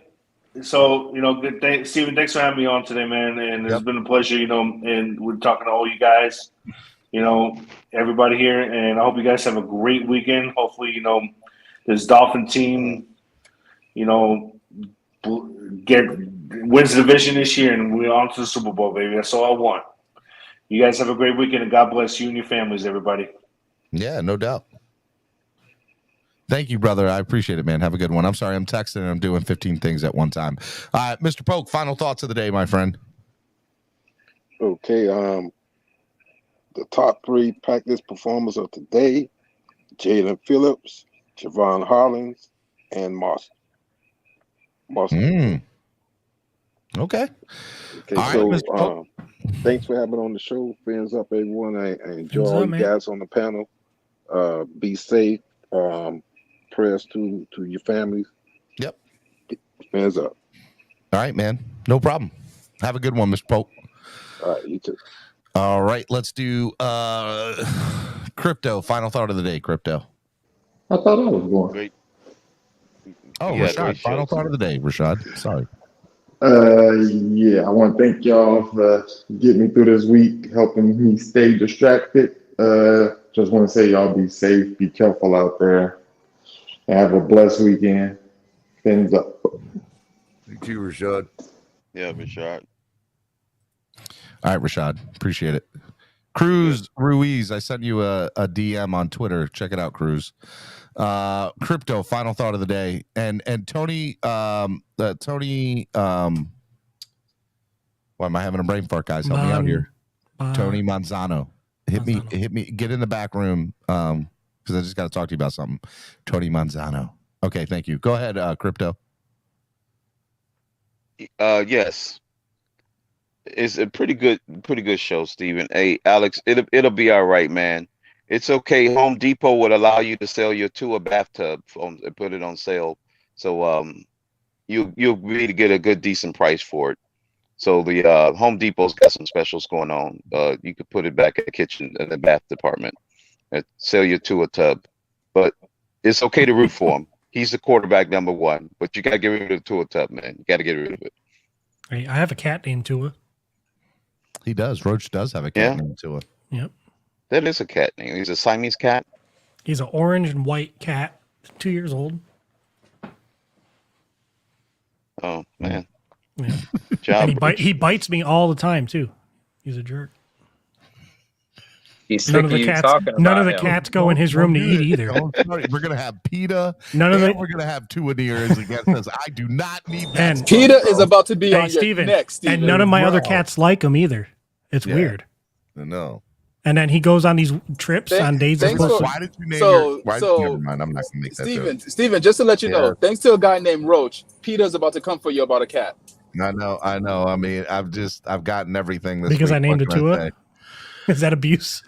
So, good Steven, thanks for having me on today, man. And it's been a pleasure, and we're talking to all you guys, everybody here. And I hope you guys have a great weekend. Hopefully, this Dolphin team, wins the division this year and we're on to the Super Bowl, baby. That's all I want. You guys have a great weekend and God bless you and your families, everybody. Yeah, no doubt. Thank you, brother. I appreciate it, man. Have a good one. I'm sorry, I'm texting and I'm doing 15 things at one time. Mr. Polk, final thoughts of the day, my friend. Okay, the top 3 practice performers of today: Jalen Phillips, Javon Hollins, and Moss. Okay. Okay, All so right, Mr. Polk. thanks for having on the show. Fans up, everyone. I enjoy What's all up, you man? guys on the panel. Be safe. Prayers to your families. Yep. Fans up. All right, man. No problem. Have a good one, Mr. Polk. All right, you too. All right, let's do crypto. Final thought of the day, crypto. I thought I was going. Great. Oh, Yeah, Rashad. great Final show. thought of the day, Rashad. Sorry. Yeah, I want to thank y'all for getting me through this week, helping me stay distracted. Just want to say y'all be safe, be careful out there, and have a blessed weekend. Fins up. Thank you, Rashad. Yeah, Rashad. All right, Rashad. Appreciate it. Cruz Ruiz, I sent you a DM on Twitter. Check it out, Cruz. Crypto, final thought of the day. And Tony, why am I having a brain fart, guys? Help me out here. Tony Manzano. Hit me, get in the back room. Because I just got to talk to you about something. Tony Manzano. Okay, thank you. Go ahead, Crypto. Yes. It's a pretty good show, Steven. Hey, Alex, it'll be all right, man. It's okay. Home Depot would allow you to sell your Tua bathtub and put it on sale. So you'll really get a good decent price for it. So the Home Depot's got some specials going on. You could put it back in the kitchen in the bath department and sell your Tua tub. But it's okay to root for him. He's the quarterback _1, but you gotta get rid of the Tua tub, man. You gotta get rid of it. I have a cat named Tua. He does. Roach does have a cat named Tua. Yep. That is a cat name. He's a Siamese cat. He's an orange and white cat, 2 years old. Oh man. Yeah. Job. And he bites me all the time too. He's a jerk. He's none of the cats go in his room to eat either. We're gonna have PETA. We're gonna have Tua Nears against us. I do not need that. And PETA is about to be on Steven, your neck, Steven. And none of my other cats like him either. It's weird. No. And then he goes on these trips on days. Why did you name never mind. I'm not gonna make that joke. Steven, just to let you know, thanks to a guy named Roach, PETA's about to come for you about a cat. I know. I mean, I've gotten everything this because week. I named it Tua. Is that abuse?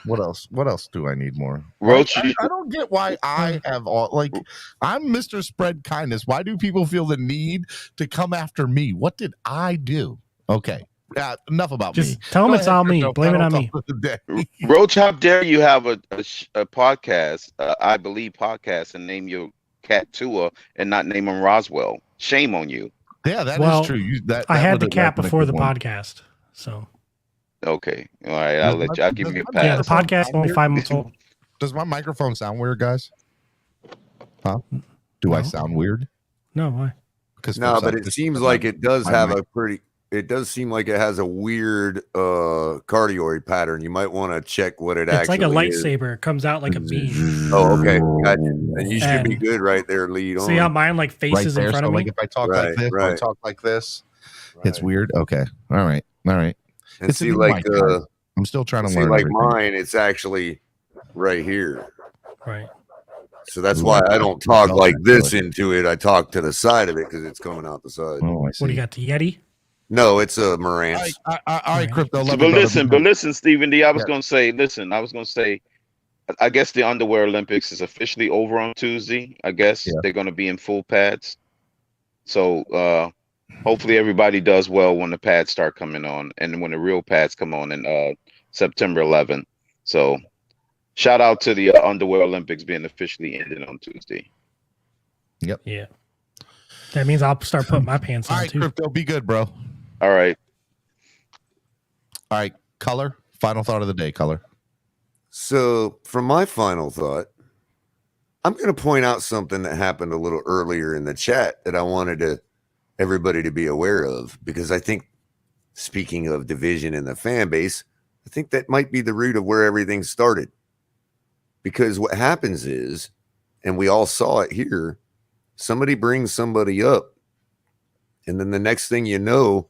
What else? What else do I need more? Roach, I don't get why I have I'm Mr. Spread Kindness. Why do people feel the need to come after me? What did I do? Okay. Enough about me. Tell them it's all me. Blame it on me. Roach, how dare you have a podcast, I believe podcast, and name your cat Tua and not name him Roswell? Shame on you. Yeah, that is true. I had the cat before the podcast, so. Okay. All right. I'll give you a pass. Yeah, the podcast only 5 months old. Does my microphone sound weird, guys? Huh? Do I sound weird? No, why? No, but it seems like it does have it does seem like it has a weird cardioid pattern. You might want to check what it it's actually like a is. lightsaber. It comes out like a beam. Oh, okay. Gotcha. And you should be good right there, lead on. See how mine faces in front of me? Like if I talk like this, or I talk like this, it's weird. Okay. All right. And see, like I'm still trying to see, learn. like everything. mine, it's actually right here. Right. So that's why I don't talk like this into it. I talk to the side of it because it's coming out the side. Oh, I see. What do you got? The Yeti? No, it's a Marantz. All right, Crypto. But listen, Stephen D. I was gonna say, I guess the Underwear Olympics is officially over on Tuesday. I guess they're gonna be in full pads. So hopefully everybody does well when the pads start coming on and when the real pads come on in September 11th. So shout out to the Underwear Olympics being officially ended on Tuesday. Yep. Yeah. That means I'll start putting my pants on All right, too. Crypto, be good, bro. All right. All right, Color. Final thought of the day, Color. So for my final thought, I'm going to point out something that happened a little earlier in the chat that I wanted everybody to be aware of, because I think, speaking of division in the fan base, I think that might be the root of where everything started. Because what happens is, and we all saw it here, somebody brings somebody up, and then the next thing you know,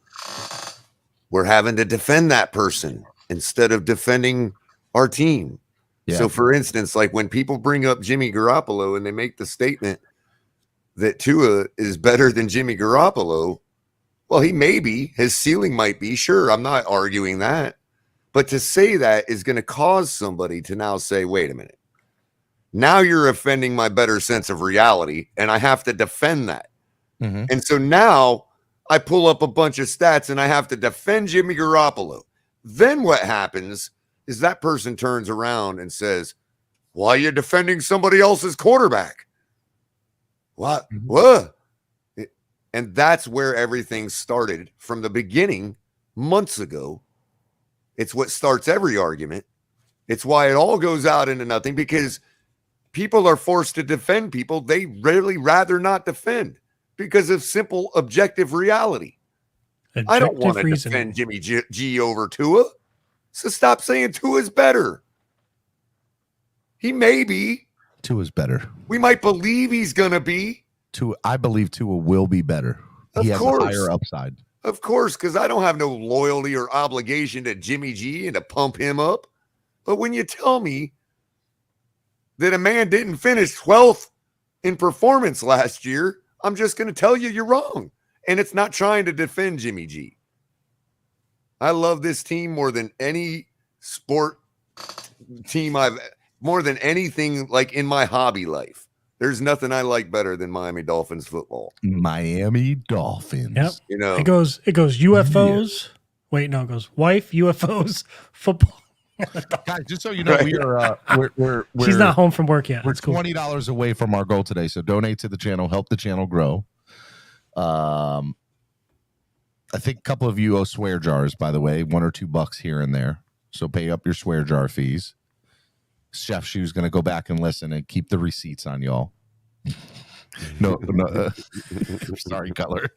we're having to defend that person instead of defending our team. Yeah. So for instance, like when people bring up Jimmy Garoppolo and they make the statement that Tua is better than Jimmy Garoppolo, well, he may be, his ceiling might be, sure, I'm not arguing that. But to say that is going to cause somebody to now say, wait a minute, now you're offending my better sense of reality, and I have to defend that. Mm-hmm. And so now I pull up a bunch of stats and I have to defend Jimmy Garoppolo. Then what happens is that person turns around and says, why are you defending somebody else's quarterback? What? Mm-hmm. What? And that's where everything started from the beginning months ago. It's what starts every argument. It's why it all goes out into nothing, because people are forced to defend people they really rather not defend because of simple objective reality. I don't want to defend Jimmy G over Tua. So stop saying Tua's better. He may be. Tua's better. We might believe he's going to be. I believe Tua will be better. He has a higher upside. Of course, because I don't have no loyalty or obligation to Jimmy G and to pump him up. But when you tell me that a man didn't finish 12th in performance last year, I'm just going to tell you you're wrong. And it's not trying to defend Jimmy G. I love this team more than any sport team more than anything like in my hobby life. There's nothing I like better than Miami Dolphins football. Miami Dolphins. Yep. You know, it goes UFOs. Yeah. Wait, no, it goes wife, UFOs, football. Guys, just so you know, we are we're she's not home from work yet. We're It's cool. $20 away from our goal today, so donate to the channel, help the channel grow. I think a couple of you owe swear jars, by the way, $1 or $2 here and there. So pay up your swear jar fees. Chef Shoe's going to go back and listen and keep the receipts on y'all. No, sorry, Cutler.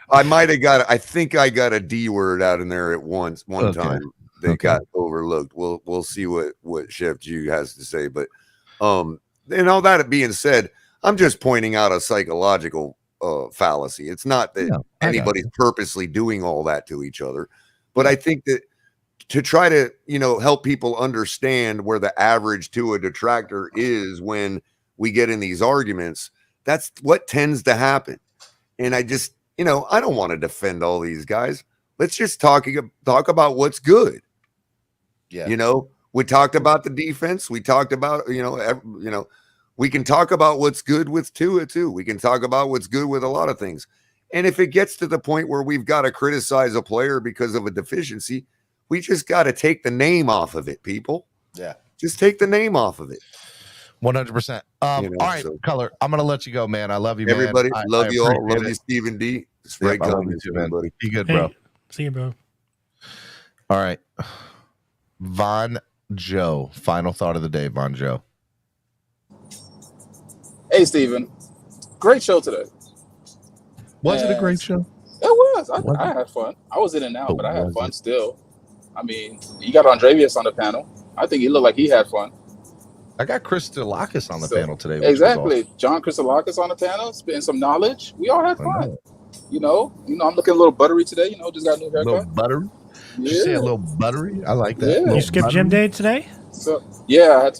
I think I got a D word out in there at one time that got overlooked. We'll see what Chef G has to say. But and all that being said, I'm just pointing out a psychological fallacy. It's not that anybody's purposely doing all that to each other, but I think that to try to, help people understand where the average Tua detractor is when we get in these arguments, that's what tends to happen. And I just, I don't want to defend all these guys. Let's just talk about what's good. Yeah. We talked about the defense. We talked about, we can talk about what's good with Tua too. We can talk about what's good with a lot of things. And if it gets to the point where we've got to criticize a player because of a deficiency, we just got to take the name off of it, people. Yeah. Just take the name off of it. 100%. All right, Color. I'm gonna let you go, man. I love you, man. Everybody, love I you all. Love it. you, Stephen D. Yep, I love you too, man. Be good, bro. See you, bro. All right, Von Joe. Final thought of the day, Von Joe. Hey, Stephen. Great show today. Was it a great show? It was. I had fun. I was in and out, but I had fun still. I mean, you got Andrevius on the panel. I think he looked like he had fun. I got Chris Delakis on the panel today. Which Exactly. John Christolakis on the panel, spitting some knowledge. We all had fun. I'm looking a little buttery today. Just got a new haircut. A little buttery? Yeah. Did you say a little buttery? I like that. Yeah. You skipped gym day today? So yeah,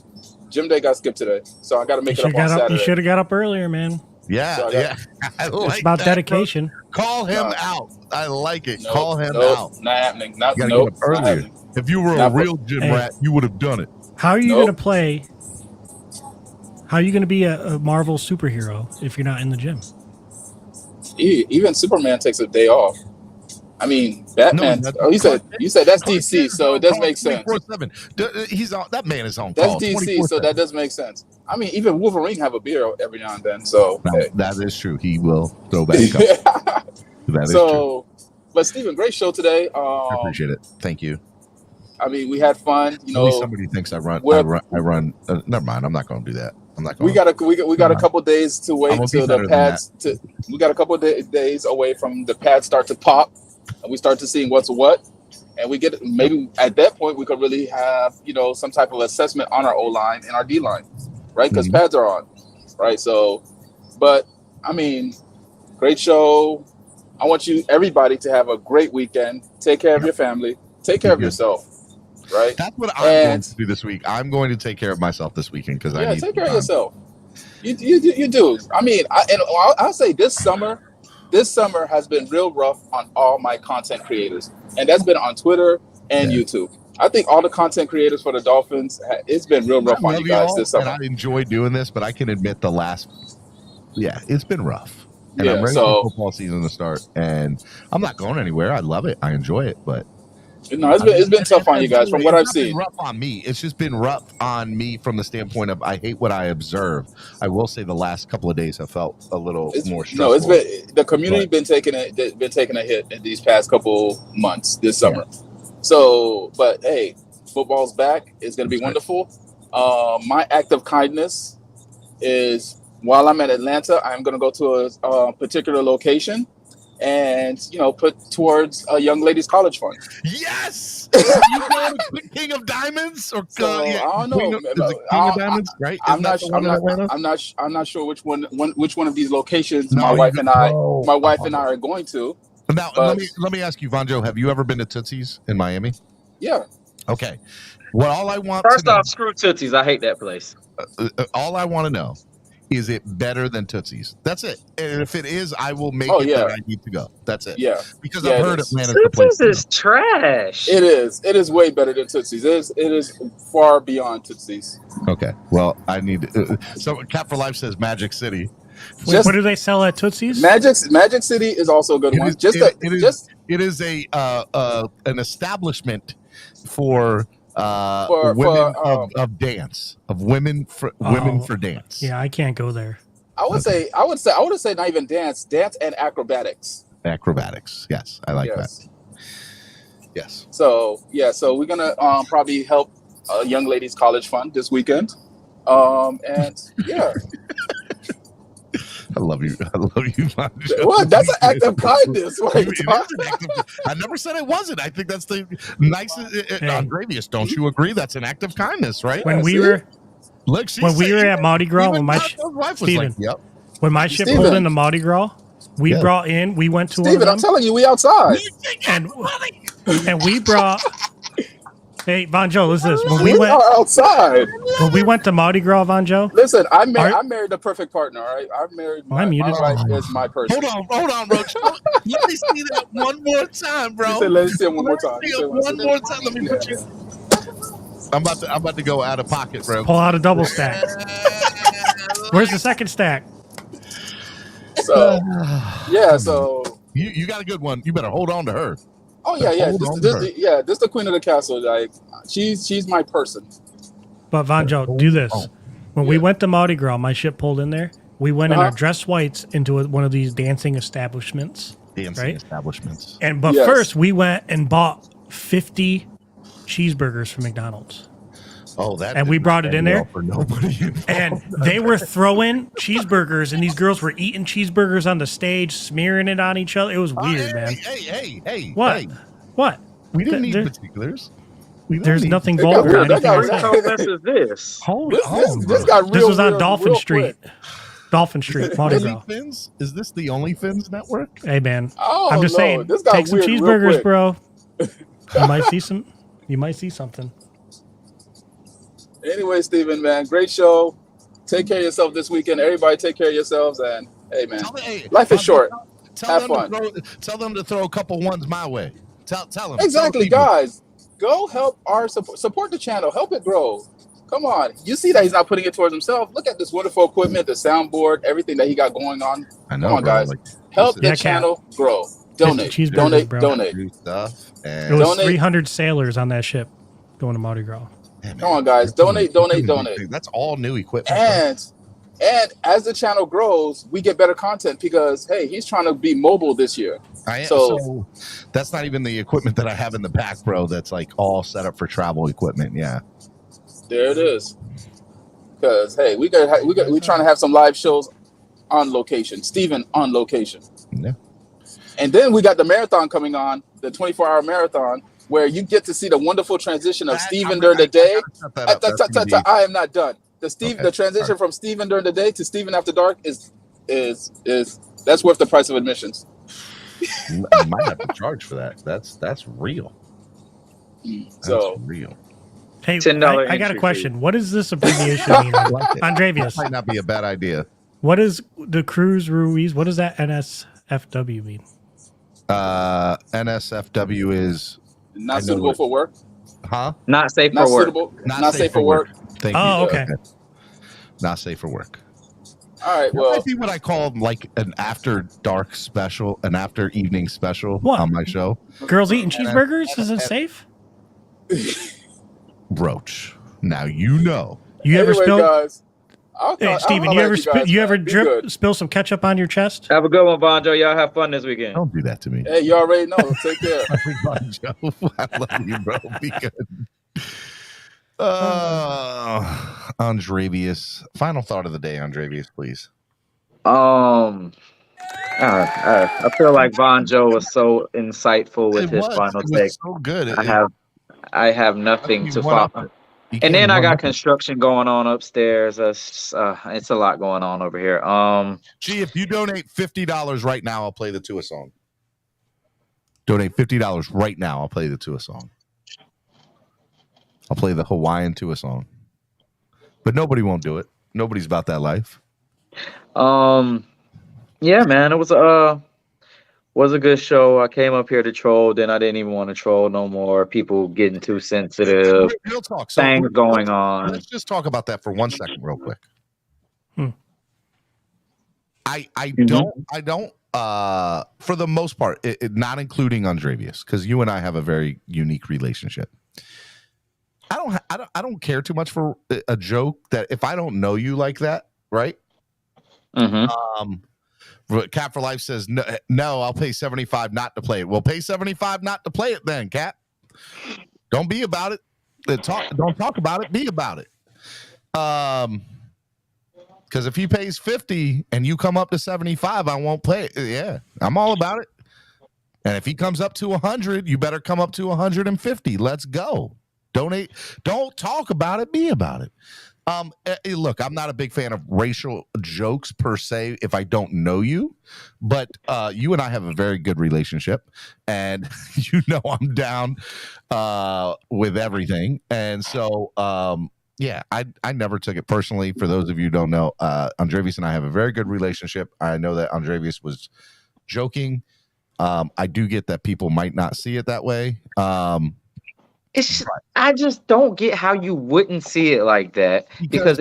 gym day got skipped today. So I got to make it up on Saturday. You should have got up earlier, man. Yeah, So It's about that, dedication. Bro. Call him out. I like it. Nope, Call him out. Not happening. You gotta get up earlier. If you were a real gym rat, you would have done it. How are you going to play? How are you going to be a Marvel superhero if you're not in the gym? Even Superman takes a day off. I mean, Batman. You said that's DC, so it does make sense. 24/7. He's on. That man is on. That's call DC, so that does make sense. I mean, even Wolverine have a beard every now and then. So that is true. He will throw back up. That is true. But Stephen, great show today. I appreciate it. Thank you. I mean, we had fun. At least somebody thinks I run. Never mind. I'm not going to do that. I'm not going. We got a couple days to wait till the pads. We got a couple days away from the pads start to pop, and we start to see what's what, and we get maybe at that point we could really have some type of assessment on our O line and our D line, right? Because pads are on, right? So, but I mean, great show. I want everybody to have a great weekend. Take care of your family. Take care of yourself. Right. That's what I'm going to do this week. I'm going to take care of myself this weekend because I need take care of yourself. You do. I mean, I'll say this summer has been real rough on all my content creators, and that's been on Twitter and YouTube. I think all the content creators for the Dolphins, it's been real rough on you guys this summer. And I enjoy doing this, but I can admit it's been rough. And I'm ready for football season to start, and I'm not going anywhere. I love it. I enjoy it, but. No, it's been tough on you guys from what I've seen. Rough on me. It's just been rough on me from the standpoint of I hate what I observe. I will say the last couple of days have felt a little more stressful. No, the community been taking a hit in these past couple months this summer. Yeah. So, but hey, football's back. It's going to be wonderful. My act of kindness is while I'm at Atlanta, I'm going to go to a particular location. And put towards a young ladies' college fund. Yes, you going to King of Diamonds or I don't know. King of Diamonds, right? I'm not sure which one of these locations my wife and I are going to. Now, let me ask you, Von Joe, have you ever been to Tootsie's in Miami? Yeah. Okay. Well, all I want first off, screw Tootsie's. I hate that place. All I want to know is it better than Tootsie's? That's it. And if it is, I will make Oh, it yeah. that I need to go. That's it. Yeah. Because Yeah, I've it heard is. Atlanta's the place. Tootsie's is trash. It is. It is way better than Tootsie's. It is far beyond Tootsie's. Okay. Well, I need. So Cap for Life says Magic City. Wait, what do they sell at Tootsie's? Magic City is also a good one. It is a an establishment for women of dance, of women for dance. Yeah, I can't go there. I would say not even dance and acrobatics. Acrobatics. Yes, I like that. Yes. So we're gonna probably help a young ladies college fund this weekend. And yeah. I love you. Manjo. What? That's an act of kindness. I never said it wasn't. I think that's the nicest. Andrevius, don't you agree? That's an act of kindness, right? When we were at Mardi Gras, when my when my ship pulled into Mardi Gras, we went to one of them. I'm telling you, we outside. And we brought. Hey, Vanjo, listen to this. When we went outside, when we went to Mardi Gras, Vanjo. Listen, I married the perfect partner. All right, I've married. My wife is my person. Hold on, Roach. Let me see that one more time, bro. Let me see it one more time. One more time. Let me put you. I'm about to go out of pocket, bro. Pull out a double stack. Where's the second stack? So yeah, so you got a good one. You better hold on to her. Oh yeah. This the queen of the castle. Like she's my person. But Vanjo, do this. When we went to Mardi Gras, my ship pulled in there. We went in our dress whites into one of these dancing establishments. Establishments. But first we went and bought 50 cheeseburgers from McDonald's. Oh, that! And we brought it in there for nobody. And they were throwing cheeseburgers, and these girls were eating cheeseburgers on the stage, smearing it on each other. It was weird, man. Hey! What? Hey. What? We didn't need particulars. There's nothing vulgar. What is this? Hold on. This got real. This was on real, Dolphin real Street. quick. Dolphin Street, Mardi Gras. OnlyFins? Is this the OnlyFins network? Hey, man. Oh, I'm just saying. This got Take some weird real cheeseburgers, quick. bro. You might see some. You might see something. Anyway, Steven, man, great show. Take care of yourself this weekend. Everybody take care of yourselves. And hey, man, life is short. Have fun. Tell them to throw a couple ones my way. Tell them. Exactly, guys. Go help our support the channel. Help it grow. Come on. You see that he's not putting it towards himself. Look at this wonderful equipment, the soundboard, everything that he got going on. I know, Come on, guys. Help the channel grow. Donate. Donate. Stuff. It was 300 sailors on that ship going to Mardi Gras. Come on, guys. Donate. That's all new equipment. And as the channel grows, we get better content because, hey, he's trying to be mobile this year. So that's not even the equipment that I have in the back, bro. That's like all set up for travel equipment. Yeah. There it is. Because, hey, we're trying to have some live shows on location. Steven on location. Yeah. And then we got the marathon coming on, the 24-hour marathon, where you get to see the wonderful transition of Steven during the day. I am not done. The transition from Steven during the day to Steven after dark is that's worth the price of admissions. You might have to charge for that. That's real. So real. Hey, I got a question. What does this abbreviation mean? Andrevius. Might not be a bad idea. What is the Cruz Ruiz? What does that NSFW mean? NSFW is not suitable for work. Huh? Not safe for work. Not safe for work. Thank you. Okay. Not safe for work. All right. Well, that might be what I call like an after dark special, an after evening special on my show. Girls eating cheeseburgers? Is it safe? Roach. Now you know. You ever spill? Guys, hey, Steven, you ever spill some ketchup on your chest? Have a good one, Bonjo. Y'all have fun this weekend. Don't do that to me. Hey, you already know. Take care. Bonjo, I love you, bro. Be good. Andrevius. Final thought of the day, Andrevius, please. I feel like Bonjo was so insightful with his final take. So good. I have nothing to follow. And then I got construction going on upstairs. It's a lot going on over here. Gee, if you donate $50 right now, I'll play the Tua song. Donate $50 right now, I'll play the Tua song. I'll play the Hawaiian Tua song. But nobody won't do it. Nobody's about that life. Yeah, man, it was a good show. I came up here to troll, then I didn't even want to troll no more. People getting too sensitive. Real talk. So Things going on. Let's just talk about that for 1 second, real quick. I don't for the most part, not including Andrevius, because you and I have a very unique relationship. I don't care too much for a joke that if I don't know you like that, right? Cap for Life says no, I'll pay 75 not to play it. Well, pay 75 not to play it then, Cap. Don't be about it. Don't talk about it. Be about it. Because if he pays 50 and you come up to 75, I won't play it. Yeah, I'm all about it. And if he comes up to 100, you better come up to 150. Let's go. Donate. Don't talk about it. Be about it. Look, I'm not a big fan of racial jokes per se if I don't know you, but you and I have a very good relationship, and you know I'm down with everything. And so, yeah, I never took it personally. For those of you who don't know, Andrevius and I have a very good relationship. I know that Andrevius was joking. I do get that people might not see it that way. I just don't get how you wouldn't see it like that, because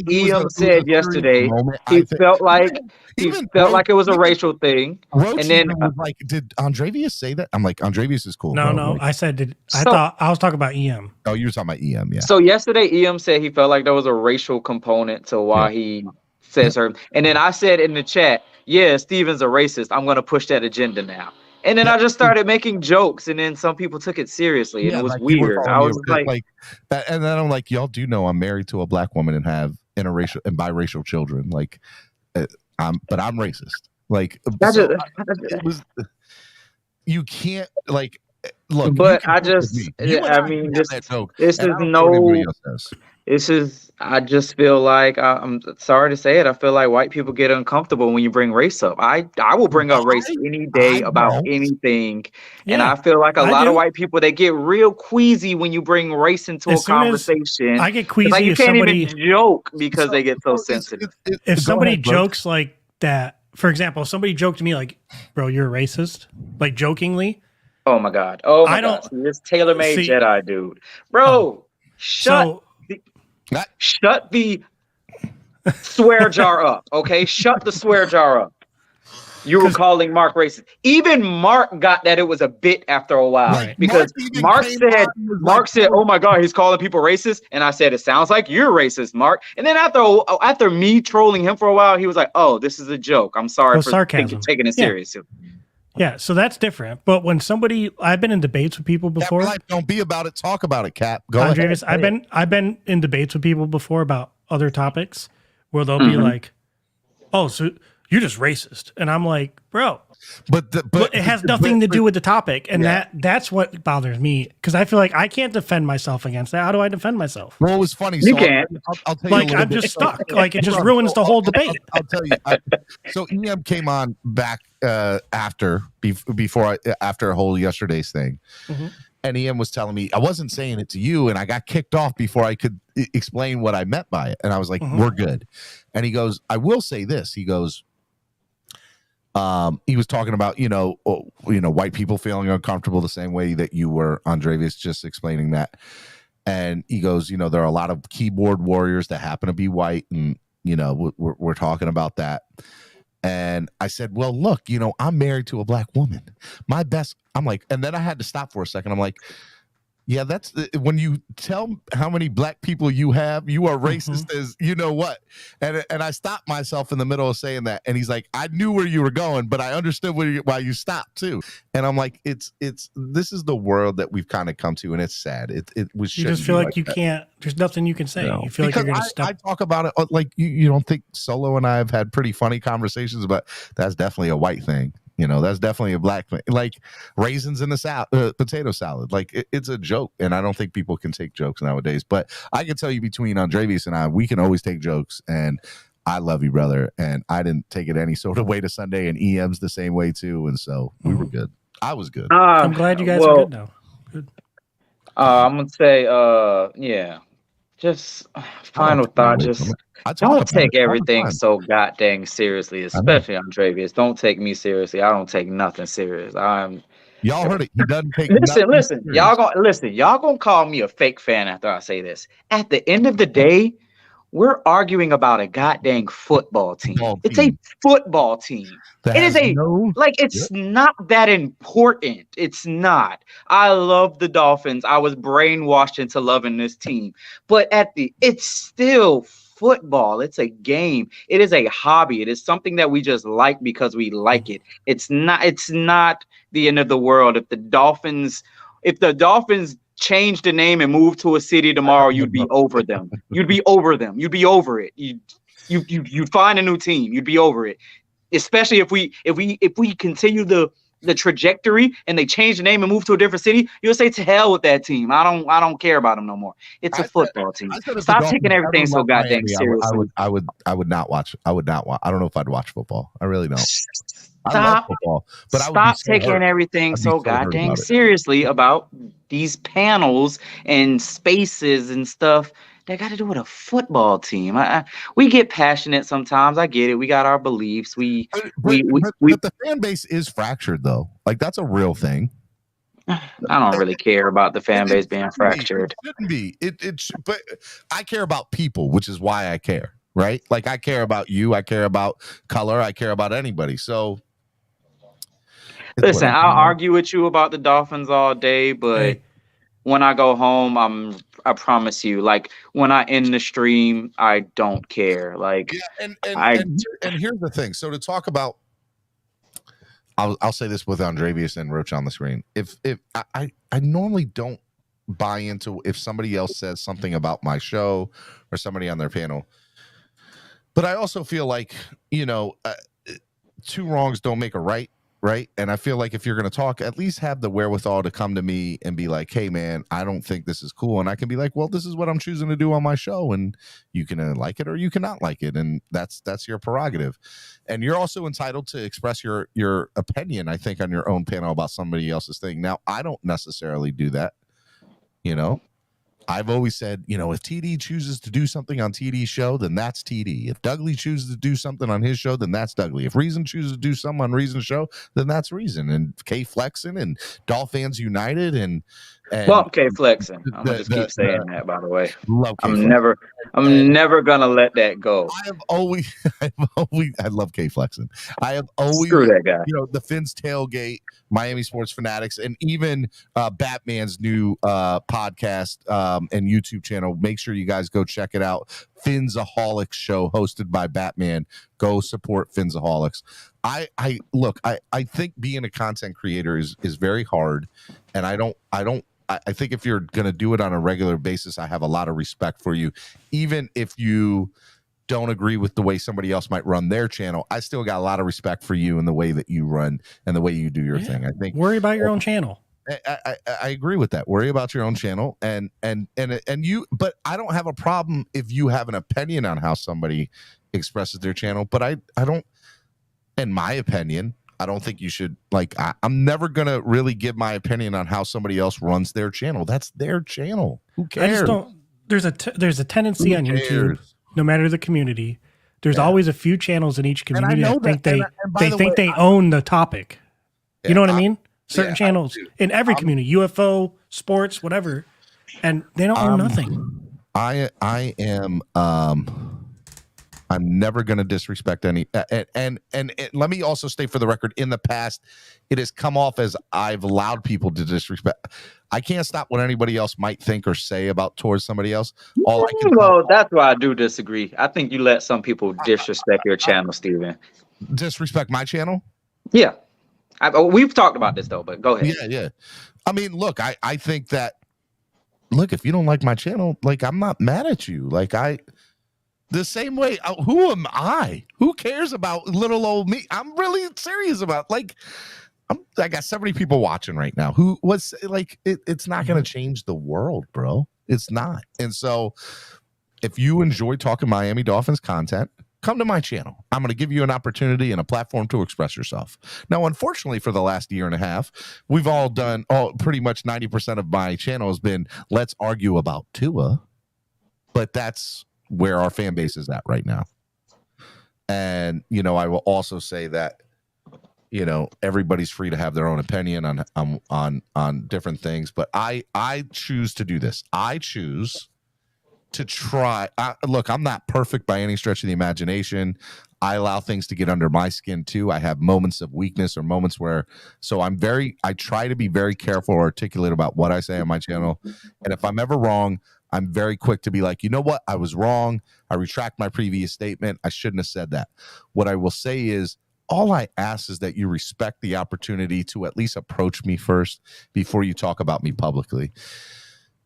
Ian said yesterday he felt like it was a racial thing. Roach and then was like, did Andrevius say that? I'm like, Andrevius is cool. No, bro. no, Like, I said I thought I was talking about EM. oh, you were talking about EM, yeah. So yesterday, Ian said he felt like there was a racial component to why he said certain. And then I said in the chat, yeah, Steven's a racist. I'm going to push that agenda now. And then I just started making jokes, and then some people took it seriously, and it was weird. I was like that, and then I'm like, y'all do know I'm married to a black woman and have interracial and biracial children. Like, but I'm racist. Like, it was. You can't like look. But I just, mean, I just feel like I'm sorry to say it. I feel like white people get uncomfortable when you bring race up. I will bring up race any day about anything. Yeah, and I feel like a lot of white people, they get real queasy when you bring race into a conversation. I get queasy like you if can't somebody even joke because they get so sensitive. If somebody jokes like that, for example, if somebody joked to me like, bro, you're a racist, like jokingly. Oh my God. Oh my God. This tailor-made Jedi dude. Bro, shut the swear jar up, okay? Shut the swear jar up. You were calling Mark racist. Even Mark got that it was a bit after a while, because Mark said, "Oh my God, he's calling people racist," and I said, "It sounds like you're racist, Mark." And then after me trolling him for a while, he was like, "Oh, this is a joke. I'm sorry for taking it serious." Yeah, so that's different. But when I've been in debates with people before. Don't be about it. Talk about it, Cap. Go Andreas, ahead. I've been in debates with people before about other topics where they'll be like, "Oh, so you're just racist," and I'm like, "Bro, but it has nothing to do with the topic," and that's what bothers me, because I feel like I can't defend myself against that. How do I defend myself? Well, it was funny. You can't. I'll tell you. Like, I'm just stuck. Like, it just ruins the whole debate. I'll tell you. So EM came on back after a whole yesterday's thing. And Ian was telling me, I wasn't saying it to you, and I got kicked off before I could explain what I meant by it. And I was like, we're good. And he goes, I will say this. He goes, he was talking about, white people feeling uncomfortable the same way that you were, Andrevius, just explaining that. And he goes, there are a lot of keyboard warriors that happen to be white, and, we're talking about that. And I said, well, look, I'm married to a black woman. I'm like, and then I had to stop for a second. I'm like, yeah, that's when you tell how many black people you have, you are racist as you know what. And I stopped myself in the middle of saying that. And he's like, I knew where you were going, but I understood why you stopped too. And I'm like, this is the world that we've kind of come to, and it's sad. You just feel like you can't. There's nothing you can say. You feel like you're going to stop. I talk about it like you don't think Solo and I have had pretty funny conversations, but that's definitely a white thing. That's definitely a black thing. Like raisins in the salad, potato salad. Like it's a joke, and I don't think people can take jokes nowadays. But I can tell you, between Andrevius and I, we can always take jokes. And I love you, brother. And I didn't take it any sort of way to Sunday, and EM's the same way too. And so we were good. I was good. I'm glad you guys are good now. Good. I'm gonna say, yeah. Just final thought. Just don't take everything so goddamn seriously, especially Andrevius. Don't take me seriously. I don't take nothing serious. Y'all heard it. He doesn't take. Listen. Y'all gonna call me a fake fan after I say this. At the end of the day, we're arguing about a goddamn football team. It's a football team. It is it's not that important. It's not. I love the Dolphins. I was brainwashed into loving this team. But it's still football. It's a game. It is a hobby. It is something that we just like because we like it. It's not the end of the world. If the Dolphins change the name and move to a city tomorrow, you'd be over them. You'd be over them. You'd be over it. You'd find a new team. You'd be over it. Especially if we continue the trajectory and they change the name and move to a different city, you'll say to hell with that team. I don't care about them no more. It's a football team. Stop taking everything so goddamn seriously. I would not watch. I would not watch. I don't know if I'd watch football. I really don't. I love football, but stop taking everything so goddamn seriously about these panels and spaces and stuff that got to do with a football team. We get passionate sometimes. I get it. We got our beliefs. But the fan base is fractured, though. Like, that's a real thing. I don't really care about the fan base being fractured. It shouldn't be. But I care about people, which is why I care. Right? Like, I care about you. I care about color. I care about anybody. So. Listen, I'll argue with you about the Dolphins all day, but when I go home, I promise you, like when I end the stream, I don't care. Like, and here's the thing. So to talk about, I'll say this with Andrevius and Roach on the screen. If I normally don't buy into if somebody else says something about my show or somebody on their panel, but I also feel like two wrongs don't make a right. Right. And I feel like if you're going to talk, at least have the wherewithal to come to me and be like, hey, man, I don't think this is cool. And I can be like, well, this is what I'm choosing to do on my show. And you can like it or you cannot like it. And that's your prerogative. And you're also entitled to express your opinion, I think, on your own panel about somebody else's thing. Now, I don't necessarily do that. I've always said, if TD chooses to do something on TD's show, then that's TD. If Dougley chooses to do something on his show, then that's Dougley. If Reason chooses to do something on Reason's show, then that's Reason. And K Flexin and Dolphins United and Fuck K Flexin. I'm gonna just keep saying that, by the way. I'm never gonna let that go. I love K Flexin. I have always screw that guy. The Fins Tailgate, Miami Sports Fanatics, and even Batman's new podcast and YouTube channel. Make sure you guys go check it out. Finsaholics show hosted by Batman. Go support Finsaholics. I think being a content creator is very hard, and I think if you're going to do it on a regular basis, I have a lot of respect for you. Even if you don't agree with the way somebody else might run their channel, I still got a lot of respect for you and the way that you run and the way you do your thing. I think worry about your own channel. I agree with that. Worry about your own channel and you, but I don't have a problem if you have an opinion on how somebody expresses their channel, but I don't, in my opinion, I don't think you should I'm never going to really give my opinion on how somebody else runs their channel. That's their channel. Who cares? I just don't, there's a tendency on YouTube, no matter the community, there's always a few channels in each community that think they own the topic. You know what I mean? Certain channels in every community, UFO, sports, whatever, and they don't own nothing. I am I'm never going to disrespect any. And let me also state for the record, in the past, it has come off as I've allowed people to disrespect. I can't stop what anybody else might think or say towards somebody else. That's why I do disagree. I think you let some people disrespect your channel, Steven. Disrespect my channel? Yeah. We've talked about this, though, but go ahead. Yeah. I mean, look, I think that, if you don't like my channel, I'm not mad at you. The same way, who am I? Who cares about little old me? I'm really serious about I got 70 people watching right now. It's not going to change the world, bro. It's not. And so if you enjoy talking Miami Dolphins content, come to my channel. I'm going to give you an opportunity and a platform to express yourself. Now, unfortunately, for the last year and a half, we've all done pretty much 90% of my channel has been let's argue about Tua. but that's where our fan base is at right now. And, you know, I will also say that, you know, everybody's free to have their own opinion on different things, but I choose to do this. I choose to try. Look, I'm not perfect by any stretch of the imagination. I allow things to get under my skin too. I have moments of weakness or moments where, so I try to be very careful or articulate about what I say on my channel. And if I'm ever wrong, I'm very quick to be like, you know what? I was wrong. I retract my previous statement. I shouldn't have said that. What I will say is, all I ask is that you respect the opportunity to at least approach me first before you talk about me publicly.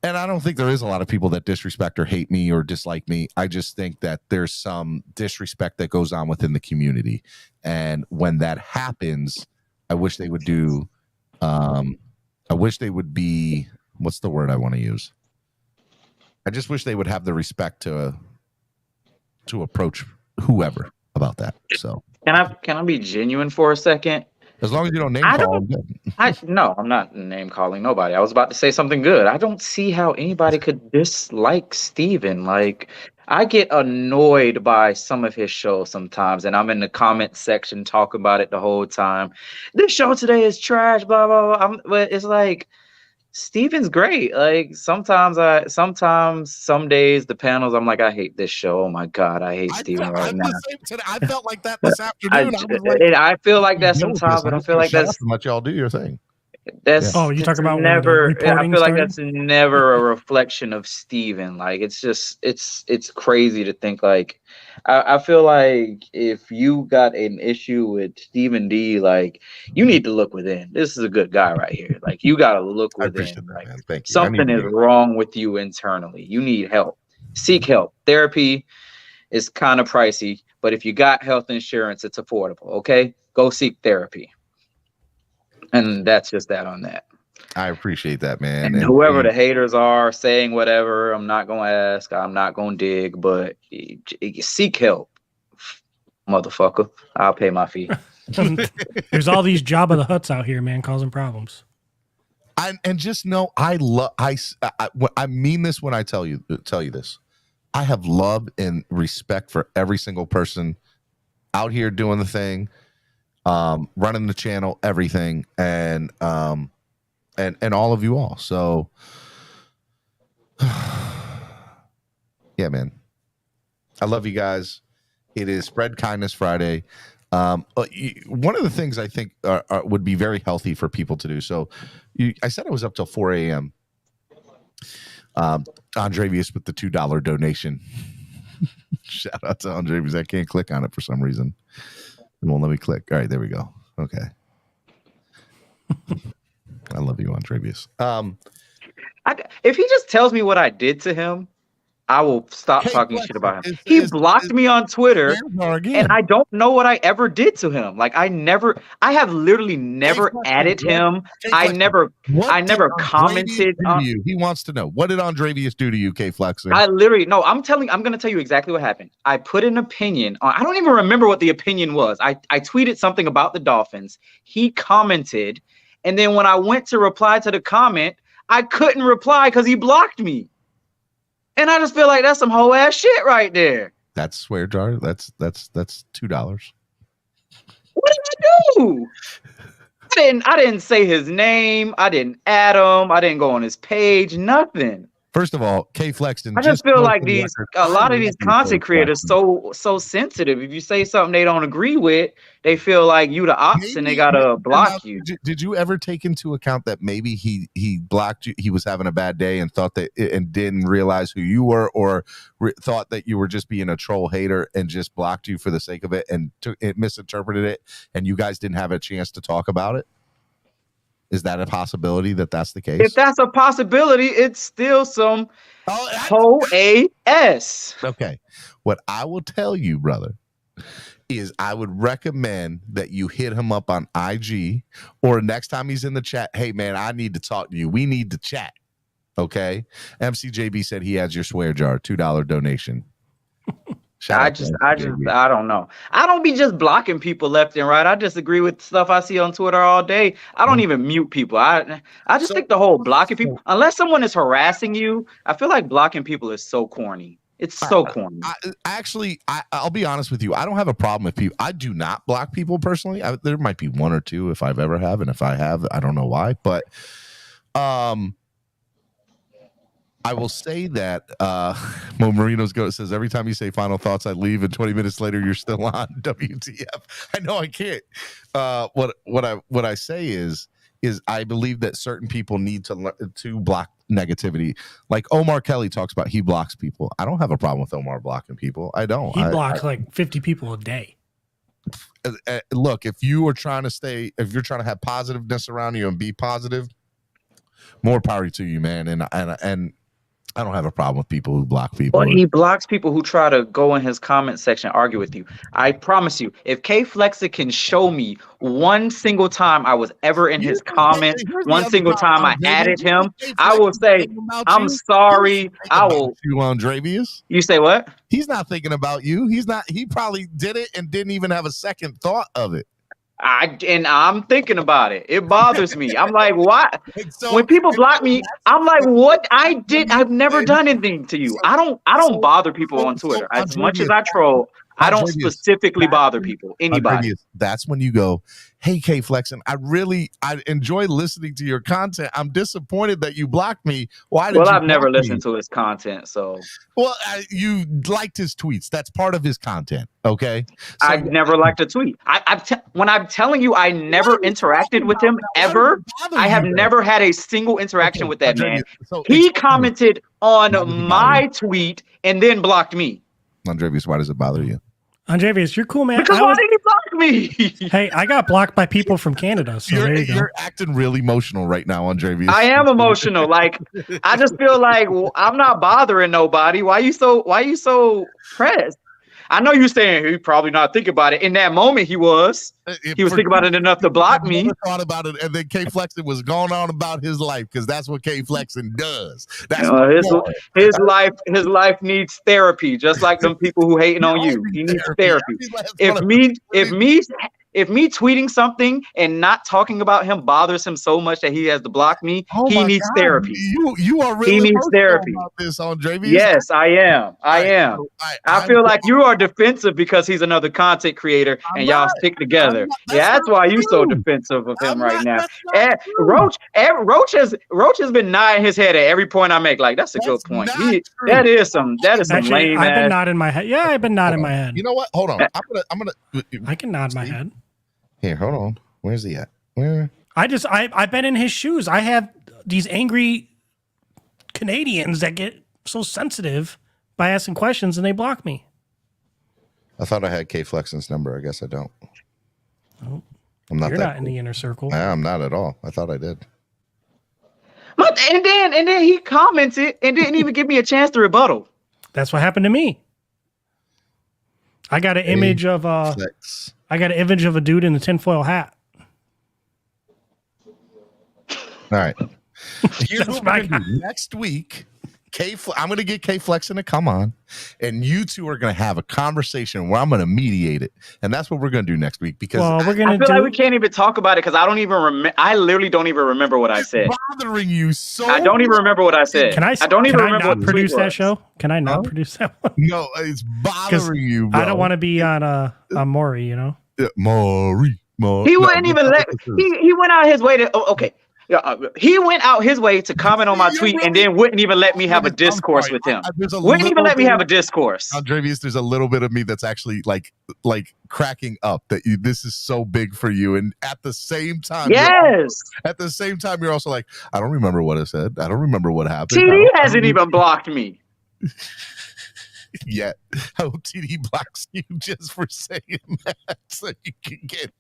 And I don't think there is a lot of people that disrespect or hate me or dislike me. I just think that there's some disrespect that goes on within the community. And when that happens, I wish they would do, I wish they would be, what's the word I want to use? I just wish they would have the respect to approach whoever about that. So can I be genuine for a second? As long as you don't name call them. No, I'm not name calling nobody. I was about to say something good. I don't see how anybody could dislike Steven. Like, I get annoyed by some of his shows sometimes, and I'm in the comment section talking about it the whole time. This show today is trash, blah, blah, blah. But it's like, Steven's great. Like, some days the panels, I'm like, I hate this show. Oh my God, I hate Steven right now. I felt like that this afternoon. I feel like that sometimes, but I feel like that's let y'all do your thing. That's you talk about never. I feel like started? that's never a reflection of Steven. Like, it's just it's crazy to think. Like, I feel like if you got an issue with Steven D, like, you need to look within. This is a good guy right here. Like, you got to look within. Like, thank you. Something is wrong with you internally. You need help. Seek help. Therapy is kind of pricey, but if you got health insurance, it's affordable. Okay, go seek therapy. And that's just that on that. I appreciate that, man. And whoever the haters are saying whatever, I'm not going to ask. I'm not going to dig, but seek help, motherfucker. I'll pay my fee. There's all these Jabba the Hutts out here, man, causing problems. And just know, I mean this when I tell you this. I have love and respect for every single person out here doing the thing. Running the channel, everything, and all of you all. So yeah, man, I love you guys. It is Spread Kindness Friday. One of the things I think would be very healthy for people to do. So I said I was up till 4 a.m. Andrevius with the $2 donation. Shout out to Andrevius. I can't click on it for some reason. It won't let me click. All right, there we go. Okay. I love you, Andrevius. If he just tells me what I did to him, I will stop talking shit about him. He blocked me on Twitter, and I don't know what I ever did to him. Like, I have literally never added him. I never commented on you. He wants to know, what did Andrevius do to you, K Flexer? I'm going to tell you exactly what happened. I put an opinion on, I don't even remember what the opinion was. I tweeted something about the Dolphins. He commented, and then when I went to reply to the comment, I couldn't reply because he blocked me. And I just feel like that's some whole ass shit right there. That's swear jar. That's $2. What did I do? I didn't say his name. I didn't add him. I didn't go on his page. Nothing. First of all, K Flexton. I just feel like a lot of these content creators so sensitive. If you say something they don't agree with, they feel like you the ops and they gotta block you. Did you ever take into account that maybe he blocked you? He was having a bad day and thought that and didn't realize who you were, or thought that you were just being a troll hater and just blocked you for the sake of it and misinterpreted it, and you guys didn't have a chance to talk about it? Is that a possibility that that's the case? If that's a possibility, it's still some ass. Okay. What I will tell you, brother, is I would recommend that you hit him up on IG, or next time he's in the chat, hey, man, I need to talk to you. We need to chat. Okay? MCJB said he has your swear jar, $2 donation. I don't know. I don't be just blocking people left and right. I disagree with stuff I see on Twitter all day. I don't even mute people. I just think the whole blocking people, unless someone is harassing you, I feel like blocking people is so corny. It's so corny. I'll be honest with you. I don't have a problem with people. I do not block people personally. There might be one or two if I've ever have, and if I have, I don't know why. But I will say that Mo Marino's says every time you say final thoughts, I leave, and 20 minutes later you're still on. WTF? I know I can't. What I say is I believe that certain people need to block negativity. Like Omar Kelly talks about, he blocks people. I don't have a problem with Omar blocking people. I don't. He blocks like 50 people a day. Look, if you're trying to have positiveness around you and be positive, more power to you, man. And I don't have a problem with people who block people. Well, he blocks people who try to go in his comment section and argue with you. I promise you, if K Flexa can show me one single time I was ever in his comments, one single time I added him, I will say, I'm sorry. I will. You, Andrevius? You say what? He's not thinking about you. He's not. He probably did it and didn't even have a second thought of it. I'm thinking about it. It bothers me. I'm like, what? When people block me, I'm like, what? I've never done anything to you. I don't bother people on Twitter. As much as I troll, I don't specifically bother people. Anybody. That's when you go, hey, K Flexen, I enjoy listening to your content. I'm disappointed that you blocked me. Why did you? Well, I've never listened to his content, so. Well, you liked his tweets. That's part of his content. Okay. So, I've never liked a tweet. When I'm telling you, I never interacted with him ever. I have never had a single interaction with that man. He commented on my tweet and then blocked me. Andrevius, why does it bother you? Andrevius, you're cool, man. Because why did he block me? Hey, I got blocked by people from Canada, so there you go. You're acting really emotional right now, Andrevius. I am emotional. Like, I just feel like I'm not bothering nobody. Why you so pressed? I know you're saying he probably not thinking about it. In that moment, he was. He was thinking about it enough to block me. Thought about it, and then K Flexen was going on about his life because that's what K Flexen does. That's his life needs therapy, just like them people who hating on you. He needs therapy. If me tweeting something and not talking about him bothers him so much that he has to block me, he needs therapy. You are really he needs therapy about this, Andrevius. Yes, I am. I feel like you are defensive because he's another content creator and y'all stick together. That's why you're so defensive of him right now. And Roach has been nodding his head at every point I make. Like, that's a good point. That is some lame I've been nodding my head. Yeah, I've been nodding my head. You know what? Hold on. I can nod my head. Here, hold on. Where's he at? Where? I've been in his shoes. I have these angry Canadians that get so sensitive by asking questions and they block me. I thought I had K Flexen's number. I guess I don't. Oh, I'm not. You're not in the inner circle. I'm not at all. I thought I did. But and then he commented and didn't even give me a chance to rebuttal. That's what happened to me. I got an image of a dude in a tinfoil hat. All right. Here's what we're gonna do. Next week, I'm going to get K Flexen to come on, and you two are going to have a conversation where I'm going to mediate it, and that's what we're going to do next week. Because I feel like we can't even talk about it because I don't even remember. I literally don't even remember what I said. Bothering you so. I don't even remember what I said. I don't even remember not produce that show? Can I not produce that one? No, it's bothering you, bro. I don't want to be on Maury, you know. Maury. He wouldn't even let. He went out his way to. Okay. He went out his way to comment on my tweet and then wouldn't even let me have a discourse with him. Wouldn't even let me have a discourse. Andrevius, there's a little bit of me that's actually like cracking up that this is so big for you, and at the same time, you're also like, I don't remember what I said. I don't remember what happened. TD hasn't even blocked me. Yet. I hope TD blocks you just for saying that so you can get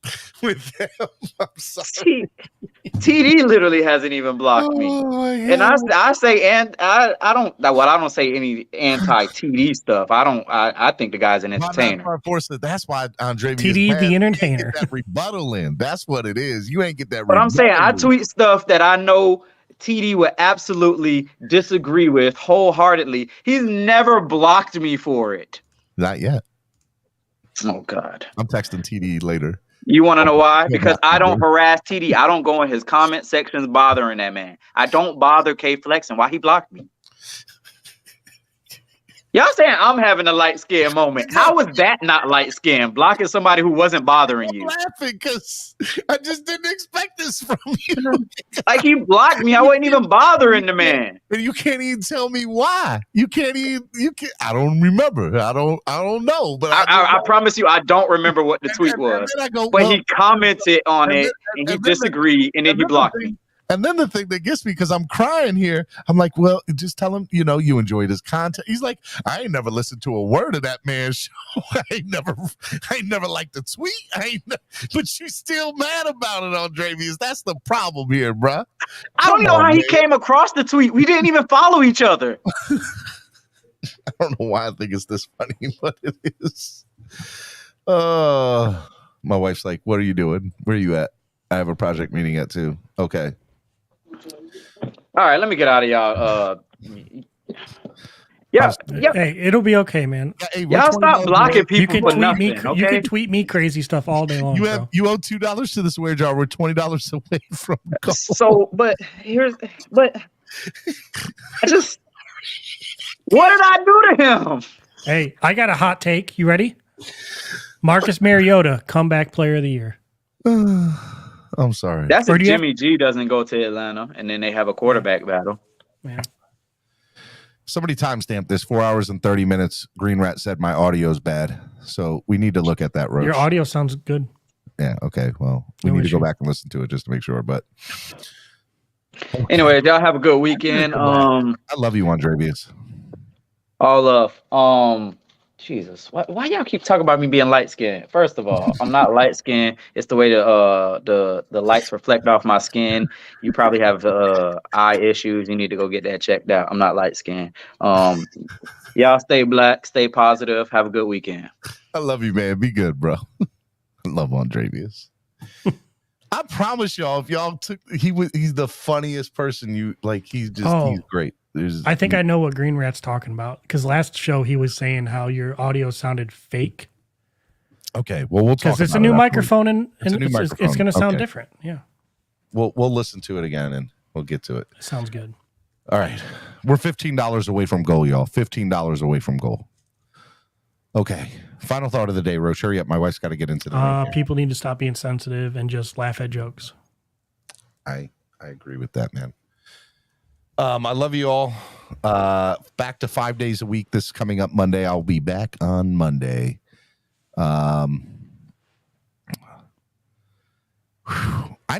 with them. I'm sorry. TD literally hasn't even blocked me. And I say, and I don't say any anti-TD stuff. I think the guy's an entertainer. That's why Andre TD the entertainer. That rebuttal in. That's what it is. You ain't get that. But I'm saying I tweet stuff that I know TD would absolutely disagree with wholeheartedly. He's never blocked me for it. Not yet. Oh, God. I'm texting TD later. You want to know why? Because I don't harass TD. I don't go in his comment sections bothering that man. I don't bother K Flex, and why he blocked me. Y'all saying I'm having a light skin moment. How was that not light skin? Blocking somebody who wasn't bothering you. I'm laughing because I just didn't expect this from you. Like he blocked me. I wasn't even bothering the man. And you can't even tell me why. You can't. I don't remember. I don't know. But I promise you, I don't remember what the tweet was. But he commented on it and he disagreed and then he blocked me. And then the thing that gets me, because I'm crying here, I'm like, well, just tell him, you enjoyed his content. He's like, I ain't never listened to a word of that man's show. I ain't never liked the tweet. But you still mad about it, Andrevius. That's the problem here, bruh. I don't know how he came across the tweet. We didn't even follow each other. I don't know why I think it's this funny, but it is. My wife's like, what are you doing? Where are you at? I have a project meeting at 2. Okay. All right, let me get out of y'all. Yeah. Hey, it'll be okay, man. Hey, y'all stop blocking people for nothing. Okay? You can tweet me crazy stuff all day long. You owe $2 to the swear jar. We're $20 away from gold. So, but I just, what did I do to him? Hey, I got a hot take. You ready? Marcus Mariota, comeback player of the year. I'm sorry. That's if Jimmy G doesn't go to Atlanta and then they have a quarterback battle. Yeah. Somebody timestamped this 4 hours and 30 minutes. Green Rat said my audio's bad. So we need to look at that, Roach. Your audio sounds good. Yeah. Okay. Well, we need to go back and listen to it just to make sure. But anyway, y'all have a good weekend. I love you, Andrevius. All love. Jesus, why y'all keep talking about me being light skinned? First of all, I'm not light skinned. It's the way the lights reflect off my skin. You probably have eye issues. You need to go get that checked out. I'm not light skinned. Y'all stay black, stay positive. Have a good weekend. I love you, man. Be good, bro. I love Andrevius. I promise y'all, if y'all he's the funniest person you like. He's great. I think I know what Green Rat's talking about because last show he was saying how your audio sounded fake. Okay, well we'll talk because it's a new microphone and it's going to sound different. Yeah, we'll listen to it again and we'll get to it. Sounds good. All right, we're $15 away from goal, y'all. $15 away from goal. Okay, final thought of the day, Roche. Hurry up, my wife's got to get into the. People need to stop being sensitive and just laugh at jokes. I agree with that, man. I love you all. Back to 5 days a week. This coming up Monday. I'll be back on Monday. I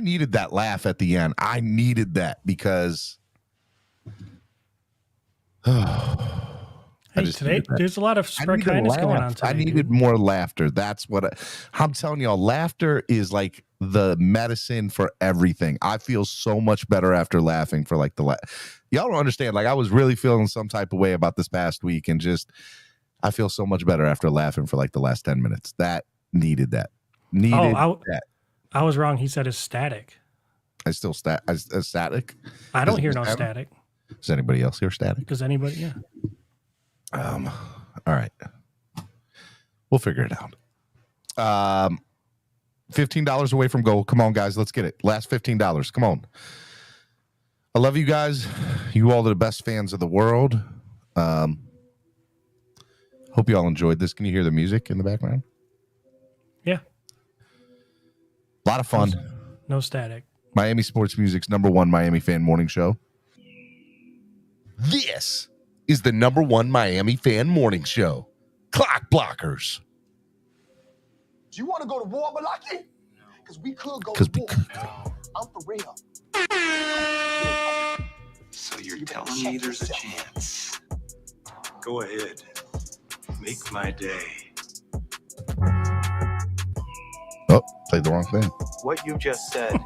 needed that laugh at the end. I needed that because today there's a lot of spread kindness going on today. I needed more laughter. That's what I'm telling y'all. Laughter is like the medicine for everything. I feel so much better after laughing for like y'all don't understand. Like I was really feeling some type of way about this past week and I feel so much better after laughing for like the last 10 minutes. That needed that. That. I was wrong. He said ecstatic. I still static. I don't hear no static. Does anybody else hear static? Does anybody? Yeah. All right. We'll figure it out. $15 away from goal. Come on, guys. Let's get it. Last $15. Come on. I love you guys. You all are the best fans of the world. Hope you all enjoyed this. Can you hear the music in the background? Yeah. A lot of fun. No static. Miami Sports Music's #1 Miami fan morning show. This is the #1 Miami fan morning show. Clock blockers. Do you want to go to war, Malaki? Because we could go to war. I'm for real. So you're telling me there's a chance? Go ahead. Make my day. Oh, played the wrong thing. What you just said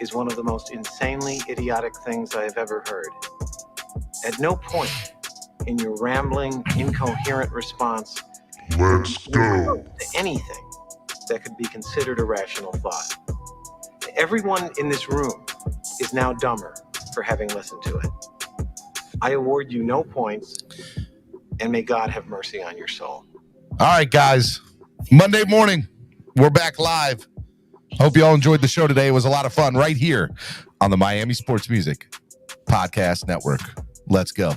is one of the most insanely idiotic things I have ever heard. At no point in your rambling, incoherent response Let's go to anything that could be considered a rational thought. Everyone in this room is now dumber for having listened to it. I award you no points, and may God have mercy on your soul. All right, guys. Monday morning, we're back live. Hope you all enjoyed the show today. It was a lot of fun right here on the Miami Sports Music Podcast Network. Let's go.